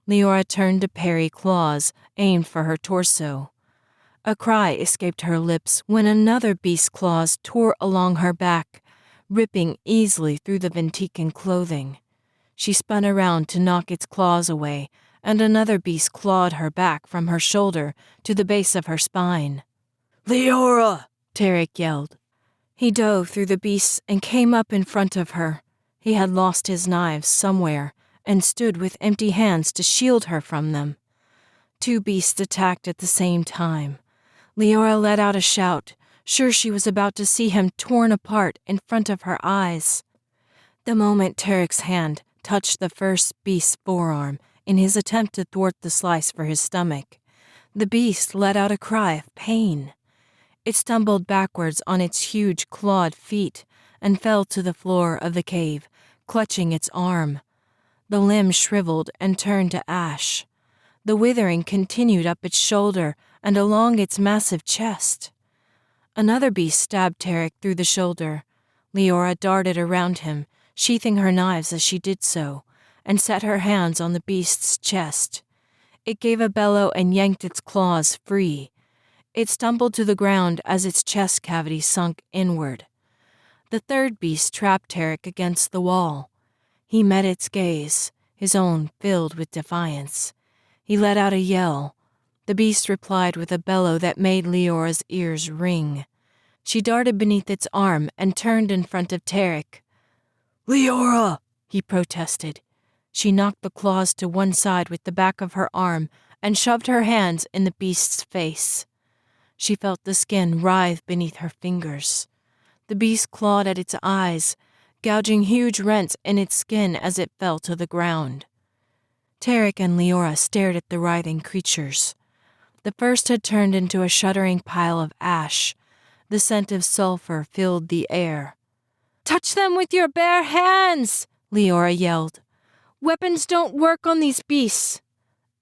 Speaker 1: Leora turned to parry claws aimed for her torso. A cry escaped her lips when another beast's claws tore along her back, ripping easily through the Ventican clothing. She spun around to knock its claws away, and another beast clawed her back from her shoulder to the base of her spine.
Speaker 2: "Leora!"
Speaker 1: Tarek yelled. He dove through the beasts and came up in front of her. He had lost his knives somewhere and stood with empty hands to shield her from them. 2 beasts attacked at the same time. Leora let out a shout, sure she was about to see him torn apart in front of her eyes. The moment Tarek's hand touched the first beast's forearm in his attempt to thwart the slice for his stomach, the beast let out a cry of pain. It stumbled backwards on its huge clawed feet and fell to the floor of the cave, clutching its arm. The limb shriveled and turned to ash. The withering continued up its shoulder and along its massive chest. Another beast stabbed Tarek through the shoulder. Leora darted around him, sheathing her knives as she did so, and set her hands on the beast's chest. It gave a bellow and yanked its claws free. It stumbled to the ground as its chest cavity sunk inward. The third beast trapped Tarek against the wall. He met its gaze, his own filled with defiance. He let out a yell. The beast replied with a bellow that made Leora's ears ring. She darted beneath its arm and turned in front of Tarek.
Speaker 2: "Leora!"
Speaker 1: he protested. She knocked the claws to one side with the back of her arm and shoved her hands in the beast's face. She felt the skin writhe beneath her fingers. The beast clawed at its eyes, gouging huge rents in its skin as it fell to the ground. Tarek and Leora stared at the writhing creatures. The first had turned into a shuddering pile of ash. The scent of sulfur filled the air.
Speaker 3: "Touch them with your bare hands!"
Speaker 1: Leora yelled.
Speaker 3: "Weapons don't work on these beasts."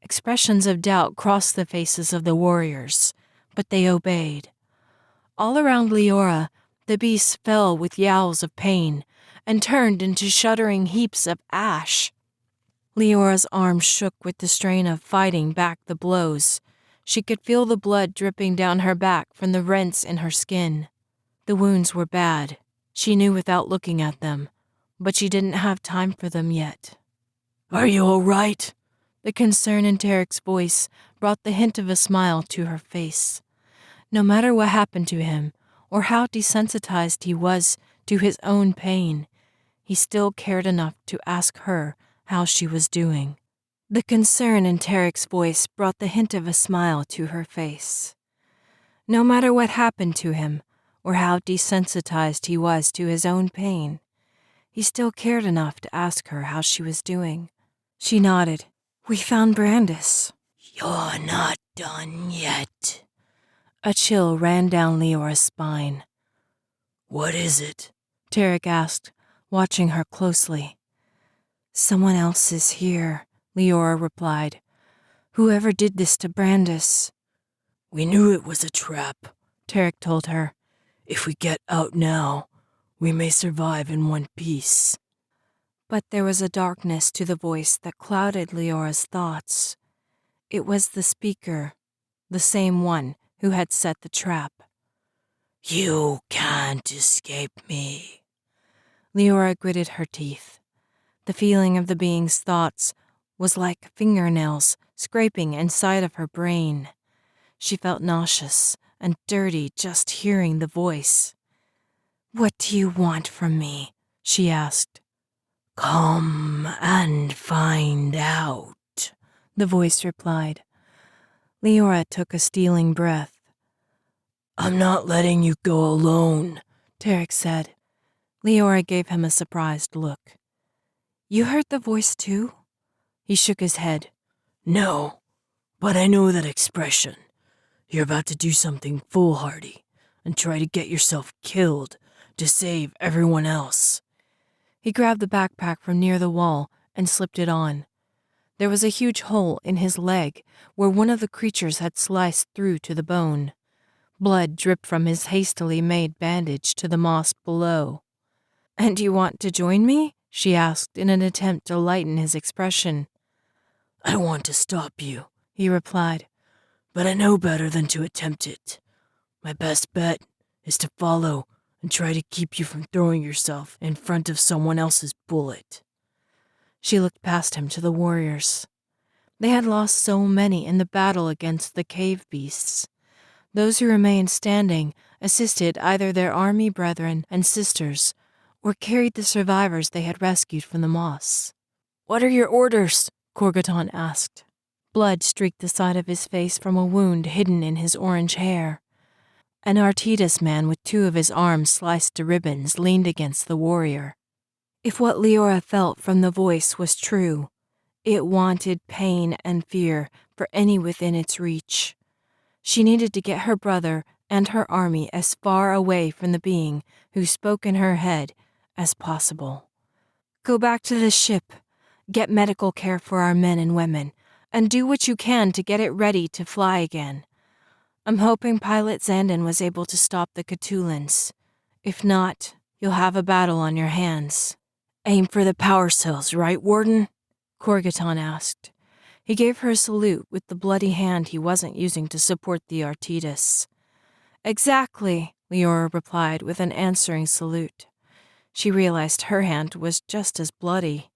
Speaker 1: Expressions of doubt crossed the faces of the warriors, but they obeyed. All around Leora, the beasts fell with yowls of pain and turned into shuddering heaps of ash. Leora's arms shook with the strain of fighting back the blows. She could feel the blood dripping down her back from the rents in her skin. The wounds were bad. She knew without looking at them, but she didn't have time for them yet.
Speaker 2: Are you all right?
Speaker 1: The concern in Tarek's voice brought the hint of a smile to her face. No matter what happened to him, or how desensitized he was to his own pain, he still cared enough to ask her how she was doing. The concern in Tarek's voice brought the hint of a smile to her face. No matter what happened to him, or how desensitized he was to his own pain, he still cared enough to ask her how she was doing. She nodded. We found Brandis.
Speaker 2: You're not done yet.
Speaker 1: A chill ran down Leora's spine.
Speaker 2: What is it?
Speaker 1: Tarek asked, watching her closely. Someone else is here, Leora replied. Whoever did this to Brandis.
Speaker 2: We knew it was a trap,
Speaker 1: Tarek told her.
Speaker 2: If we get out now, we may survive in one piece.
Speaker 1: But there was a darkness to the voice that clouded Leora's thoughts. It was the speaker, the same one who had set the trap.
Speaker 2: You can't escape me.
Speaker 1: Leora gritted her teeth. The feeling of the being's thoughts was like fingernails scraping inside of her brain. She felt nauseous and dirty just hearing the voice. What do you want from me? She asked.
Speaker 2: Come and find out,
Speaker 1: the voice replied. Leora took a stealing breath.
Speaker 2: I'm not letting you go alone,
Speaker 1: Tarek said. Leora gave him a surprised look. You heard the voice too? He shook his head.
Speaker 2: No, but I know that expression. You're about to do something foolhardy and try to get yourself killed to save everyone else.
Speaker 1: He grabbed the backpack from near the wall and slipped it on. There was a huge hole in his leg where one of the creatures had sliced through to the bone. Blood dripped from his hastily made bandage to the moss below. And you want to join me? She asked in an attempt to lighten his expression.
Speaker 2: I want to stop you, he replied, but I know better than to attempt it. My best bet is to follow and try to keep you from throwing yourself in front of someone else's bullet.
Speaker 1: She looked past him to the warriors. They had lost so many in the battle against the cave beasts. Those who remained standing assisted either their army brethren and sisters or carried the survivors they had rescued from the moss.
Speaker 2: What are your orders?
Speaker 1: Korgoton asked. Blood streaked the side of his face from a wound hidden in his orange hair. An Artidas man with two of his arms sliced to ribbons leaned against the warrior. If what Leora felt from the voice was true, it wanted pain and fear for any within its reach. She needed to get her brother and her army as far away from the being who spoke in her head as possible. Go back to the ship, get medical care for our men and women, and do what you can to get it ready to fly again. I'm hoping Pilot Xandon was able to stop the Catulans. If not, you'll have a battle on your hands.
Speaker 2: Aim for the power cells, right, Warden?
Speaker 1: Korgoton asked. He gave her a salute with the bloody hand he wasn't using to support the Artidas. Exactly, Leora replied with an answering salute. She realized her hand was just as bloody.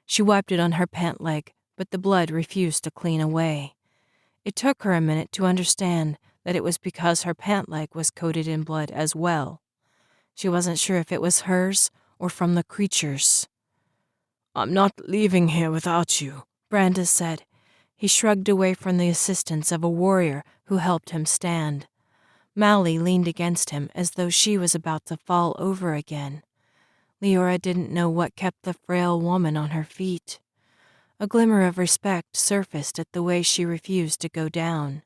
Speaker 1: She wiped it on her pant leg, but the blood refused to clean away. It took her a minute to understand that it was because her pant leg was coated in blood as well. She wasn't sure if it was hers or from the creature's.
Speaker 2: I'm not leaving here without you,
Speaker 1: Brandis said. He shrugged away from the assistance of a warrior who helped him stand. Mally leaned against him as though she was about to fall over again. Leora didn't know what kept the frail woman on her feet. A glimmer of respect surfaced at the way she refused to go down.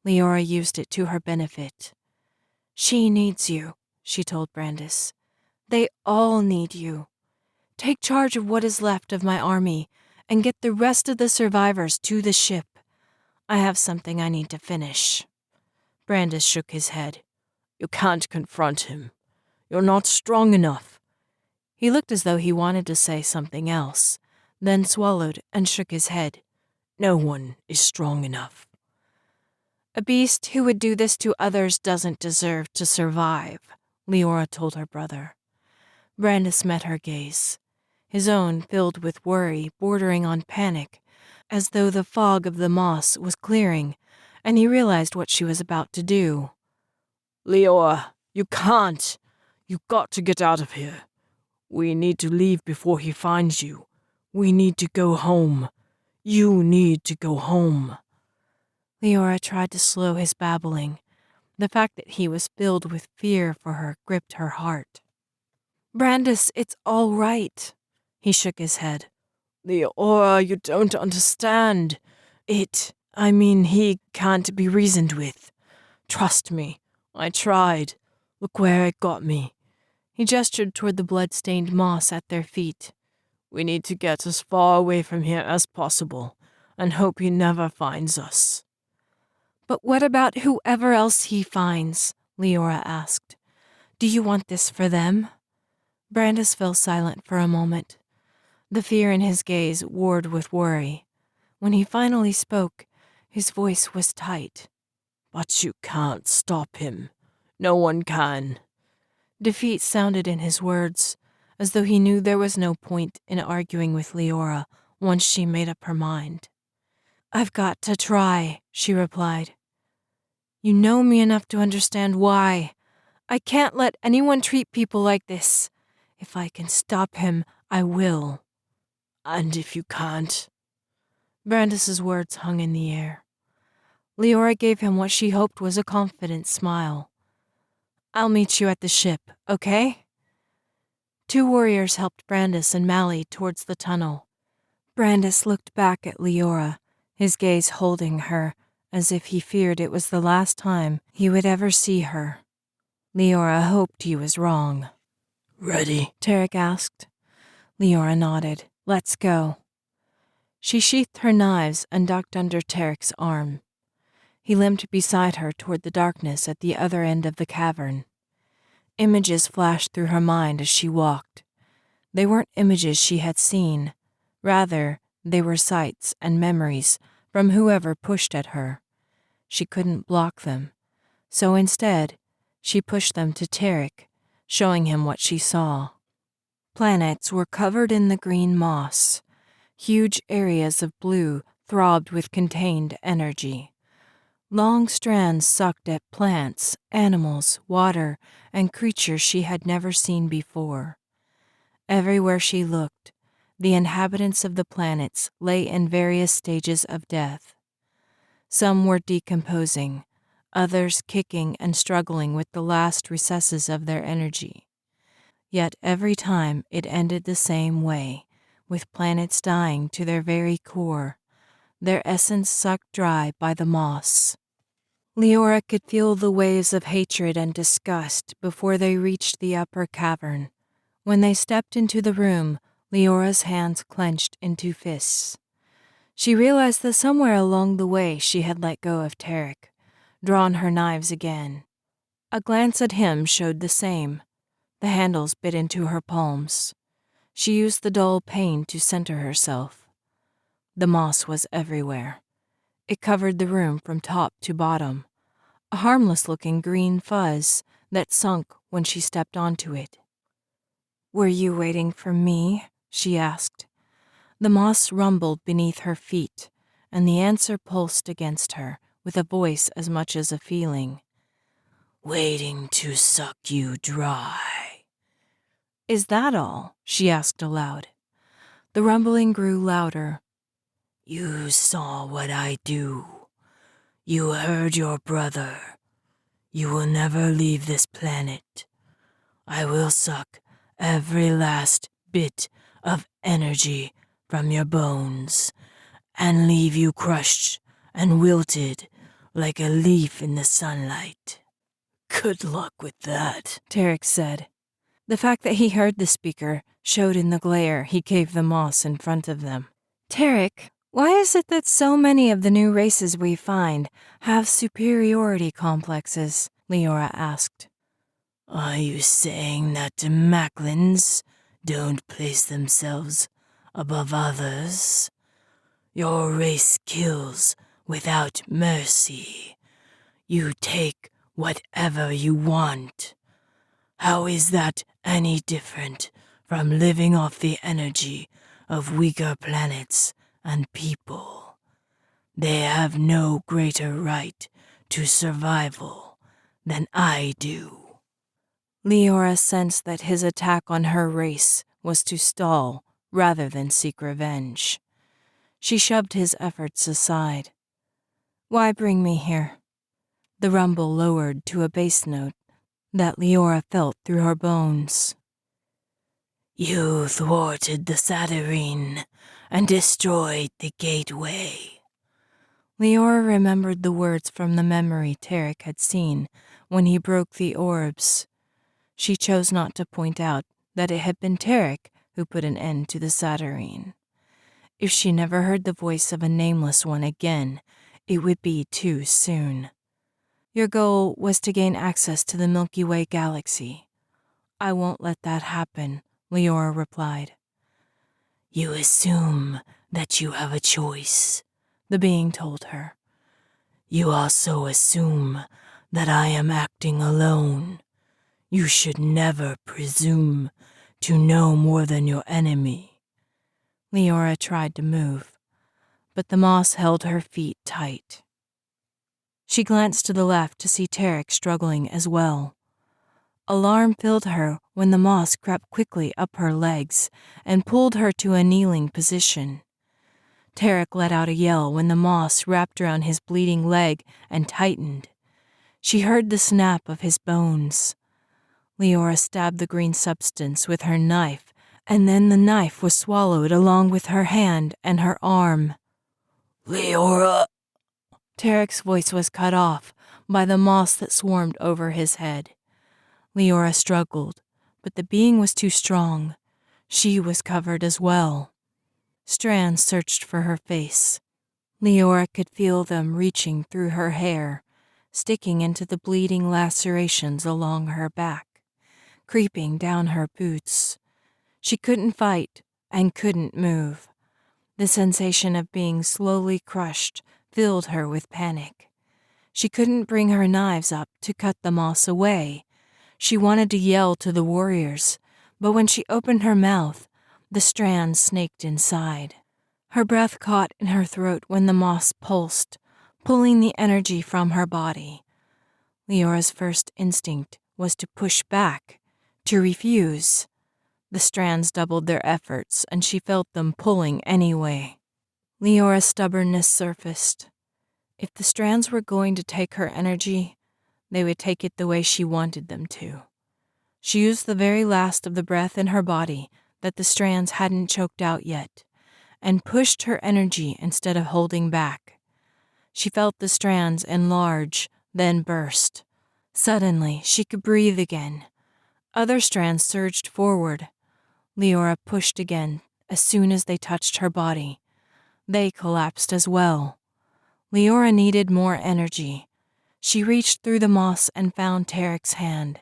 Speaker 1: Leora used it to her benefit. She needs you, she told Brandis. They all need you. Take charge of what is left of my army and get the rest of the survivors to the ship. I have something I need to finish. Brandis shook his head.
Speaker 2: You can't confront him. You're not strong enough.
Speaker 1: He looked as though he wanted to say something else, then swallowed and shook his head.
Speaker 2: No one is strong enough.
Speaker 1: A beast who would do this to others doesn't deserve to survive, Leora told her brother. Brandis met her gaze, his own filled with worry bordering on panic, as though the fog of the moss was clearing and he realized what she was about to do.
Speaker 2: Leora, you can't. You've got to get out of here. We need to leave before he finds you. We need to go home. You need to go home.
Speaker 1: Leora tried to slow his babbling. The fact that he was filled with fear for her gripped her heart. Brandis, it's all right. He shook his head.
Speaker 2: Leora, you don't understand. He can't be reasoned with. Trust me, I tried. Look where it got me.
Speaker 1: He gestured toward the blood-stained moss at their feet.
Speaker 2: We need to get as far away from here as possible, and hope he never finds us.
Speaker 1: But what about whoever else he finds? Leora asked. Do you want this for them? Brandis fell silent for a moment. The fear in his gaze warred with worry. When he finally spoke, his voice was tight.
Speaker 2: But you can't stop him. No one can.
Speaker 1: Defeat sounded in his words, as though he knew there was no point in arguing with Leora once she made up her mind. I've got to try, she replied. You know me enough to understand why. I can't let anyone treat people like this. If I can stop him, I will.
Speaker 2: And if you can't?
Speaker 1: Brandis's words hung in the air. Leora gave him what she hoped was a confident smile. I'll meet you at the ship, okay? Two warriors helped Brandis and Mally towards the tunnel. Brandis looked back at Leora, his gaze holding her, as if he feared it was the last time he would ever see her. Leora hoped he was wrong.
Speaker 2: Ready?
Speaker 1: Tarek asked. Leora nodded. Let's go. She sheathed her knives and ducked under Tarek's arm. He limped beside her toward the darkness at the other end of the cavern. Images flashed through her mind as she walked. They weren't images she had seen. Rather, they were sights and memories from whoever pushed at her. She couldn't block them. So instead, she pushed them to Tarek, showing him what she saw. Planets were covered in the green moss. Huge areas of blue throbbed with contained energy. Long strands sucked at plants, animals, water, and creatures she had never seen before. Everywhere she looked, the inhabitants of the planets lay in various stages of death. Some were decomposing, others kicking and struggling with the last recesses of their energy. Yet every time it ended the same way, with planets dying to their very core, their essence sucked dry by the moss. Leora could feel the waves of hatred and disgust before they reached the upper cavern. When they stepped into the room, Leora's hands clenched into fists. She realized that somewhere along the way she had let go of Tarek, drawn her knives again. A glance at him showed the same. The handles bit into her palms. She used the dull pain to center herself. The moss was everywhere. It covered the room from top to bottom, a harmless-looking green fuzz that sunk when she stepped onto it. Were you waiting for me? She asked. The moss rumbled beneath her feet, and the answer pulsed against her with a voice as much as a feeling.
Speaker 2: Waiting to suck you dry.
Speaker 1: Is that all? She asked aloud. The rumbling grew louder.
Speaker 2: You saw what I do. You heard your brother. You will never leave this planet. I will suck every last bit of energy from your bones and leave you crushed and wilted like a leaf in the sunlight. Good luck with that,
Speaker 1: Tarek said. The fact that he heard the speaker showed in the glare he gave the moss in front of them. Tarek, why is it that so many of the new races we find have superiority complexes? Leora asked.
Speaker 2: Are you saying that the Macklins don't place themselves above others? Your race kills without mercy. You take whatever you want. How is that any different from living off the energy of weaker planets and people? They have no greater right to survival than I do.
Speaker 1: Leora sensed that his attack on her race was to stall rather than seek revenge. She shoved his efforts aside. Why bring me here? The rumble lowered to a bass note that Leora felt through her bones.
Speaker 2: You thwarted the Satyrine and destroyed the gateway.
Speaker 1: Leora remembered the words from the memory Tarek had seen when he broke the orbs. She chose not to point out that it had been Tarek who put an end to the Satyrine. If she never heard the voice of a nameless one again, it would be too soon. Your goal was to gain access to the Milky Way galaxy. I won't let that happen, Leora replied.
Speaker 2: You assume that you have a choice,
Speaker 1: the being told her.
Speaker 2: You also assume that I am acting alone. You should never presume to know more than your enemy.
Speaker 1: Leora tried to move, but the moss held her feet tight. She glanced to the left to see Tarek struggling as well. Alarm filled her when the moss crept quickly up her legs and pulled her to a kneeling position. Tarek let out a yell when the moss wrapped around his bleeding leg and tightened. She heard the snap of his bones. Leora stabbed the green substance with her knife, and then the knife was swallowed along with her hand and her arm.
Speaker 2: Leora!
Speaker 1: Tarek's voice was cut off by the moss that swarmed over his head. Leora struggled, but the being was too strong. She was covered as well. Strands searched for her face. Leora could feel them reaching through her hair, sticking into the bleeding lacerations along her back, creeping down her boots. She couldn't fight and couldn't move. The sensation of being slowly crushed filled her with panic. She couldn't bring her knives up to cut the moss away. She wanted to yell to the warriors, but when she opened her mouth, the strands snaked inside. Her breath caught in her throat when the moss pulsed, pulling the energy from her body. Leora's first instinct was to push back, to refuse. The strands doubled their efforts, and she felt them pulling anyway. Leora's stubbornness surfaced. If the strands were going to take her energy, they would take it the way she wanted them to. She used the very last of the breath in her body that the strands hadn't choked out yet, and pushed her energy instead of holding back. She felt the strands enlarge, then burst. Suddenly, she could breathe again. Other strands surged forward. Leora pushed again as soon as they touched her body. They collapsed as well. Leora needed more energy. She reached through the moss and found Tarek's hand.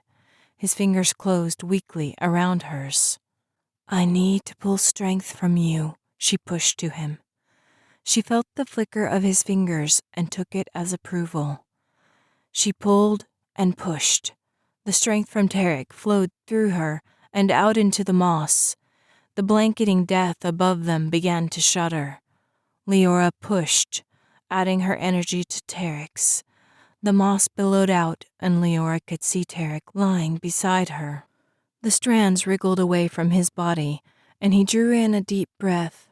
Speaker 1: His fingers closed weakly around hers. I need to pull strength from you, she pushed to him. She felt the flicker of his fingers and took it as approval. She pulled and pushed. The strength from Tarek flowed through her and out into the moss. The blanketing death above them began to shudder. Leora pushed, adding her energy to Tarek's. The moss billowed out, and Leora could see Tarek lying beside her. The strands wriggled away from his body, and he drew in a deep breath.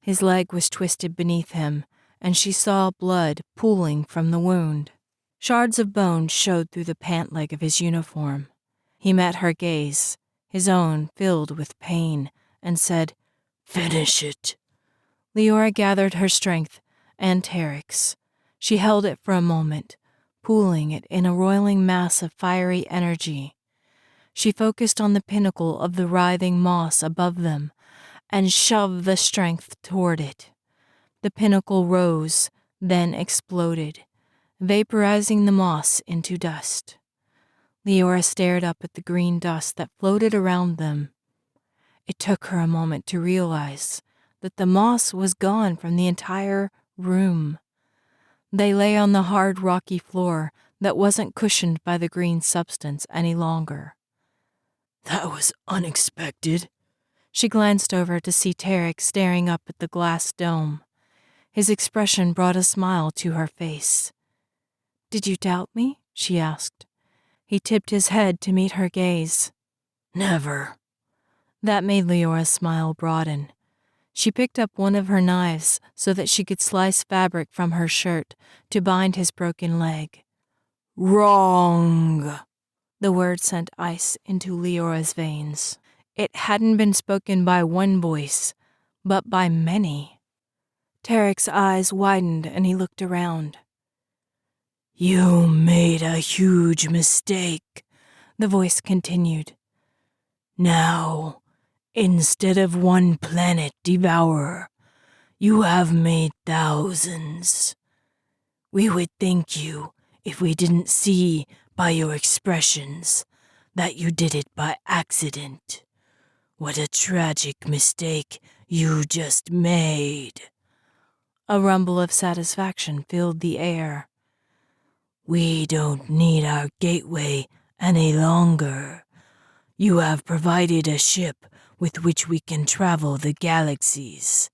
Speaker 1: His leg was twisted beneath him, and she saw blood pooling from the wound. Shards of bone showed through the pant leg of his uniform. He met her gaze, his own filled with pain, and said, "Finish it." Leora gathered her strength and Tarek's. She held it for a moment, pooling it in a roiling mass of fiery energy. She focused on the pinnacle of the writhing moss above them and shoved the strength toward it. The pinnacle rose, then exploded, vaporizing the moss into dust. Leora stared up at the green dust that floated around them. It took her a moment to realize that the moss was gone from the entire room. They lay on the hard, rocky floor that wasn't cushioned by the green substance any longer.
Speaker 3: That was unexpected.
Speaker 1: She glanced over to see Tarek staring up at the glass dome. His expression brought a smile to her face. "Did you doubt me?" she asked. He tipped his head to meet her gaze.
Speaker 3: Never.
Speaker 1: That made Leora's smile broaden. She picked up one of her knives so that she could slice fabric from her shirt to bind his broken leg.
Speaker 3: Wrong.
Speaker 1: The word sent ice into Leora's veins. It hadn't been spoken by one voice, but by many. Tarek's eyes widened and he looked around.
Speaker 3: You made a huge mistake,
Speaker 1: the voice continued.
Speaker 3: Now, instead of one planet devourer, you have made thousands. We would thank you if we didn't see by your expressions that you did it by accident. What a tragic mistake you just made.
Speaker 1: A rumble of satisfaction filled the air.
Speaker 3: We don't need our gateway any longer. You have provided a ship with which we can travel the galaxies.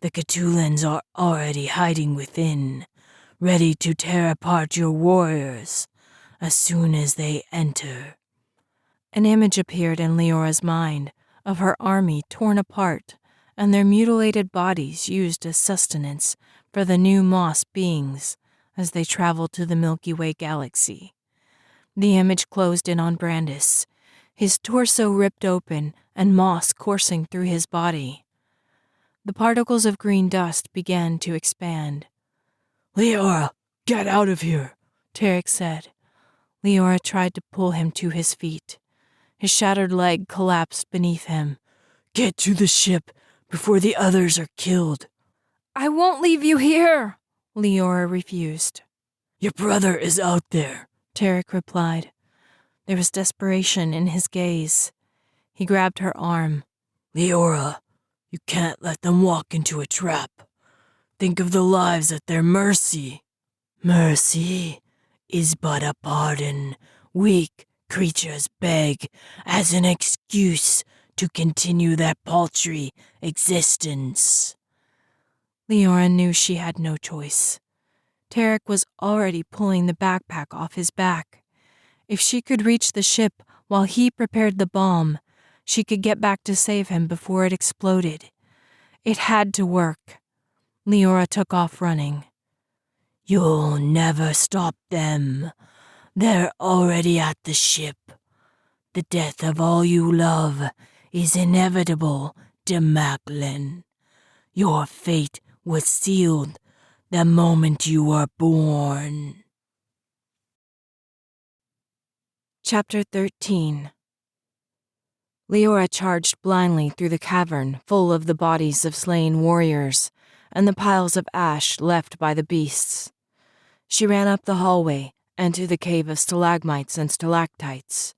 Speaker 3: The Catulans are already hiding within, ready to tear apart your warriors as soon as they enter.
Speaker 1: An image appeared in Leora's mind of her army torn apart and their mutilated bodies used as sustenance for the new Moss beings as they traveled to the Milky Way galaxy. The image closed in on Brandis, his torso ripped open and moss coursing through his body. The particles of green dust began to expand.
Speaker 3: Leora, get out of here,
Speaker 1: Tarek said. Leora tried to pull him to his feet. His shattered leg collapsed beneath him.
Speaker 3: Get to the ship before the others are killed.
Speaker 1: I won't leave you here, Leora refused.
Speaker 3: Your brother is out there,
Speaker 1: Tarek replied. There was desperation in his gaze. He grabbed her arm.
Speaker 3: Leora, you can't let them walk into a trap. Think of the lives at their mercy. Mercy is but a pardon weak creatures beg as an excuse to continue their paltry existence.
Speaker 1: Leora knew she had no choice. Tarek was already pulling the backpack off his back. If she could reach the ship while he prepared the bomb, she could get back to save him before it exploded. It had to work. Leora took off running.
Speaker 3: You'll never stop them. They're already at the ship. The death of all you love is inevitable, Demaclin. Your fate was sealed the moment you were born.
Speaker 1: Chapter 13. Leora charged blindly through the cavern full of the bodies of slain warriors and the piles of ash left by the beasts. She ran up the hallway and to the cave of stalagmites and stalactites.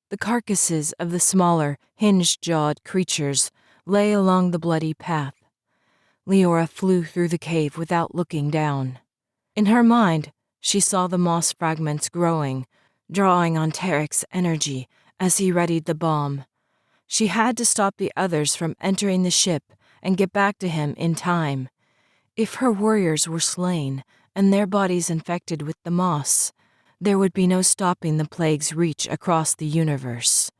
Speaker 1: The carcasses of the smaller, hinged-jawed creatures lay along the bloody path. Leora flew through the cave without looking down. In her mind, she saw the moss fragments growing, drawing on Tarek's energy as he readied the bomb. She had to stop the others from entering the ship and get back to him in time. If her warriors were slain and their bodies infected with the moss, there would be no stopping the plague's reach across the universe.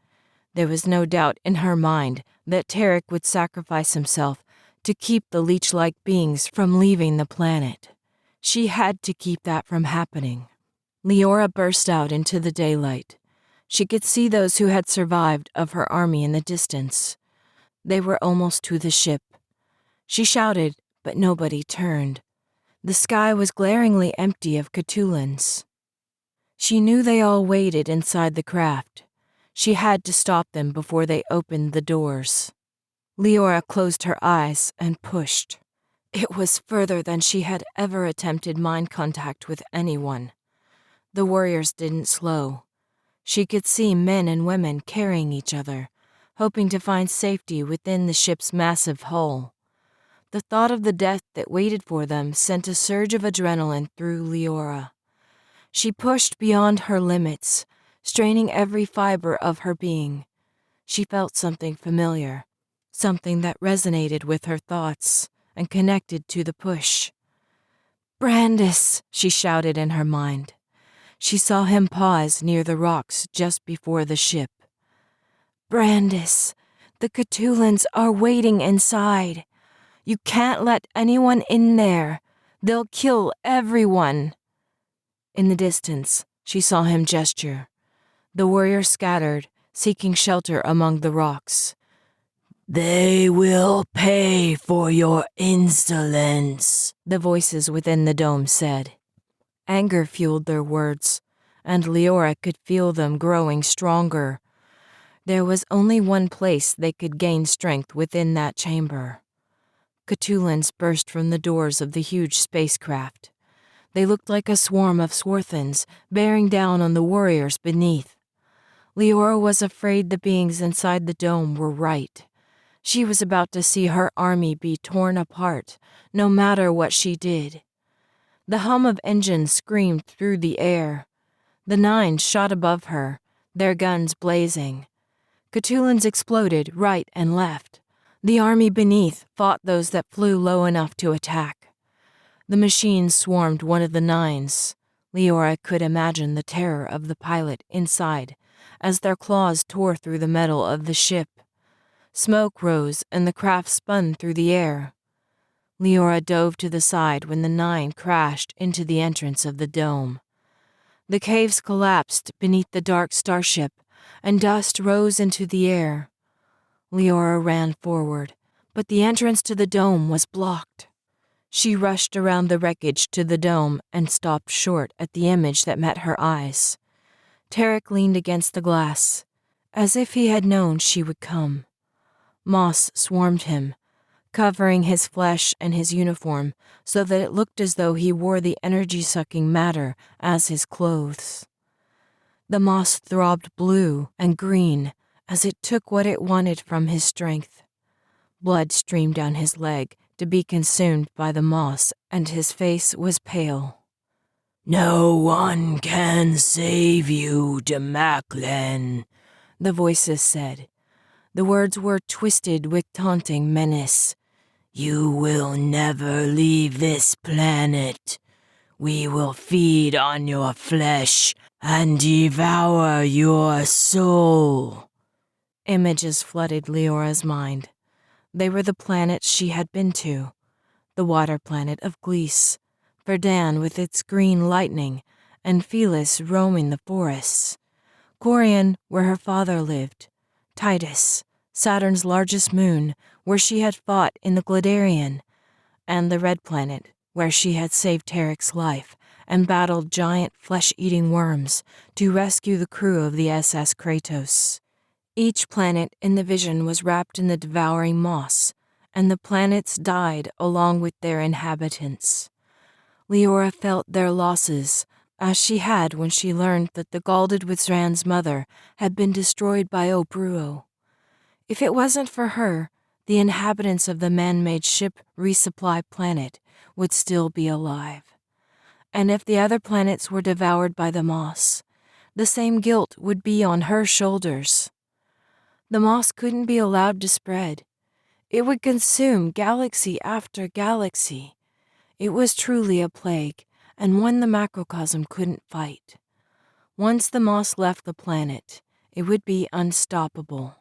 Speaker 1: There was no doubt in her mind that Tarek would sacrifice himself to keep the leech-like beings from leaving the planet. She had to keep that from happening. Leora burst out into the daylight. She could see those who had survived of her army in the distance. They were almost to the ship. She shouted, but nobody turned. The sky was glaringly empty of Catulans. She knew they all waited inside the craft. She had to stop them before they opened the doors. Leora closed her eyes and pushed. It was further than she had ever attempted mind contact with anyone. The warriors didn't slow. She could see men and women carrying each other, hoping to find safety within the ship's massive hull. The thought of the death that waited for them sent a surge of adrenaline through Leora. She pushed beyond her limits, straining every fiber of her being. She felt something familiar, something that resonated with her thoughts and connected to the push. "Brandis!" she shouted in her mind. She saw him pause near the rocks just before the ship. "Brandis, the Cthulhans are waiting inside. You can't let anyone in there. They'll kill everyone." In the distance, she saw him gesture. The warriors scattered, seeking shelter among the rocks.
Speaker 2: "They will pay for your insolence,"
Speaker 1: the voices within the dome said. Anger fueled their words, and Leora could feel them growing stronger. There was only one place they could gain strength within that chamber. Cthulhans burst from the doors of the huge spacecraft. They looked like a swarm of Swarthans bearing down on the warriors beneath. Leora was afraid the beings inside the dome were right. She was about to see her army be torn apart, no matter what she did. The hum of engines screamed through the air. The 9 shot above her, their guns blazing. Cthulhans exploded right and left. The army beneath fought those that flew low enough to attack. The machines swarmed one of the 9s. Leora could imagine the terror of the pilot inside as their claws tore through the metal of the ship. Smoke rose and the craft spun through the air. Leora dove to the side when the 9 crashed into the entrance of the dome. The caves collapsed beneath the dark starship, and dust rose into the air. Leora ran forward, but the entrance to the dome was blocked. She rushed around the wreckage to the dome and stopped short at the image that met her eyes. Tarek leaned against the glass, as if he had known she would come. Moss swarmed him, covering his flesh and his uniform so that it looked as though he wore the energy-sucking matter as his clothes. The moss throbbed blue and green as it took what it wanted from his strength. Blood streamed down his leg to be consumed by the moss, and his face was pale.
Speaker 2: "No one can save you, Demaclen,"
Speaker 1: the voices said. The words were twisted with taunting menace.
Speaker 2: "You will never leave this planet. We will feed on your flesh and devour your soul."
Speaker 1: Images flooded Leora's mind. They were the planets she had been to. The water planet of Gliese, Verdan with its green lightning, and Felis roaming the forests. Corian, where her father lived. Titus, Saturn's largest moon, where she had fought in the Gladarian. And the red planet, where she had saved Tarek's life and battled giant flesh-eating worms to rescue the crew of the SS Kratos. Each planet in the vision was wrapped in the devouring moss, and the planets died along with their inhabitants. Leora felt their losses, as she had when she learned that the Galded Wizran's mother had been destroyed by Obruo. If it wasn't for her, the inhabitants of the man-made ship resupply planet would still be alive. And if the other planets were devoured by the moss, the same guilt would be on her shoulders. The moss couldn't be allowed to spread. It would consume galaxy after galaxy. It was truly a plague, and one the macrocosm couldn't fight. Once the moss left the planet, it would be unstoppable.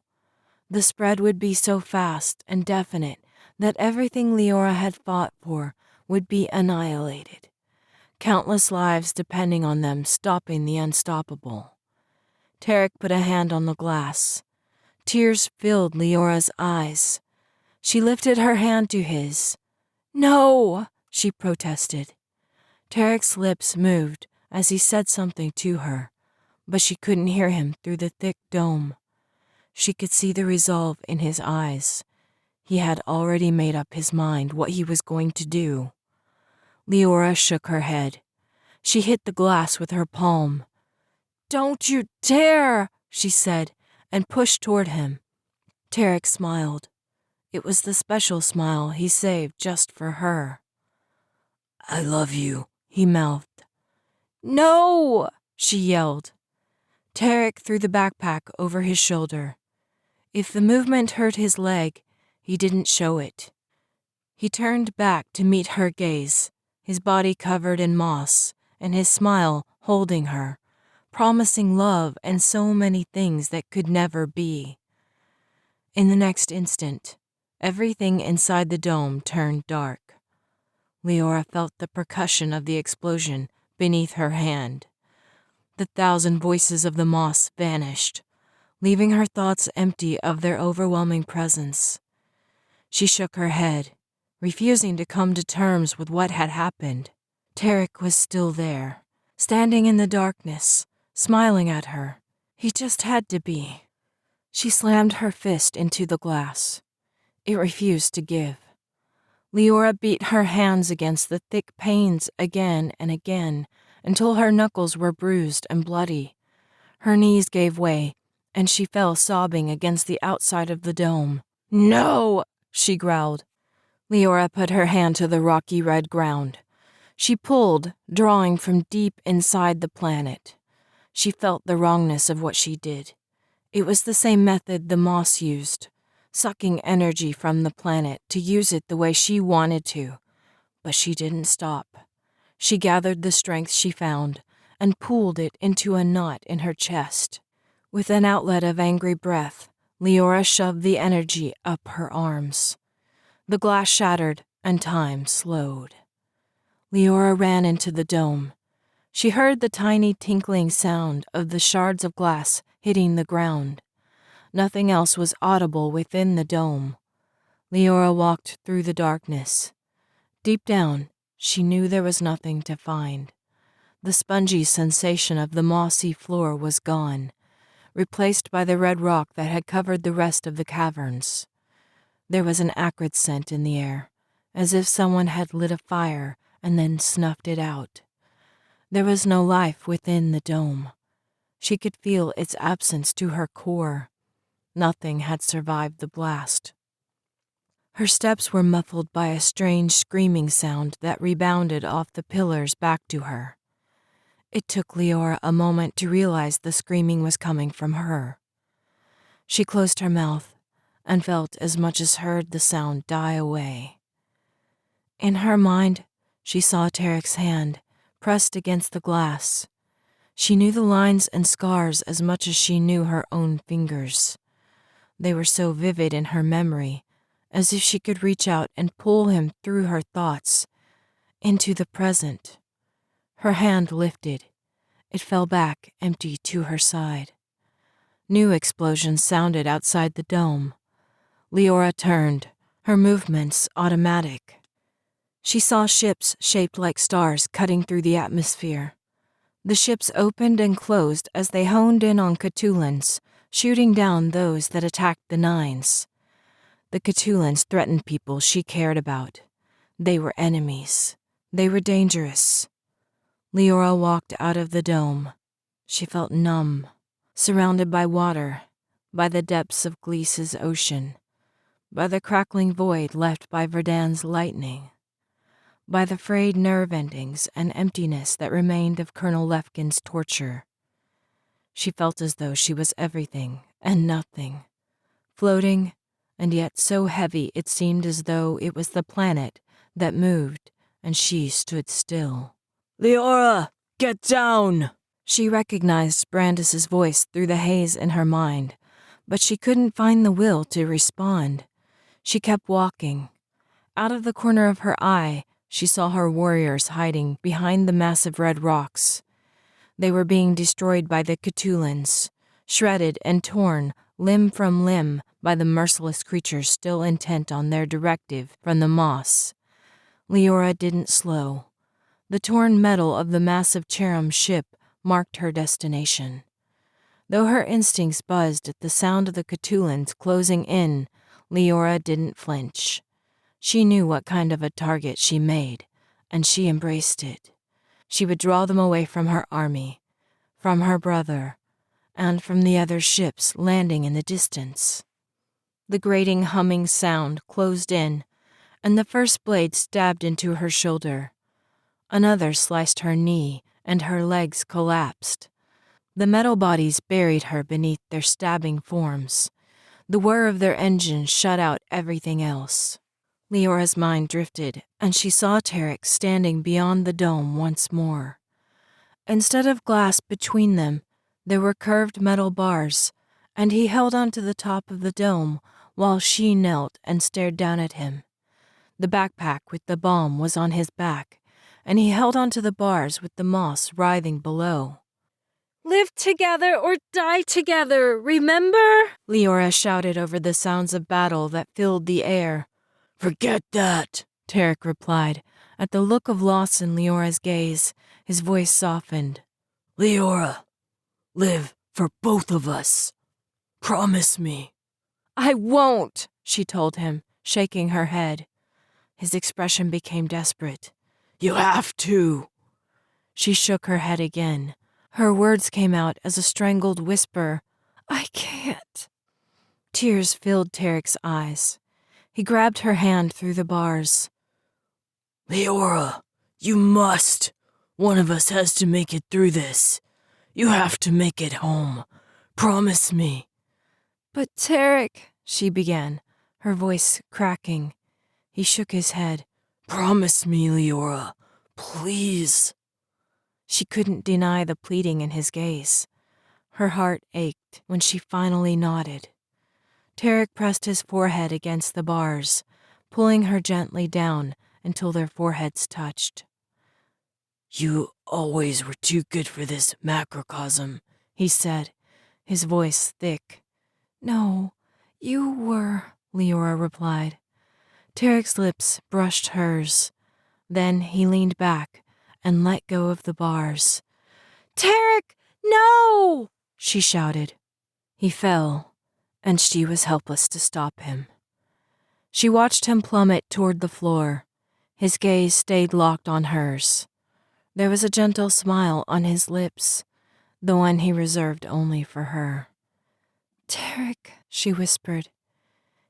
Speaker 1: The spread would be so fast and definite that everything Leora had fought for would be annihilated. Countless lives depending on them stopping the unstoppable. Tarek put a hand on the glass. Tears filled Leora's eyes. She lifted her hand to his. "No!" she protested. Tarek's lips moved as he said something to her, but she couldn't hear him through the thick dome. She could see the resolve in his eyes. He had already made up his mind what he was going to do. Leora shook her head. She hit the glass with her palm. "Don't you dare!" she said, and pushed toward him. Tarek smiled. It was the special smile he saved just for her.
Speaker 2: "I love you,"
Speaker 1: he mouthed. "No!" she yelled. Tarek threw the backpack over his shoulder. If the movement hurt his leg, he didn't show it. He turned back to meet her gaze, his body covered in moss, and his smile holding her, promising love and so many things that could never be. In the next instant, everything inside the dome turned dark. Leora felt the percussion of the explosion beneath her hand. The 1,000 voices of the moss vanished, leaving her thoughts empty of their overwhelming presence. She shook her head, refusing to come to terms with what had happened. Tarek was still there, standing in the darkness, smiling at her. He just had to be. She slammed her fist into the glass. It refused to give. Leora beat her hands against the thick panes again and again until her knuckles were bruised and bloody. Her knees gave way, and she fell sobbing against the outside of the dome. "No!" she growled. Leora put her hand to the rocky red ground. She pulled, drawing from deep inside the planet. She felt the wrongness of what she did. It was the same method the moss used, sucking energy from the planet to use it the way she wanted to. But she didn't stop. She gathered the strength she found and pulled it into a knot in her chest. With an outlet of angry breath, Leora shoved the energy up her arms. The glass shattered and time slowed. Leora ran into the dome. She heard the tiny tinkling sound of the shards of glass hitting the ground. Nothing else was audible within the dome. Leora walked through the darkness. Deep down, she knew there was nothing to find. The spongy sensation of the mossy floor was gone, replaced by the red rock that had covered the rest of the caverns. There was an acrid scent in the air, as if someone had lit a fire and then snuffed it out. There was no life within the dome. She could feel its absence to her core. Nothing had survived the blast. Her steps were muffled by a strange screaming sound that rebounded off the pillars back to her. It took Leora a moment to realize the screaming was coming from her. She closed her mouth and felt as much as heard the sound die away. In her mind, she saw Tarek's hand pressed against the glass. She knew the lines and scars as much as she knew her own fingers. They were so vivid in her memory, as if she could reach out and pull him through her thoughts, into the present. Her hand lifted. It fell back empty to her side. New explosions sounded outside the dome. Leora turned, her movements automatic. She saw ships shaped like stars cutting through the atmosphere. The ships opened and closed as they honed in on Catulans, shooting down those that attacked the Nines. The Catulans threatened people she cared about. They were enemies. They were dangerous. Leora walked out of the dome. She felt numb, surrounded by water, by the depths of Gleese's ocean, by the crackling void left by Verdan's lightning, by the frayed nerve endings and emptiness that remained of Colonel Lefkin's torture. She felt as though she was everything and nothing, floating, and yet so heavy it seemed as though it was the planet that moved and she stood still.
Speaker 2: "Leora, get down!"
Speaker 1: She recognized Brandis's voice through the haze in her mind, but she couldn't find the will to respond. She kept walking. Out of the corner of her eye, she saw her warriors hiding behind the massive red rocks. They were being destroyed by the Catulans, shredded and torn limb from limb by the merciless creatures still intent on their directive from the moss. Leora didn't slow. The torn metal of the massive Cherem ship marked her destination. Though her instincts buzzed at the sound of the Catulans closing in, Leora didn't flinch. She knew what kind of a target she made, and she embraced it. She would draw them away from her army, from her brother, and from the other ships landing in the distance. The grating humming sound closed in, and the first blade stabbed into her shoulder. Another sliced her knee, and her legs collapsed. The metal bodies buried her beneath their stabbing forms. The whir of their engines shut out everything else. Leora's mind drifted, and she saw Tarek standing beyond the dome once more. Instead of glass between them, there were curved metal bars, and he held onto the top of the dome while she knelt and stared down at him. The backpack with the bomb was on his back, and he held onto the bars with the moss writhing below.
Speaker 3: Live together or die together, remember?
Speaker 1: Leora shouted over the sounds of battle that filled the air.
Speaker 2: Forget that,
Speaker 1: Tarek replied. At the look of loss in Leora's gaze, his voice softened.
Speaker 2: Leora, live for both of us. Promise me.
Speaker 1: I won't, she told him, shaking her head. His expression became desperate.
Speaker 2: You have to.
Speaker 1: She shook her head again. Her words came out as a strangled whisper. I can't. Tears filled Tarek's eyes. He grabbed her hand through the bars.
Speaker 2: Leora, you must. One of us has to make it through this. You have to make it home. Promise me.
Speaker 1: But Tarek, she began, her voice cracking. He shook his head.
Speaker 2: Promise me, Leora. Please.
Speaker 1: She couldn't deny the pleading in his gaze. Her heart ached when she finally nodded. Tarek pressed his forehead against the bars, pulling her gently down until their foreheads touched.
Speaker 2: You always were too good for this macrocosm,
Speaker 1: he said, his voice thick. No, you were, Leora replied. Tarek's lips brushed hers. Then he leaned back and let go of the bars.
Speaker 3: Tarek, no!
Speaker 1: She shouted. He fell, and she was helpless to stop him. She watched him plummet toward the floor. His gaze stayed locked on hers. There was a gentle smile on his lips, the one he reserved only for her. Tarek, she whispered.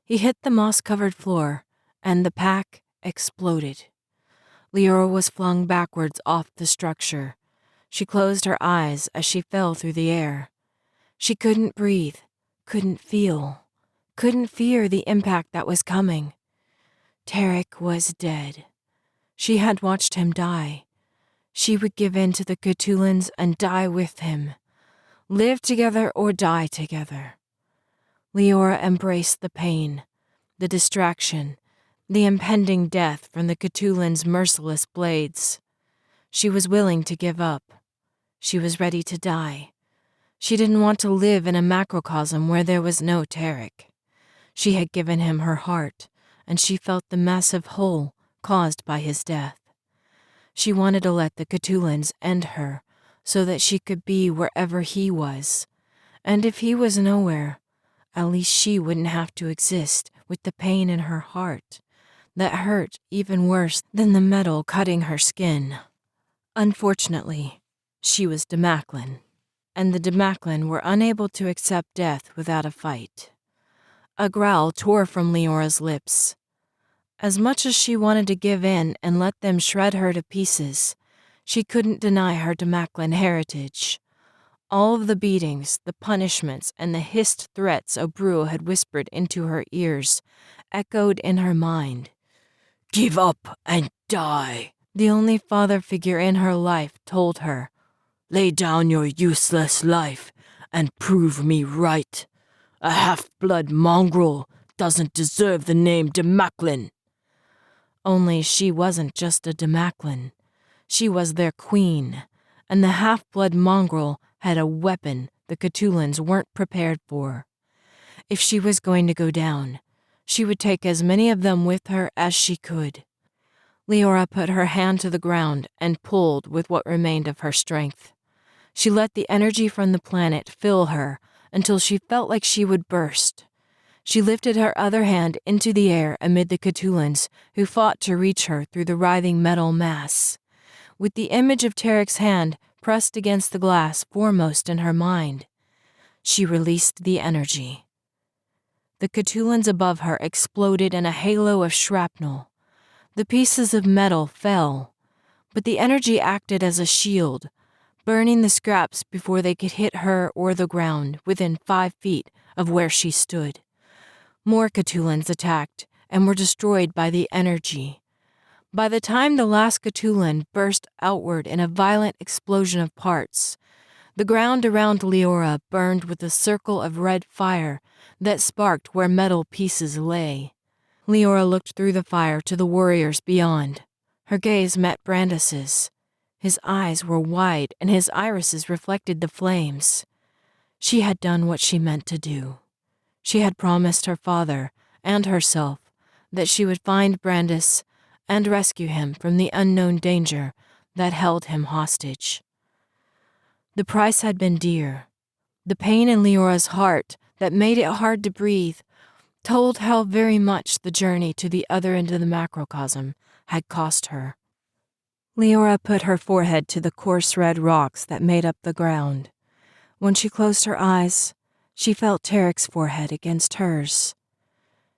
Speaker 1: He hit the moss-covered floor, and the pack exploded. Leora was flung backwards off the structure. She closed her eyes as she fell through the air. She couldn't breathe, couldn't feel, couldn't fear the impact that was coming. Tarek was dead. She had watched him die. She would give in to the Cthulhans and die with him. Live together or die together. Leora embraced the pain, the distraction, the impending death from the Cthulhans' merciless blades. She was willing to give up. She was ready to die. She didn't want to live in a macrocosm where there was no Tarek. She had given him her heart, and she felt the massive hole caused by his death. She wanted to let the Cthulhans end her so that she could be wherever he was. And if he was nowhere, at least she wouldn't have to exist with the pain in her heart that hurt even worse than the metal cutting her skin. Unfortunately, she was Demaclin, and the Demaclin were unable to accept death without a fight. A growl tore from Leora's lips. As much as she wanted to give in and let them shred her to pieces, she couldn't deny her Demaclin heritage. All of the beatings, the punishments, and the hissed threats Obruo had whispered into her ears echoed in her mind.
Speaker 2: Give up and die,
Speaker 1: the only father figure in her life told her.
Speaker 2: Lay down your useless life and prove me right. A half-blood mongrel doesn't deserve the name Demaclin.
Speaker 1: Only she wasn't just a Demaclin. She was their queen, and the half-blood mongrel had a weapon the Cthulhans weren't prepared for. If she was going to go down, she would take as many of them with her as she could. Leora put her hand to the ground and pulled with what remained of her strength. She let the energy from the planet fill her until she felt like she would burst. She lifted her other hand into the air amid the Cthulhans who fought to reach her through the writhing metal mass. With the image of Tarek's hand pressed against the glass foremost in her mind, she released the energy. The Cthulhans above her exploded in a halo of shrapnel. The pieces of metal fell, but the energy acted as a shield, burning the scraps before they could hit her or the ground within 5 feet of where she stood. More Catulans attacked and were destroyed by the energy. By the time the last Catulan burst outward in a violent explosion of parts, the ground around Leora burned with a circle of red fire that sparked where metal pieces lay. Leora looked through the fire to the warriors beyond. Her gaze met Brandis's. His eyes were wide and his irises reflected the flames. She had done what she meant to do. She had promised her father and herself that she would find Brandis and rescue him from the unknown danger that held him hostage. The price had been dear. The pain in Leora's heart that made it hard to breathe told how very much the journey to the other end of the macrocosm had cost her. Leora put her forehead to the coarse red rocks that made up the ground. When she closed her eyes, she felt Tarek's forehead against hers.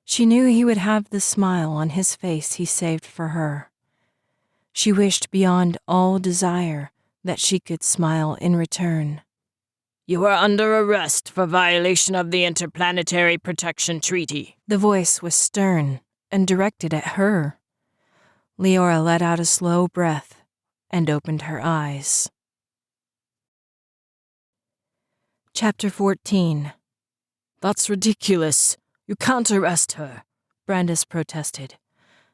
Speaker 1: She knew he would have the smile on his face he saved for her. She wished beyond all desire that she could smile in return.
Speaker 2: You are under arrest for violation of the Interplanetary Protection Treaty.
Speaker 1: The voice was stern and directed at her. Leora let out a slow breath and opened her eyes. Chapter 14.
Speaker 2: That's ridiculous. You can't arrest her,
Speaker 1: Brandis protested.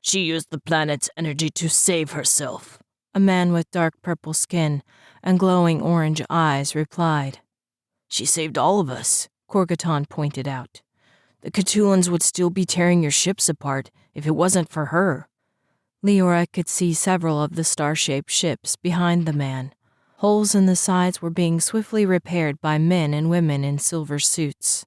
Speaker 2: She used the planet's energy to save herself.
Speaker 1: A man with dark purple skin and glowing orange eyes replied.
Speaker 2: She saved all of us,
Speaker 1: Korgoton pointed out.
Speaker 2: The Catulans would still be tearing your ships apart if it wasn't for her.
Speaker 1: Leora could see several of the star-shaped ships behind the man. Holes in the sides were being swiftly repaired by men and women in silver suits.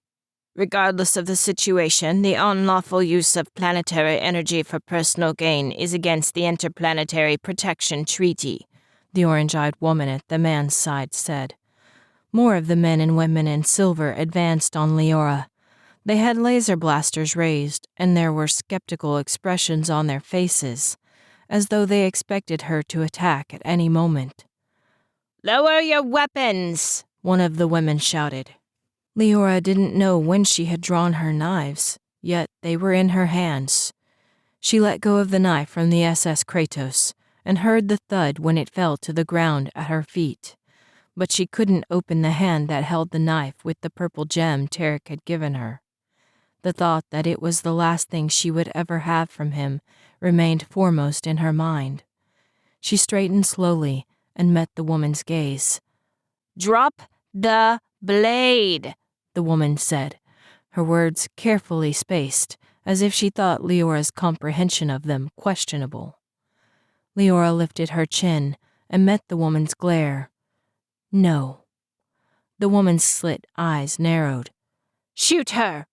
Speaker 2: Regardless of the situation, the unlawful use of planetary energy for personal gain is against the Interplanetary Protection Treaty,
Speaker 1: the orange-eyed woman at the man's side said. More of the men and women in silver advanced on Leora. They had laser blasters raised, and there were skeptical expressions on their faces, as though they expected her to attack at any moment.
Speaker 2: "Lower your weapons!"
Speaker 1: one of the women shouted. Leora didn't know when she had drawn her knives, yet they were in her hands. She let go of the knife from the SS Kratos and heard the thud when it fell to the ground at her feet, but she couldn't open the hand that held the knife with the purple gem Tarek had given her. The thought that it was the last thing she would ever have from him remained foremost in her mind. She straightened slowly and met the woman's gaze.
Speaker 2: "Drop the blade,"
Speaker 1: the woman said, her words carefully spaced, as if she thought Leora's comprehension of them questionable. Leora lifted her chin and met the woman's glare. No. The woman's slit eyes narrowed.
Speaker 2: "Shoot her!"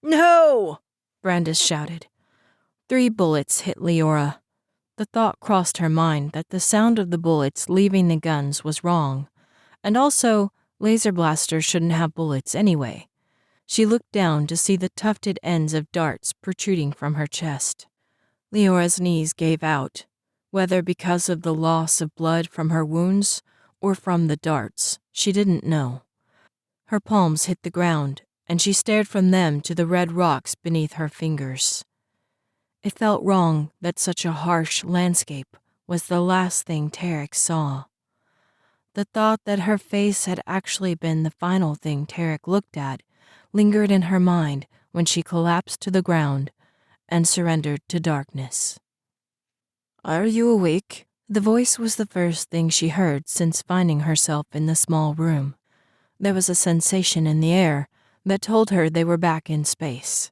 Speaker 3: "No!"
Speaker 1: Brandis shouted. 3 bullets hit Leora. The thought crossed her mind that the sound of the bullets leaving the guns was wrong, and also laser blasters shouldn't have bullets anyway. She looked down to see the tufted ends of darts protruding from her chest. Leora's knees gave out, whether because of the loss of blood from her wounds or from the darts, she didn't know. Her palms hit the ground, and she stared from them to the red rocks beneath her fingers. It felt wrong that such a harsh landscape was the last thing Tarek saw. The thought that her face had actually been the final thing Tarek looked at lingered in her mind when she collapsed to the ground and surrendered to darkness. "Are you awake?" The voice was the first thing she heard since finding herself in the small room. There was a sensation in the air that told her they were back in space.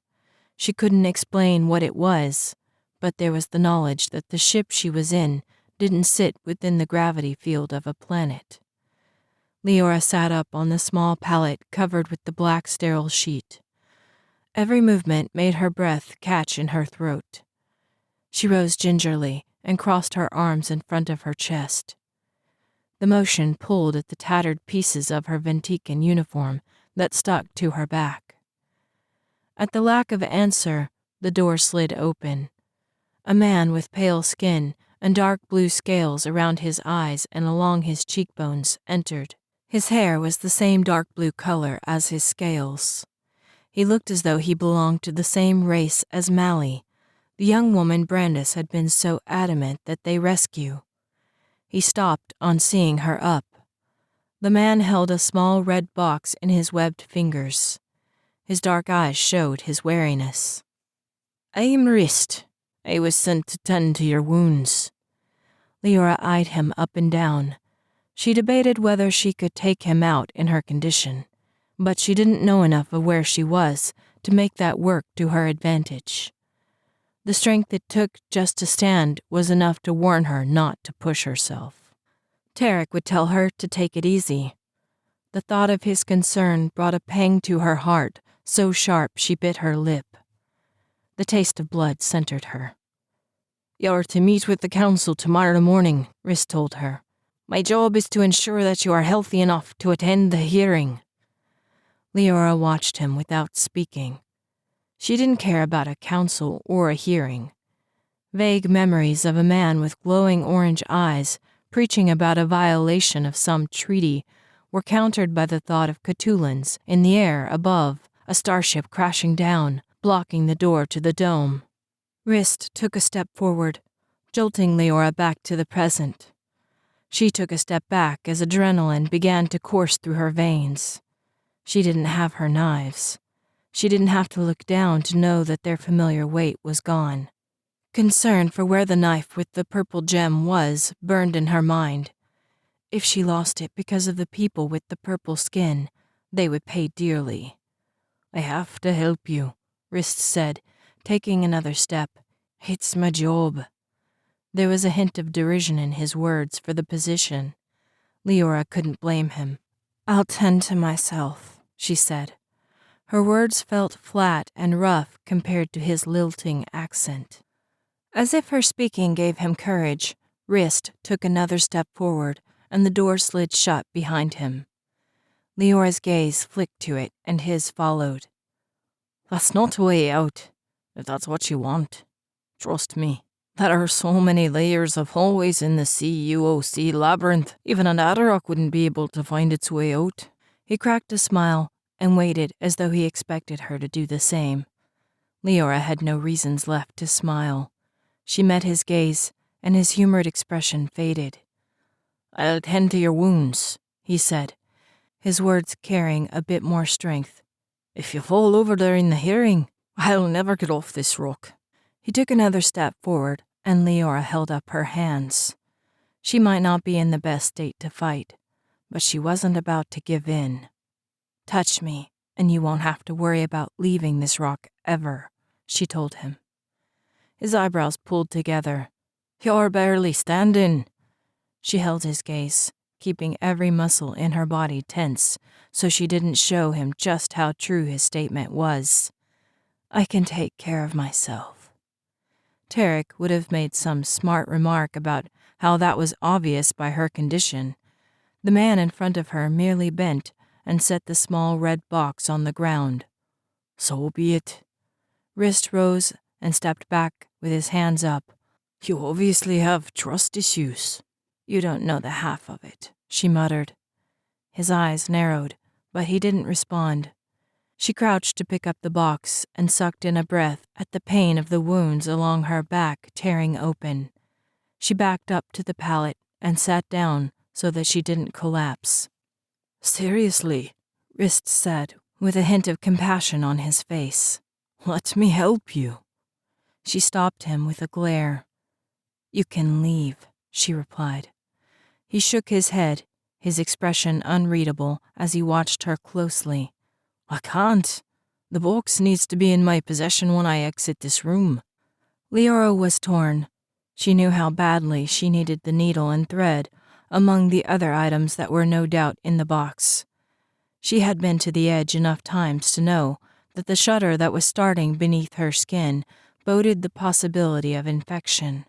Speaker 1: She couldn't explain what it was, but there was the knowledge that the ship she was in didn't sit within the gravity field of a planet. Leora sat up on the small pallet covered with the black sterile sheet. Every movement made her breath catch in her throat. She rose gingerly and crossed her arms in front of her chest. The motion pulled at the tattered pieces of her Ventican uniform that stuck to her back. At the lack of answer, the door slid open. A man with pale skin and dark blue scales around his eyes and along his cheekbones entered. His hair was the same dark blue color as his scales. He looked as though he belonged to the same race as Mally, the young woman Brandis had been so adamant that they rescue. He stopped on seeing her up. The man held a small red box in his webbed fingers. His dark eyes showed his wariness. "I'm Rist. I was sent to tend to your wounds." Leora eyed him up and down. She debated whether she could take him out in her condition, but she didn't know enough of where she was to make that work to her advantage. The strength it took just to stand was enough to warn her not to push herself. Tarek would tell her to take it easy. The thought of his concern brought a pang to her heart, so sharp she bit her lip. The taste of blood centered her. "You're to meet with the council tomorrow morning," Rhys told her. "My job is to ensure that you are healthy enough to attend the hearing." Leora watched him without speaking. She didn't care about a council or a hearing. Vague memories of a man with glowing orange eyes preaching about a violation of some treaty were countered by the thought of Cthulhuns in the air above, a starship crashing down, blocking the door to the dome. Rist took a step forward, jolting Leora back to the present. She took a step back as adrenaline began to course through her veins. She didn't have her knives. She didn't have to look down to know that their familiar weight was gone. Concern for where the knife with the purple gem was burned in her mind. If she lost it because of the people with the purple skin, they would pay dearly. "I have to help you," Rist said, taking another step. "It's my job." There was a hint of derision in his words for the position. Leora couldn't blame him. "I'll tend to myself," she said. Her words felt flat and rough compared to his lilting accent. As if her speaking gave him courage, Rist took another step forward, and the door slid shut behind him. Leora's gaze flicked to it, and his followed. "That's not the way out, if that's what you want. Trust me, there are so many layers of hallways in the CUOC labyrinth, even an Adarok wouldn't be able to find its way out." He cracked a smile and waited as though he expected her to do the same. Leora had no reasons left to smile. She met his gaze, and his humored expression faded. "I'll tend to your wounds," he said, his words carrying a bit more strength. "If you fall over there in the hearing, I'll never get off this rock." He took another step forward, and Leora held up her hands. She might not be in the best state to fight, but she wasn't about to give in. "Touch me, and you won't have to worry about leaving this rock ever," she told him. His eyebrows pulled together. "You're barely standing." She held his gaze, keeping every muscle in her body tense so she didn't show him just how true his statement was. "I can take care of myself." Tarek would have made some smart remark about how that was obvious by her condition. The man in front of her merely bent and set the small red box on the ground. "So be it." Rist rose and stepped back with his hands up. "You obviously have trust issues." "You don't know the half of it," she muttered. His eyes narrowed, but he didn't respond. She crouched to pick up the box and sucked in a breath at the pain of the wounds along her back tearing open. She backed up to the pallet and sat down so that she didn't collapse. "Seriously," Rist said, with a hint of compassion on his face. "Let me help you." She stopped him with a glare. "You can leave," she replied. He shook his head, his expression unreadable as he watched her closely. "I can't. The box needs to be in my possession when I exit this room." Leora was torn. She knew how badly she needed the needle and thread among the other items that were no doubt in the box. She had been to the edge enough times to know that the shudder that was starting beneath her skin boded the possibility of infection.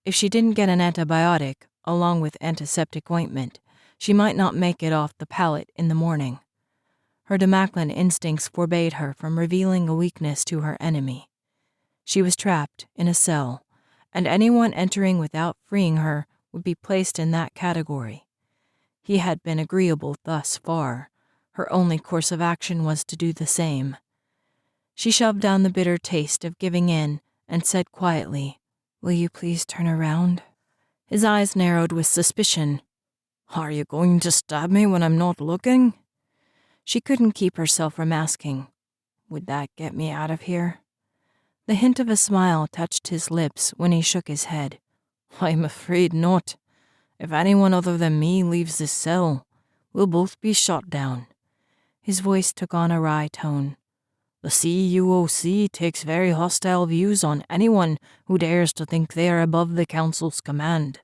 Speaker 1: If she didn't get an antibiotic, along with antiseptic ointment, she might not make it off the pallet in the morning. Her Demaklin instincts forbade her from revealing a weakness to her enemy. She was trapped in a cell, and anyone entering without freeing her would be placed in that category. He had been agreeable thus far. Her only course of action was to do the same. She shoved down the bitter taste of giving in and said quietly, "Will you please turn around?" His eyes narrowed with suspicion. "Are you going to stab me when I'm not looking?" She couldn't keep herself from asking, "Would that get me out of here?" The hint of a smile touched his lips when he shook his head. "I'm afraid not. If anyone other than me leaves this cell, we'll both be shot down." His voice took on a wry tone. "The CUOC takes very hostile views on anyone who dares to think they are above the Council's command."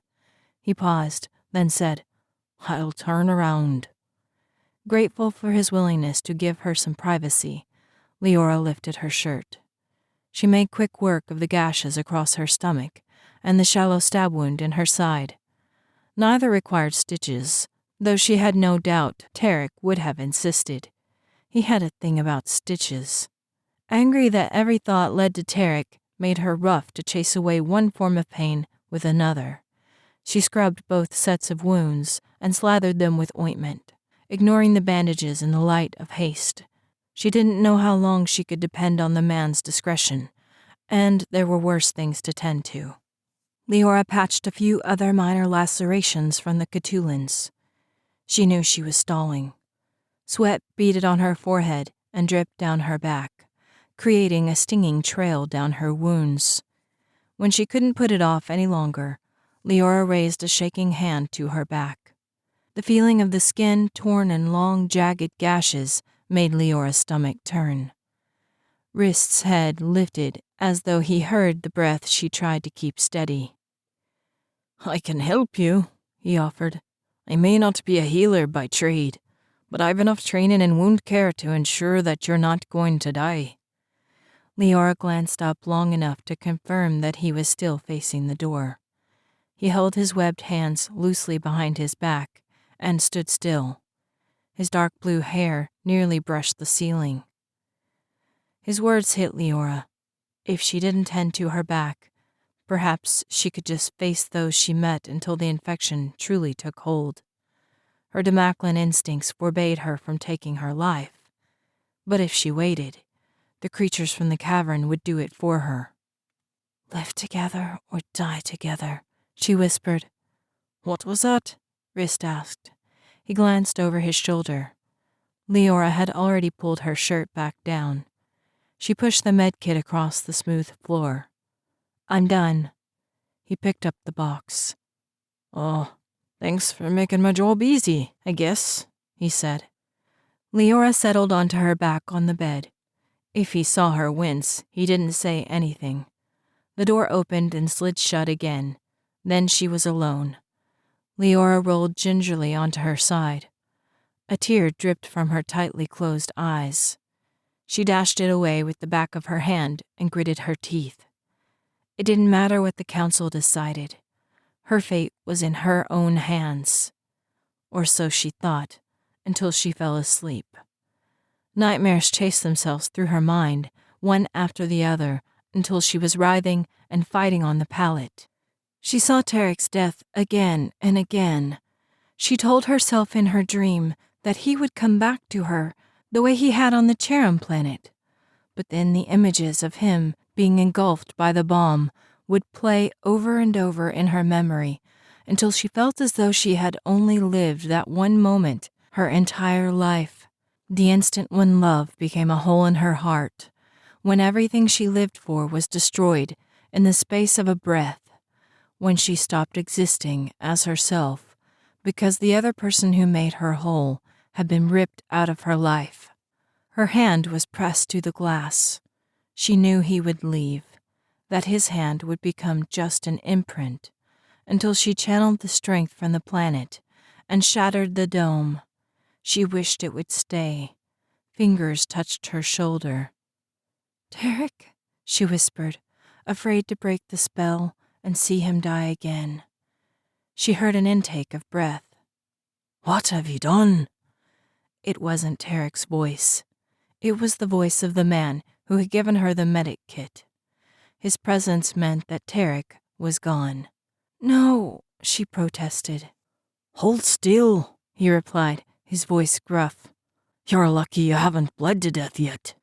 Speaker 1: He paused, then said, "I'll turn around." Grateful for his willingness to give her some privacy, Leora lifted her shirt. She made quick work of the gashes across her stomach and the shallow stab wound in her side. Neither required stitches, though she had no doubt Tarek would have insisted. He had a thing about stitches. Angry that every thought led to Tarek made her rough to chase away one form of pain with another. She scrubbed both sets of wounds and slathered them with ointment, ignoring the bandages in the light of haste. She didn't know how long she could depend on the man's discretion, and there were worse things to tend to. Leora patched a few other minor lacerations from the Catulans. She knew she was stalling. Sweat beaded on her forehead and dripped down her back, creating a stinging trail down her wounds. When she couldn't put it off any longer, Leora raised a shaking hand to her back. The feeling of the skin torn in long, jagged gashes made Leora's stomach turn. Wrist's head lifted as though he heard the breath she tried to keep steady. "I can help you," he offered. "I may not be a healer by trade, but I've enough training in wound care to ensure that you're not going to die." Leora glanced up long enough to confirm that he was still facing the door. He held his webbed hands loosely behind his back and stood still. His dark blue hair nearly brushed the ceiling. His words hit Leora. If she didn't tend to her back, perhaps she could just face those she met until the infection truly took hold. Her Demaklin instincts forbade her from taking her life. But if she waited, the creatures from the cavern would do it for her. "Live together or die together," she whispered. "What was that?" Wrist asked. He glanced over his shoulder. Leora had already pulled her shirt back down. She pushed the medkit across the smooth floor. "I'm done." He picked up the box. "Oh, thanks for making my job easy, I guess," he said. Leora settled onto her back on the bed. If he saw her wince, he didn't say anything. The door opened and slid shut again. Then she was alone. Leora rolled gingerly onto her side. A tear dripped from her tightly closed eyes. She dashed it away with the back of her hand and gritted her teeth. It didn't matter what the council decided. Her fate was in her own hands. Or so she thought, until she fell asleep. Nightmares chased themselves through her mind, one after the other, until she was writhing and fighting on the pallet. She saw Tarek's death again and again. She told herself in her dream that he would come back to her the way he had on the Cherem planet. But then the images of him being engulfed by the bomb would play over and over in her memory until she felt as though she had only lived that one moment her entire life. The instant when love became a hole in her heart, when everything she lived for was destroyed in the space of a breath, when she stopped existing as herself because the other person who made her whole had been ripped out of her life. Her hand was pressed to the glass. She knew he would leave, that his hand would become just an imprint, until she channeled the strength from the planet and shattered the dome. She wished it would stay. Fingers touched her shoulder. "Tarek," she whispered, afraid to break the spell and see him die again. She heard an intake of breath. "What have you done?" It wasn't Tarek's voice. It was the voice of the man who had given her the medic kit. His presence meant that Tarek was gone. "No," she protested. "Hold still," he replied, his voice gruff. "You're lucky you haven't bled to death yet."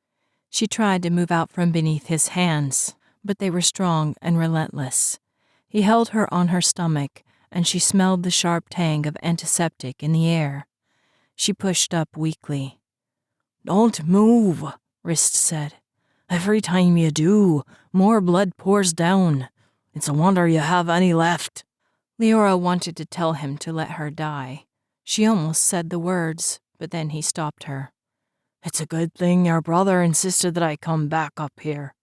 Speaker 1: She tried to move out from beneath his hands, but they were strong and relentless. He held her on her stomach, and she smelled the sharp tang of antiseptic in the air. She pushed up weakly. "Don't move," Rist said. "Every time you do, more blood pours down. It's a wonder you have any left."
Speaker 2: Leora wanted to tell him to let her die. She almost said the words, but then he stopped her.
Speaker 3: "It's a good thing your brother insisted that I come back up here.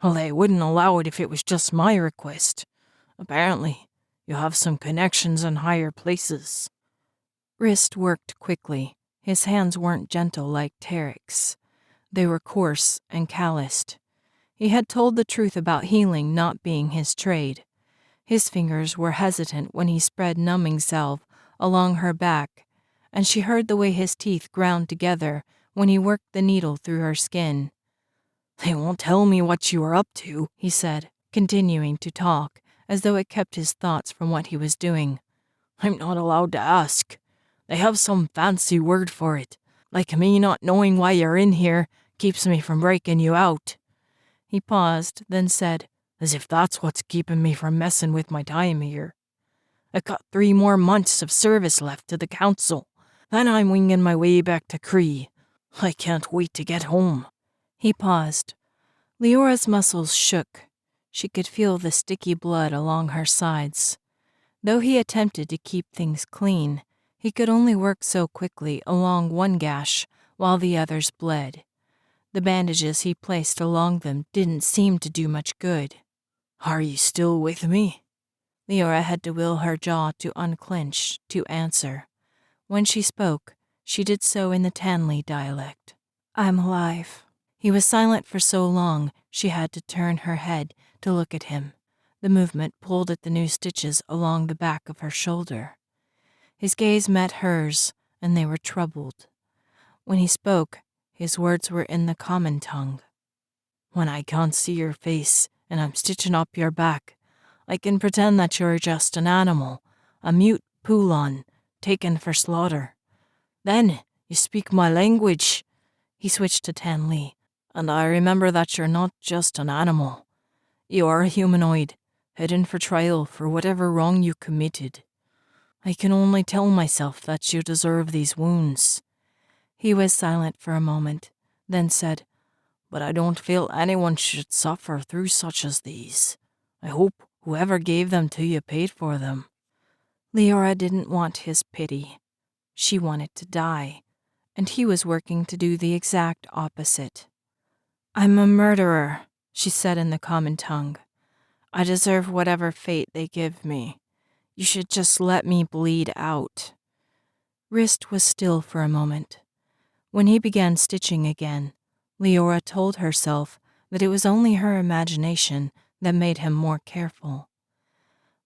Speaker 3: Well, they wouldn't allow it if it was just my request. Apparently, you have some connections in higher places."
Speaker 2: Rist worked quickly. His hands weren't gentle like Tarek's. They were coarse and calloused. He had told the truth about healing not being his trade. His fingers were hesitant when he spread numbing salve along her back, and she heard the way his teeth ground together when he worked the needle through her skin.
Speaker 3: "They won't tell me what you are up to,"
Speaker 2: he said, continuing to talk, as though it kept his thoughts from what he was doing.
Speaker 3: "I'm not allowed to ask. They have some fancy word for it, like me not knowing why you're in here keeps me from breaking you out."
Speaker 2: He paused, then said,
Speaker 3: "As if that's what's keeping me from messing with my time here. I got 3 more months of service left to the council. Then I'm winging my way back to Cree. I can't wait to get home."
Speaker 2: He paused. Leora's muscles shook. She could feel the sticky blood along her sides. Though he attempted to keep things clean, he could only work so quickly along one gash while the others bled. The bandages he placed along them didn't seem to do much good.
Speaker 3: "Are you still with me?"
Speaker 2: Leora had to will her jaw to unclench to answer. When she spoke, she did so in the Tanley dialect. "I'm alive." He was silent for so long, she had to turn her head to look at him. The movement pulled at the new stitches along the back of her shoulder. His gaze met hers, and they were troubled. When he spoke, his words were in the common tongue.
Speaker 3: "When I can't see your face and I'm stitching up your back, I can pretend that you're just an animal, a mute poulon, taken for slaughter. Then you speak my language." He switched to Tanley. "And I remember that you're not just an animal. You're a humanoid, heading for trial for whatever wrong you committed. I can only tell myself that you deserve these wounds."
Speaker 2: He was silent for a moment, then said,
Speaker 3: "But I don't feel anyone should suffer through such as these. I hope whoever gave them to you paid for them."
Speaker 2: Leora didn't want his pity. She wanted to die, and he was working to do the exact opposite. "I'm a murderer," she said in the common tongue. "I deserve whatever fate they give me. You should just let me bleed out." Rist was still for a moment. When he began stitching again, Leora told herself that it was only her imagination that made him more careful.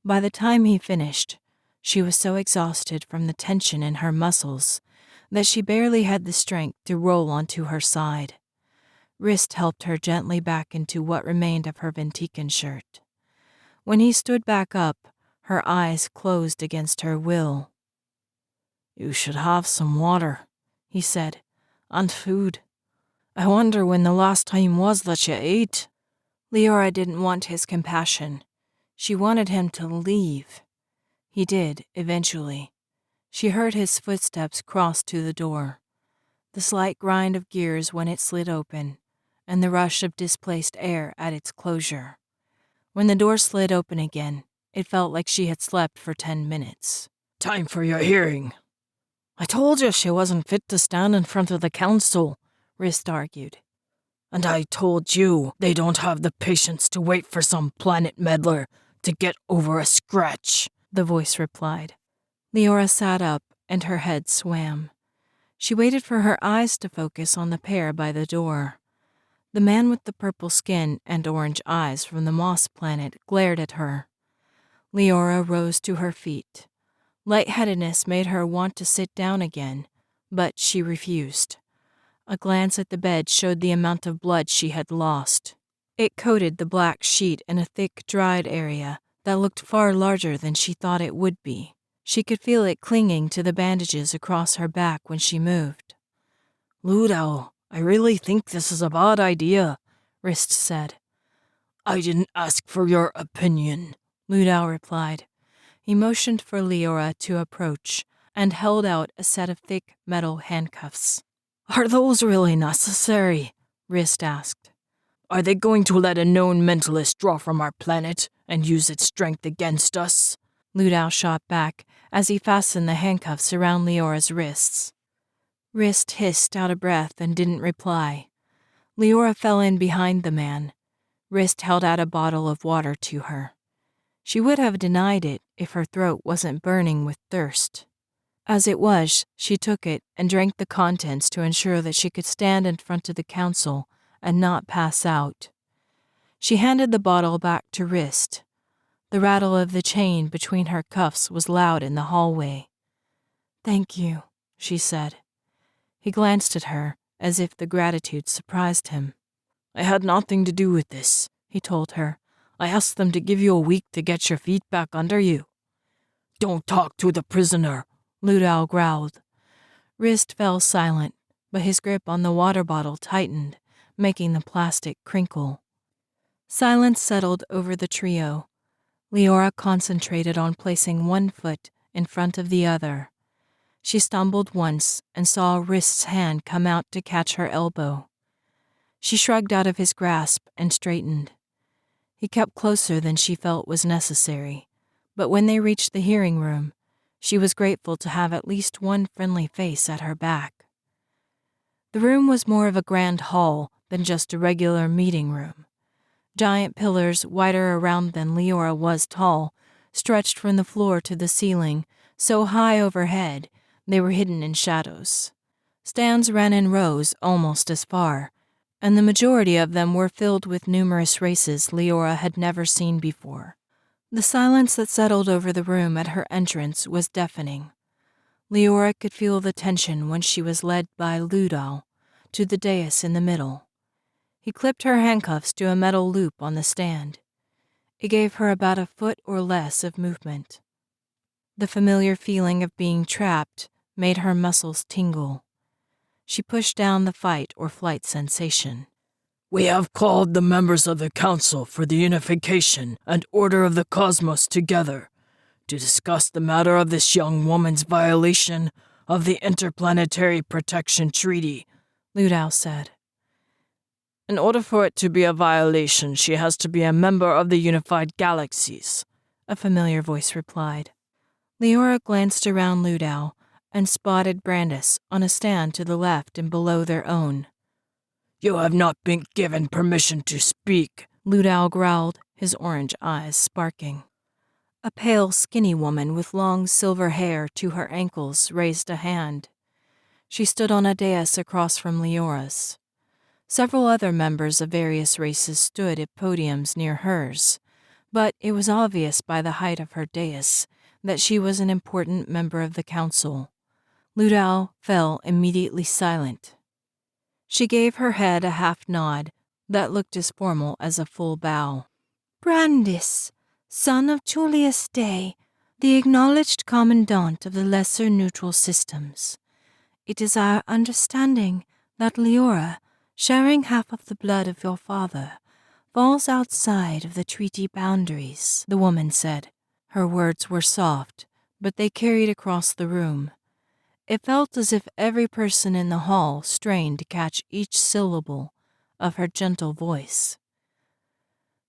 Speaker 2: By the time he finished, she was so exhausted from the tension in her muscles that she barely had the strength to roll onto her side. Rist helped her gently back into what remained of her Ventican shirt. When he stood back up, her eyes closed against her will.
Speaker 3: "You should have some water," he said, "and food. I wonder when the last time was that you ate."
Speaker 2: Leora didn't want his compassion. She wanted him to leave. He did, eventually. She heard his footsteps cross to the door, the slight grind of gears when it slid open, and the rush of displaced air at its closure. When the door slid open again, it felt like she had slept for 10 minutes.
Speaker 3: "Time for your hearing." "I told you she wasn't fit to stand in front of the council," Rist argued. "And I told you they don't have the patience to wait for some planet meddler to get over a scratch," the voice replied.
Speaker 2: Leora sat up and her head swam. She waited for her eyes to focus on the pair by the door. The man with the purple skin and orange eyes from the Moss planet glared at her. Leora rose to her feet. Lightheadedness made her want to sit down again, but she refused. A glance at the bed showed the amount of blood she had lost. It coated the black sheet in a thick, dried area that looked far larger than she thought it would be. She could feel it clinging to the bandages across her back when she moved.
Speaker 3: "Ludo,
Speaker 2: I really think this is a bad idea, Rist said. I didn't ask for your opinion, Ludau replied. He motioned for Leora to approach and held out a set of thick metal handcuffs. Are those really necessary? Rist asked. Are they going to let a known mentalist draw from our planet and use its strength against us? Ludau shot back as he fastened the handcuffs around Leora's wrists. Rist hissed out of breath and didn't reply. Leora fell in behind the man. Rist held out a bottle of water to her. She would have denied it if her throat wasn't burning with thirst. As it was, she took it and drank the contents to ensure that she could stand in front of the council and not pass out. She handed the bottle back to Rist. The rattle of the chain between her cuffs was loud in the hallway. Thank you, she said. He glanced at her as if the gratitude surprised him. I had nothing to do with this, he told her. I asked them to give you a week to get your feet back under you. Don't talk to the prisoner, Ludau growled. Rist fell silent, but his grip on the water bottle tightened, making the plastic crinkle. Silence settled over the trio. Leora concentrated on placing one foot in front of the other. She stumbled once and saw Rist's hand come out to catch her elbow. She shrugged out of his grasp and straightened. He kept closer than she felt was necessary, but when they reached the hearing room, she was grateful to have at least one friendly face at her back. The room was more of a grand hall than just a regular meeting room. Giant pillars, wider around than Leora was tall, stretched from the floor to the ceiling, so high overhead they were hidden in shadows. Stands ran in rows almost as far, and the majority of them were filled with numerous races Leora had never seen before. The silence that settled over the room at her entrance was deafening. Leora could feel the tension when she was led by Ludau to the dais in the middle. He clipped her handcuffs to a metal loop on the stand. It gave her about a foot or less of movement. The familiar feeling of being trapped made her muscles tingle. She pushed down the fight or flight sensation. We have called the members of the Council for the Unification and Order of the Cosmos together to discuss the matter of this young woman's violation of the Interplanetary Protection Treaty, Ludau said. In order for it to be a violation, she has to be a member of the Unified Galaxies, a familiar voice replied. Leora glanced around Ludau and spotted Brandis on a stand to the left and below their own. You have not been given permission to speak, Ludau growled, his orange eyes sparking. A pale, skinny woman with long silver hair to her ankles raised a hand. She stood on a dais across from Leora's. Several other members of various races stood at podiums near hers, but it was obvious by the height of her dais that she was an important member of the council. Ludau fell immediately silent. She gave her head a half nod that looked as formal as a full bow. Brandis, son of Julius Day, the acknowledged commandant of the lesser neutral systems. It is our understanding that Leora, sharing half of the blood of your father, falls outside of the treaty boundaries, the woman said. Her words were soft, but they carried across the room. It felt as if every person in the hall strained to catch each syllable of her gentle voice.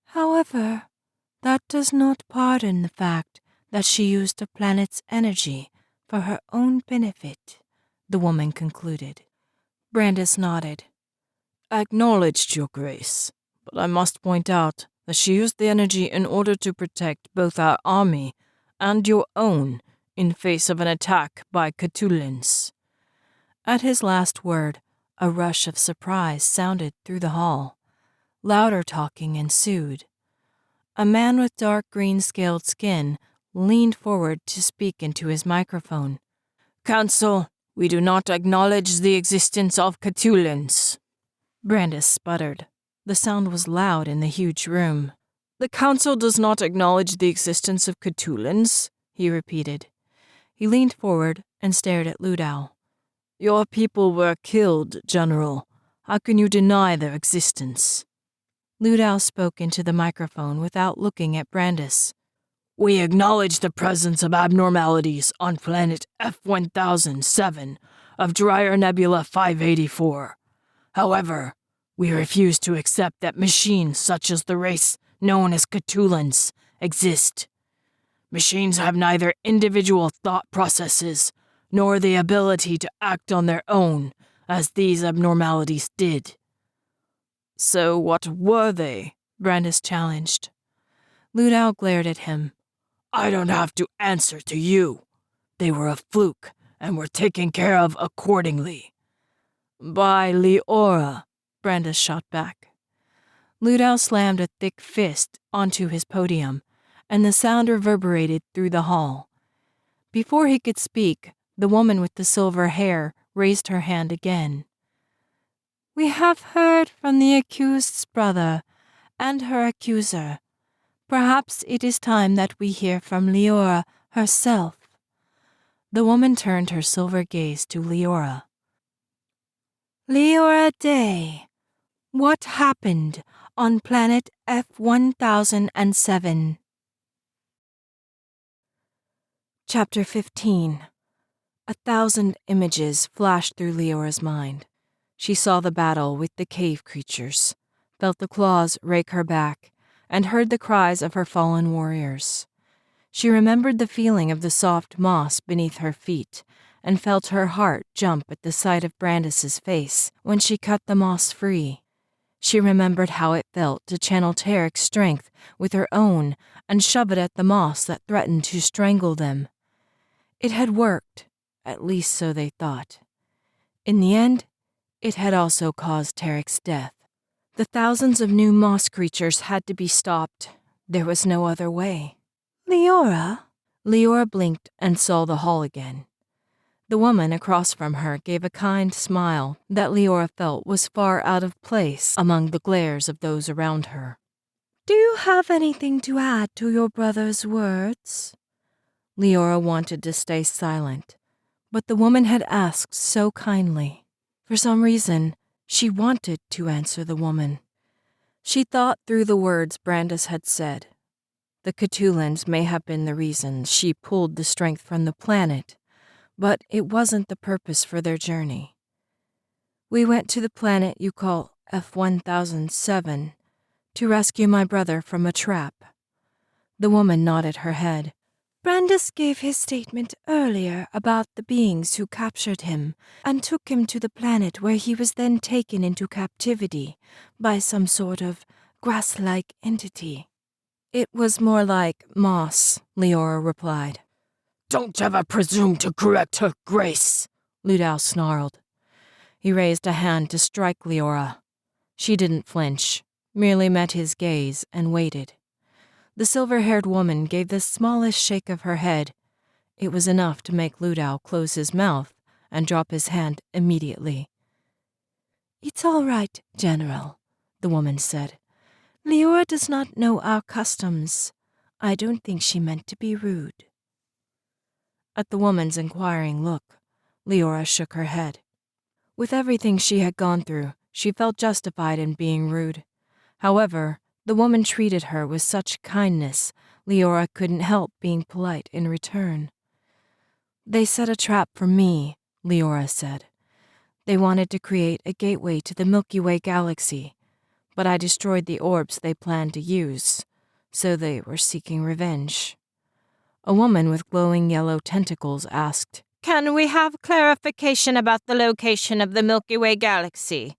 Speaker 2: However, that does not pardon the fact that she used the planet's energy for her own benefit, the woman concluded. Brandis nodded. Acknowledged, Your Grace, but I must point out that she used the energy in order to protect both our army and your own in face of an attack by Catulans. At his last word, a rush of surprise sounded through the hall. Louder talking ensued. A man with dark green scaled skin leaned forward to speak into his microphone. Council, we do not acknowledge the existence of Catulans. Brandis sputtered. The sound was loud in the huge room. The Council does not acknowledge the existence of Catulans, he repeated. He leaned forward and stared at Ludau. Your people were killed, General. How can you deny their existence?
Speaker 1: Ludal spoke into the microphone without looking at Brandis.
Speaker 2: We acknowledge the presence of abnormalities on planet F1007 of Dreyer Nebula 584. However, we refuse to accept that machines such as the race known as Catulans exist. Machines have neither individual thought processes nor the ability to act on their own, as these abnormalities did.
Speaker 3: So what were they?
Speaker 1: Brandis challenged. Ludal glared at him.
Speaker 2: I don't have to answer to you. They were a fluke and were taken care of accordingly.
Speaker 3: By Leora,
Speaker 1: Brandis shot back. Ludal slammed a thick fist onto his podium, and the sound reverberated through the hall. Before he could speak, the woman with the silver hair raised her hand again. We have heard from the accused's brother and her accuser. Perhaps it is time that we hear from Leora herself. The woman turned her silver gaze to Leora. Leora Day, what happened on planet F1007? Chapter 15. 1,000 images flashed through Leora's mind. She saw the battle with the cave creatures, felt the claws rake her back, and heard the cries of her fallen warriors. She remembered the feeling of the soft moss beneath her feet and felt her heart jump at the sight of Brandis's face when she cut the moss free. She remembered how it felt to channel Tarek's strength with her own and shove it at the moss that threatened to strangle them. It had worked, at least so they thought. In the end, it had also caused Tarek's death. The thousands of new moss creatures had to be stopped. There was no other way. Leora? Leora blinked and saw the hall again. The woman across from her gave a kind smile that Leora felt was far out of place among the glares of those around her. Do you have anything to add to your brother's words? Leora wanted to stay silent, but the woman had asked so kindly. For some reason, she wanted to answer the woman. She thought through the words Brandis had said. The Catulans may have been the reason she pulled the strength from the planet, but it wasn't the purpose for their journey. We went to the planet you call F1007 to rescue my brother from a trap. The woman nodded her head. Brandis gave his statement earlier about the beings who captured him and took him to the planet where he was then taken into captivity by some sort of grass-like entity. It was more like moss, Leora replied.
Speaker 2: Don't ever presume to correct her grace,
Speaker 1: Ludal snarled. He raised a hand to strike Leora. She didn't flinch, merely met his gaze and waited. The silver-haired woman gave the smallest shake of her head. It was enough to make Ludal close his mouth and drop his hand immediately. It's all right, General, the woman said. Leora does not know our customs. I don't think she meant to be rude. At the woman's inquiring look, Leora shook her head. With everything she had gone through, she felt justified in being rude. However, the woman treated her with such kindness, Leora couldn't help being polite in return. They set a trap for me, Leora said. They wanted to create a gateway to the Milky Way galaxy, but I destroyed the orbs they planned to use, so they were seeking revenge. A woman with glowing yellow tentacles asked,
Speaker 3: Can we have clarification about the location of the Milky Way galaxy?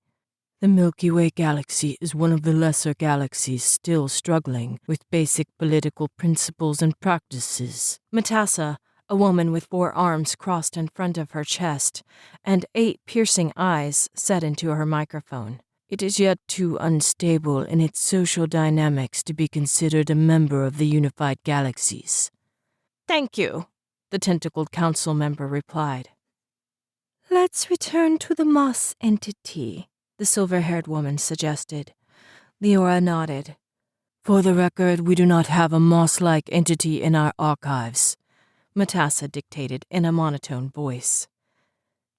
Speaker 2: The Milky Way galaxy is one of the lesser galaxies still struggling with basic political principles and practices.
Speaker 1: Matassa, a woman with 4 arms crossed in front of her chest and 8 piercing eyes, said into her microphone.
Speaker 2: It is yet too unstable in its social dynamics to be considered a member of the unified galaxies.
Speaker 3: Thank you,
Speaker 1: the tentacled council member replied. Let's return to the moss entity, the silver-haired woman suggested. Leora nodded.
Speaker 2: For the record, we do not have a moss-like entity in our archives,
Speaker 1: Matassa dictated in a monotone voice.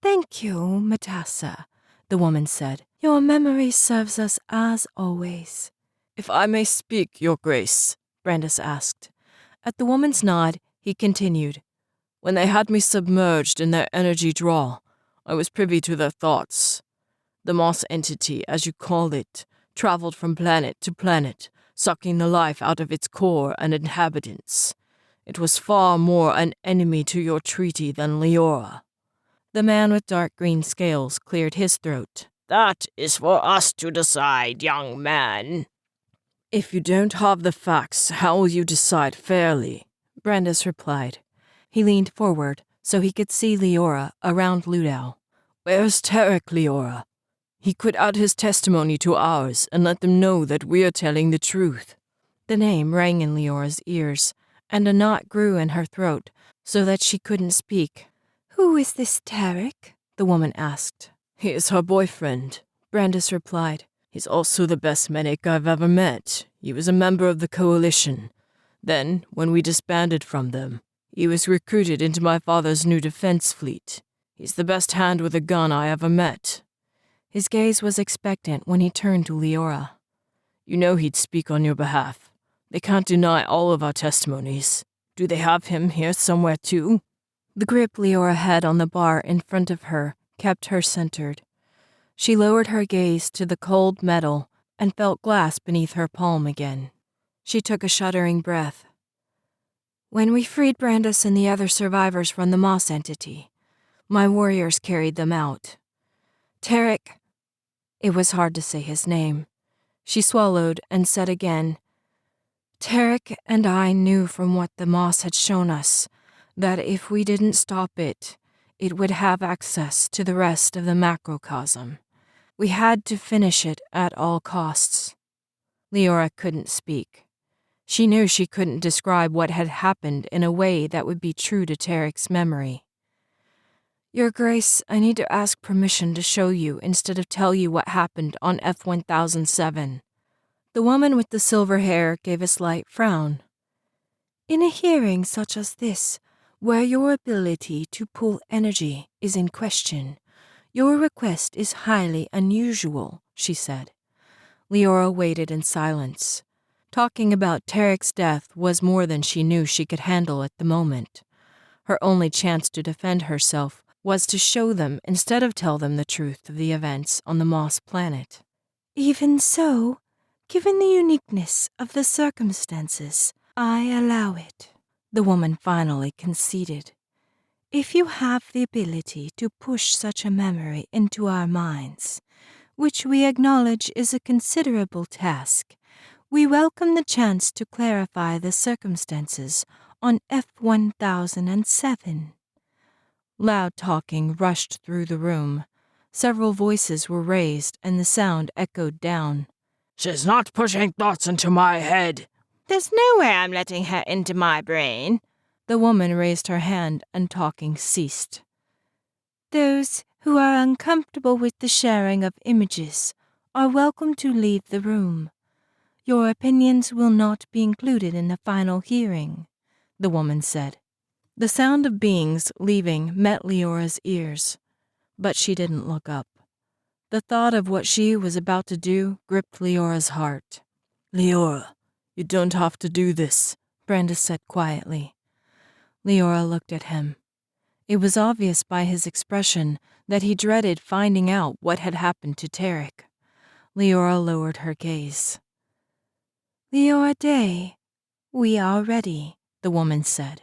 Speaker 1: Thank you, Matassa, the woman said, Your memory serves us as always.
Speaker 2: If I may speak, Your Grace, Brandis asked. At the woman's nod, he continued. When they had me submerged in their energy draw, I was privy to their thoughts. The moss entity, as you call it, traveled from planet to planet, sucking the life out of its core and inhabitants. It was far more an enemy to your treaty than Leora. The man with dark green scales cleared his throat.
Speaker 3: That is for us to decide, young man.
Speaker 2: If you don't have the facts, how will you decide fairly? Brandis replied. He leaned forward so he could see Leora around Ludow. Where's Tarek, Leora? He could add his testimony to ours and let them know that we're telling the truth. The name rang in Leora's ears, and a knot grew in her throat so that she couldn't speak.
Speaker 1: Who is this Tarek? The woman asked.
Speaker 2: He is her boyfriend, Brandis replied. He's also the best medic I've ever met. He was a member of the Coalition. Then, when we disbanded from them, he was recruited into my father's new defense fleet. He's the best hand with a gun I ever met.
Speaker 1: His gaze was expectant when he turned to Leora.
Speaker 2: You know he'd speak on your behalf. They can't deny all of our testimonies. Do they have him here somewhere too?
Speaker 1: The grip Leora had on the bar in front of her kept her centered. She lowered her gaze to the cold metal and felt glass beneath her palm again. She took a shuddering breath. When we freed Brandis and the other survivors from the Moss entity, my warriors carried them out. Tarek, it was hard to say his name. She swallowed and said again, Tarek and I knew from what the Moss had shown us that if we didn't stop it, it would have access to the rest of the macrocosm. We had to finish it at all costs. Leora couldn't speak. She knew she couldn't describe what had happened in a way that would be true to Tarek's memory. Your Grace, I need to ask permission to show you instead of tell you what happened on F-1007. The woman with the silver hair gave a slight frown. In a hearing such as this, where your ability to pull energy is in question, your request is highly unusual, she said. Leora waited in silence. Talking about Tarek's death was more than she knew she could handle at the moment. Her only chance to defend herself was to show them instead of tell them the truth of the events on the Moss planet. Even so, given the uniqueness of the circumstances, I allow it, the woman finally conceded. If you have the ability to push such a memory into our minds, which we acknowledge is a considerable task, we welcome the chance to clarify the circumstances on F-1007. Loud talking rushed through the room. Several voices were raised and the sound echoed down.
Speaker 3: She's not pushing thoughts into my head.
Speaker 2: There's no way I'm letting her into my brain.
Speaker 1: The woman raised her hand and talking ceased. Those who are uncomfortable with the sharing of images are welcome to leave the room. Your opinions will not be included in the final hearing, the woman said. The sound of beings leaving met Leora's ears, but she didn't look up. The thought of what she was about to do gripped Leora's heart.
Speaker 2: Leora, you don't have to do this,
Speaker 1: Brandis said quietly. Leora looked at him. It was obvious by his expression that he dreaded finding out what had happened to Tarek. Leora lowered her gaze. Leora Day, we are ready, the woman said.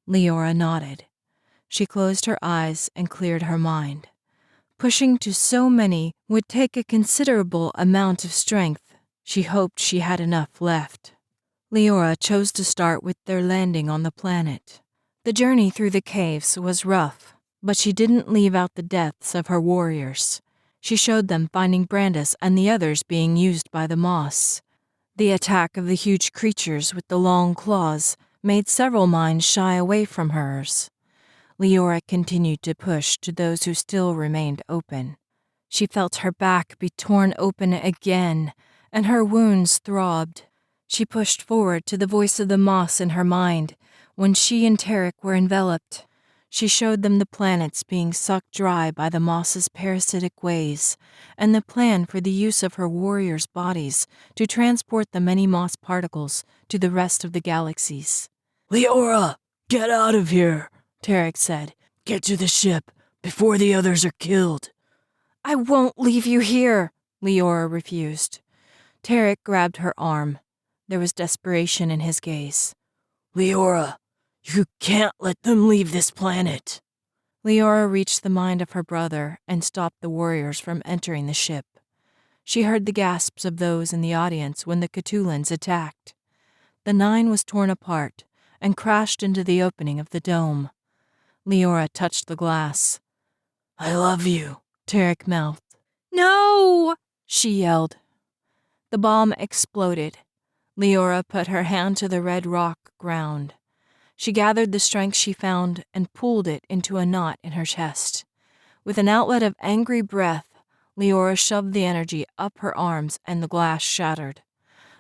Speaker 1: Leora nodded. She closed her eyes and cleared her mind. Pushing to so many would take a considerable amount of strength. She hoped she had enough left. Leora chose to start with their landing on the planet. The journey through the caves was rough, but she didn't leave out the deaths of her warriors. She showed them finding Brandis and the others being used by the Moss. The attack of the huge creatures with the long claws made several minds shy away from hers. Leora continued to push to those who still remained open. She felt her back be torn open again, and her wounds throbbed. She pushed forward to the voice of the Moss in her mind when she and Tarek were enveloped. She showed them the planets being sucked dry by the moss's parasitic ways, and the plan for the use of her warriors' bodies to transport the many moss particles to the rest of the galaxies.
Speaker 2: Leora, get out of here, Tarek said. Get to the ship before the others are killed.
Speaker 1: I won't leave you here, Leora refused. Tarek grabbed her arm. There was desperation in his gaze.
Speaker 2: Leora, you can't let them leave this planet.
Speaker 1: Leora reached the mind of her brother and stopped the warriors from entering the ship. She heard the gasps of those in the audience when the Cthulhans attacked. The Nine was torn apart and crashed into the opening of the dome. Leora touched the glass.
Speaker 2: I love you,
Speaker 1: Tarek mouthed.
Speaker 3: No!
Speaker 1: She yelled. The bomb exploded. Leora put her hand to the red rock ground. She gathered the strength she found and pulled it into a knot in her chest. With an outlet of angry breath, Leora shoved the energy up her arms and the glass shattered.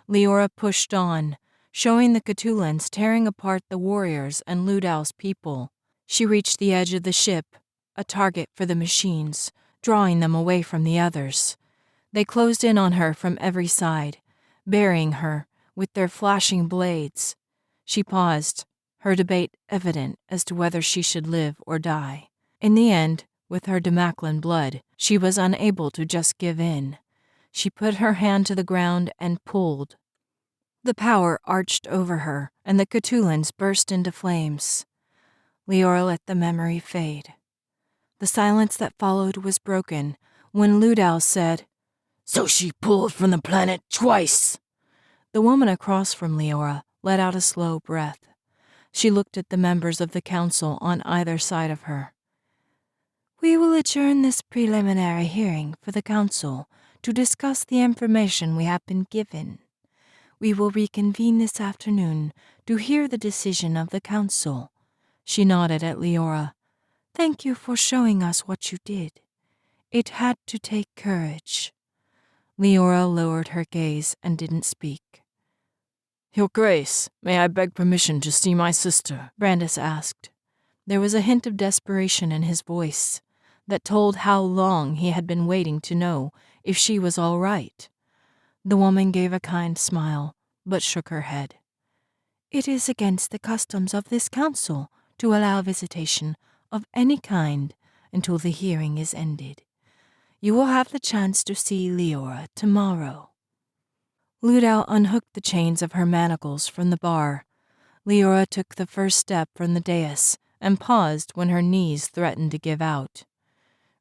Speaker 1: Leora pushed on, showing the Cthulhans tearing apart the warriors and Ludow's people. She reached the edge of the ship, a target for the machines, drawing them away from the others. They closed in on her from every side, burying her with their flashing blades. She paused, her debate evident as to whether she should live or die. In the end, with her Demaclan blood, she was unable to just give in. She put her hand to the ground and pulled. The power arched over her, and the Cthulhans burst into flames. Leora let the memory fade. The silence that followed was broken when Ludow said,
Speaker 2: So she pulled from the planet twice.
Speaker 1: The woman across from Leora let out a slow breath. She looked at the members of the council on either side of her. We will adjourn this preliminary hearing for the council to discuss the information we have been given. We will reconvene this afternoon to hear the decision of the council. She nodded at Leora. Thank you for showing us what you did. It had to take courage. Leora lowered her gaze and didn't speak.
Speaker 2: Your Grace, may I beg permission to see my sister?
Speaker 1: Brandis asked. There was a hint of desperation in his voice that told how long he had been waiting to know if she was all right. The woman gave a kind smile, but shook her head. It is against the customs of this council to allow visitation of any kind until the hearing is ended. You will have the chance to see Leora tomorrow. Ludow unhooked the chains of her manacles from the bar. Leora took the first step from the dais and paused when her knees threatened to give out.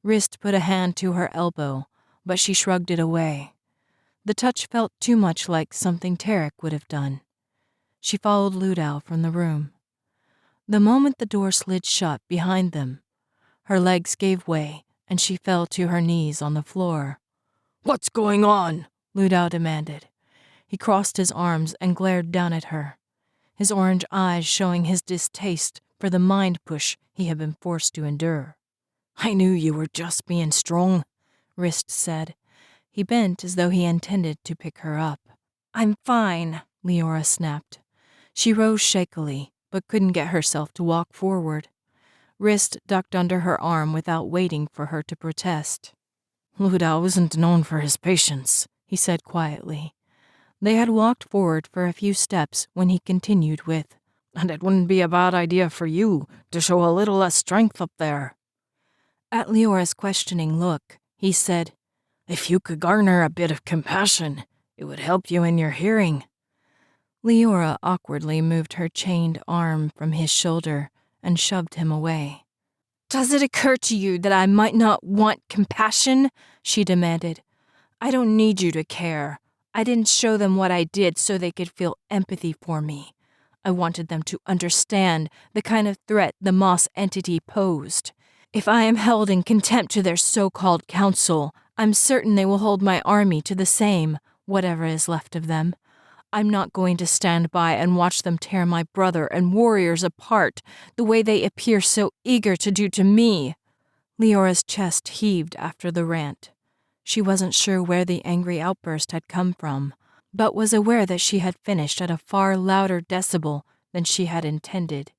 Speaker 1: Wrist put a hand to her elbow, but she shrugged it away. The touch felt too much like something Tarek would have done. She followed Ludow from the room. The moment the door slid shut behind them, her legs gave way and she fell to her knees on the floor.
Speaker 2: What's going on?
Speaker 1: Ludow demanded. He crossed his arms and glared down at her, his orange eyes showing his distaste for the mind push he had been forced to endure.
Speaker 2: I knew you were just being strong,
Speaker 1: Wrist said. He bent as though he intended to pick her up. I'm fine, Leora snapped. She rose shakily, but couldn't get herself to walk forward. Wrist ducked under her arm without waiting for her to protest.
Speaker 2: Ludow isn't known for his patience,
Speaker 1: he said quietly. They had walked forward for a few steps when he continued with,
Speaker 2: And it wouldn't be a bad idea for you to show a little less strength up there.
Speaker 1: At Leora's questioning look, he said,
Speaker 2: If you could garner a bit of compassion, it would help you in your hearing.
Speaker 1: Leora awkwardly moved her chained arm from his shoulder and shoved him away. Does it occur to you that I might not want compassion? She demanded. I don't need you to care. I didn't show them what I did so they could feel empathy for me. I wanted them to understand the kind of threat the Moss entity posed. If I am held in contempt to their so-called council, I'm certain they will hold my army to the same, whatever is left of them. I'm not going to stand by and watch them tear my brother and warriors apart the way they appear so eager to do to me. Leora's chest heaved after the rant. She wasn't sure where the angry outburst had come from, but was aware that she had finished at a far louder decibel than she had intended.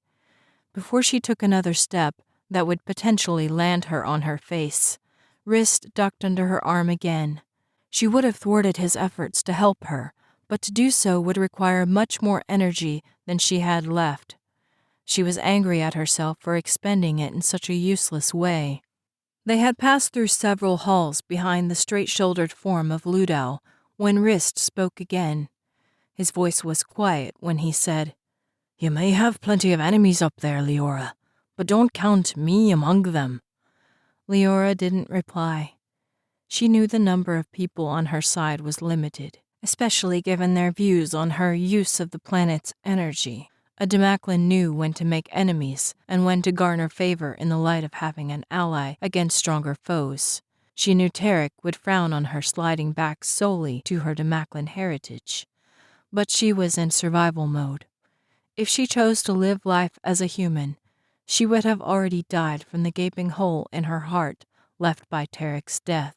Speaker 1: Before she took another step that would potentially land her on her face, Wrist ducked under her arm again. She would have thwarted his efforts to help her, but to do so would require much more energy than she had left. She was angry at herself for expending it in such a useless way. They had passed through several halls behind the straight-shouldered form of Ludow when Wrist spoke again. His voice was quiet when he said, "You may have plenty of enemies up there, Leora, but don't count me among them." Leora didn't reply. She knew the number of people on her side was limited, especially given their views on her use of the planet's energy. A Demaklin knew when to make enemies and when to garner favor in the light of having an ally against stronger foes. She knew Tarek would frown on her sliding back solely to her Demaklin heritage. But she was in survival mode. If she chose to live life as a human, she would have already died from the gaping hole in her heart left by Tarek's death.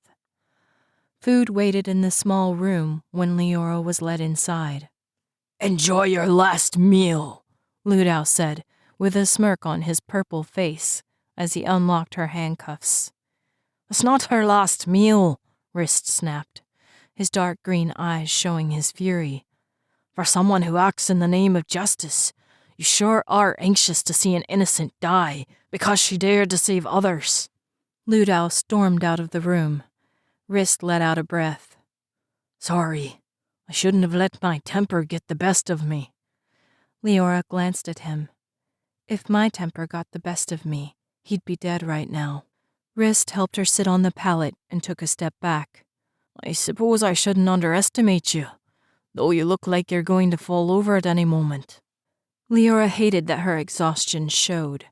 Speaker 1: Food waited in the small room when Leora was led inside.
Speaker 2: "Enjoy your last meal,"
Speaker 1: Ludow said, with a smirk on his purple face as he unlocked her handcuffs.
Speaker 2: "It's not her last meal,"
Speaker 1: Wrist snapped, his dark green eyes showing his fury.
Speaker 2: "For someone who acts in the name of justice, you sure are anxious to see an innocent die because she dared to save others."
Speaker 1: Ludow stormed out of the room. Wrist let out a breath.
Speaker 2: "Sorry, I shouldn't have let my temper get the best of me."
Speaker 1: Leora glanced at him. If my temper got the best of me, he'd be dead right now. Wrist helped her sit on the pallet and took a step back.
Speaker 2: "I suppose I shouldn't underestimate you, though you look like you're going to fall over at any moment."
Speaker 1: Leora hated that her exhaustion showed.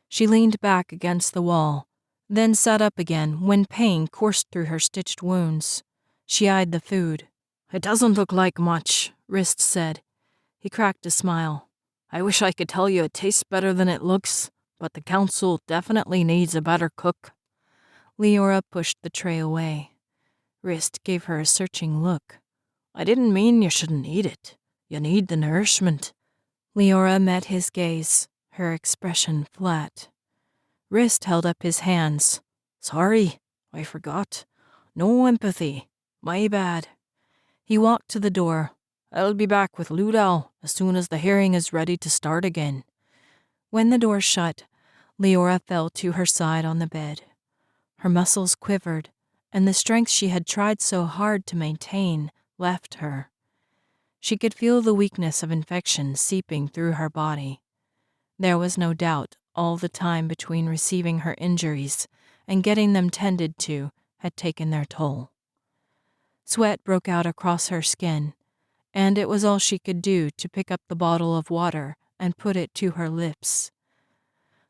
Speaker 1: She leaned back against the wall, then sat up again when pain coursed through her stitched wounds. She eyed the food.
Speaker 2: "It doesn't look like much,"
Speaker 1: Wrist said. He cracked a smile.
Speaker 2: "I wish I could tell you it tastes better than it looks, but the council definitely needs a better cook."
Speaker 1: Leora pushed the tray away. Wrist gave her a searching look.
Speaker 2: "I didn't mean you shouldn't eat it. You need the nourishment."
Speaker 1: Leora met his gaze, her expression flat. Wrist held up his hands.
Speaker 2: "Sorry, I forgot. No empathy. My bad."
Speaker 1: He walked to the door.
Speaker 2: "I'll be back with Ludow as soon as the hearing is ready to start again."
Speaker 1: When the door shut, Leora fell to her side on the bed. Her muscles quivered, and the strength she had tried so hard to maintain left her. She could feel the weakness of infection seeping through her body. There was no doubt all the time between receiving her injuries and getting them tended to had taken their toll. Sweat broke out across her skin, and it was all she could do to pick up the bottle of water and put it to her lips.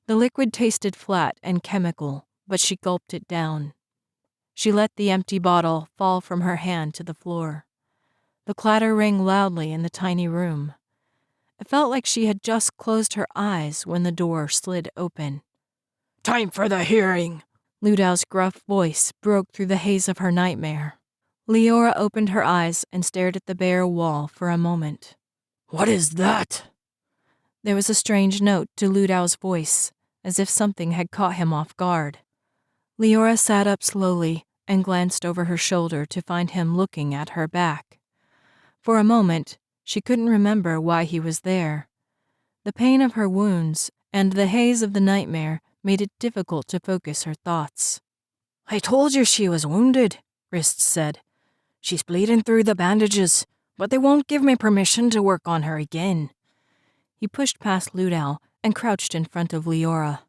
Speaker 1: The liquid tasted flat and chemical, but she gulped it down. She let the empty bottle fall from her hand to the floor. The clatter rang loudly in the tiny room. It felt like she had just closed her eyes when the door slid open.
Speaker 2: "Time for the hearing!"
Speaker 1: Ludow's gruff voice broke through the haze of her nightmare. Leora opened her eyes and stared at the bare wall for a moment.
Speaker 2: "What is that?"
Speaker 1: There was a strange note to Ludow's voice, as if something had caught him off guard. Leora sat up slowly and glanced over her shoulder to find him looking at her back. For a moment, she couldn't remember why he was there. The pain of her wounds and the haze of the nightmare made it difficult to focus her thoughts.
Speaker 2: "I told you she was wounded," Wrist said. "She's bleeding through the bandages, but they won't give me permission to work on her again."
Speaker 1: He pushed past Ludow and crouched in front of Leora.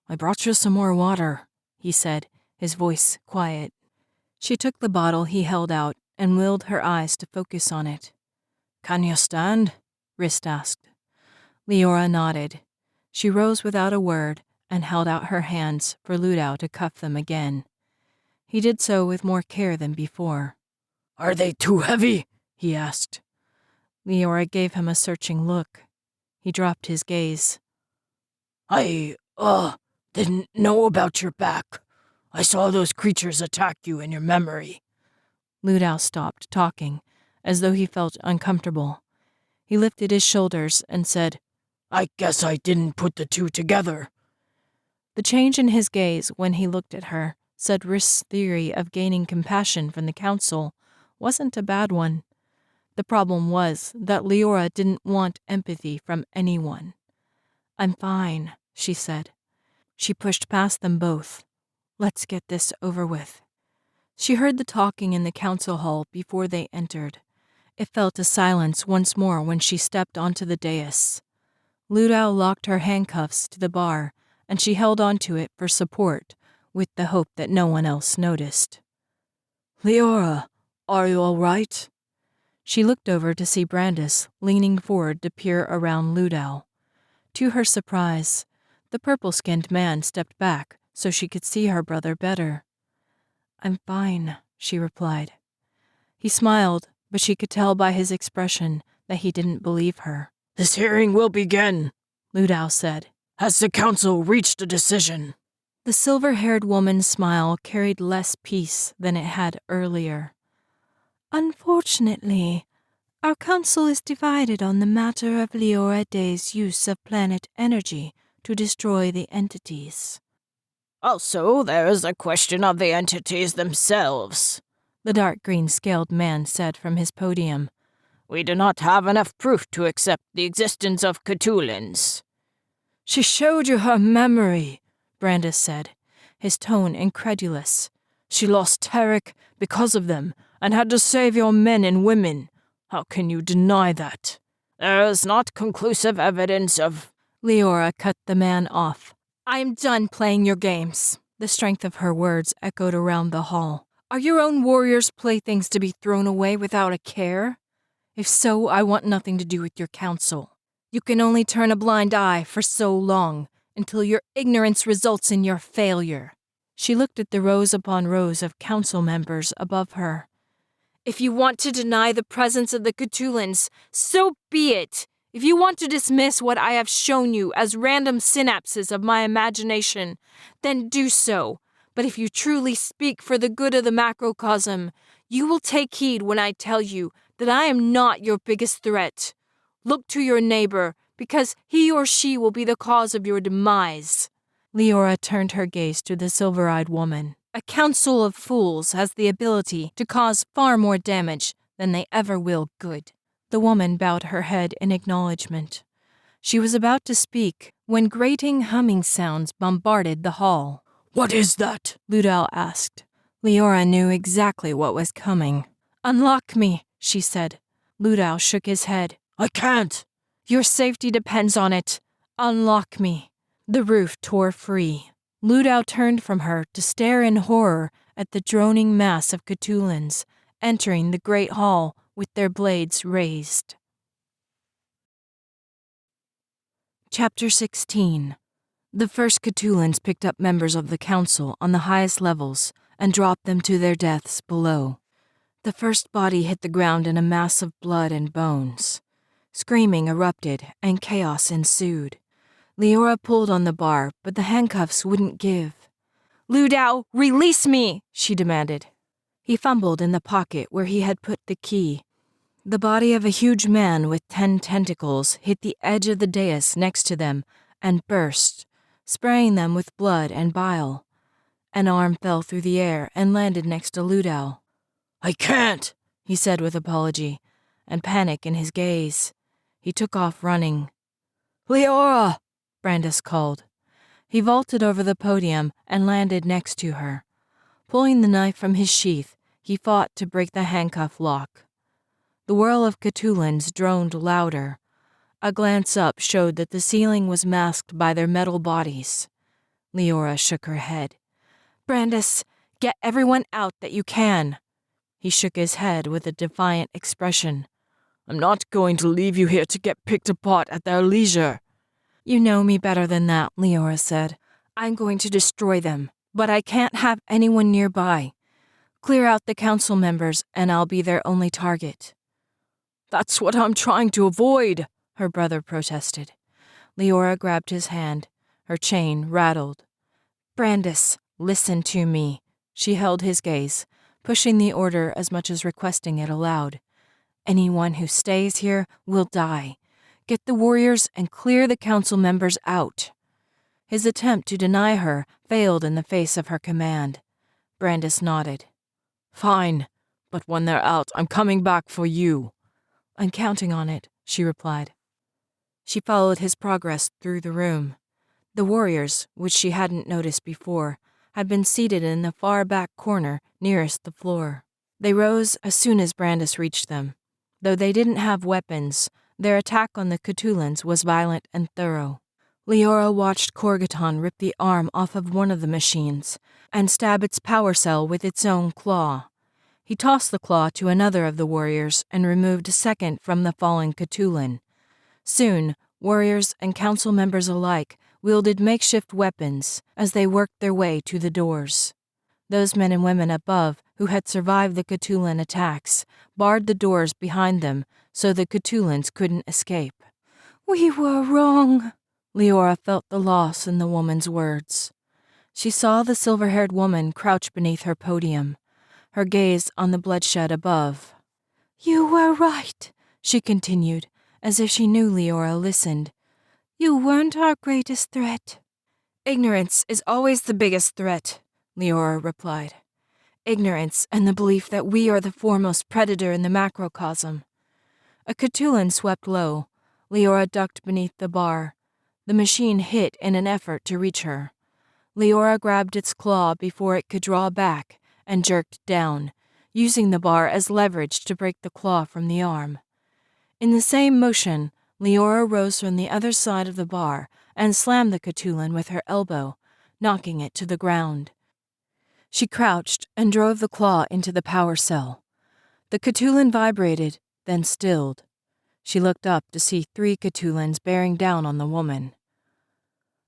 Speaker 2: "I brought you some more water,"
Speaker 1: he said, his voice quiet. She took the bottle he held out and willed her eyes to focus on it.
Speaker 2: "Can you stand?"
Speaker 1: Wrist asked. Leora nodded. She rose without a word and held out her hands for Ludow to cuff them again. He did so with more care than before.
Speaker 2: "Are they too heavy?" he asked.
Speaker 1: Leora gave him a searching look. He dropped his gaze.
Speaker 2: I didn't know about your back. I saw those creatures attack you in your memory."
Speaker 1: Ludow stopped talking, as though he felt uncomfortable. He lifted his shoulders and said,
Speaker 2: I guess I didn't put the two together.
Speaker 1: The change in his gaze when he looked at her said Rist's theory of gaining compassion from the council wasn't a bad one. The problem was that Leora didn't want empathy from anyone. "I'm fine," she said. She pushed past them both. "Let's get this over with." She heard the talking in the council hall before they entered. It fell to silence once more when she stepped onto the dais. Ludau locked her handcuffs to the bar, and she held onto it for support, with the hope that no one else noticed. "Leora, are you all right?" She looked over to see Brandis leaning forward to peer around Ludau. To her surprise, the purple-skinned man stepped back so she could see her brother better. "I'm fine," she replied. He smiled, but she could tell by his expression that he didn't believe her.
Speaker 2: "This hearing will begin,"
Speaker 1: Ludau said.
Speaker 2: "Has the council reached a decision?"
Speaker 1: The silver-haired woman's smile carried less peace than it had earlier. "Unfortunately, our council is divided on the matter of Leora Day's use of planet energy to destroy the entities."
Speaker 2: "Also, there is a question of the entities themselves,"
Speaker 1: the dark green-scaled man said from his podium.
Speaker 2: "We do not have enough proof to accept the existence of Cthulhans."
Speaker 3: "She showed you her memory,"
Speaker 1: Brandis said, his tone incredulous.
Speaker 3: "She lost Tarek because of them and had to save your men and women. How can you deny that?"
Speaker 2: "There is not conclusive evidence of—"
Speaker 1: Leora cut the man off. "I am done playing your games." The strength of her words echoed around the hall. "Are your own warriors' playthings to be thrown away without a care? If so, I want nothing to do with your council. You can only turn a blind eye for so long, until your ignorance results in your failure." She looked at the rows upon rows of council members above her.
Speaker 3: "If you want to deny the presence of the Cthulhans, so be it. If you want to dismiss what I have shown you as random synapses of my imagination, then do so. But if you truly speak for the good of the macrocosm, you will take heed when I tell you that I am not your biggest threat. Look to your neighbor, because he or she will be the cause of your demise."
Speaker 1: Leora turned her gaze to the silver-eyed woman. "A council of fools has the ability to cause far more damage than they ever will good." The woman bowed her head in acknowledgement. She was about to speak when grating humming sounds bombarded the hall.
Speaker 3: "What is that?"
Speaker 1: Ludau asked. Leora knew exactly what was coming. "Unlock me," she said. Ludau shook his head.
Speaker 3: "I can't."
Speaker 1: "Your safety depends on it. Unlock me." The roof tore free. Ludau turned from her to stare in horror at the droning mass of Cthulhans entering the great hall with their blades raised. Chapter 16. The first Cthulhans picked up members of the council on the highest levels and dropped them to their deaths below. The first body hit the ground in a mass of blood and bones. Screaming erupted and chaos ensued. Leora pulled on the bar, but the handcuffs wouldn't give. "Ludau, release me!" she demanded. He fumbled in the pocket where he had put the key. The body of a huge man with 10 tentacles hit the edge of the dais next to them and burst, spraying them with blood and bile. An arm fell through the air and landed next to Ludau.
Speaker 3: "I can't,"
Speaker 1: he said with apology, and panic in his gaze. He took off running.
Speaker 3: "Leora!"
Speaker 1: Brandis called. He vaulted over the podium and landed next to her. Pulling the knife from his sheath, he fought to break the handcuff lock. The whirl of Cthulhans droned louder. A glance up showed that the ceiling was masked by their metal bodies. Leora shook her head. "Brandis, get everyone out that you can." He shook his head with a defiant expression.
Speaker 3: "I'm not going to leave you here to get picked apart at their leisure."
Speaker 1: "You know me better than that," Leora said. "I'm going to destroy them, but I can't have anyone nearby. Clear out the council members and I'll be their only target."
Speaker 3: "That's what I'm trying to avoid,"
Speaker 1: her brother protested. Leora grabbed his hand. Her chain rattled. "Brandis, listen to me." She held his gaze, pushing the order as much as requesting it aloud. "Anyone who stays here will die. Get the warriors and clear the council members out." His attempt to deny her failed in the face of her command. Brandis nodded. "Fine, but when they're out, I'm coming back for you." "I'm counting on it," she replied. She followed his progress through the room. The warriors, which she hadn't noticed before, had been seated in the far back corner nearest the floor. They rose as soon as Brandis reached them. Though they didn't have weapons, their attack on the Cthulhans was violent and thorough. Leora watched Corgaton rip the arm off of one of the machines and stab its power cell with its own claw. He tossed the claw to another of the warriors and removed a second from the fallen Cthulhan. Soon, warriors and council members alike wielded makeshift weapons as they worked their way to the doors. Those men and women above who had survived the Cthulhan attacks barred the doors behind them so the Cthulhans couldn't escape. "We were wrong." Leora felt the loss in the woman's words. She saw the silver-haired woman crouch beneath her podium, her gaze on the bloodshed above. "You were right," she continued, as if she knew Leora listened. "You weren't our greatest threat." "Ignorance is always the biggest threat," Leora replied. "Ignorance and the belief that we are the foremost predator in the macrocosm." A Cthulhan swept low. Leora ducked beneath the bar. The machine hit in an effort to reach her. Leora grabbed its claw before it could draw back and jerked down, using the bar as leverage to break the claw from the arm. In the same motion, Leora rose from the other side of the bar and slammed the Cthulhan with her elbow, knocking it to the ground. She crouched and drove the claw into the power cell. The Cthulhan vibrated, then stilled. She looked up to see 3 Cthulhans bearing down on the woman.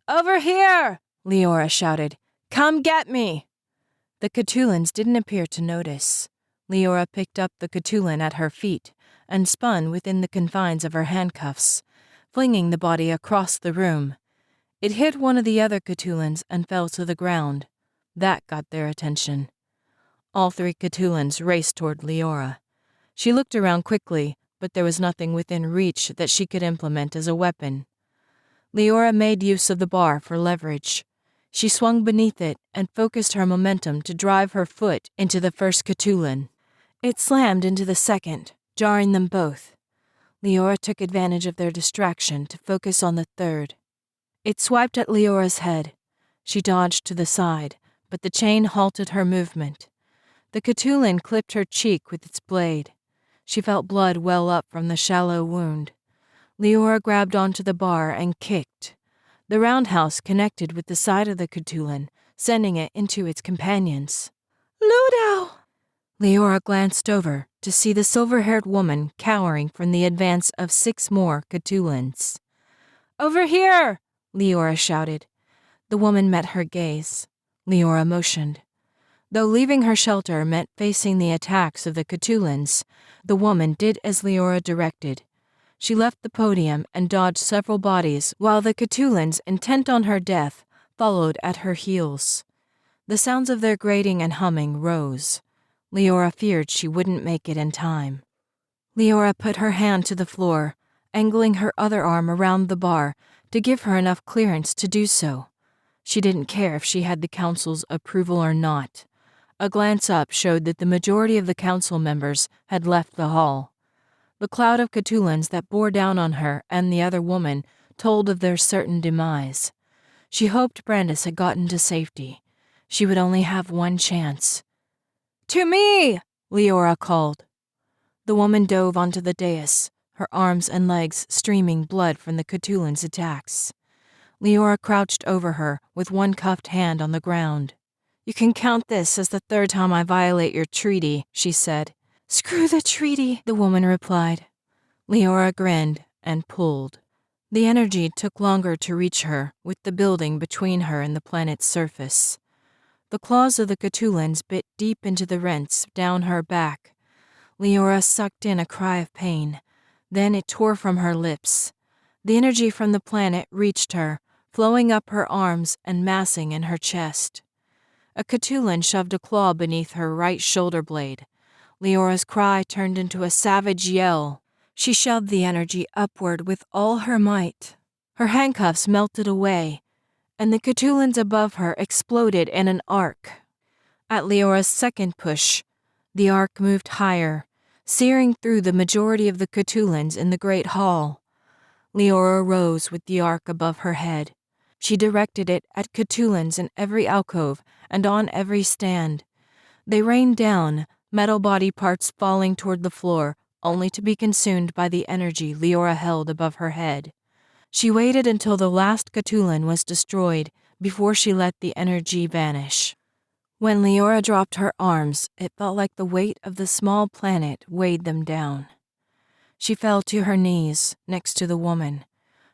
Speaker 1: "Over here!" Leora shouted. "Come get me!" The Cthulhans didn't appear to notice. Leora picked up the Cthulhan at her feet and spun within the confines of her handcuffs, flinging the body across the room. It hit one of the other Cthulhans and fell to the ground. That got their attention. All 3 Cthulhans raced toward Leora. She looked around quickly, but there was nothing within reach that she could implement as a weapon. Leora made use of the bar for leverage. She swung beneath it and focused her momentum to drive her foot into the first Cthulhan. It slammed into the second, jarring them both. Leora took advantage of their distraction to focus on the third. It swiped at Leora's head. She dodged to the side, but the chain halted her movement. The Cthulhan clipped her cheek with its blade. She felt blood well up from the shallow wound. Leora grabbed onto the bar and kicked. The roundhouse connected with the side of the Cthulhan, sending it into its companions. "Ludo!" Leora glanced over to see the silver-haired woman cowering from the advance of 6 more Cthulhans. "Over here!" Leora shouted. The woman met her gaze. Leora motioned. Though leaving her shelter meant facing the attacks of the Cthulhans, the woman did as Leora directed. She left the podium and dodged several bodies while the Cthulhans, intent on her death, followed at her heels. The sounds of their grating and humming rose. Leora feared she wouldn't make it in time. Leora put her hand to the floor, angling her other arm around the bar to give her enough clearance to do so. She didn't care if she had the council's approval or not. A glance up showed that the majority of the council members had left the hall. The cloud of Cthulhans that bore down on her and the other woman told of their certain demise. She hoped Brandis had gotten to safety. She would only have one chance. "To me!" Leora called. The woman dove onto the dais, her arms and legs streaming blood from the Cthulhan's attacks. Leora crouched over her with one cuffed hand on the ground. "You can count this as the 3rd time I violate your treaty," she said. "Screw the treaty," the woman replied. Leora grinned and pulled. The energy took longer to reach her, with the building between her and the planet's surface. The claws of the Cthulhans bit deep into the rents down her back. Leora sucked in a cry of pain. Then it tore from her lips. The energy from the planet reached her, flowing up her arms and massing in her chest. A Cthulhan shoved a claw beneath her right shoulder blade. Leora's cry turned into a savage yell. She shoved the energy upward with all her might. Her handcuffs melted away, and the Cthulhans above her exploded in an arc. At Leora's second push, the arc moved higher, searing through the majority of the Cthulhans in the great hall. Leora rose with the arc above her head. She directed it at Cthulhans in every alcove and on every stand. They rained down, metal body parts falling toward the floor, only to be consumed by the energy Leora held above her head. She waited until the last Cthulhan was destroyed before she let the energy vanish. When Leora dropped her arms, it felt like the weight of the small planet weighed them down. She fell to her knees next to the woman,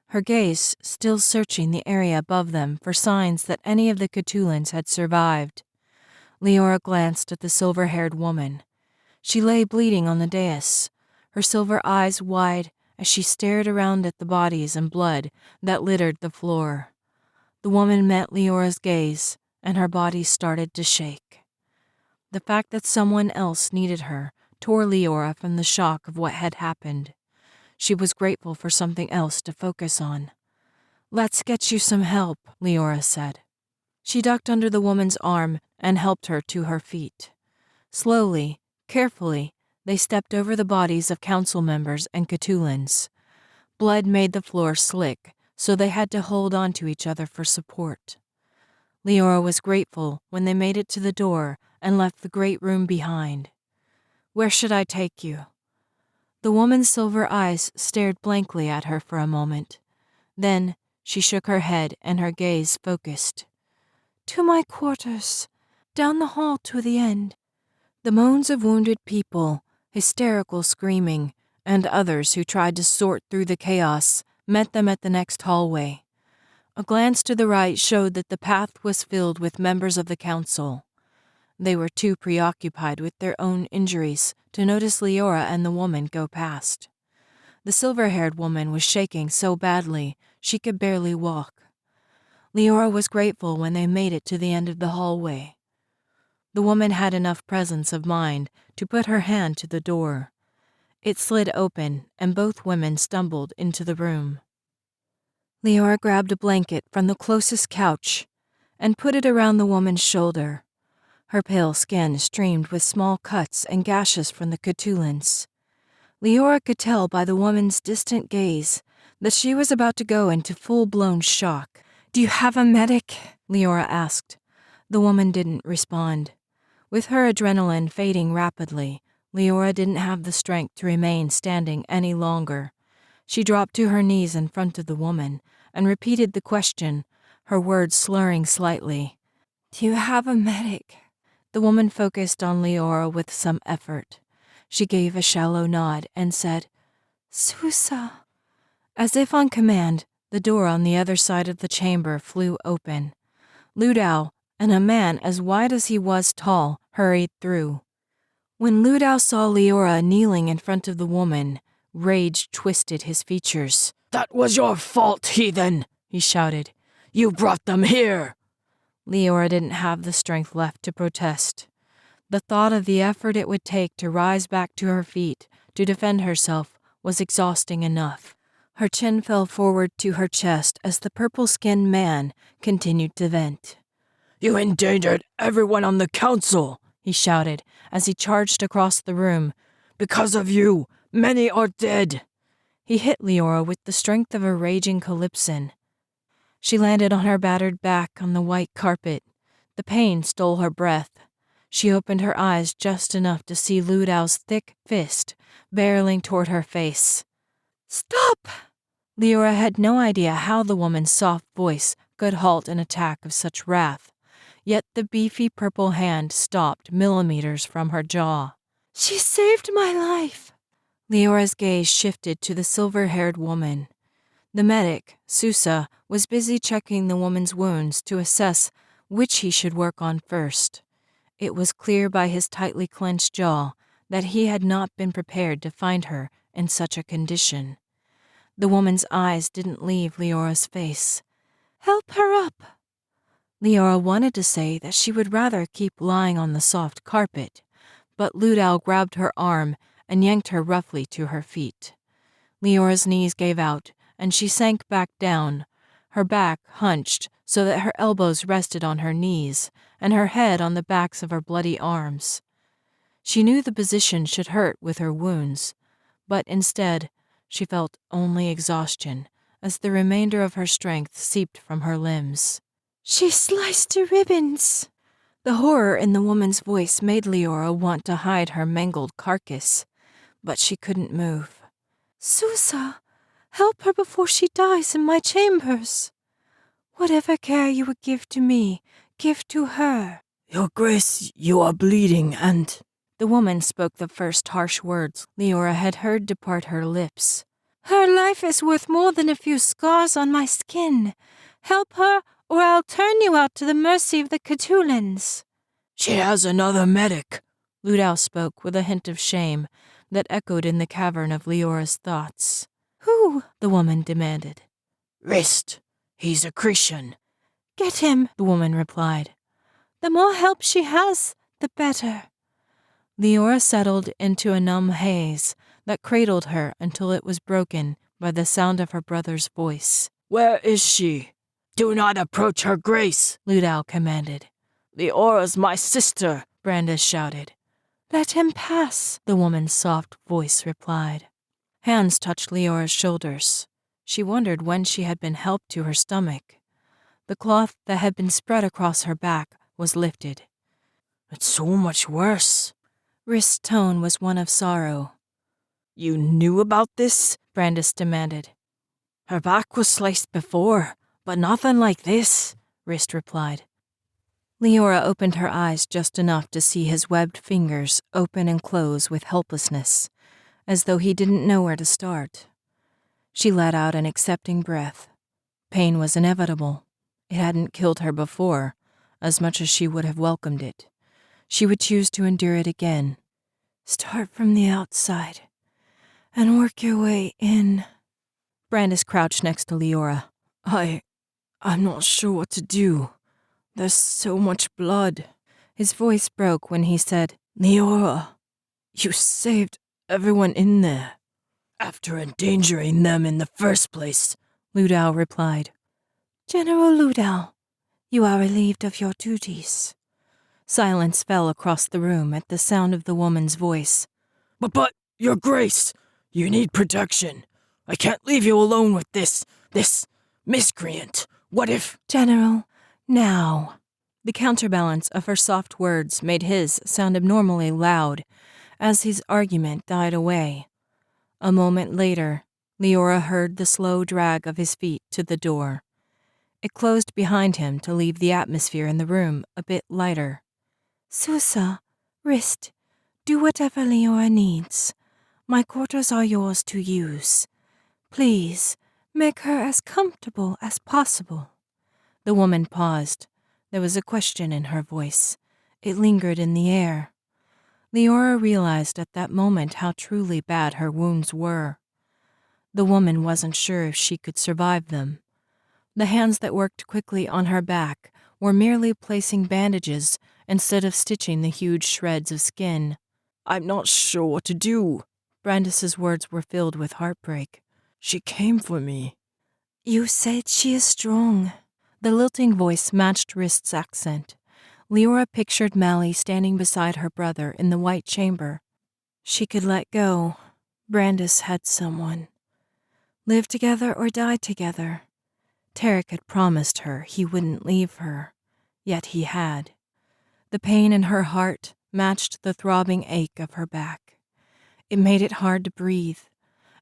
Speaker 1: her gaze still searching the area above them for signs that any of the Cthulhans had survived. Leora glanced at the silver-haired woman. She lay bleeding on the dais, her silver eyes wide as she stared around at the bodies and blood that littered the floor. The woman met Leora's gaze, and her body started to shake. The fact that someone else needed her tore Leora from the shock of what had happened. She was grateful for something else to focus on. "Let's get you some help," Leora said. She ducked under the woman's arm and helped her to her feet. Slowly, carefully, they stepped over the bodies of council members and Cthulhans. Blood made the floor slick, so they had to hold on to each other for support. Leora was grateful when they made it to the door and left the great room behind. "Where should I take you?" The woman's silver eyes stared blankly at her for a moment. Then she shook her head and her gaze focused. "To my quarters, down the hall to the end." The moans of wounded people, hysterical screaming, and others who tried to sort through the chaos met them at the next hallway. A glance to the right showed that the path was filled with members of the council. They were too preoccupied with their own injuries to notice Leora and the woman go past. The silver-haired woman was shaking so badly she could barely walk. Leora was grateful when they made it to the end of the hallway. The woman had enough presence of mind to put her hand to the door. It slid open, and both women stumbled into the room. Leora grabbed a blanket from the closest couch and put it around the woman's shoulder. Her pale skin streamed with small cuts and gashes from the Cthulhans. Leora could tell by the woman's distant gaze that she was about to go into full-blown shock. "Do you have a medic?" Leora asked. The woman didn't respond. With her adrenaline fading rapidly, Leora didn't have the strength to remain standing any longer. She dropped to her knees in front of the woman and repeated the question, her words slurring slightly. "Do you have a medic?" The woman focused on Leora with some effort. She gave a shallow nod and said, "Susa." As if on command, the door on the other side of the chamber flew open. Ludau, and a man as wide as he was tall, hurried through. When Ludau saw Leora kneeling in front of the woman, rage twisted his features.
Speaker 2: "That was your fault, heathen," he shouted. "You brought them here."
Speaker 1: Leora didn't have the strength left to protest. The thought of the effort it would take to rise back to her feet to defend herself was exhausting enough. Her chin fell forward to her chest as the purple-skinned man continued to vent.
Speaker 2: "You endangered everyone on the council,"
Speaker 1: he shouted as he charged across the room.
Speaker 2: "Because of you, many are dead."
Speaker 1: He hit Leora with the strength of a raging calypsin. She landed on her battered back on the white carpet. The pain stole her breath. She opened her eyes just enough to see Ludau's thick fist barreling toward her face. "Stop!" Leora had no idea how the woman's soft voice could halt an attack of such wrath, yet the beefy purple hand stopped millimeters from her jaw. "She saved my life." Leora's gaze shifted to the silver-haired woman. The medic, Susa, was busy checking the woman's wounds to assess which he should work on first. It was clear by his tightly clenched jaw that he had not been prepared to find her in such a condition. The woman's eyes didn't leave Leora's face. "Help her up." Leora wanted to say that she would rather keep lying on the soft carpet, but Ludau grabbed her arm and yanked her roughly to her feet. Leora's knees gave out, and she sank back down, her back hunched so that her elbows rested on her knees and her head on the backs of her bloody arms. She knew the position should hurt with her wounds, but instead she felt only exhaustion as the remainder of her strength seeped from her limbs.
Speaker 3: She sliced to ribbons.
Speaker 1: The horror in the woman's voice made Leora want to hide her mangled carcass, but she couldn't move.
Speaker 3: Susa, help her before she dies in my chambers. Whatever care you would give to me, give to her.
Speaker 2: Your Grace, you are bleeding and...
Speaker 1: The woman spoke the first harsh words Leora had heard depart her lips.
Speaker 3: Her life is worth more than a few scars on my skin. Help her, or I'll turn you out to the mercy of the Catulans.
Speaker 2: She has another medic.
Speaker 1: Ludal spoke with a hint of shame that echoed in the cavern of Leora's thoughts.
Speaker 3: Who?
Speaker 1: The woman demanded.
Speaker 2: Rist. He's a Cretan.
Speaker 3: Get him,
Speaker 1: the woman replied.
Speaker 3: The more help she has, the better.
Speaker 1: Leora settled into a numb haze that cradled her until it was broken by the sound of her brother's voice.
Speaker 2: Where is she? Do not approach her Grace,
Speaker 1: Ludal commanded.
Speaker 2: Leora's my sister,
Speaker 1: Brandis shouted.
Speaker 3: Let him pass,
Speaker 1: the woman's soft voice replied. Hands touched Leora's shoulders. She wondered when she had been helped to her stomach. The cloth that had been spread across her back was lifted.
Speaker 2: It's so much worse.
Speaker 1: Rist's tone was one of sorrow.
Speaker 2: You knew about this?
Speaker 1: Brandis demanded.
Speaker 2: Her back was sliced before, but nothing like this,
Speaker 1: Rist replied. Leora opened her eyes just enough to see his webbed fingers open and close with helplessness, as though he didn't know where to start. She let out an accepting breath. Pain was inevitable. It hadn't killed her before, as much as she would have welcomed it. She would choose to endure it again.
Speaker 3: Start from the outside and work your way in.
Speaker 1: Brandis crouched next to Leora.
Speaker 2: I'm not sure what to do. There's so much blood.
Speaker 1: His voice broke when he said,
Speaker 2: Leora, you saved everyone in there. After endangering them in the first place,
Speaker 1: Ludal replied.
Speaker 3: General Ludal, you are relieved of your duties.
Speaker 1: Silence fell across the room at the sound of the woman's voice.
Speaker 2: But, Your Grace, you need protection. I can't leave you alone with this miscreant. What if...
Speaker 3: General, now.
Speaker 1: The counterbalance of her soft words made his sound abnormally loud as his argument died away. A moment later, Leora heard the slow drag of his feet to the door. It closed behind him to leave the atmosphere in the room a bit lighter.
Speaker 3: Susa, Rist, do whatever Leora needs. My quarters are yours to use. Please, make her as comfortable as possible.
Speaker 1: The woman paused. There was a question in her voice. It lingered in the air. Leora realized at that moment how truly bad her wounds were. The woman wasn't sure if she could survive them. The hands that worked quickly on her back were merely placing bandages instead of stitching the huge shreds of skin.
Speaker 2: I'm not sure what to do.
Speaker 1: Brandis's words were filled with heartbreak.
Speaker 2: She came for me.
Speaker 3: You said she is strong.
Speaker 1: The lilting voice matched Rist's accent. Leora pictured Mally standing beside her brother in the White Chamber. She could let go. Brandis had someone. Live together or die together. Tarek had promised her he wouldn't leave her, yet he had. The pain in her heart matched the throbbing ache of her back. It made it hard to breathe,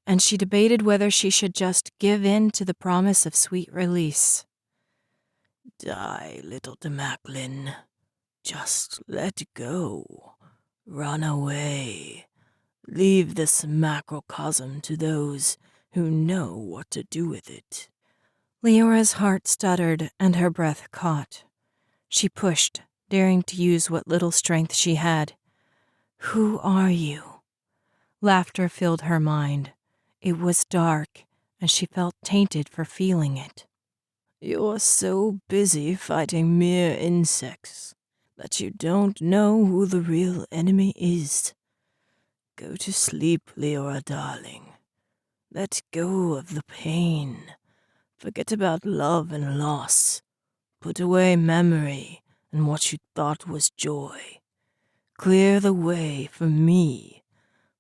Speaker 1: and she debated whether she should just give in to the promise of sweet release.
Speaker 2: Die, little Demaclin. Just let go. Run away. Leave this macrocosm to those who know what to do with it.
Speaker 1: Leora's heart stuttered and her breath caught. She pushed, daring to use what little strength she had. Who are you? Laughter filled her mind. It was dark, and she felt tainted for feeling it.
Speaker 2: You're so busy fighting mere insects that you don't know who the real enemy is. Go to sleep, Leora, darling. Let go of the pain. Forget about love and loss. Put away memory and what you thought was joy. Clear the way for me,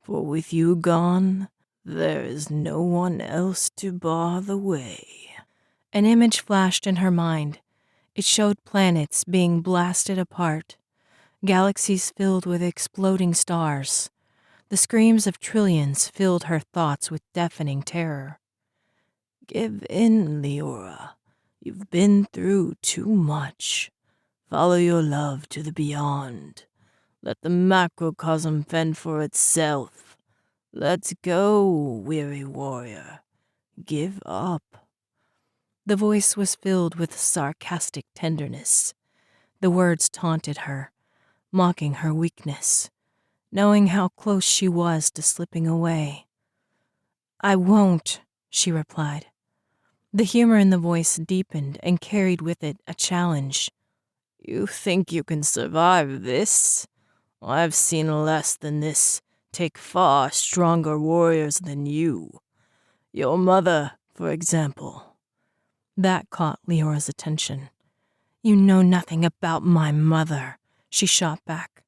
Speaker 2: for with you gone, there is no one else to bar the way.
Speaker 1: An image flashed in her mind. It showed planets being blasted apart, galaxies filled with exploding stars. The screams of trillions filled her thoughts with deafening terror.
Speaker 2: Give in, Leora. You've been through too much. Follow your love to the beyond. Let the macrocosm fend for itself. Let's go, weary warrior. Give up.
Speaker 1: The voice was filled with sarcastic tenderness. The words taunted her, mocking her weakness, knowing how close she was to slipping away. "I won't," she replied. The humor in the voice deepened and carried with it a challenge.
Speaker 2: You think you can survive this? I've seen less than this take far stronger warriors than you. Your mother, for example.
Speaker 1: That caught Leora's attention. "You know nothing about my mother," she shot back.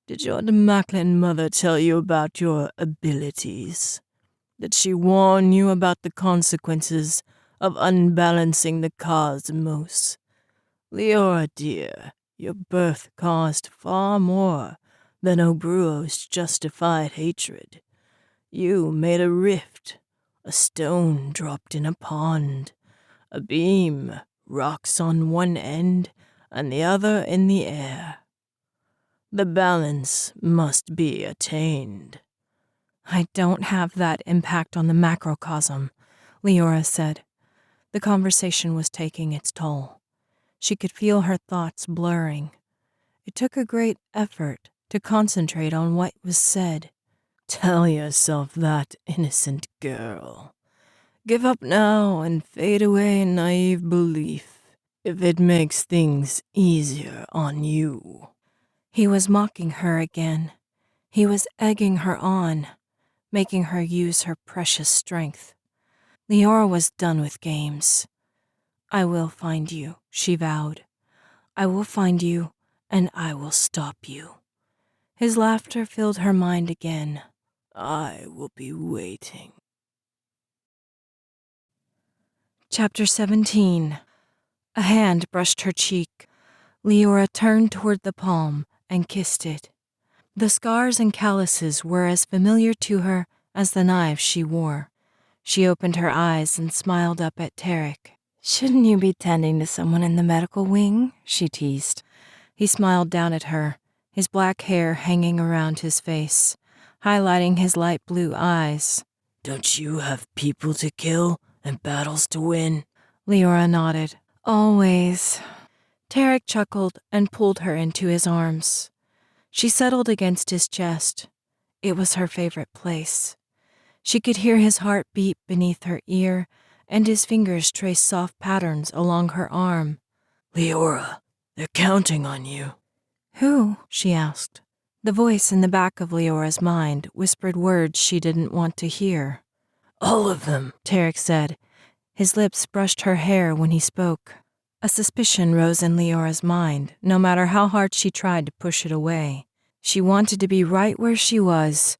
Speaker 2: Did your Demaklin mother tell you about your abilities? Did she warn you about the consequences of unbalancing the cosmos? Leora, dear, your birth caused far more than Obruo's justified hatred. You made a rift, a stone dropped in a pond, a beam, rocks on one end and the other in the air. The balance must be attained.
Speaker 1: "I don't have that impact on the macrocosm," Leora said. The conversation was taking its toll. She could feel her thoughts blurring. It took a great effort to concentrate on what was said.
Speaker 2: Tell yourself that, innocent girl. Give up now and fade away in naive belief, if it makes things easier on you.
Speaker 1: He was mocking her again. He was egging her on, making her use her precious strength. Leora was done with games. "I will find you," she vowed. "I will find you, and I will stop you." His laughter filled her mind again.
Speaker 2: I will be waiting.
Speaker 1: Chapter 17. A hand brushed her cheek. Leora turned toward the palm and kissed it. The scars and calluses were as familiar to her as the knives she wore. She opened her eyes and smiled up at Tarek. "Shouldn't you be tending to someone in the medical wing?" she teased. He smiled down at her, his black hair hanging around his face, highlighting his light blue eyes.
Speaker 2: Don't you have people to kill and battles to win?
Speaker 1: Leora nodded. "Always." Tarek chuckled and pulled her into his arms. She settled against his chest. It was her favorite place. She could hear his heart beat beneath her ear, and his fingers trace soft patterns along her arm.
Speaker 2: Leora, they're counting on you.
Speaker 1: "Who?" she asked. The voice in the back of Leora's mind whispered words she didn't want to hear.
Speaker 2: "All of them,"
Speaker 1: Tarek said. His lips brushed her hair when he spoke. A suspicion rose in Leora's mind, no matter how hard she tried to push it away. She wanted to be right where she was,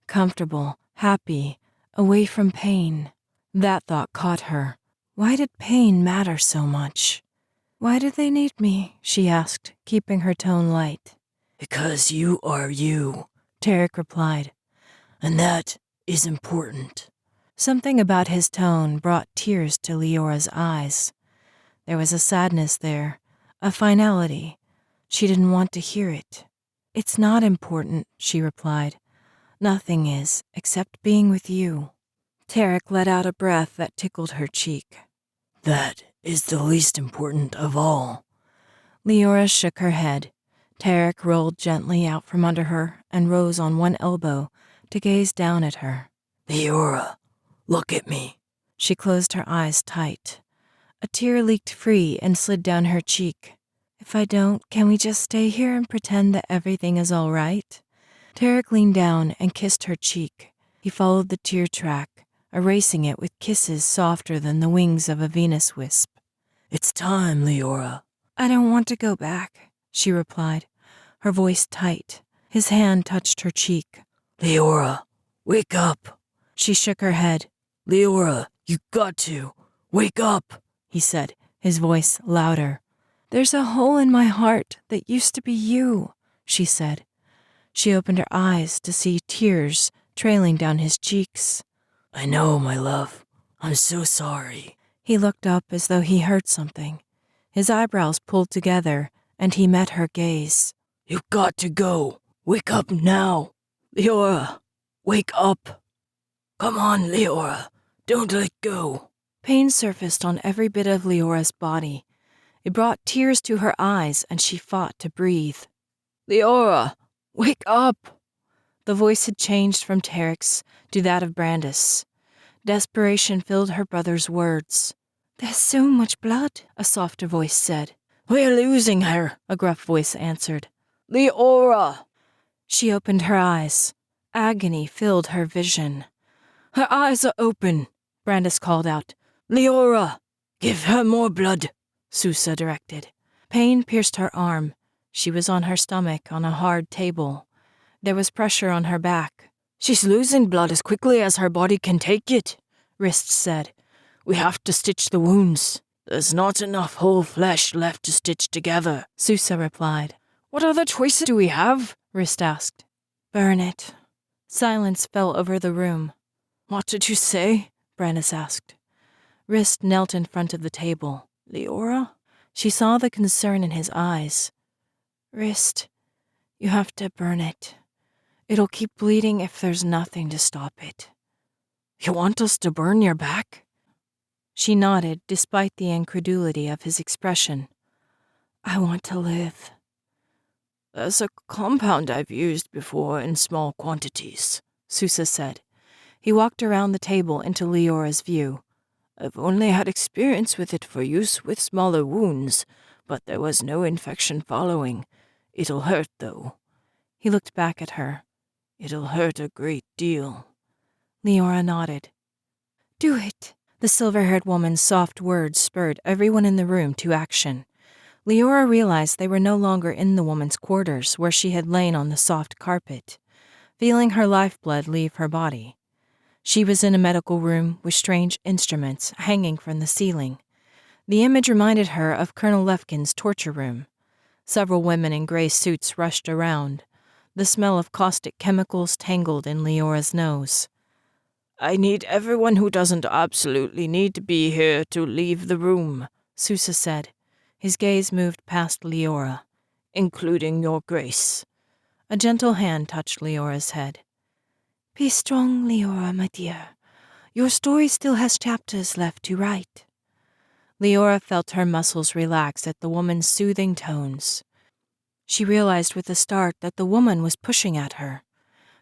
Speaker 1: comfortable, happy, away from pain. That thought caught her. Why did pain matter so much? "Why do they need me?" she asked, keeping her tone light.
Speaker 2: "Because you are you," Tarek replied. "And that is important."
Speaker 1: Something about his tone brought tears to Leora's eyes. There was a sadness there, a finality. She didn't want to hear it. "It's not important," she replied. "Nothing is, except being with you." Tarek let out a breath that tickled her cheek.
Speaker 2: "That is the least important of all."
Speaker 1: Leora shook her head. Tarek rolled gently out from under her and rose on one elbow to gaze down at her.
Speaker 2: "Leora, look at me."
Speaker 1: She closed her eyes tight. A tear leaked free and slid down her cheek. "If I don't, can we just stay here and pretend that everything is all right?" Tarek leaned down and kissed her cheek. He followed the tear track, erasing it with kisses softer than the wings of a Venus wisp.
Speaker 2: "It's time, Leora."
Speaker 1: "I don't want to go back," she replied, her voice tight. His hand touched her cheek.
Speaker 2: "Leora, wake up."
Speaker 1: She shook her head.
Speaker 2: "Leora, you got to. Wake up,"
Speaker 1: he said, his voice louder. "There's a hole in my heart that used to be you," she said. She opened her eyes to see tears trailing down his cheeks.
Speaker 2: "I know, my love. I'm so sorry."
Speaker 1: He looked up as though he heard something. His eyebrows pulled together, and he met her gaze.
Speaker 2: "You got to go. Wake up now. Leora, wake up. Come on, Leora. Don't let go."
Speaker 1: Pain surfaced on every bit of Leora's body. It brought tears to her eyes, and she fought to breathe.
Speaker 2: "Leora, wake up."
Speaker 1: The voice had changed from Tarek's to that of Brandis. Desperation filled her brother's words. "There's so much blood," a softer voice said.
Speaker 2: "We're losing her,"
Speaker 1: a gruff voice answered.
Speaker 2: "Leora."
Speaker 1: She opened her eyes. Agony filled her vision.
Speaker 2: "Her eyes are open,"
Speaker 1: Brandis called out.
Speaker 2: "Leora, give her more blood,"
Speaker 1: Sousa directed. Pain pierced her arm. She was on her stomach on a hard table. There was pressure on her back.
Speaker 2: "She's losing blood as quickly as her body can take it,"
Speaker 1: Rist said.
Speaker 2: "We have to stitch the wounds. There's not enough whole flesh left to stitch together,"
Speaker 1: Sousa replied.
Speaker 2: "What other choices do we have?"
Speaker 1: Rist asked. "Burn it." Silence fell over the room.
Speaker 2: "What did you say?"
Speaker 1: Brandis asked. Rist knelt in front of the table.
Speaker 2: "Leora?"
Speaker 1: She saw the concern in his eyes. "Rist, you have to burn it. It'll keep bleeding if there's nothing to stop it."
Speaker 2: "You want us to burn your back?"
Speaker 1: She nodded despite the incredulity of his expression. "I want to live."
Speaker 2: "There's a compound I've used before in small quantities,"
Speaker 1: Sousa said. He walked around the table into Leora's view.
Speaker 2: "I've only had experience with it for use with smaller wounds, but there was no infection following. It'll hurt, though."
Speaker 1: He looked back at her.
Speaker 2: "It'll hurt a great deal."
Speaker 1: Leora nodded. "Do it." The silver-haired woman's soft words spurred everyone in the room to action. Leora realized they were no longer in the woman's quarters where she had lain on the soft carpet, feeling her lifeblood leave her body. She was in a medical room with strange instruments hanging from the ceiling. The image reminded her of Colonel Lefkin's torture room. Several women in gray suits rushed around. The smell of caustic chemicals tangled in Leora's nose.
Speaker 2: "I need everyone who doesn't absolutely need to be here to leave the room,"
Speaker 1: Sousa said. His gaze moved past Leora.
Speaker 2: "Including your grace."
Speaker 1: A gentle hand touched Leora's head. "Be strong, Leora, my dear. Your story still has chapters left to write." Leora felt her muscles relax at the woman's soothing tones. She realized with a start that the woman was pushing at her.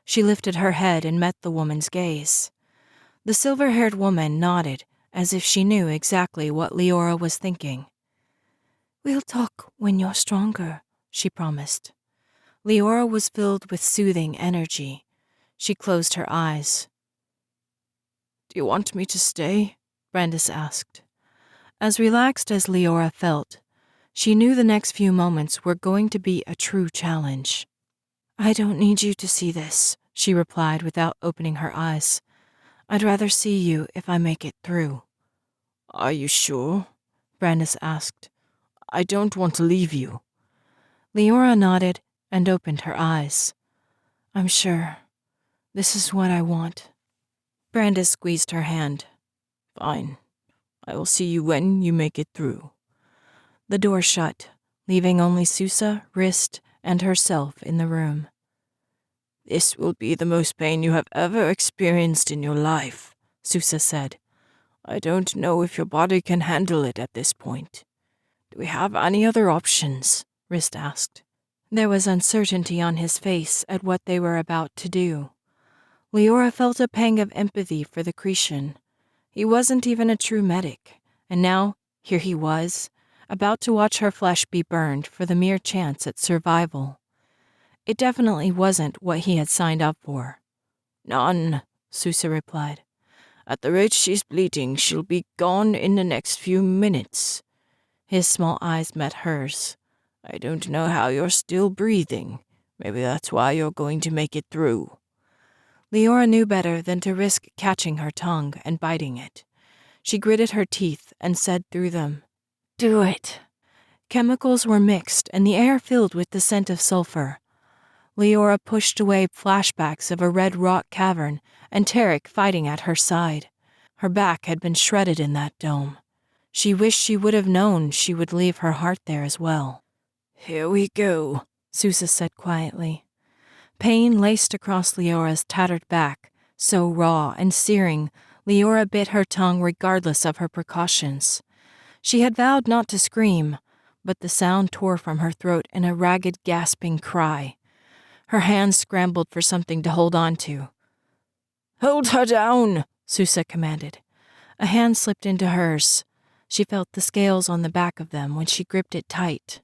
Speaker 1: She lifted her head and met the woman's gaze. The silver-haired woman nodded, as if she knew exactly what Leora was thinking. "We'll talk when you're stronger," she promised. Leora was filled with soothing energy. She closed her eyes.
Speaker 2: "Do you want me to stay?"
Speaker 1: Brandis asked. As relaxed as Leora felt, she knew the next few moments were going to be a true challenge. "I don't need you to see this," she replied without opening her eyes. "I'd rather see you if I make it through."
Speaker 2: "Are you sure?"
Speaker 1: Brandis asked.
Speaker 2: "I don't want to leave you."
Speaker 1: Leora nodded and opened her eyes. "I'm sure. This is what I want." Brandis squeezed her hand.
Speaker 2: "Fine. I will see you when you make it through."
Speaker 1: The door shut, leaving only Sousa, Rist, and herself in the room.
Speaker 2: "This will be the most pain you have ever experienced in your life," Sousa said. "I don't know if your body can handle it at this point. Do we have any other options?"
Speaker 1: Rist asked. There was uncertainty on his face at what they were about to do. Leora felt a pang of empathy for the Cretan. He wasn't even a true medic, and now here he was, about to watch her flesh be burned for the mere chance at survival. It definitely wasn't what he had signed up for.
Speaker 2: "None,"
Speaker 1: Sousa replied.
Speaker 2: At the rate she's bleeding, she'll be gone in the next few minutes." His small eyes met hers. "I don't know how you're still breathing. Maybe that's why you're going to make it through."
Speaker 1: Leora knew better than to risk catching her tongue and biting it. She gritted her teeth and said through them, "Do it." Chemicals were mixed and the air filled with the scent of sulfur. Leora pushed away flashbacks of a red rock cavern and Tarek fighting at her side. Her back had been shredded in that dome. She wished she would have known she would leave her heart there as well.
Speaker 2: "Here we go,"
Speaker 1: Sousa said quietly. Pain laced across Leora's tattered back, so raw and searing, Leora bit her tongue regardless of her precautions. She had vowed not to scream, but the sound tore from her throat in a ragged, gasping cry. Her hands scrambled for something to hold on to.
Speaker 2: "Hold her down,"
Speaker 1: Sousa commanded. A hand slipped into hers. She felt the scales on the back of them when she gripped it tight.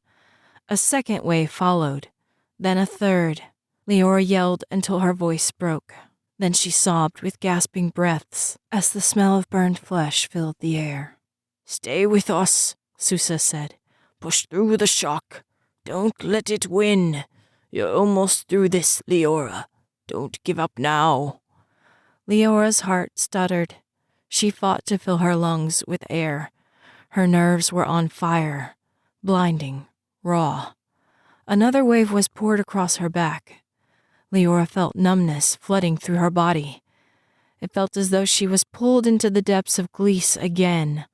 Speaker 1: A second wave followed, then a third. Leora yelled until her voice broke. Then she sobbed with gasping breaths as the smell of burned flesh filled the air.
Speaker 2: "Stay with us," Sousa said. "Push through the shock. Don't let it win. You're almost through this, Leora. Don't give up now."
Speaker 1: Leora's heart stuttered. She fought to fill her lungs with air. Her nerves were on fire, blinding, raw. Another wave was poured across her back. Leora felt numbness flooding through her body. It felt as though she was pulled into the depths of Gliese again,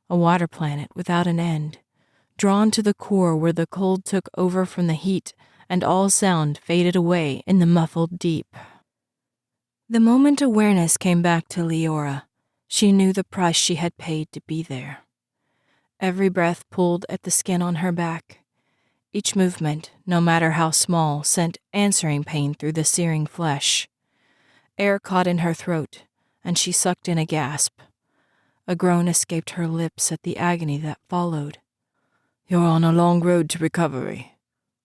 Speaker 1: a water planet without an end, drawn to the core where the cold took over from the heat and all sound faded away in the muffled deep. The moment awareness came back to Leora, she knew the price she had paid to be there. Every breath pulled at the skin on her back. Each movement, no matter how small, sent answering pain through the searing flesh. Air caught in her throat, and she sucked in a gasp. A groan escaped her lips at the agony that followed.
Speaker 2: "You're on a long road to recovery.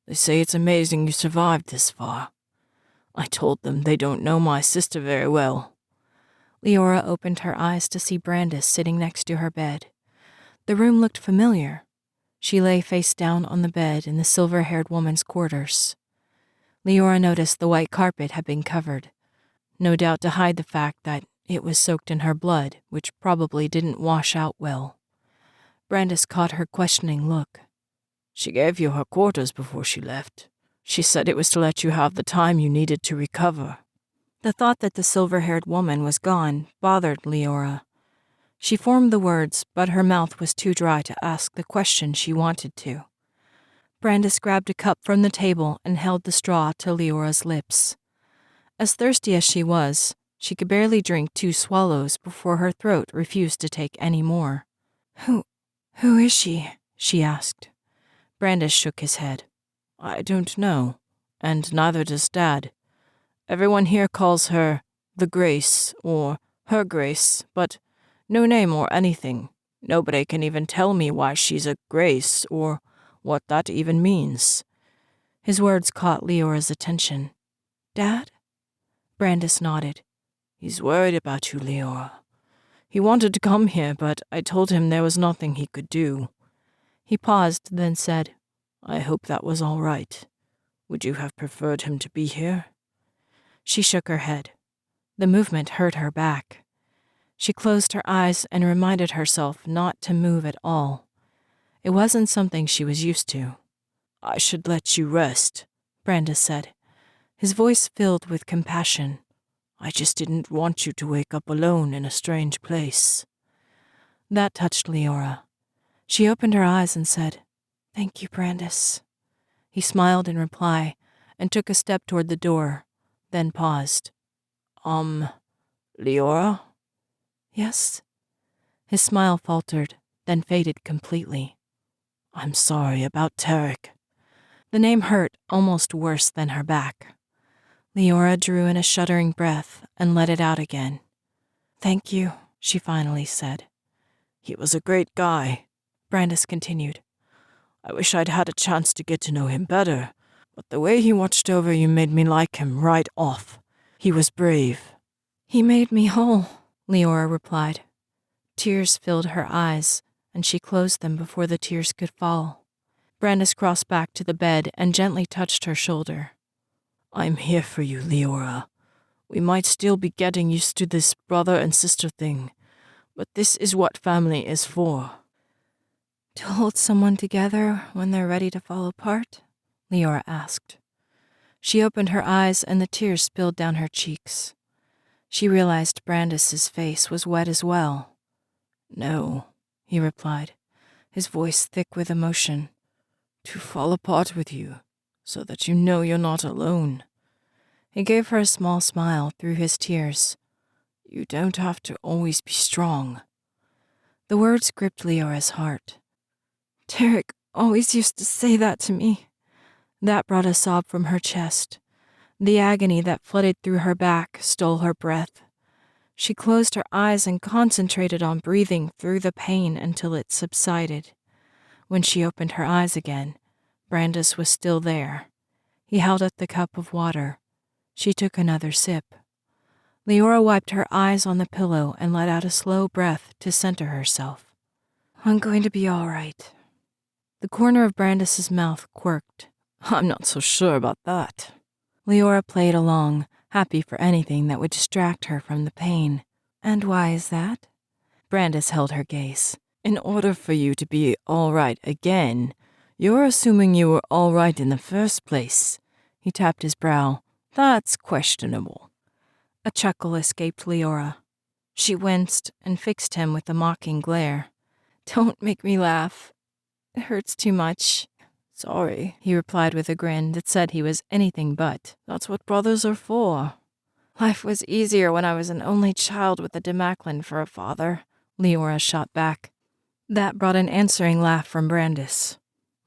Speaker 2: They say it's amazing you survived this far. I told them they don't know my sister very well."
Speaker 1: Leora opened her eyes to see Brandis sitting next to her bed. The room looked familiar. She lay face down on the bed in the silver-haired woman's quarters. Leora noticed the white carpet had been covered, no doubt to hide the fact that it was soaked in her blood, which probably didn't wash out well. Brandis caught her questioning look.
Speaker 2: "She gave you her quarters before she left. She said it was to let you have the time you needed to recover."
Speaker 1: The thought that the silver-haired woman was gone bothered Leora. She formed the words, but her mouth was too dry to ask the question she wanted to. Brandis grabbed a cup from the table and held the straw to Leora's lips. As thirsty as she was, she could barely drink 2 swallows before her throat refused to take any more. Who is she?" she asked.
Speaker 2: Brandis shook his head. "I don't know, and neither does Dad. Everyone here calls her the Grace or her Grace, but no name or anything. Nobody can even tell me why she's a Grace or what that even means."
Speaker 1: His words caught Leora's attention. "Dad?" Brandis nodded.
Speaker 2: "He's worried about you, Leora. He wanted to come here, but I told him there was nothing he could do."
Speaker 1: He paused, then said,
Speaker 2: "I hope that was all right. Would you have preferred him to be here?"
Speaker 1: She shook her head. The movement hurt her back. She closed her eyes and reminded herself not to move at all. It wasn't something she was used to.
Speaker 2: "I should let you rest,"
Speaker 1: Brandis said, his voice filled with compassion.
Speaker 2: "I just didn't want you to wake up alone in a strange place."
Speaker 1: That touched Leora. She opened her eyes and said, "Thank you, Brandis." He smiled in reply and took a step toward the door, then paused.
Speaker 2: Leora?"
Speaker 1: "Yes?" His smile faltered, then faded completely.
Speaker 2: "I'm sorry about Tarek."
Speaker 1: The name hurt almost worse than her back. Leora drew in a shuddering breath and let it out again. "Thank you," she finally said.
Speaker 2: "He was a great guy,"
Speaker 1: Brandis continued.
Speaker 2: "I wish I'd had a chance to get to know him better, but the way he watched over you made me like him right off. He was brave."
Speaker 1: "He made me whole," Leora replied. Tears filled her eyes, and she closed them before the tears could fall. Brandis crossed back to the bed and gently touched her shoulder. I'm here for you, Leora. We might still be getting used to this brother and sister thing, but this is what family is for. To hold someone together when they're ready to fall apart? Leora asked. She opened her eyes and the tears spilled down her cheeks. She realized Brandis's face was wet as well. No, he replied, his voice thick with emotion. To fall apart with you, so that you know you're not alone. He gave her a small smile through his tears. You don't have to always be strong. The words gripped Leora's heart. Derek always used to say that to me. That brought a sob from her chest. The agony that flooded through her back stole her breath. She closed her eyes and concentrated on breathing through the pain until it subsided. When she opened her eyes again, Brandis was still there. He held up the cup of water. She took another sip. Leora wiped her eyes on the pillow and let out a slow breath to center herself. I'm going to be all right. The corner of Brandis's mouth quirked. I'm not so sure about that. Leora played along, happy for anything that would distract her from the pain. And why is that? Brandis held her gaze. In order for you to be all right again, you're assuming you were all right in the first place. He tapped his brow. That's questionable. A chuckle escaped Leora. She winced and fixed him with a mocking glare. Don't make me laugh. It hurts too much. Sorry, he replied with a grin that said he was anything but. That's what brothers are for. Life was easier when I was an only child with a Demaclin for a father, Leora shot back. That brought an answering laugh from Brandis.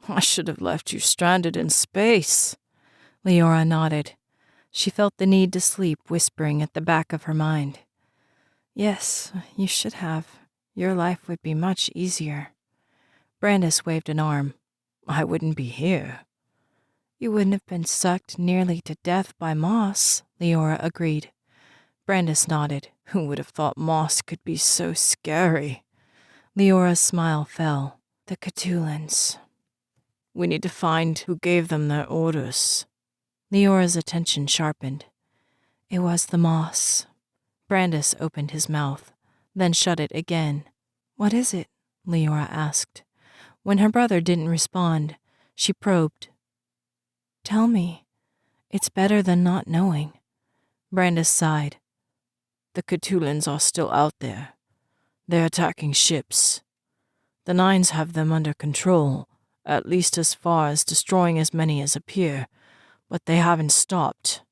Speaker 1: I should have left you stranded in space. Leora nodded. She felt the need to sleep whispering at the back of her mind. Yes, you should have. Your life would be much easier. Brandis waved an arm. I wouldn't be here. You wouldn't have been sucked nearly to death by moss, Leora agreed. Brandis nodded. Who would have thought moss could be so scary? Leora's smile fell. The Catulans. We need to find who gave them their orders. Leora's attention sharpened. It was the moss. Brandis opened his mouth, then shut it again. What is it? Leora asked. When her brother didn't respond, she probed. Tell me. It's better than not knowing. Brandis sighed. The Catulans are still out there. They're attacking ships. The Nines have them under control, at least as far as destroying as many as appear, but they haven't stopped.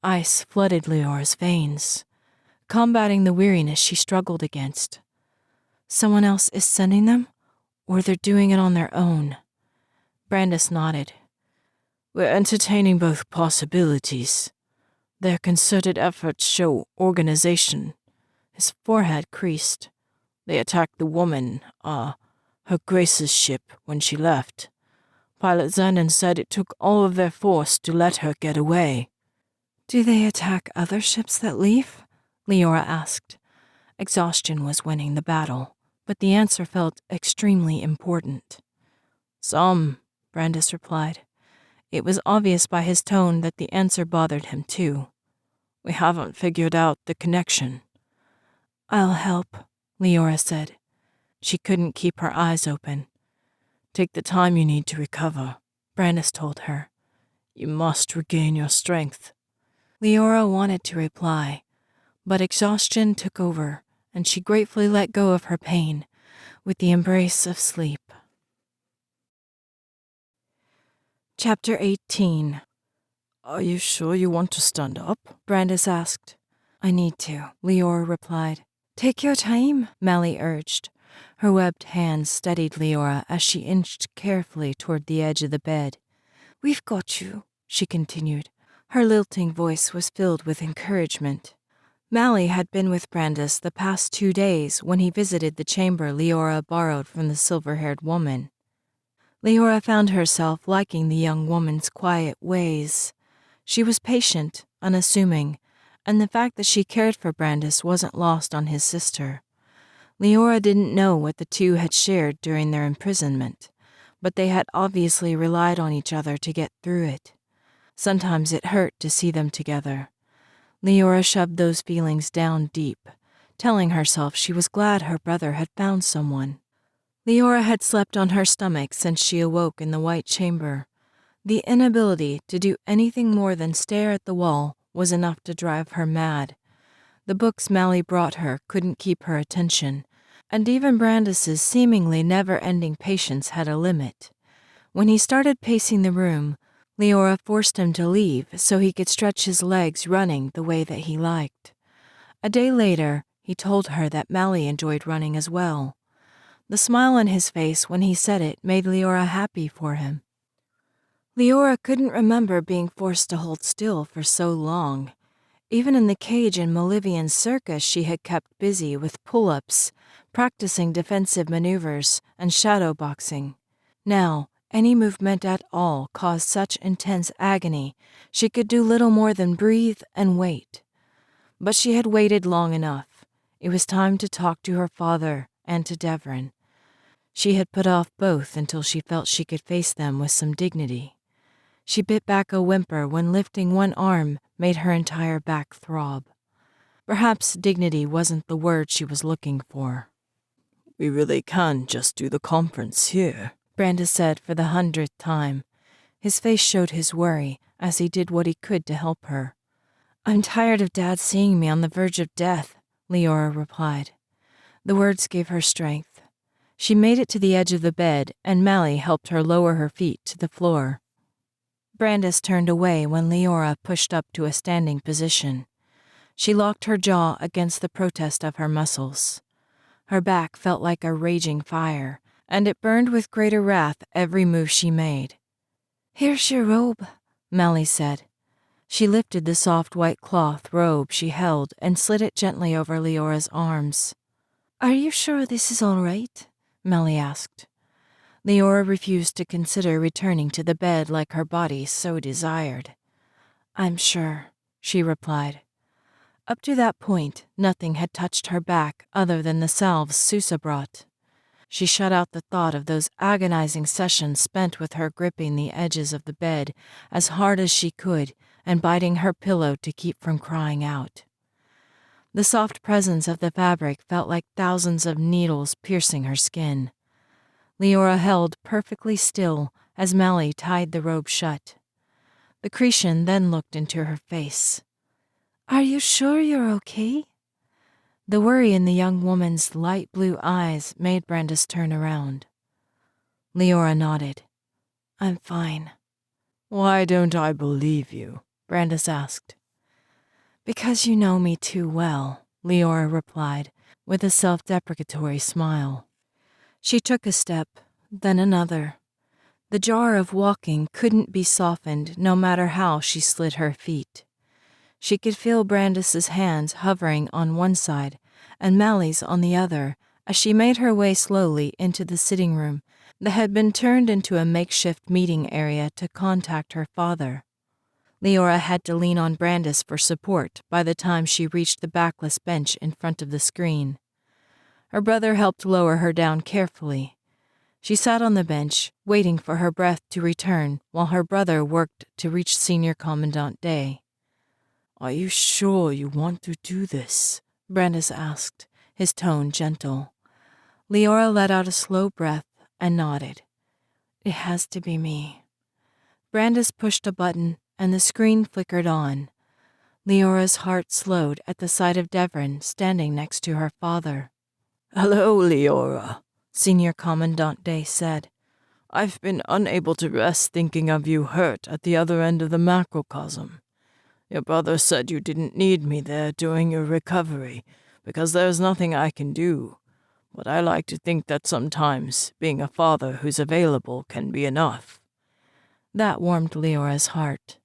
Speaker 1: Ice flooded Leora's veins, combating the weariness she struggled against. Someone else is sending them? Or they're doing it on their own? Brandis nodded. We're entertaining both possibilities. Their concerted efforts show organization. His forehead creased. They attacked the woman, Her Grace's ship, when she left. Pilot Zenon said it took all of their force to let her get away. Do they attack other ships that leave? Leora asked. Exhaustion was winning the battle, but the answer felt extremely important. Some, Brandis replied. It was obvious by his tone that the answer bothered him too. We haven't figured out the connection. I'll help, Leora said. She couldn't keep her eyes open. Take the time you need to recover, Brandis told her. You must regain your strength. Leora wanted to reply, but exhaustion took over, and she gratefully let go of her pain with the embrace of sleep. Chapter 18. Are you sure you want to stand up? Brandis asked. I need to, Leora replied. Take your time, Mally urged. Her webbed hands steadied Leora as she inched carefully toward the edge of the bed. We've got you, she continued. Her lilting voice was filled with encouragement. Mally had been with Brandis the past 2 days when he visited the chamber Leora borrowed from the silver-haired woman. Leora found herself liking the young woman's quiet ways. She was patient, unassuming, and the fact that she cared for Brandis wasn't lost on his sister. Leora didn't know what the two had shared during their imprisonment, but they had obviously relied on each other to get through it. Sometimes it hurt to see them together. Leora shoved those feelings down deep, telling herself she was glad her brother had found someone. Leora had slept on her stomach since she awoke in the White Chamber. The inability to do anything more than stare at the wall was enough to drive her mad. The books Mally brought her couldn't keep her attention, and even Brandis's seemingly never-ending patience had a limit. When he started pacing the room, Leora forced him to leave so he could stretch his legs running the way that he liked. A day later, he told her that Mally enjoyed running as well. The smile on his face when he said it made Leora happy for him. Leora couldn't remember being forced to hold still for so long. Even in the cage in Malivian's circus, she had kept busy with pull-ups, practicing defensive maneuvers, and shadow boxing. Now, any movement at all caused such intense agony, she could do little more than breathe and wait. But she had waited long enough. It was time to talk to her father and to Devrin. She had put off both until she felt she could face them with some dignity. She bit back a whimper when lifting one arm made her entire back throb. Perhaps dignity wasn't the word she was looking for.
Speaker 2: "We really can just do the conference here,"
Speaker 1: Brandis said for the 100th time. His face showed his worry as he did what he could to help her. "I'm tired of Dad seeing me on the verge of death," Leora replied. The words gave her strength. She made it to the edge of the bed, and Mally helped her lower her feet to the floor. Brandis turned away when Leora pushed up to a standing position. She locked her jaw against the protest of her muscles. Her back felt like a raging fire, and it burned with greater wrath every move she made. "Here's your robe," Mally said. She lifted the soft white cloth robe she held and slid it gently over Leora's arms. "Are you sure this is all right?" Mally asked. Leora refused to consider returning to the bed like her body so desired. "I'm sure," she replied. Up to that point, nothing had touched her back other than the salves Susa brought. She shut out the thought of those agonizing sessions spent with her gripping the edges of the bed as hard as she could and biting her pillow to keep from crying out. The soft presence of the fabric felt like thousands of needles piercing her skin. Leora held perfectly still as Mally tied the robe shut. The Cretan then looked into her face. "Are you sure you're okay?" The worry in the young woman's light blue eyes made Brandis turn around. Leora nodded. "I'm fine."
Speaker 2: "Why don't I believe you?" Brandis asked.
Speaker 1: "Because you know me too well," Leora replied, with a self-deprecatory smile. She took a step, then another. The jar of walking couldn't be softened no matter how she slid her feet. She could feel Brandis's hands hovering on one side and Mally's on the other as she made her way slowly into the sitting room that had been turned into a makeshift meeting area to contact her father. Leora had to lean on Brandis for support by the time she reached the backless bench in front of the screen. Her brother helped lower her down carefully. She sat on the bench, waiting for her breath to return while her brother worked to reach Senior Commandant Day.
Speaker 2: "Are you sure you want to do this?"
Speaker 1: Brandis asked, his tone gentle. Leora let out a slow breath and nodded. "It has to be me." Brandis pushed a button and the screen flickered on. Leora's heart slowed at the sight of Devrin standing next to her father.
Speaker 2: "Hello, Leora,"
Speaker 1: Senior Commandant Day said.
Speaker 2: "I've been unable to rest thinking of you hurt at the other end of the macrocosm. Your brother said you didn't need me there during your recovery because there's nothing I can do, but I like to think that sometimes being a father who's available can be enough."
Speaker 1: That warmed Leora's heart.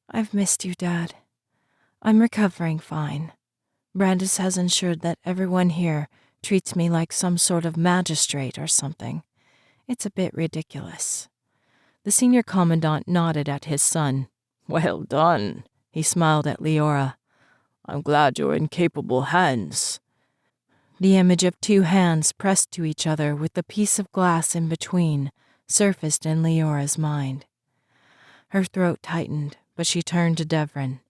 Speaker 1: "I've missed you, Dad. I'm recovering fine. Brandis has ensured that everyone here treats me like some sort of magistrate or something. It's a bit ridiculous." The Senior Commandant nodded at his son.
Speaker 2: "Well done," he smiled at Leora. I'm glad you're in capable hands.
Speaker 1: The image of two hands pressed to each other with a piece of glass in between surfaced in Leora's mind. Her throat tightened, but she turned to Devrin.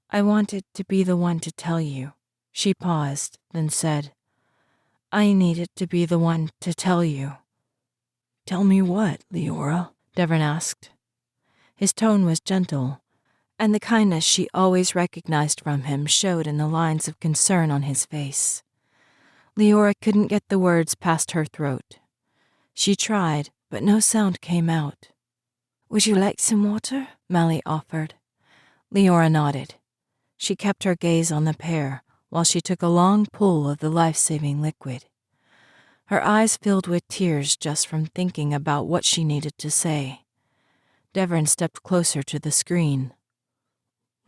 Speaker 1: I wanted to be the one to tell you. She paused, then said, I needed to be the one to tell you. Tell me what, Leora? Devrin asked. His tone was gentle, and the kindness she always recognized from him showed in the lines of concern on his face. Leora couldn't get the words past her throat. She tried, but no sound came out. Would you like some water? Mally offered. Leora nodded. She kept her gaze on the pair while she took a long pull of the life-saving liquid. Her eyes filled with tears just from thinking about what she needed to say. Devrin stepped closer to the screen.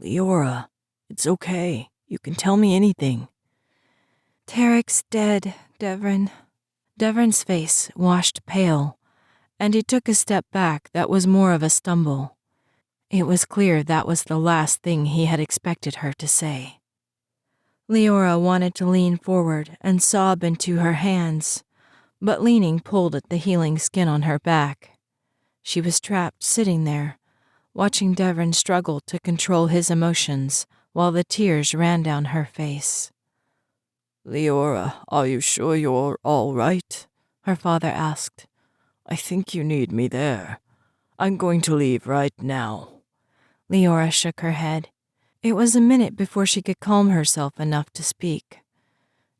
Speaker 1: Leora, it's okay. You can tell me anything. Tarek's dead, Devrin. Devrin's face washed pale, and he took a step back that was more of a stumble. It was clear that was the last thing he had expected her to say. Leora wanted to lean forward and sob into her hands, but leaning pulled at the healing skin on her back. She was trapped sitting there, watching Devrin struggle to control his emotions while the tears ran down her face. Leora, are you sure you're all right? Her father asked. I think you need me there. I'm going to leave right now. Leora shook her head. It was a minute before she could calm herself enough to speak.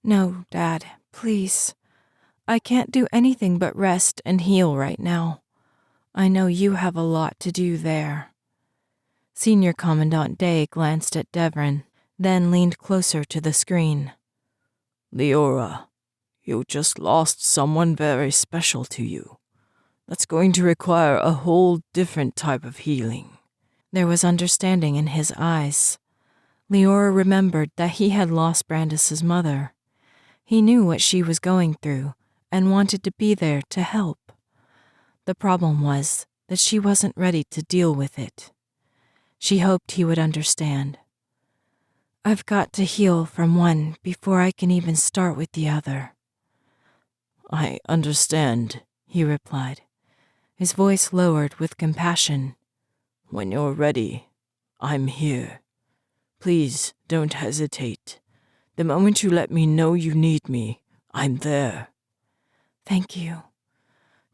Speaker 1: No, Dad, please. I can't do anything but rest and heal right now. I know you have a lot to do there. Senior Commandant Day glanced at Devrin, then leaned closer to the screen. Leora, you just lost someone very special to you. That's going to require a whole different type of healing. There was understanding in his eyes. Leora remembered that he had lost Brandis's mother. He knew what she was going through and wanted to be there to help. The problem was that she wasn't ready to deal with it. She hoped he would understand. I've got to heal from one before I can even start with the other. I understand, he replied, his voice lowered with compassion. When you're ready, I'm here. Please don't hesitate. The moment you let me know you need me, I'm there. Thank you.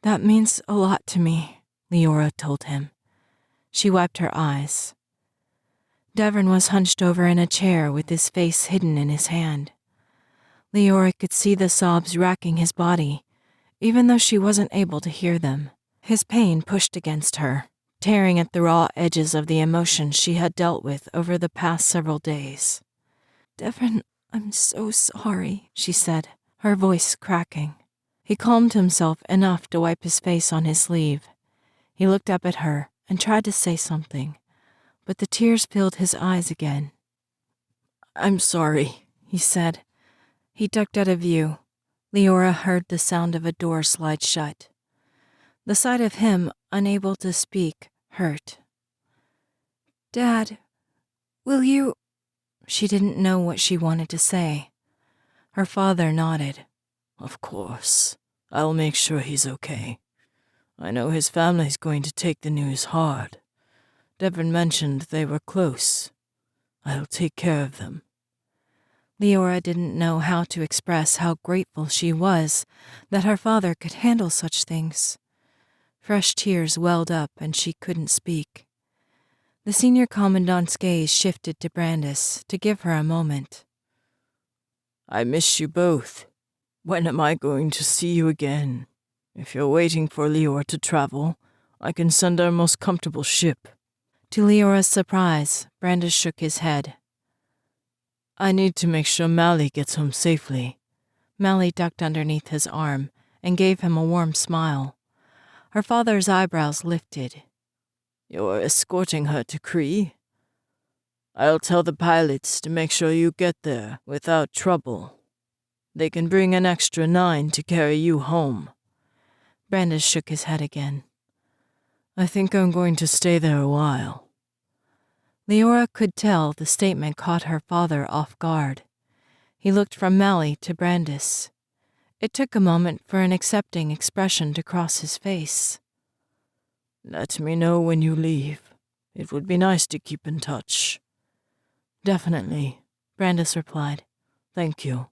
Speaker 1: That means a lot to me, Leora told him. She wiped her eyes. Devrin was hunched over in a chair with his face hidden in his hand. Leora could see the sobs racking his body, even though she wasn't able to hear them. His pain pushed against her, tearing at the raw edges of the emotions she had dealt with over the past several days. Devrin, I'm so sorry, she said, her voice cracking. He calmed himself enough to wipe his face on his sleeve. He looked up at her and tried to say something, but the tears filled his eyes again. I'm sorry, he said. He ducked out of view. Leora heard the sound of a door slide shut. The sight of him, unable to speak, hurt. Dad, will you... She didn't know what she wanted to say. Her father nodded. Of course. I'll make sure he's okay. I know his family's going to take the news hard. Devrin mentioned they were close. I'll take care of them. Leora didn't know how to express how grateful she was that her father could handle such things. Fresh tears welled up and she couldn't speak. The senior commandant's gaze shifted to Brandis to give her a moment. I miss you both. When am I going to see you again? If you're waiting for Leora to travel, I can send our most comfortable ship. To Leora's surprise, Brandis shook his head. I need to make sure Mally gets home safely. Mally ducked underneath his arm and gave him a warm smile. Her father's eyebrows lifted. You're escorting her to Cree? I'll tell the pilots to make sure you get there without trouble. They can bring an extra 9 to carry you home. Brandis shook his head again. I think I'm going to stay there a while. Leora could tell the statement caught her father off guard. He looked from Mally to Brandis. It took a moment for an accepting expression to cross his face.
Speaker 3: Let me know when you leave. It would be nice to keep in touch.
Speaker 1: Definitely, Brandis replied.
Speaker 3: Thank you.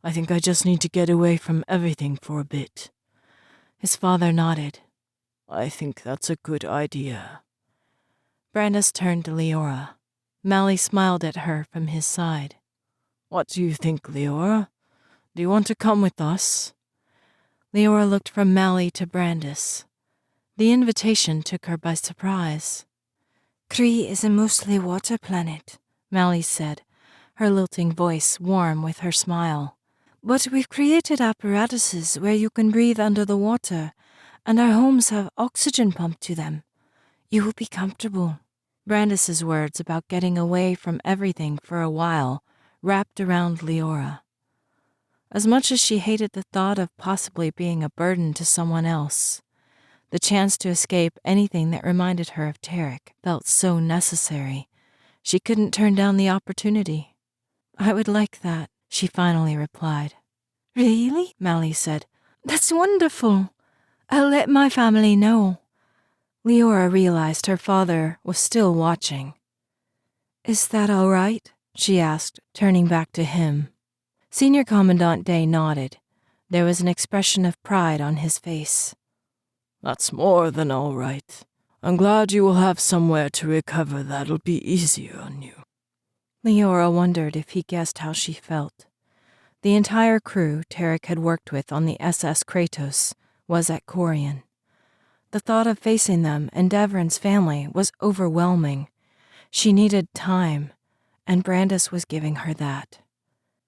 Speaker 3: I think I just need to get away from everything for a bit.
Speaker 1: His father nodded.
Speaker 3: I think that's a good idea.
Speaker 1: Brandis turned to Leora. Mally smiled at her from his side.
Speaker 3: What do you think, Leora? Do you want to come with us?
Speaker 1: Leora looked from Mally to Brandis. The invitation took her by surprise. Kree is a mostly water planet, Mally said, her lilting voice warm with her smile. But we've created apparatuses where you can breathe under the water, and our homes have oxygen pumped to them. You will be comfortable. Brandis's words about getting away from everything for a while wrapped around Leora. As much as she hated the thought of possibly being a burden to someone else, the chance to escape anything that reminded her of Tarek felt so necessary. She couldn't turn down the opportunity. I would like that, she finally replied. Really? Mally said. That's wonderful. I'll let my family know. Leora realized her father was still watching. Is that all right? She asked, turning back to him. Senior Commandant Day nodded. There was an expression of pride on his face.
Speaker 3: That's more than all right. I'm glad you will have somewhere to recover that'll be easier on you.
Speaker 1: Leora wondered if he guessed how she felt. The entire crew Tarek had worked with on the SS Kratos was at Corian. The thought of facing them and Deverin's family was overwhelming. She needed time, and Brandis was giving her that.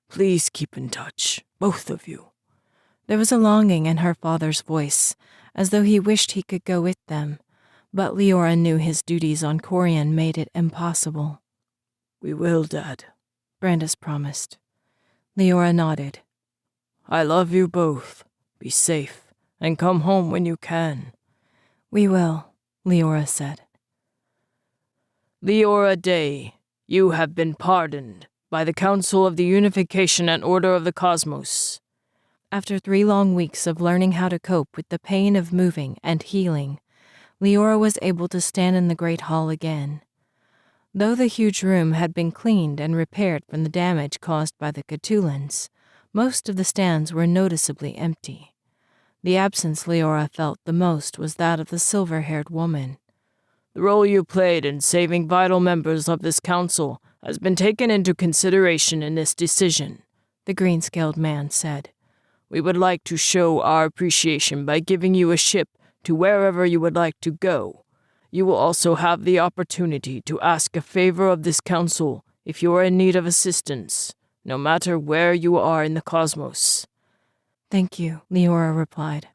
Speaker 3: Please keep in touch, both of you.
Speaker 1: There was a longing in her father's voice, as though he wished he could go with them, but Leora knew his duties on Corian made it impossible.
Speaker 3: We will, Dad,
Speaker 1: Brandis promised. Leora nodded.
Speaker 3: I love you both. Be safe, and come home when you can.
Speaker 1: We will, Leora said.
Speaker 3: Leora Day, you have been pardoned by the Council of the Unification and Order of the Cosmos.
Speaker 1: After 3 long weeks of learning how to cope with the pain of moving and healing, Leora was able to stand in the Great Hall again. Though the huge room had been cleaned and repaired from the damage caused by the Cthulhans, most of the stands were noticeably empty. The absence Leora felt the most was that of the silver-haired woman.
Speaker 3: The role you played in saving vital members of this council has been taken into consideration in this decision,
Speaker 1: the green-scaled man said.
Speaker 3: We would like to show our appreciation by giving you a ship to wherever you would like to go. You will also have the opportunity to ask a favor of this council if you are in need of assistance, no matter where you are in the cosmos.
Speaker 1: Thank you, Leora replied.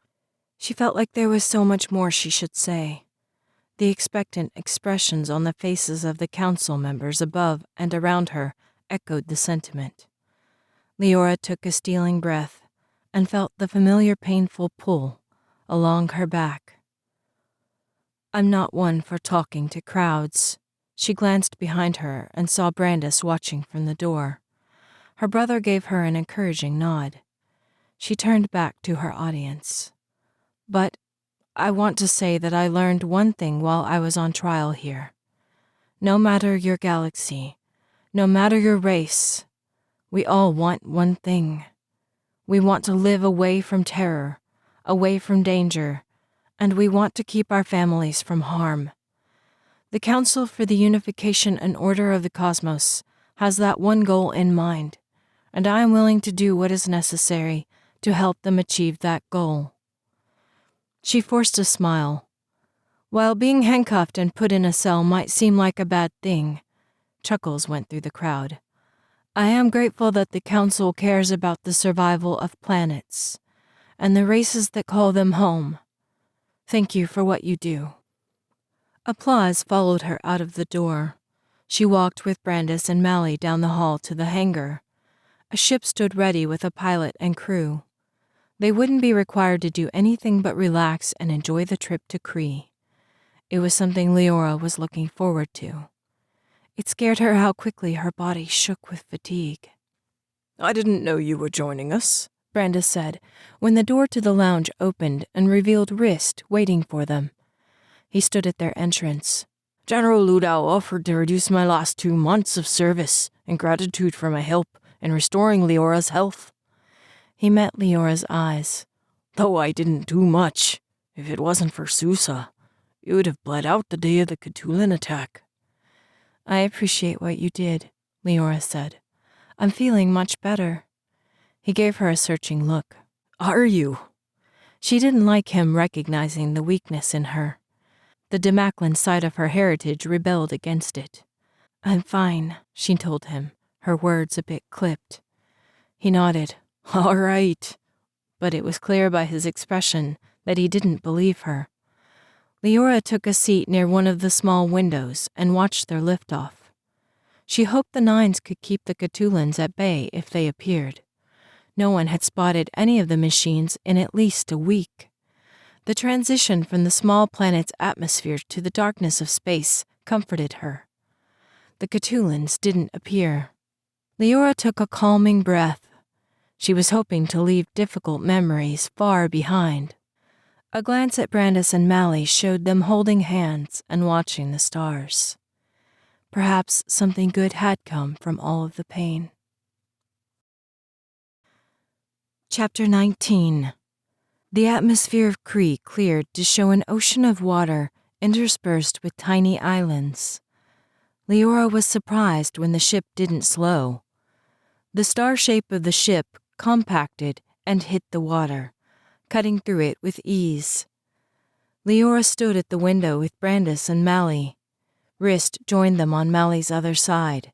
Speaker 1: She felt like there was so much more she should say. The expectant expressions on the faces of the council members above and around her echoed the sentiment. Leora took a stealing breath and felt the familiar painful pull along her back. I'm not one for talking to crowds. She glanced behind her and saw Brandis watching from the door. Her brother gave her an encouraging nod. She turned back to her audience. But I want to say that I learned one thing while I was on trial here. No matter your galaxy, no matter your race, we all want one thing. We want to live away from terror, away from danger, and we want to keep our families from harm. The Council for the Unification and Order of the Cosmos has that one goal in mind, and I am willing to do what is necessary to help them achieve that goal. She forced a smile. While being handcuffed and put in a cell might seem like a bad thing, chuckles went through the crowd. I am grateful that the Council cares about the survival of planets and the races that call them home. Thank you for what you do. Applause followed her out of the door. She walked with Brandis and Mally down the hall to the hangar. A ship stood ready with a pilot and crew. They wouldn't be required to do anything but relax and enjoy the trip to Kree. It was something Leora was looking forward to. It scared her how quickly her body shook with fatigue.
Speaker 2: I didn't know you were joining us,
Speaker 1: Brandis said, when the door to the lounge opened and revealed Rist waiting for them. He stood at their entrance.
Speaker 2: General Ludau offered to reduce my last 2 months of service in gratitude for my help in restoring Leora's health.
Speaker 1: He met Leora's eyes.
Speaker 2: Though I didn't do much, if it wasn't for Sousa, you would have bled out the day of the Cthulhu attack.
Speaker 1: I appreciate what you did, Leora said. I'm feeling much better. He gave her a searching look.
Speaker 2: Are you?
Speaker 1: She didn't like him recognizing the weakness in her. The Demaclan side of her heritage rebelled against it. I'm fine, she told him, her words a bit clipped. He nodded.
Speaker 2: All right.
Speaker 1: But it was clear by his expression that he didn't believe her. Leora took a seat near one of the small windows and watched their liftoff. She hoped the Nines could keep the Cthulhans at bay if they appeared. No one had spotted any of the machines in at least a week. The transition from the small planet's atmosphere to the darkness of space comforted her. The Cthulhans didn't appear. Leora took a calming breath. She was hoping to leave difficult memories far behind. A glance at Brandis and Mally showed them holding hands and watching the stars. Perhaps something good had come from all of the pain. Chapter 19. The atmosphere of Kree cleared to show an ocean of water interspersed with tiny islands. Leora was surprised when the ship didn't slow. The star shape of the ship compacted and hit the water, cutting through it with ease. Leora stood at the window with Brandis and Mally. Rist joined them on Mally's other side.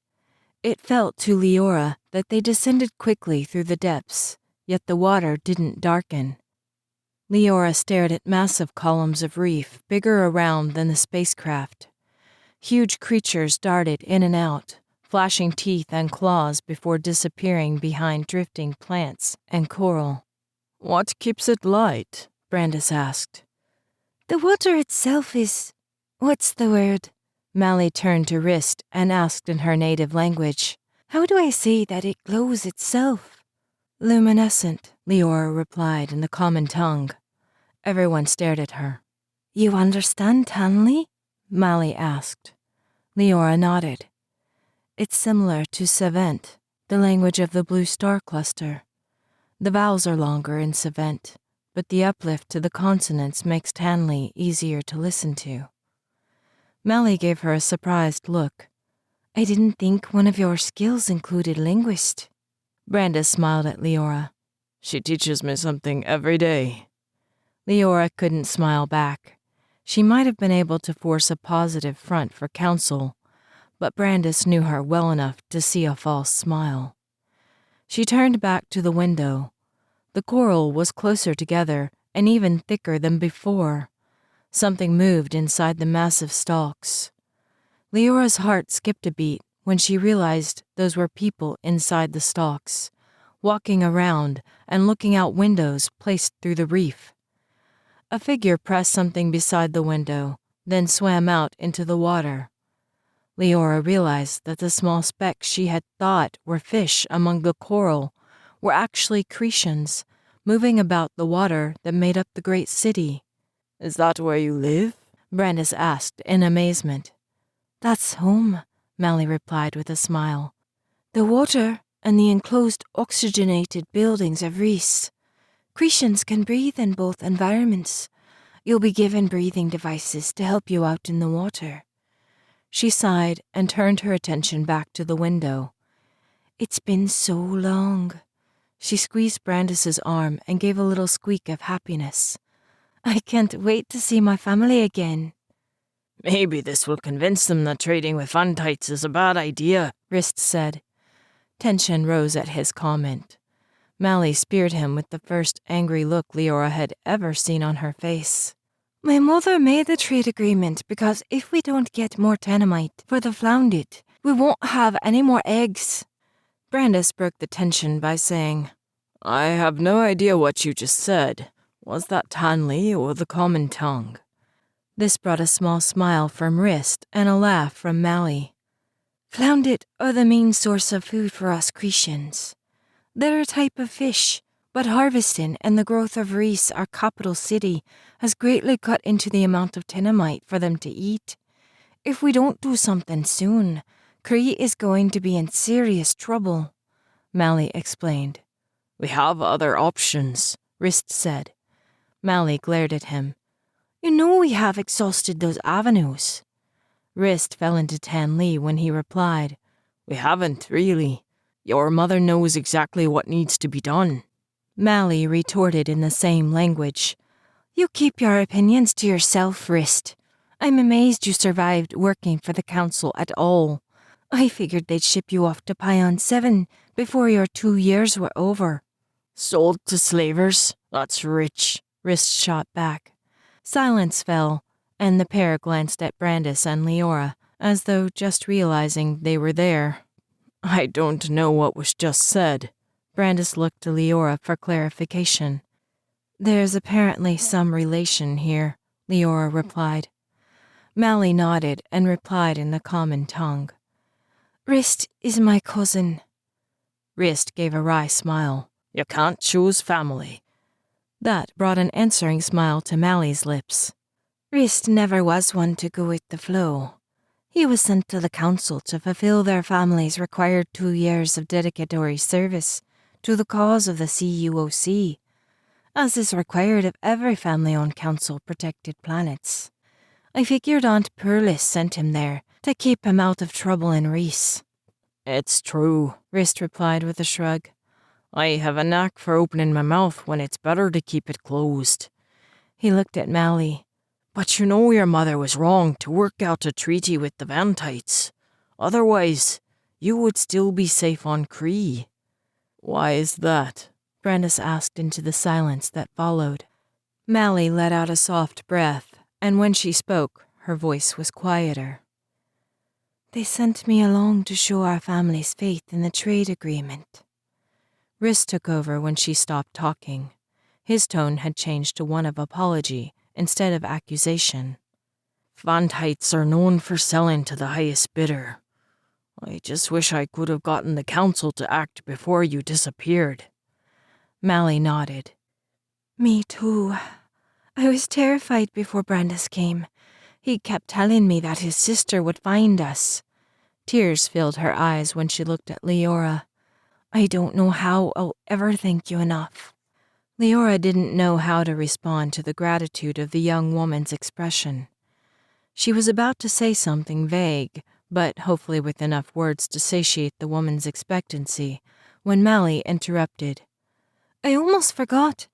Speaker 1: It felt to Leora that they descended quickly through the depths, yet the water didn't darken. Leora stared at massive columns of reef bigger around than the spacecraft. Huge creatures darted in and out, flashing teeth and claws before disappearing behind drifting plants and coral.
Speaker 2: What keeps it light?
Speaker 1: Brandis asked.
Speaker 3: The water itself is... what's the word?
Speaker 1: Mally turned to Rist and asked in her native language.
Speaker 3: How do I say that it glows itself?
Speaker 1: Luminescent, Leora replied in the common tongue. Everyone stared at her.
Speaker 3: You understand Tanley?
Speaker 1: Mally asked. Leora nodded. It's similar to Savent, the language of the Blue Star Cluster. The vowels are longer in Savent, but the uplift to the consonants makes Tanley easier to listen to. Mally gave her a surprised look.
Speaker 3: I didn't think one of your skills included linguist.
Speaker 1: Brandis smiled at Leora.
Speaker 2: She teaches me something every day.
Speaker 1: Leora couldn't smile back. She might have been able to force a positive front for counsel, but Brandis knew her well enough to see a false smile. She turned back to the window. The coral was closer together and even thicker than before. Something moved inside the massive stalks. Leora's heart skipped a beat when she realized those were people inside the stalks, walking around and looking out windows placed through the reef. A figure pressed something beside the window, then swam out into the water. Leora realized that the small specks she had thought were fish among the coral were actually Cretans, moving about the water that made up the great city.
Speaker 2: Is that where you live?
Speaker 1: Brandis asked in amazement.
Speaker 3: That's home, Mally replied with a smile. The water and the enclosed oxygenated buildings of Reese. Cretans can breathe in both environments. You'll be given breathing devices to help you out in the water.
Speaker 1: She sighed and turned her attention back to the window.
Speaker 3: It's been so long.
Speaker 1: She squeezed Brandis's arm and gave a little squeak of happiness.
Speaker 3: I can't wait to see my family again.
Speaker 2: Maybe this will convince them that trading with Funtites is a bad idea,
Speaker 1: Rist said. Tension rose at his comment. Mally speared him with the first angry look Leora had ever seen on her face.
Speaker 3: My mother made the trade agreement because if we don't get more Tanamite for the Flounded, we won't have any more eggs.
Speaker 1: Brandis broke the tension by saying,
Speaker 2: I have no idea what you just said. Was that Tanley or the common tongue?
Speaker 1: This brought a small smile from Rist and a laugh from Mally. Floundit are the main source of food for us Cretans. They're a type of fish, but harvesting and the growth of Reese, our capital city, has greatly cut into the amount of dynamite for them to eat. If we don't do something soon, Crete is going to be in serious trouble, Mally explained.
Speaker 2: We have other options, Rist said.
Speaker 1: Mally glared at him. You know we have exhausted those avenues. Rist fell into Tan Lee when he replied,
Speaker 2: We haven't, really. Your mother knows exactly what needs to be done.
Speaker 1: Mally retorted in the same language. You keep your opinions to yourself, Rist. I'm amazed you survived working for the council at all. I figured they'd ship you off to Pion 7 before your 2 years were over.
Speaker 2: Sold to slavers? That's rich,
Speaker 1: Rist shot back. Silence fell, and the pair glanced at Brandis and Leora, as though just realizing they were there.
Speaker 2: I don't know what was just said.
Speaker 1: Brandis looked to Leora for clarification. There's apparently some relation here, Leora replied. Mally nodded and replied in the common tongue. Rist is my cousin. Rist gave a wry smile.
Speaker 2: You can't choose family.
Speaker 1: That brought an answering smile to Mally's lips. Rist never was one to go with the flow. He was sent to the council to fulfill their family's required 2 years of dedicatory service to the cause of the CUOC, as is required of every family-owned council-protected planets. I figured Aunt Perlis sent him there to keep him out of trouble in Reese.
Speaker 2: It's true, Rist replied with a shrug. I have a knack for opening my mouth when it's better to keep it closed.
Speaker 1: He looked at Mally.
Speaker 2: But you know your mother was wrong to work out a treaty with the Vantites. Otherwise, you would still be safe on Cree.
Speaker 1: Why is that? Brandis asked into the silence that followed. Mally let out a soft breath, and when she spoke, her voice was quieter. They sent me along to show our family's faith in the trade agreement. Rist took over when she stopped talking. His tone had changed to one of apology instead of accusation.
Speaker 2: Vantites are known for selling to the highest bidder. I just wish I could have gotten the council to act before you disappeared.
Speaker 1: Mally nodded. Me too. I was terrified before Brandis came. He kept telling me that his sister would find us. Tears filled her eyes when she looked at Leora. I don't know how I'll ever thank you enough. Leora didn't know how to respond to the gratitude of the young woman's expression. She was about to say something vague, but hopefully with enough words to satiate the woman's expectancy, when Mally interrupted. I almost forgot.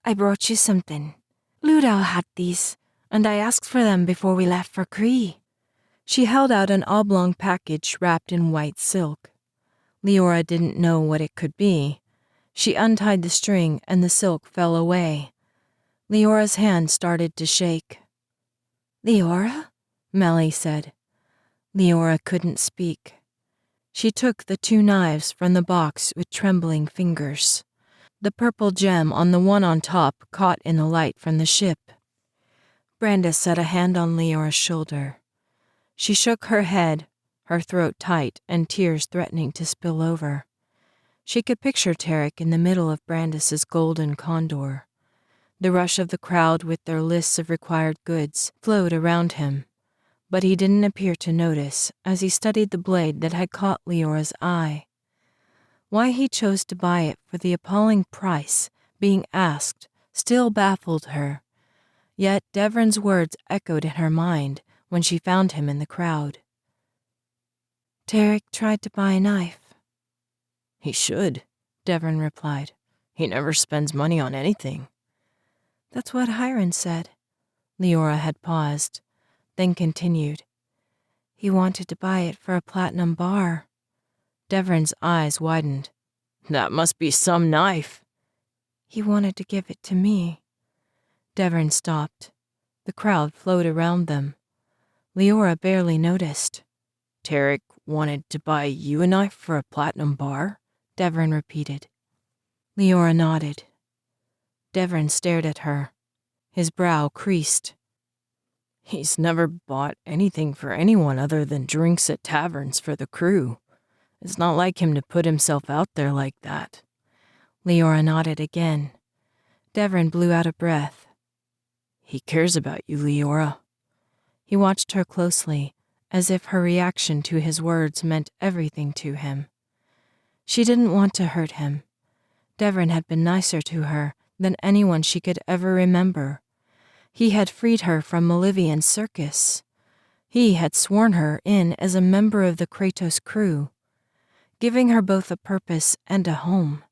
Speaker 1: I brought you something. Ludau had these, and I asked for them before we left for Cree. She held out an oblong package wrapped in white silk. Leora didn't know what it could be. She untied the string and the silk fell away. Leora's hand started to shake. Leora? Mally said. Leora couldn't speak. She took the 2 knives from the box with trembling fingers. The purple gem on the one on top caught in the light from the ship. Brandis set a hand on Leora's shoulder. She shook her head, her throat tight and tears threatening to spill over. She could picture Tarek in the middle of Brandis's golden condor. The rush of the crowd with their lists of required goods flowed around him, but he didn't appear to notice as he studied the blade that had caught Leora's eye. Why he chose to buy it for the appalling price being asked still baffled her, yet Deverin's words echoed in her mind when she found him in the crowd. Tarek tried to buy a knife.
Speaker 2: He should, Deverin replied. He never spends money on anything.
Speaker 1: That's what Hiron said. Leora had paused, then continued. He wanted to buy it for a platinum bar. Deverin's eyes widened.
Speaker 2: That must be some knife.
Speaker 1: He wanted to give it to me. Deverin stopped. The crowd flowed around them. Leora barely noticed.
Speaker 2: Tarek wanted to buy you a knife for a platinum bar?
Speaker 1: Deverin repeated. Leora nodded. Deverin stared at her. His brow creased.
Speaker 2: He's never bought anything for anyone other than drinks at taverns for the crew. It's not like him to put himself out there like that.
Speaker 1: Leora nodded again. Devrin blew out a breath.
Speaker 2: He cares about you, Leora.
Speaker 1: He watched her closely, as if her reaction to his words meant everything to him. She didn't want to hurt him. Devrin had been nicer to her than anyone she could ever remember. He had freed her from Malivian's circus. He had sworn her in as a member of the Kratos crew, giving her both a purpose and a home.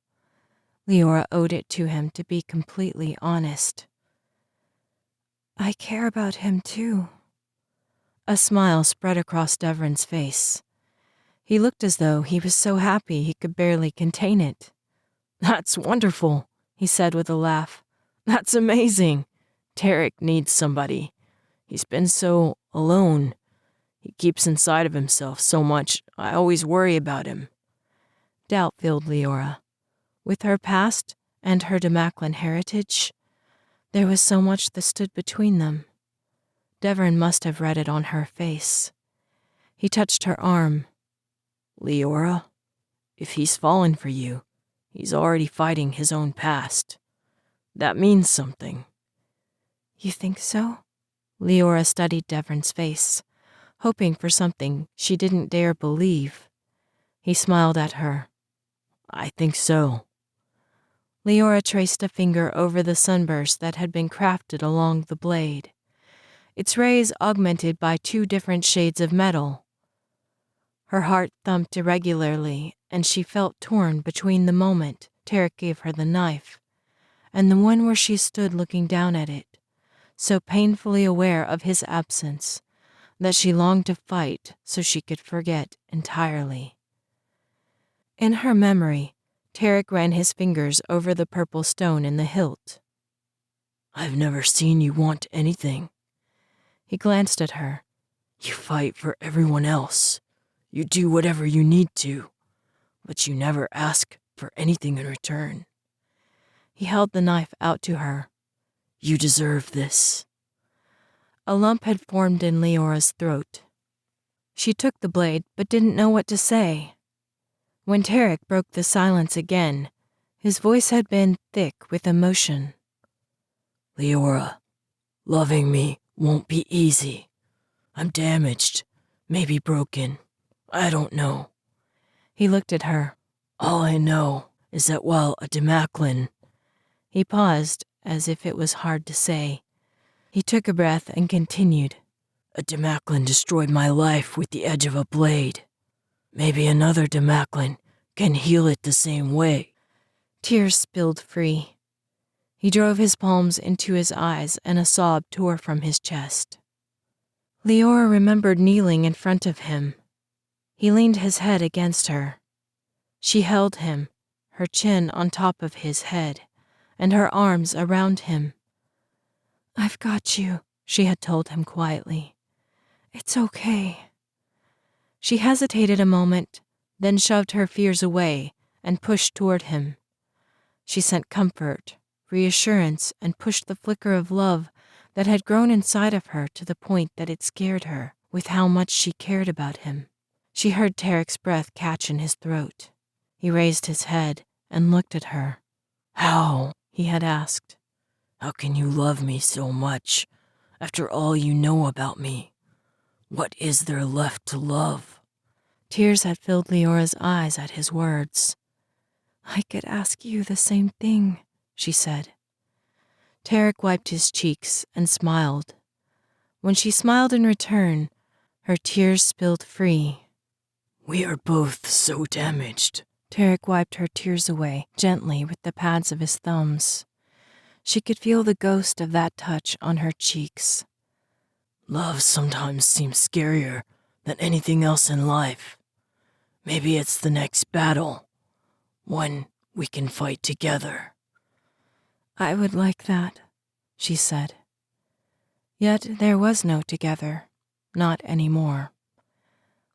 Speaker 1: Leora owed it to him to be completely honest. I care about him too. A smile spread across Devrin's face. He looked as though he was so happy he could barely contain it.
Speaker 2: That's wonderful, he said with a laugh. That's amazing. Tarek needs somebody. He's been so alone. He keeps inside of himself so much. I always worry about him.
Speaker 1: Doubt filled Leora. With her past and her Demaclan heritage, there was so much that stood between them. Devrin must have read it on her face. He touched her arm.
Speaker 2: Leora, if he's fallen for you, he's already fighting his own past. That means something.
Speaker 1: You think so? Leora studied Devrin's face, hoping for something she didn't dare believe. He smiled at her.
Speaker 2: I think so.
Speaker 1: Leora traced a finger over the sunburst that had been crafted along the blade, its rays augmented by 2 different shades of metal. Her heart thumped irregularly, and she felt torn between the moment Tarek gave her the knife and the one where she stood looking down at it, so painfully aware of his absence that she longed to fight so she could forget entirely. In her memory, Tarek ran his fingers over the purple stone in the hilt.
Speaker 2: I've never seen you want anything.
Speaker 1: He glanced at her.
Speaker 2: You fight for everyone else. You do whatever you need to, but you never ask for anything in return.
Speaker 1: He held the knife out to her.
Speaker 2: You deserve this.
Speaker 1: A lump had formed in Leora's throat. She took the blade but didn't know what to say. When Tarek broke the silence again, his voice had been thick with emotion.
Speaker 2: Leora, loving me won't be easy. I'm damaged, maybe broken. I don't know.
Speaker 1: He looked at her.
Speaker 2: All I know is that while a Demaclan...
Speaker 1: He paused, as if it was hard to say. He took a breath and continued.
Speaker 2: A Demaclan destroyed my life with the edge of a blade. Maybe another Demaclan can heal it the same way.
Speaker 1: Tears spilled free. He drove his palms into his eyes and a sob tore from his chest. Leora remembered kneeling in front of him. He leaned his head against her. She held him, her chin on top of his head, and her arms around him. I've got you, she had told him quietly. It's okay. She hesitated a moment, then shoved her fears away and pushed toward him. She sent comfort, reassurance, and pushed the flicker of love that had grown inside of her to the point that it scared her with how much she cared about him. She heard Tarek's breath catch in his throat. He raised his head and looked at her.
Speaker 2: How?
Speaker 1: He had asked.
Speaker 2: How can you love me so much after all you know about me? What is there left to love?
Speaker 1: Tears had filled Leora's eyes at his words. I could ask you the same thing, she said. Tarek wiped his cheeks and smiled. When she smiled in return, her tears spilled free.
Speaker 2: We are both so damaged.
Speaker 1: Tarek wiped her tears away gently with the pads of his thumbs. She could feel the ghost of that touch on her cheeks.
Speaker 2: Love sometimes seems scarier than anything else in life. Maybe it's the next battle, one we can fight together.
Speaker 1: I would like that, she said. Yet there was no together, not anymore.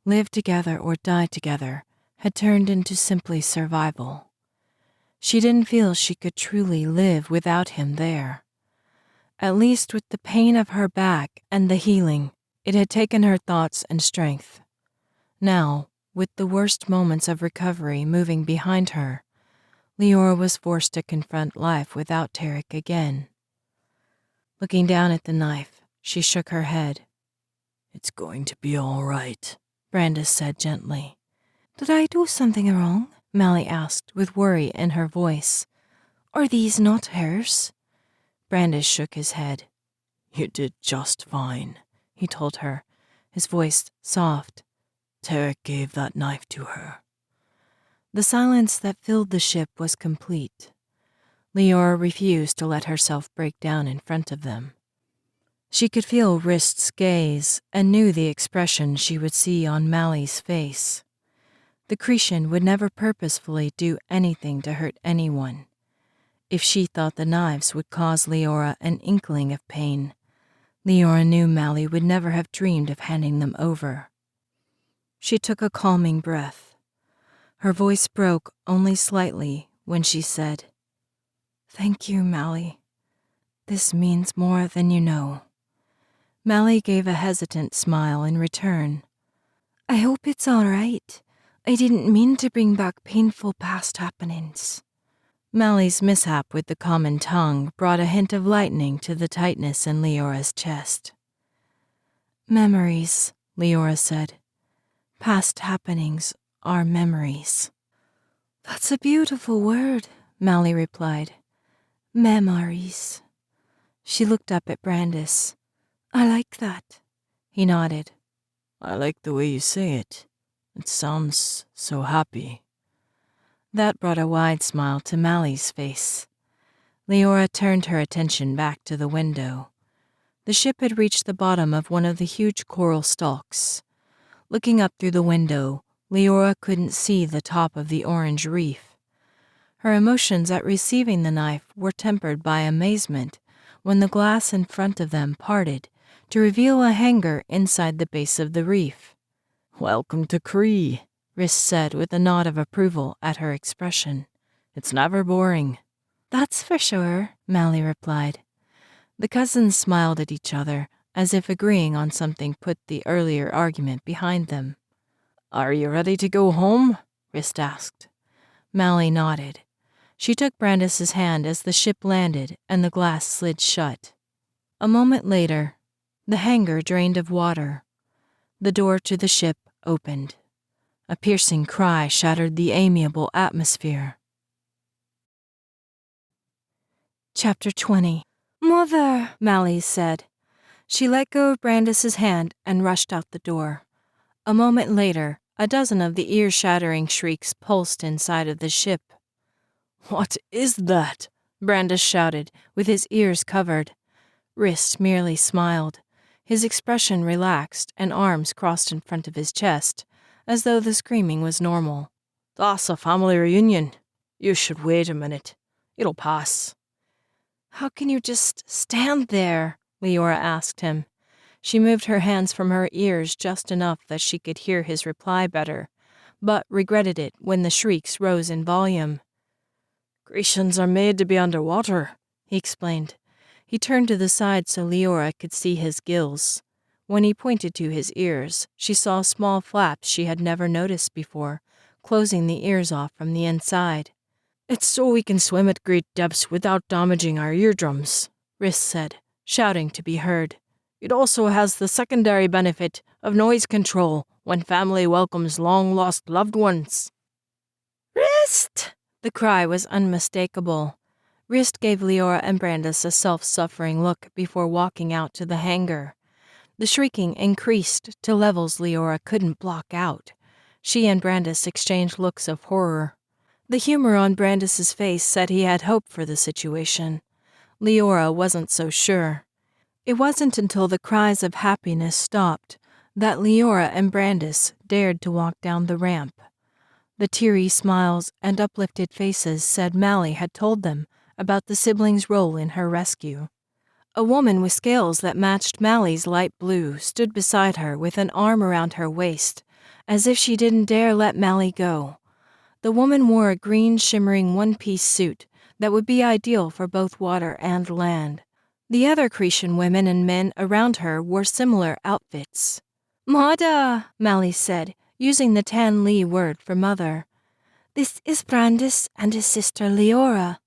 Speaker 1: Live together or die together had turned into simply survival. She didn't feel she could truly live without him there. At least with the pain of her back and the healing, it had taken her thoughts and strength. Now, with the worst moments of recovery moving behind her, Leora was forced to confront life without Tarek again. Looking down at the knife, she shook her head.
Speaker 2: "It's going to be all right,"
Speaker 1: Brandis said gently. Did I do something wrong? Mally asked with worry in her voice. Are these not hers? Brandis shook his head.
Speaker 2: "You did just fine,"
Speaker 1: he told her, his voice soft.
Speaker 2: "Tarek gave that knife to her."
Speaker 1: The silence that filled the ship was complete. Leora refused to let herself break down in front of them. She could feel Rist's gaze and knew the expression she would see on Mally's face. The Cretan would never purposefully do anything to hurt anyone. If she thought the knives would cause Leora an inkling of pain, Leora knew Mally would never have dreamed of handing them over. She took a calming breath. Her voice broke only slightly when she said, Thank you, Mally. This means more than you know. Mally gave a hesitant smile in return. I hope it's all right. I didn't mean to bring back painful past happenings. Mally's mishap with the common tongue brought a hint of lightening to the tightness in Leora's chest. Memories, Leora said. Past happenings are memories. That's a beautiful word, Mally replied. Memories. She looked up at Brandis. I like that. He nodded.
Speaker 2: I like the way you say it. It sounds so happy.
Speaker 1: That brought a wide smile to Mally's face. Leora turned her attention back to the window. The ship had reached the bottom of one of the huge coral stalks. Looking up through the window, Leora couldn't see the top of the orange reef. Her emotions at receiving the knife were tempered by amazement when the glass in front of them parted to reveal a hangar inside the base of the reef.
Speaker 2: Welcome to Cheree,
Speaker 1: Rist said with a nod of approval at her expression.
Speaker 2: It's never boring.
Speaker 1: That's for sure, Mally replied. The cousins smiled at each other, as if agreeing on something put the earlier argument behind them.
Speaker 2: Are you ready to go home?
Speaker 1: Rist asked. Mally nodded. She took Brandis's hand as the ship landed and the glass slid shut. A moment later, the hangar drained of water. The door to the ship opened. A piercing cry shattered the amiable atmosphere. Chapter 20. Mother, Mally said. She let go of Brandis's hand and rushed out the door. A moment later, a dozen of the ear-shattering shrieks pulsed inside of the ship.
Speaker 2: What is that?
Speaker 1: Brandis shouted, with his ears covered. Rist merely smiled. His expression relaxed and arms crossed in front of his chest, as though the screaming was normal.
Speaker 2: That's a family reunion. You should wait a minute. It'll pass.
Speaker 1: How can you just stand there? Leora asked him. She moved her hands from her ears just enough that she could hear his reply better, but regretted it when the shrieks rose in volume.
Speaker 2: Grecians are made to be underwater,
Speaker 1: he explained. He turned to the side so Leora could see his gills. When he pointed to his ears, she saw small flaps she had never noticed before, closing the ears off from the inside.
Speaker 2: It's so we can swim at great depths without damaging our eardrums,
Speaker 1: Rist said, shouting to be heard.
Speaker 2: It also has the secondary benefit of noise control when family welcomes long-lost loved ones.
Speaker 1: Rist! The cry was unmistakable. Rist gave Leora and Brandis a self-suffering look before walking out to the hangar. The shrieking increased to levels Leora couldn't block out. She and Brandis exchanged looks of horror. The humor on Brandis's face said he had hope for the situation. Leora wasn't so sure. It wasn't until the cries of happiness stopped that Leora and Brandis dared to walk down the ramp. The teary smiles and uplifted faces said Mally had told them about the siblings' role in her rescue. A woman with scales that matched Mally's light blue stood beside her with an arm around her waist, as if she didn't dare let Mally go. The woman wore a green shimmering one-piece suit that would be ideal for both water and land. The other Cretan women and men around her wore similar outfits. "Mada," Mally said, using the Tan Lee word for mother. "This is Brandis and his sister Leora."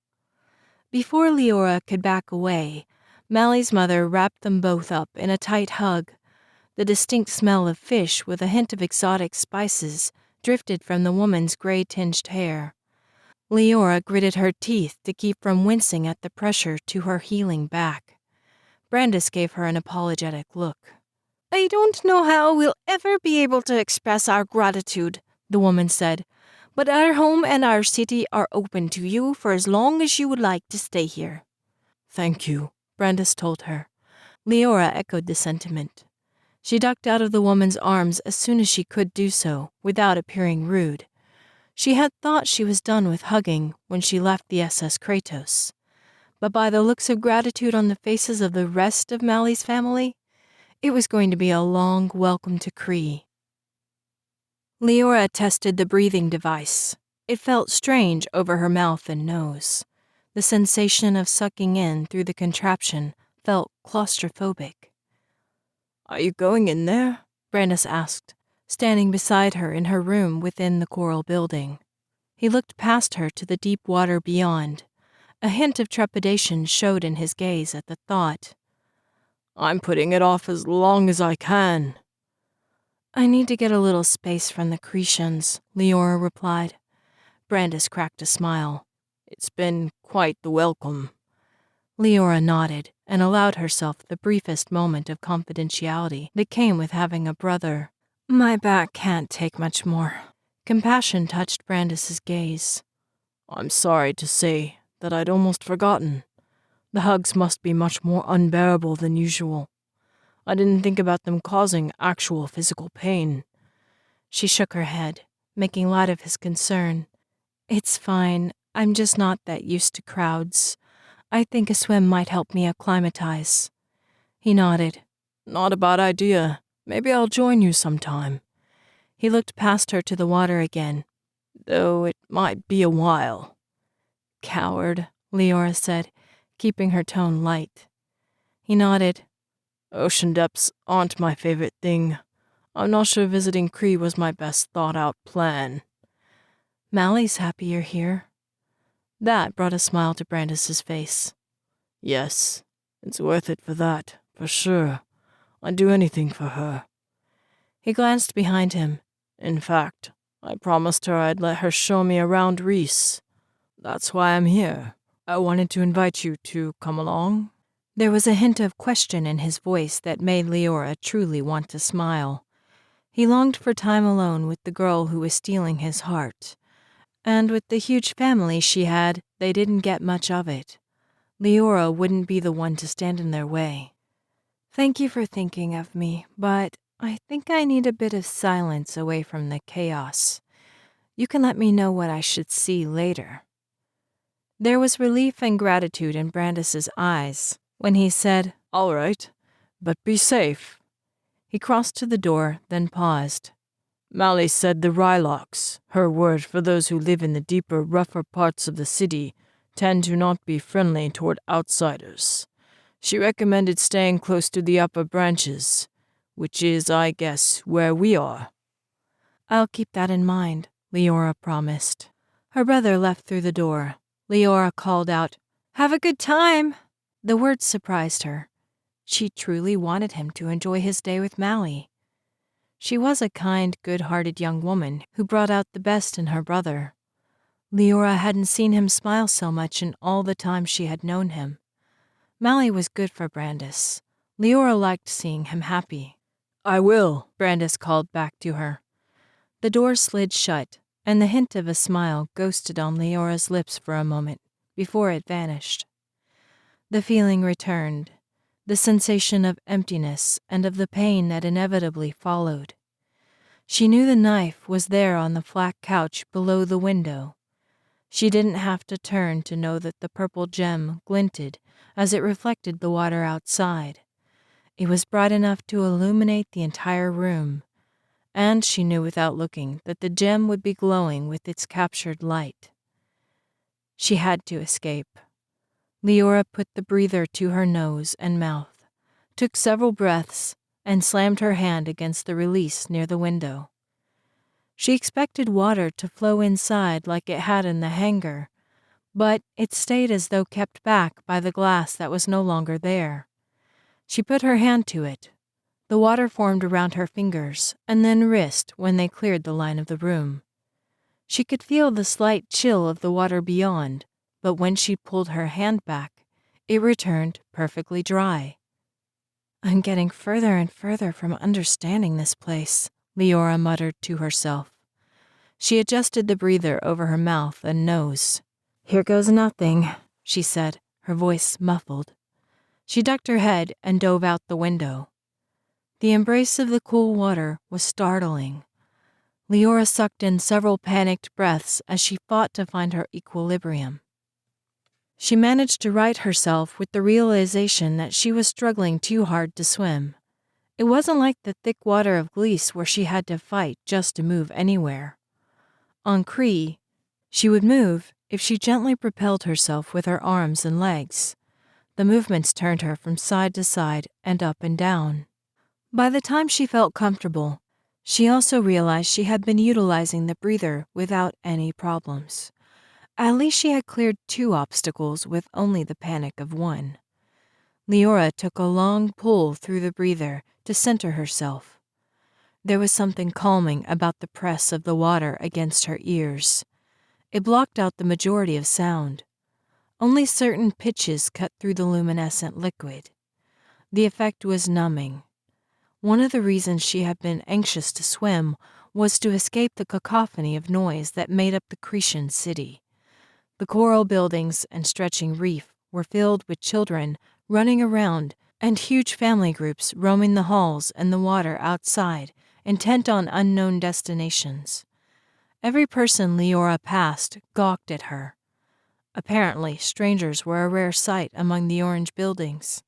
Speaker 1: Before Leora could back away, Mally's mother wrapped them both up in a tight hug. The distinct smell of fish with a hint of exotic spices drifted from the woman's gray-tinged hair. Leora gritted her teeth to keep from wincing at the pressure to her healing back. Brandis gave her an apologetic look.
Speaker 2: "I don't know how we'll ever be able to express our gratitude," the woman said, "but our home and our city are open to you for as long as you would like to stay here."
Speaker 1: "Thank you," Brandis told her. Leora echoed the sentiment. She ducked out of the woman's arms as soon as she could do so, without appearing rude. She had thought she was done with hugging when she left the SS Kratos. But by the looks of gratitude on the faces of the rest of Mally's family, it was going to be a long welcome to Cree. Leora tested the breathing device. It felt strange over her mouth and nose. The sensation of sucking in through the contraption felt claustrophobic. "Are you going in there?" Brandis asked, standing beside her in her room within the coral building. He looked past her to the deep water beyond. A hint of trepidation showed in his gaze at the thought. "I'm putting it off as long as I can." "I need to get a little space from the Cretans," Leora replied. Brandis cracked a smile. "It's been quite the welcome." Leora nodded and allowed herself the briefest moment of confidentiality that came with having a brother. "My back can't take much more." Compassion touched Brandis's gaze. "I'm sorry to say that I'd almost forgotten. The hugs must be much more unbearable than usual. I didn't think about them causing actual physical pain." She shook her head, making light of his concern. "It's fine. I'm just not that used to crowds. I think a swim might help me acclimatize." He nodded. "Not a bad idea. Maybe I'll join you sometime." He looked past her to the water again, though it might be a while. "Coward," Leora said, keeping her tone light. He nodded. "Ocean depths aren't my favorite thing. I'm not sure visiting Cree was my best thought-out plan." "Mally's happy you're here." That brought a smile to Brandis's face. "Yes, it's worth it for that, for sure. I'd do anything for her." He glanced behind him. "In fact, I promised her I'd let her show me around Reese. That's why I'm here. I wanted to invite you to come along." There was a hint of question in his voice that made Leora truly want to smile. He longed for time alone with the girl who was stealing his heart. And with the huge family she had, they didn't get much of it. Leora wouldn't be the one to stand in their way. "Thank you for thinking of me, but I think I need a bit of silence away from the chaos. You can let me know what I should see later." There was relief and gratitude in Brandis's eyes when he said, "All right, but be safe." He crossed to the door, then paused. "Mally said the Rylocks, her word for those who live in the deeper, rougher parts of the city, tend to not be friendly toward outsiders. She recommended staying close to the upper branches, which is, I guess, where we are." "I'll keep that in mind," Leora promised. Her brother left through the door. Leora called out, "Have a good time!" The words surprised her. She truly wanted him to enjoy his day with Mally. She was a kind, good-hearted young woman who brought out the best in her brother. Leora hadn't seen him smile so much in all the time she had known him. Mally was good for Brandis. Leora liked seeing him happy. "I will," Brandis called back to her. The door slid shut, and the hint of a smile ghosted on Leora's lips for a moment before it vanished. The feeling returned, the sensation of emptiness and of the pain that inevitably followed. She knew the knife was there on the flat couch below the window. She didn't have to turn to know that the purple gem glinted as it reflected the water outside. It was bright enough to illuminate the entire room, and she knew without looking that the gem would be glowing with its captured light. She had to escape. Leora put the breather to her nose and mouth, took several breaths, and slammed her hand against the release near the window. She expected water to flow inside like it had in the hangar, but it stayed as though kept back by the glass that was no longer there. She put her hand to it. The water formed around her fingers and then wrist when they cleared the line of the room. She could feel the slight chill of the water beyond, but when she pulled her hand back, it returned perfectly dry. I'm getting further and further from understanding this place, Leora muttered to herself. She adjusted the breather over her mouth and nose. Here goes nothing, she said, her voice muffled. She ducked her head and dove out the window. The embrace of the cool water was startling. Leora sucked in several panicked breaths as she fought to find her equilibrium. She managed to right herself with the realization that she was struggling too hard to swim. It wasn't like the thick water of Gliese where she had to fight just to move anywhere. On Cree, she would move if she gently propelled herself with her arms and legs. The movements turned her from side to side and up and down. By the time she felt comfortable, she also realized she had been utilizing the breather without any problems. At least she had cleared 2 obstacles with only the panic of 1. Leora took a long pull through the breather to center herself. There was something calming about the press of the water against her ears. It blocked out the majority of sound. Only certain pitches cut through the luminescent liquid. The effect was numbing. One of the reasons she had been anxious to swim was to escape the cacophony of noise that made up the Cretan city. The coral buildings and stretching reef were filled with children running around and huge family groups roaming the halls and the water outside, intent on unknown destinations. Every person Leora passed gawked at her. Apparently, strangers were a rare sight among the orange buildings.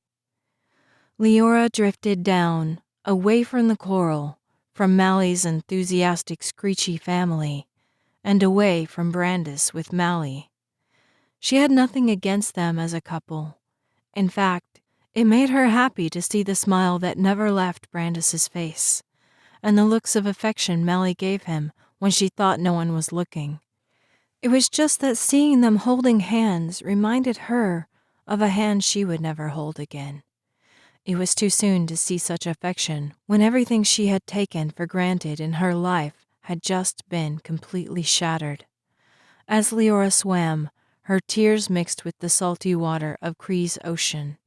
Speaker 1: Leora drifted down, away from the coral, from Mally's enthusiastic screechy family, and away from Brandis with Mally. She had nothing against them as a couple. In fact, it made her happy to see the smile that never left Brandis's face, and the looks of affection Mally gave him when she thought no one was looking. It was just that seeing them holding hands reminded her of a hand she would never hold again. It was too soon to see such affection when everything she had taken for granted in her life had just been completely shattered. As Leora swam, her tears mixed with the salty water of Cree's ocean.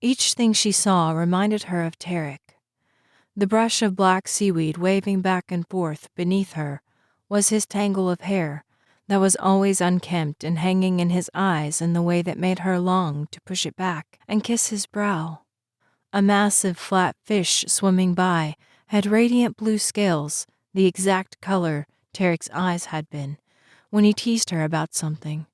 Speaker 1: Each thing she saw reminded her of Tarek. The brush of black seaweed waving back and forth beneath her was his tangle of hair that was always unkempt and hanging in his eyes in the way that made her long to push it back and kiss his brow. A massive flat fish swimming by had radiant blue scales, the exact color Tarek's eyes had been, when he teased her about something.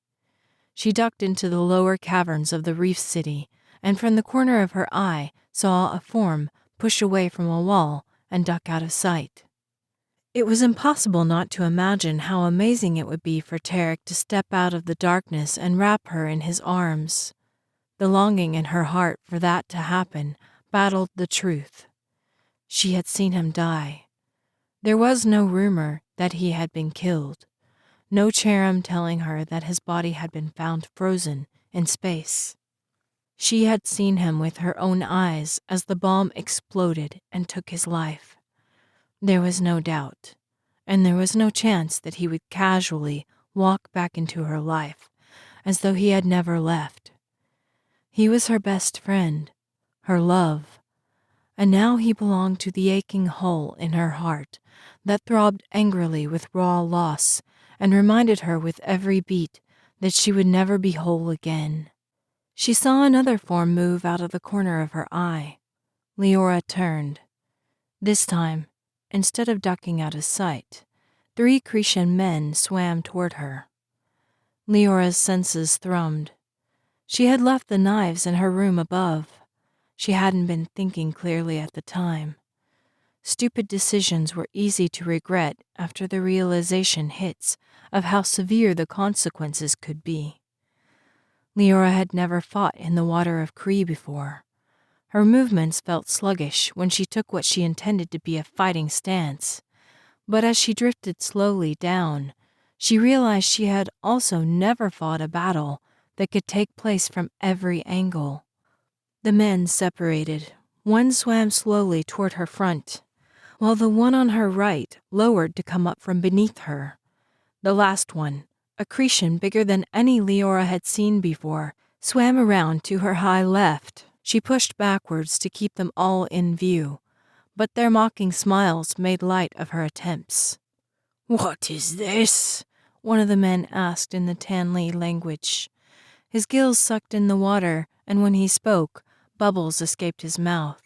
Speaker 1: She ducked into the lower caverns of the reef city, and from the corner of her eye saw a form push away from a wall and duck out of sight. It was impossible not to imagine how amazing it would be for Tarek to step out of the darkness and wrap her in his arms. The longing in her heart for that to happen battled the truth. She had seen him die. There was no rumor that he had been killed. No cherem telling her that his body had been found frozen in space. She had seen him with her own eyes as the bomb exploded and took his life. There was no doubt, and there was no chance that he would casually walk back into her life as though he had never left. He was her best friend, her love, and now he belonged to the aching hole in her heart that throbbed angrily with raw loss and reminded her with every beat that she would never be whole again. She saw another form move out of the corner of her eye. Leora turned. This time, instead of ducking out of sight, 3 Cretan men swam toward her. Leora's senses thrummed. She had left the knives in her room above. She hadn't been thinking clearly at the time. Stupid decisions were easy to regret after the realization hits of how severe the consequences could be. Leora had never fought in the water of Cheree before. Her movements felt sluggish when she took what she intended to be a fighting stance, but as she drifted slowly down, she realized she had also never fought a battle that could take place from every angle. The men separated. One swam slowly toward her front, while the one on her right lowered to come up from beneath her. The last one, a Cretan bigger than any Leora had seen before, swam around to her high left. She pushed backwards to keep them all in view, but their mocking smiles made light of her attempts.
Speaker 3: "What is this?"
Speaker 1: one of the men asked in the Tanli language. His gills sucked in the water, and when he spoke, bubbles escaped his mouth.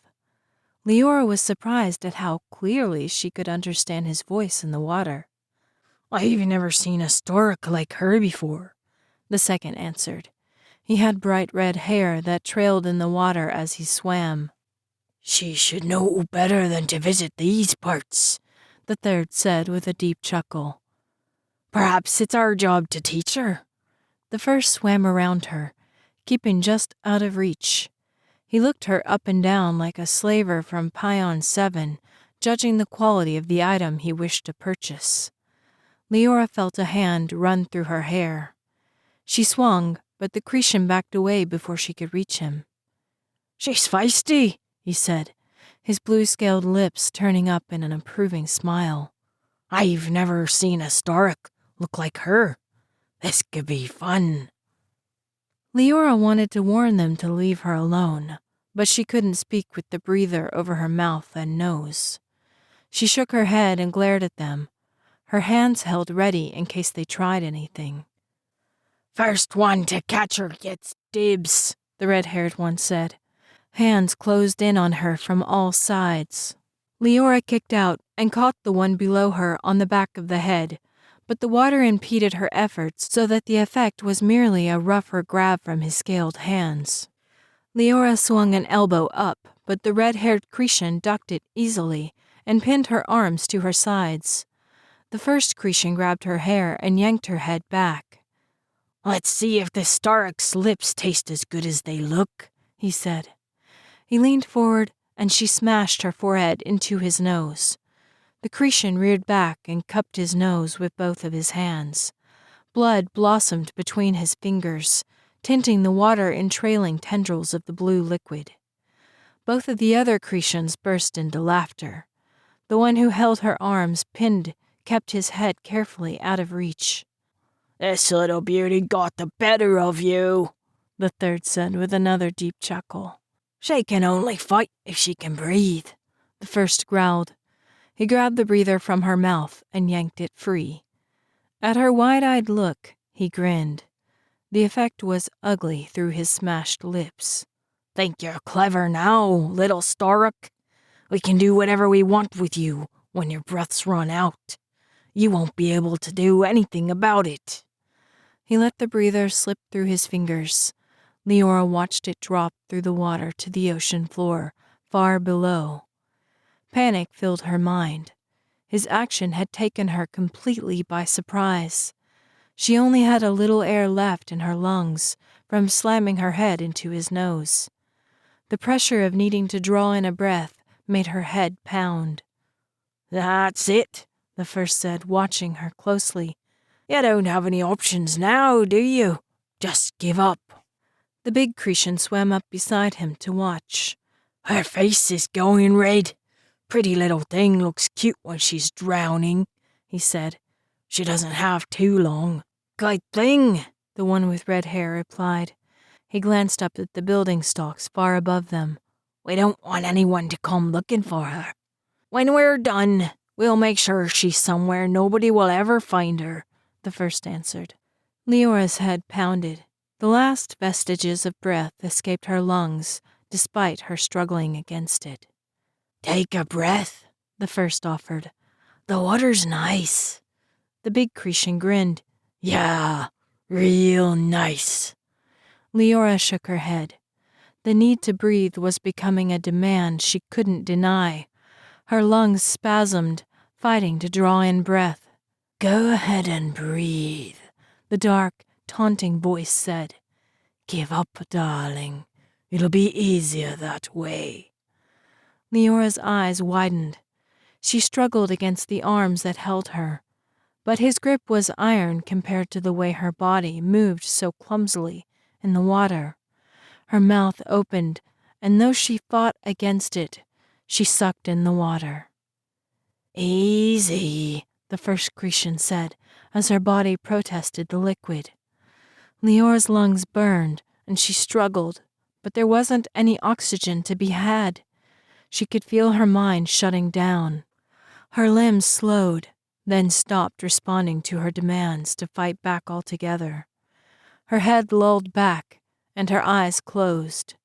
Speaker 1: Leora was surprised at how clearly she could understand his voice in the water.
Speaker 3: "I've never seen a stork like her before,"
Speaker 1: the second answered. He had bright red hair that trailed in the water as he swam.
Speaker 3: "She should know better than to visit these parts,"
Speaker 1: the third said with a deep chuckle.
Speaker 3: "Perhaps it's our job to teach her."
Speaker 1: The first swam around her, keeping just out of reach. He looked her up and down like a slaver from Pion 7, judging the quality of the item he wished to purchase. Leora felt a hand run through her hair. She swung, but the Cretan backed away before she could reach him.
Speaker 3: "She's feisty,"
Speaker 1: he said, his blue-scaled lips turning up in an approving smile.
Speaker 3: "I've never seen a stork look like her. This could be fun."
Speaker 1: Leora wanted to warn them to leave her alone, but she couldn't speak with the breather over her mouth and nose. She shook her head and glared at them, her hands held ready in case they tried anything.
Speaker 3: "First one to catch her gets dibs,"
Speaker 1: the red-haired one said. Hands closed in on her from all sides. Leora kicked out and caught the one below her on the back of the head, but the water impeded her efforts so that the effect was merely a rougher grab from his scaled hands. Leora swung an elbow up, but the red-haired Cretan ducked it easily and pinned her arms to her sides. The first Cretan grabbed her hair and yanked her head back.
Speaker 3: "Let's see if the stork's lips taste as good as they look,"
Speaker 1: he said. He leaned forward and she smashed her forehead into his nose. The Cretan reared back and cupped his nose with both of his hands. Blood blossomed between his fingers, tinting the water in trailing tendrils of the blue liquid. Both of the other Cretans burst into laughter. The one who held her arms pinned kept his head carefully out of reach.
Speaker 3: "This little beauty got the better of you,"
Speaker 1: the third said with another deep chuckle.
Speaker 3: "She can only fight if she can breathe,"
Speaker 1: the first growled. He grabbed the breather from her mouth and yanked it free. At her wide-eyed look, he grinned. The effect was ugly through his smashed lips.
Speaker 3: "Think you're clever now, little stork? We can do whatever we want with you when your breath's run out. You won't be able to do anything about it."
Speaker 1: He let the breather slip through his fingers. Leora watched it drop through the water to the ocean floor, far below. Panic filled her mind. His action had taken her completely by surprise. She only had a little air left in her lungs from slamming her head into his nose. The pressure of needing to draw in a breath made her head pound.
Speaker 3: "That's it," the first said, watching her closely. "You don't have any options now, do you? Just give up."
Speaker 1: The big Cretan swam up beside him to watch.
Speaker 3: "Her face is going red. Pretty little thing looks cute when she's drowning," he said. "She doesn't have too long." "Good thing,"
Speaker 1: the one with red hair replied. He glanced up at the building stalks far above them.
Speaker 3: "We don't want anyone to come looking for her. When we're done, we'll make sure she's somewhere nobody will ever find her," the first answered.
Speaker 1: Leora's head pounded. The last vestiges of breath escaped her lungs, despite her struggling against it.
Speaker 3: "Take a breath," the first offered. "The water's nice."
Speaker 1: The big Cretan grinned.
Speaker 3: "Yeah, real nice."
Speaker 1: Leora shook her head. The need to breathe was becoming a demand she couldn't deny. Her lungs spasmed, fighting to draw in breath.
Speaker 3: "Go ahead and breathe,"
Speaker 1: the dark, taunting voice said.
Speaker 3: Give up, darling. It'll be easier that way.
Speaker 1: Leora's eyes widened. She struggled against the arms that held her, but his grip was iron compared to the way her body moved so clumsily in the water. Her mouth opened, and though she fought against it, she sucked in the water.
Speaker 3: Easy,
Speaker 1: the first Cretan said, as her body protested the liquid. Leora's lungs burned, and she struggled, but there wasn't any oxygen to be had. She could feel her mind shutting down. Her limbs slowed, then stopped responding to her demands to fight back altogether. Her head lolled back, and her eyes closed.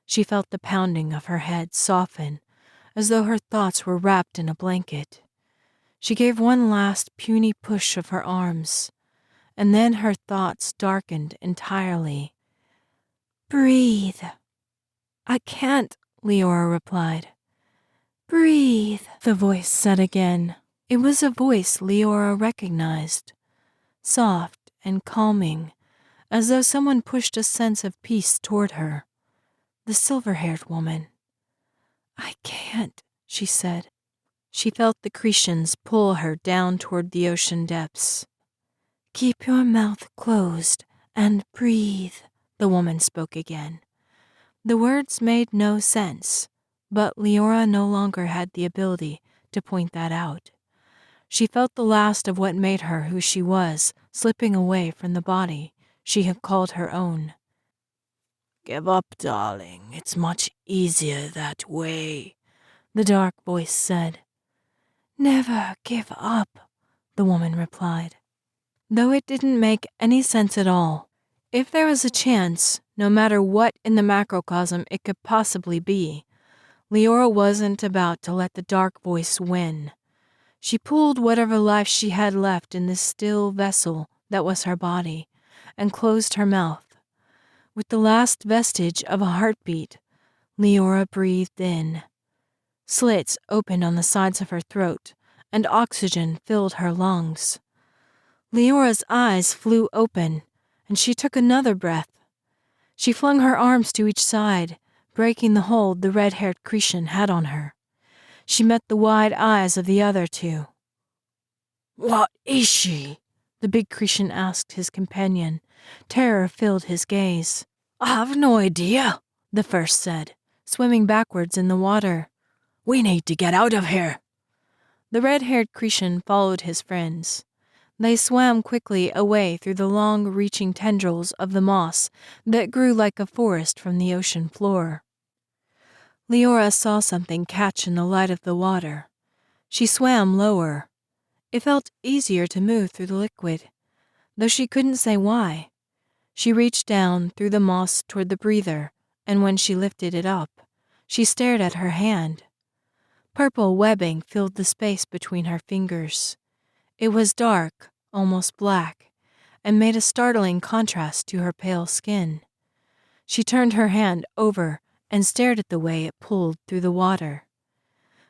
Speaker 1: She felt the pounding of her head soften, as though her thoughts were wrapped in a blanket. She gave one last puny push of her arms, and then her thoughts darkened entirely. "Breathe." "I can't," Leora replied. "Breathe," the voice said again. It was a voice Leora recognized, soft and calming, as though someone pushed a sense of peace toward her. The silver-haired woman. "I can't," she said. She felt the Cretans pull her down toward the ocean depths. "Keep your mouth closed and breathe," the woman spoke again. The words made no sense, but Leora no longer had the ability to point that out. She felt the last of what made her who she was slipping away from the body she had called her own.
Speaker 3: Give up, darling. It's much easier that way,
Speaker 1: the dark voice said. "Never give up," the woman replied. Though it didn't make any sense at all. If there was a chance, no matter what in the macrocosm it could possibly be, Leora wasn't about to let the dark voice win. She pulled whatever life she had left in this still vessel that was her body, and closed her mouth. With the last vestige of a heartbeat, Leora breathed in. Slits opened on the sides of her throat, and oxygen filled her lungs. Leora's eyes flew open, and she took another breath. She flung her arms to each side, breaking the hold the red-haired Cretan had on her. She met the wide eyes of the other two.
Speaker 3: "What is she?"
Speaker 1: the big Cretan asked his companion. Terror filled his gaze.
Speaker 3: "I have no idea,"
Speaker 1: the first said, swimming backwards in the water.
Speaker 3: "We need to get out of here."
Speaker 1: The red-haired Cretan followed his friends. They swam quickly away through the long-reaching tendrils of the moss that grew like a forest from the ocean floor. Leora saw something catch in the light of the water. She swam lower. It felt easier to move through the liquid, though she couldn't say why. She reached down through the moss toward the breather, and when she lifted it up, she stared at her hand. Purple webbing filled the space between her fingers. It was dark, almost black, and made a startling contrast to her pale skin. She turned her hand over and stared at the way it pulled through the water.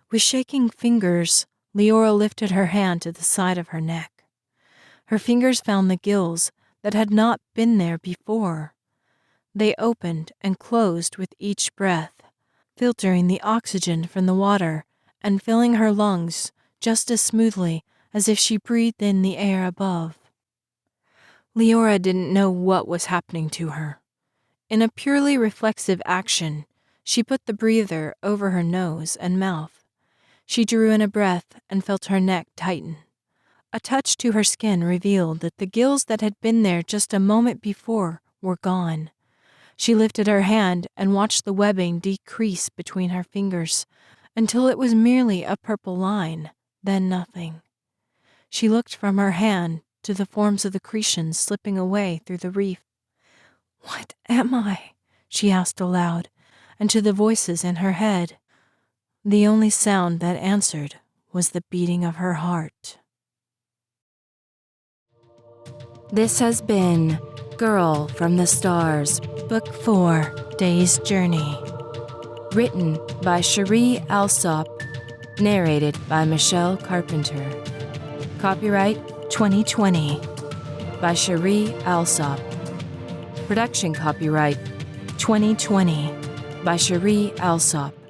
Speaker 1: With shaking fingers, Leora lifted her hand to the side of her neck. Her fingers found the gills that had not been there before. They opened and closed with each breath, filtering the oxygen from the water and filling her lungs just as smoothly as if she breathed in the air above. Leora didn't know what was happening to her. In a purely reflexive action, she put the breather over her nose and mouth. She drew in a breath and felt her neck tighten. A touch to her skin revealed that the gills that had been there just a moment before were gone. She lifted her hand and watched the webbing decrease between her fingers until it was merely a purple line, then nothing. She looked from her hand to the forms of the Cretans slipping away through the reef. "What am I?" she asked aloud, and to the voices in her head. The only sound that answered was the beating of her heart. This has been Girl from the Stars, Book 4, Day's Journey. Written by Cheree Alsop. Narrated by Michele Carpenter. Copyright 2020 by Cheree Alsop. Production copyright 2020 by Cheree Alsop.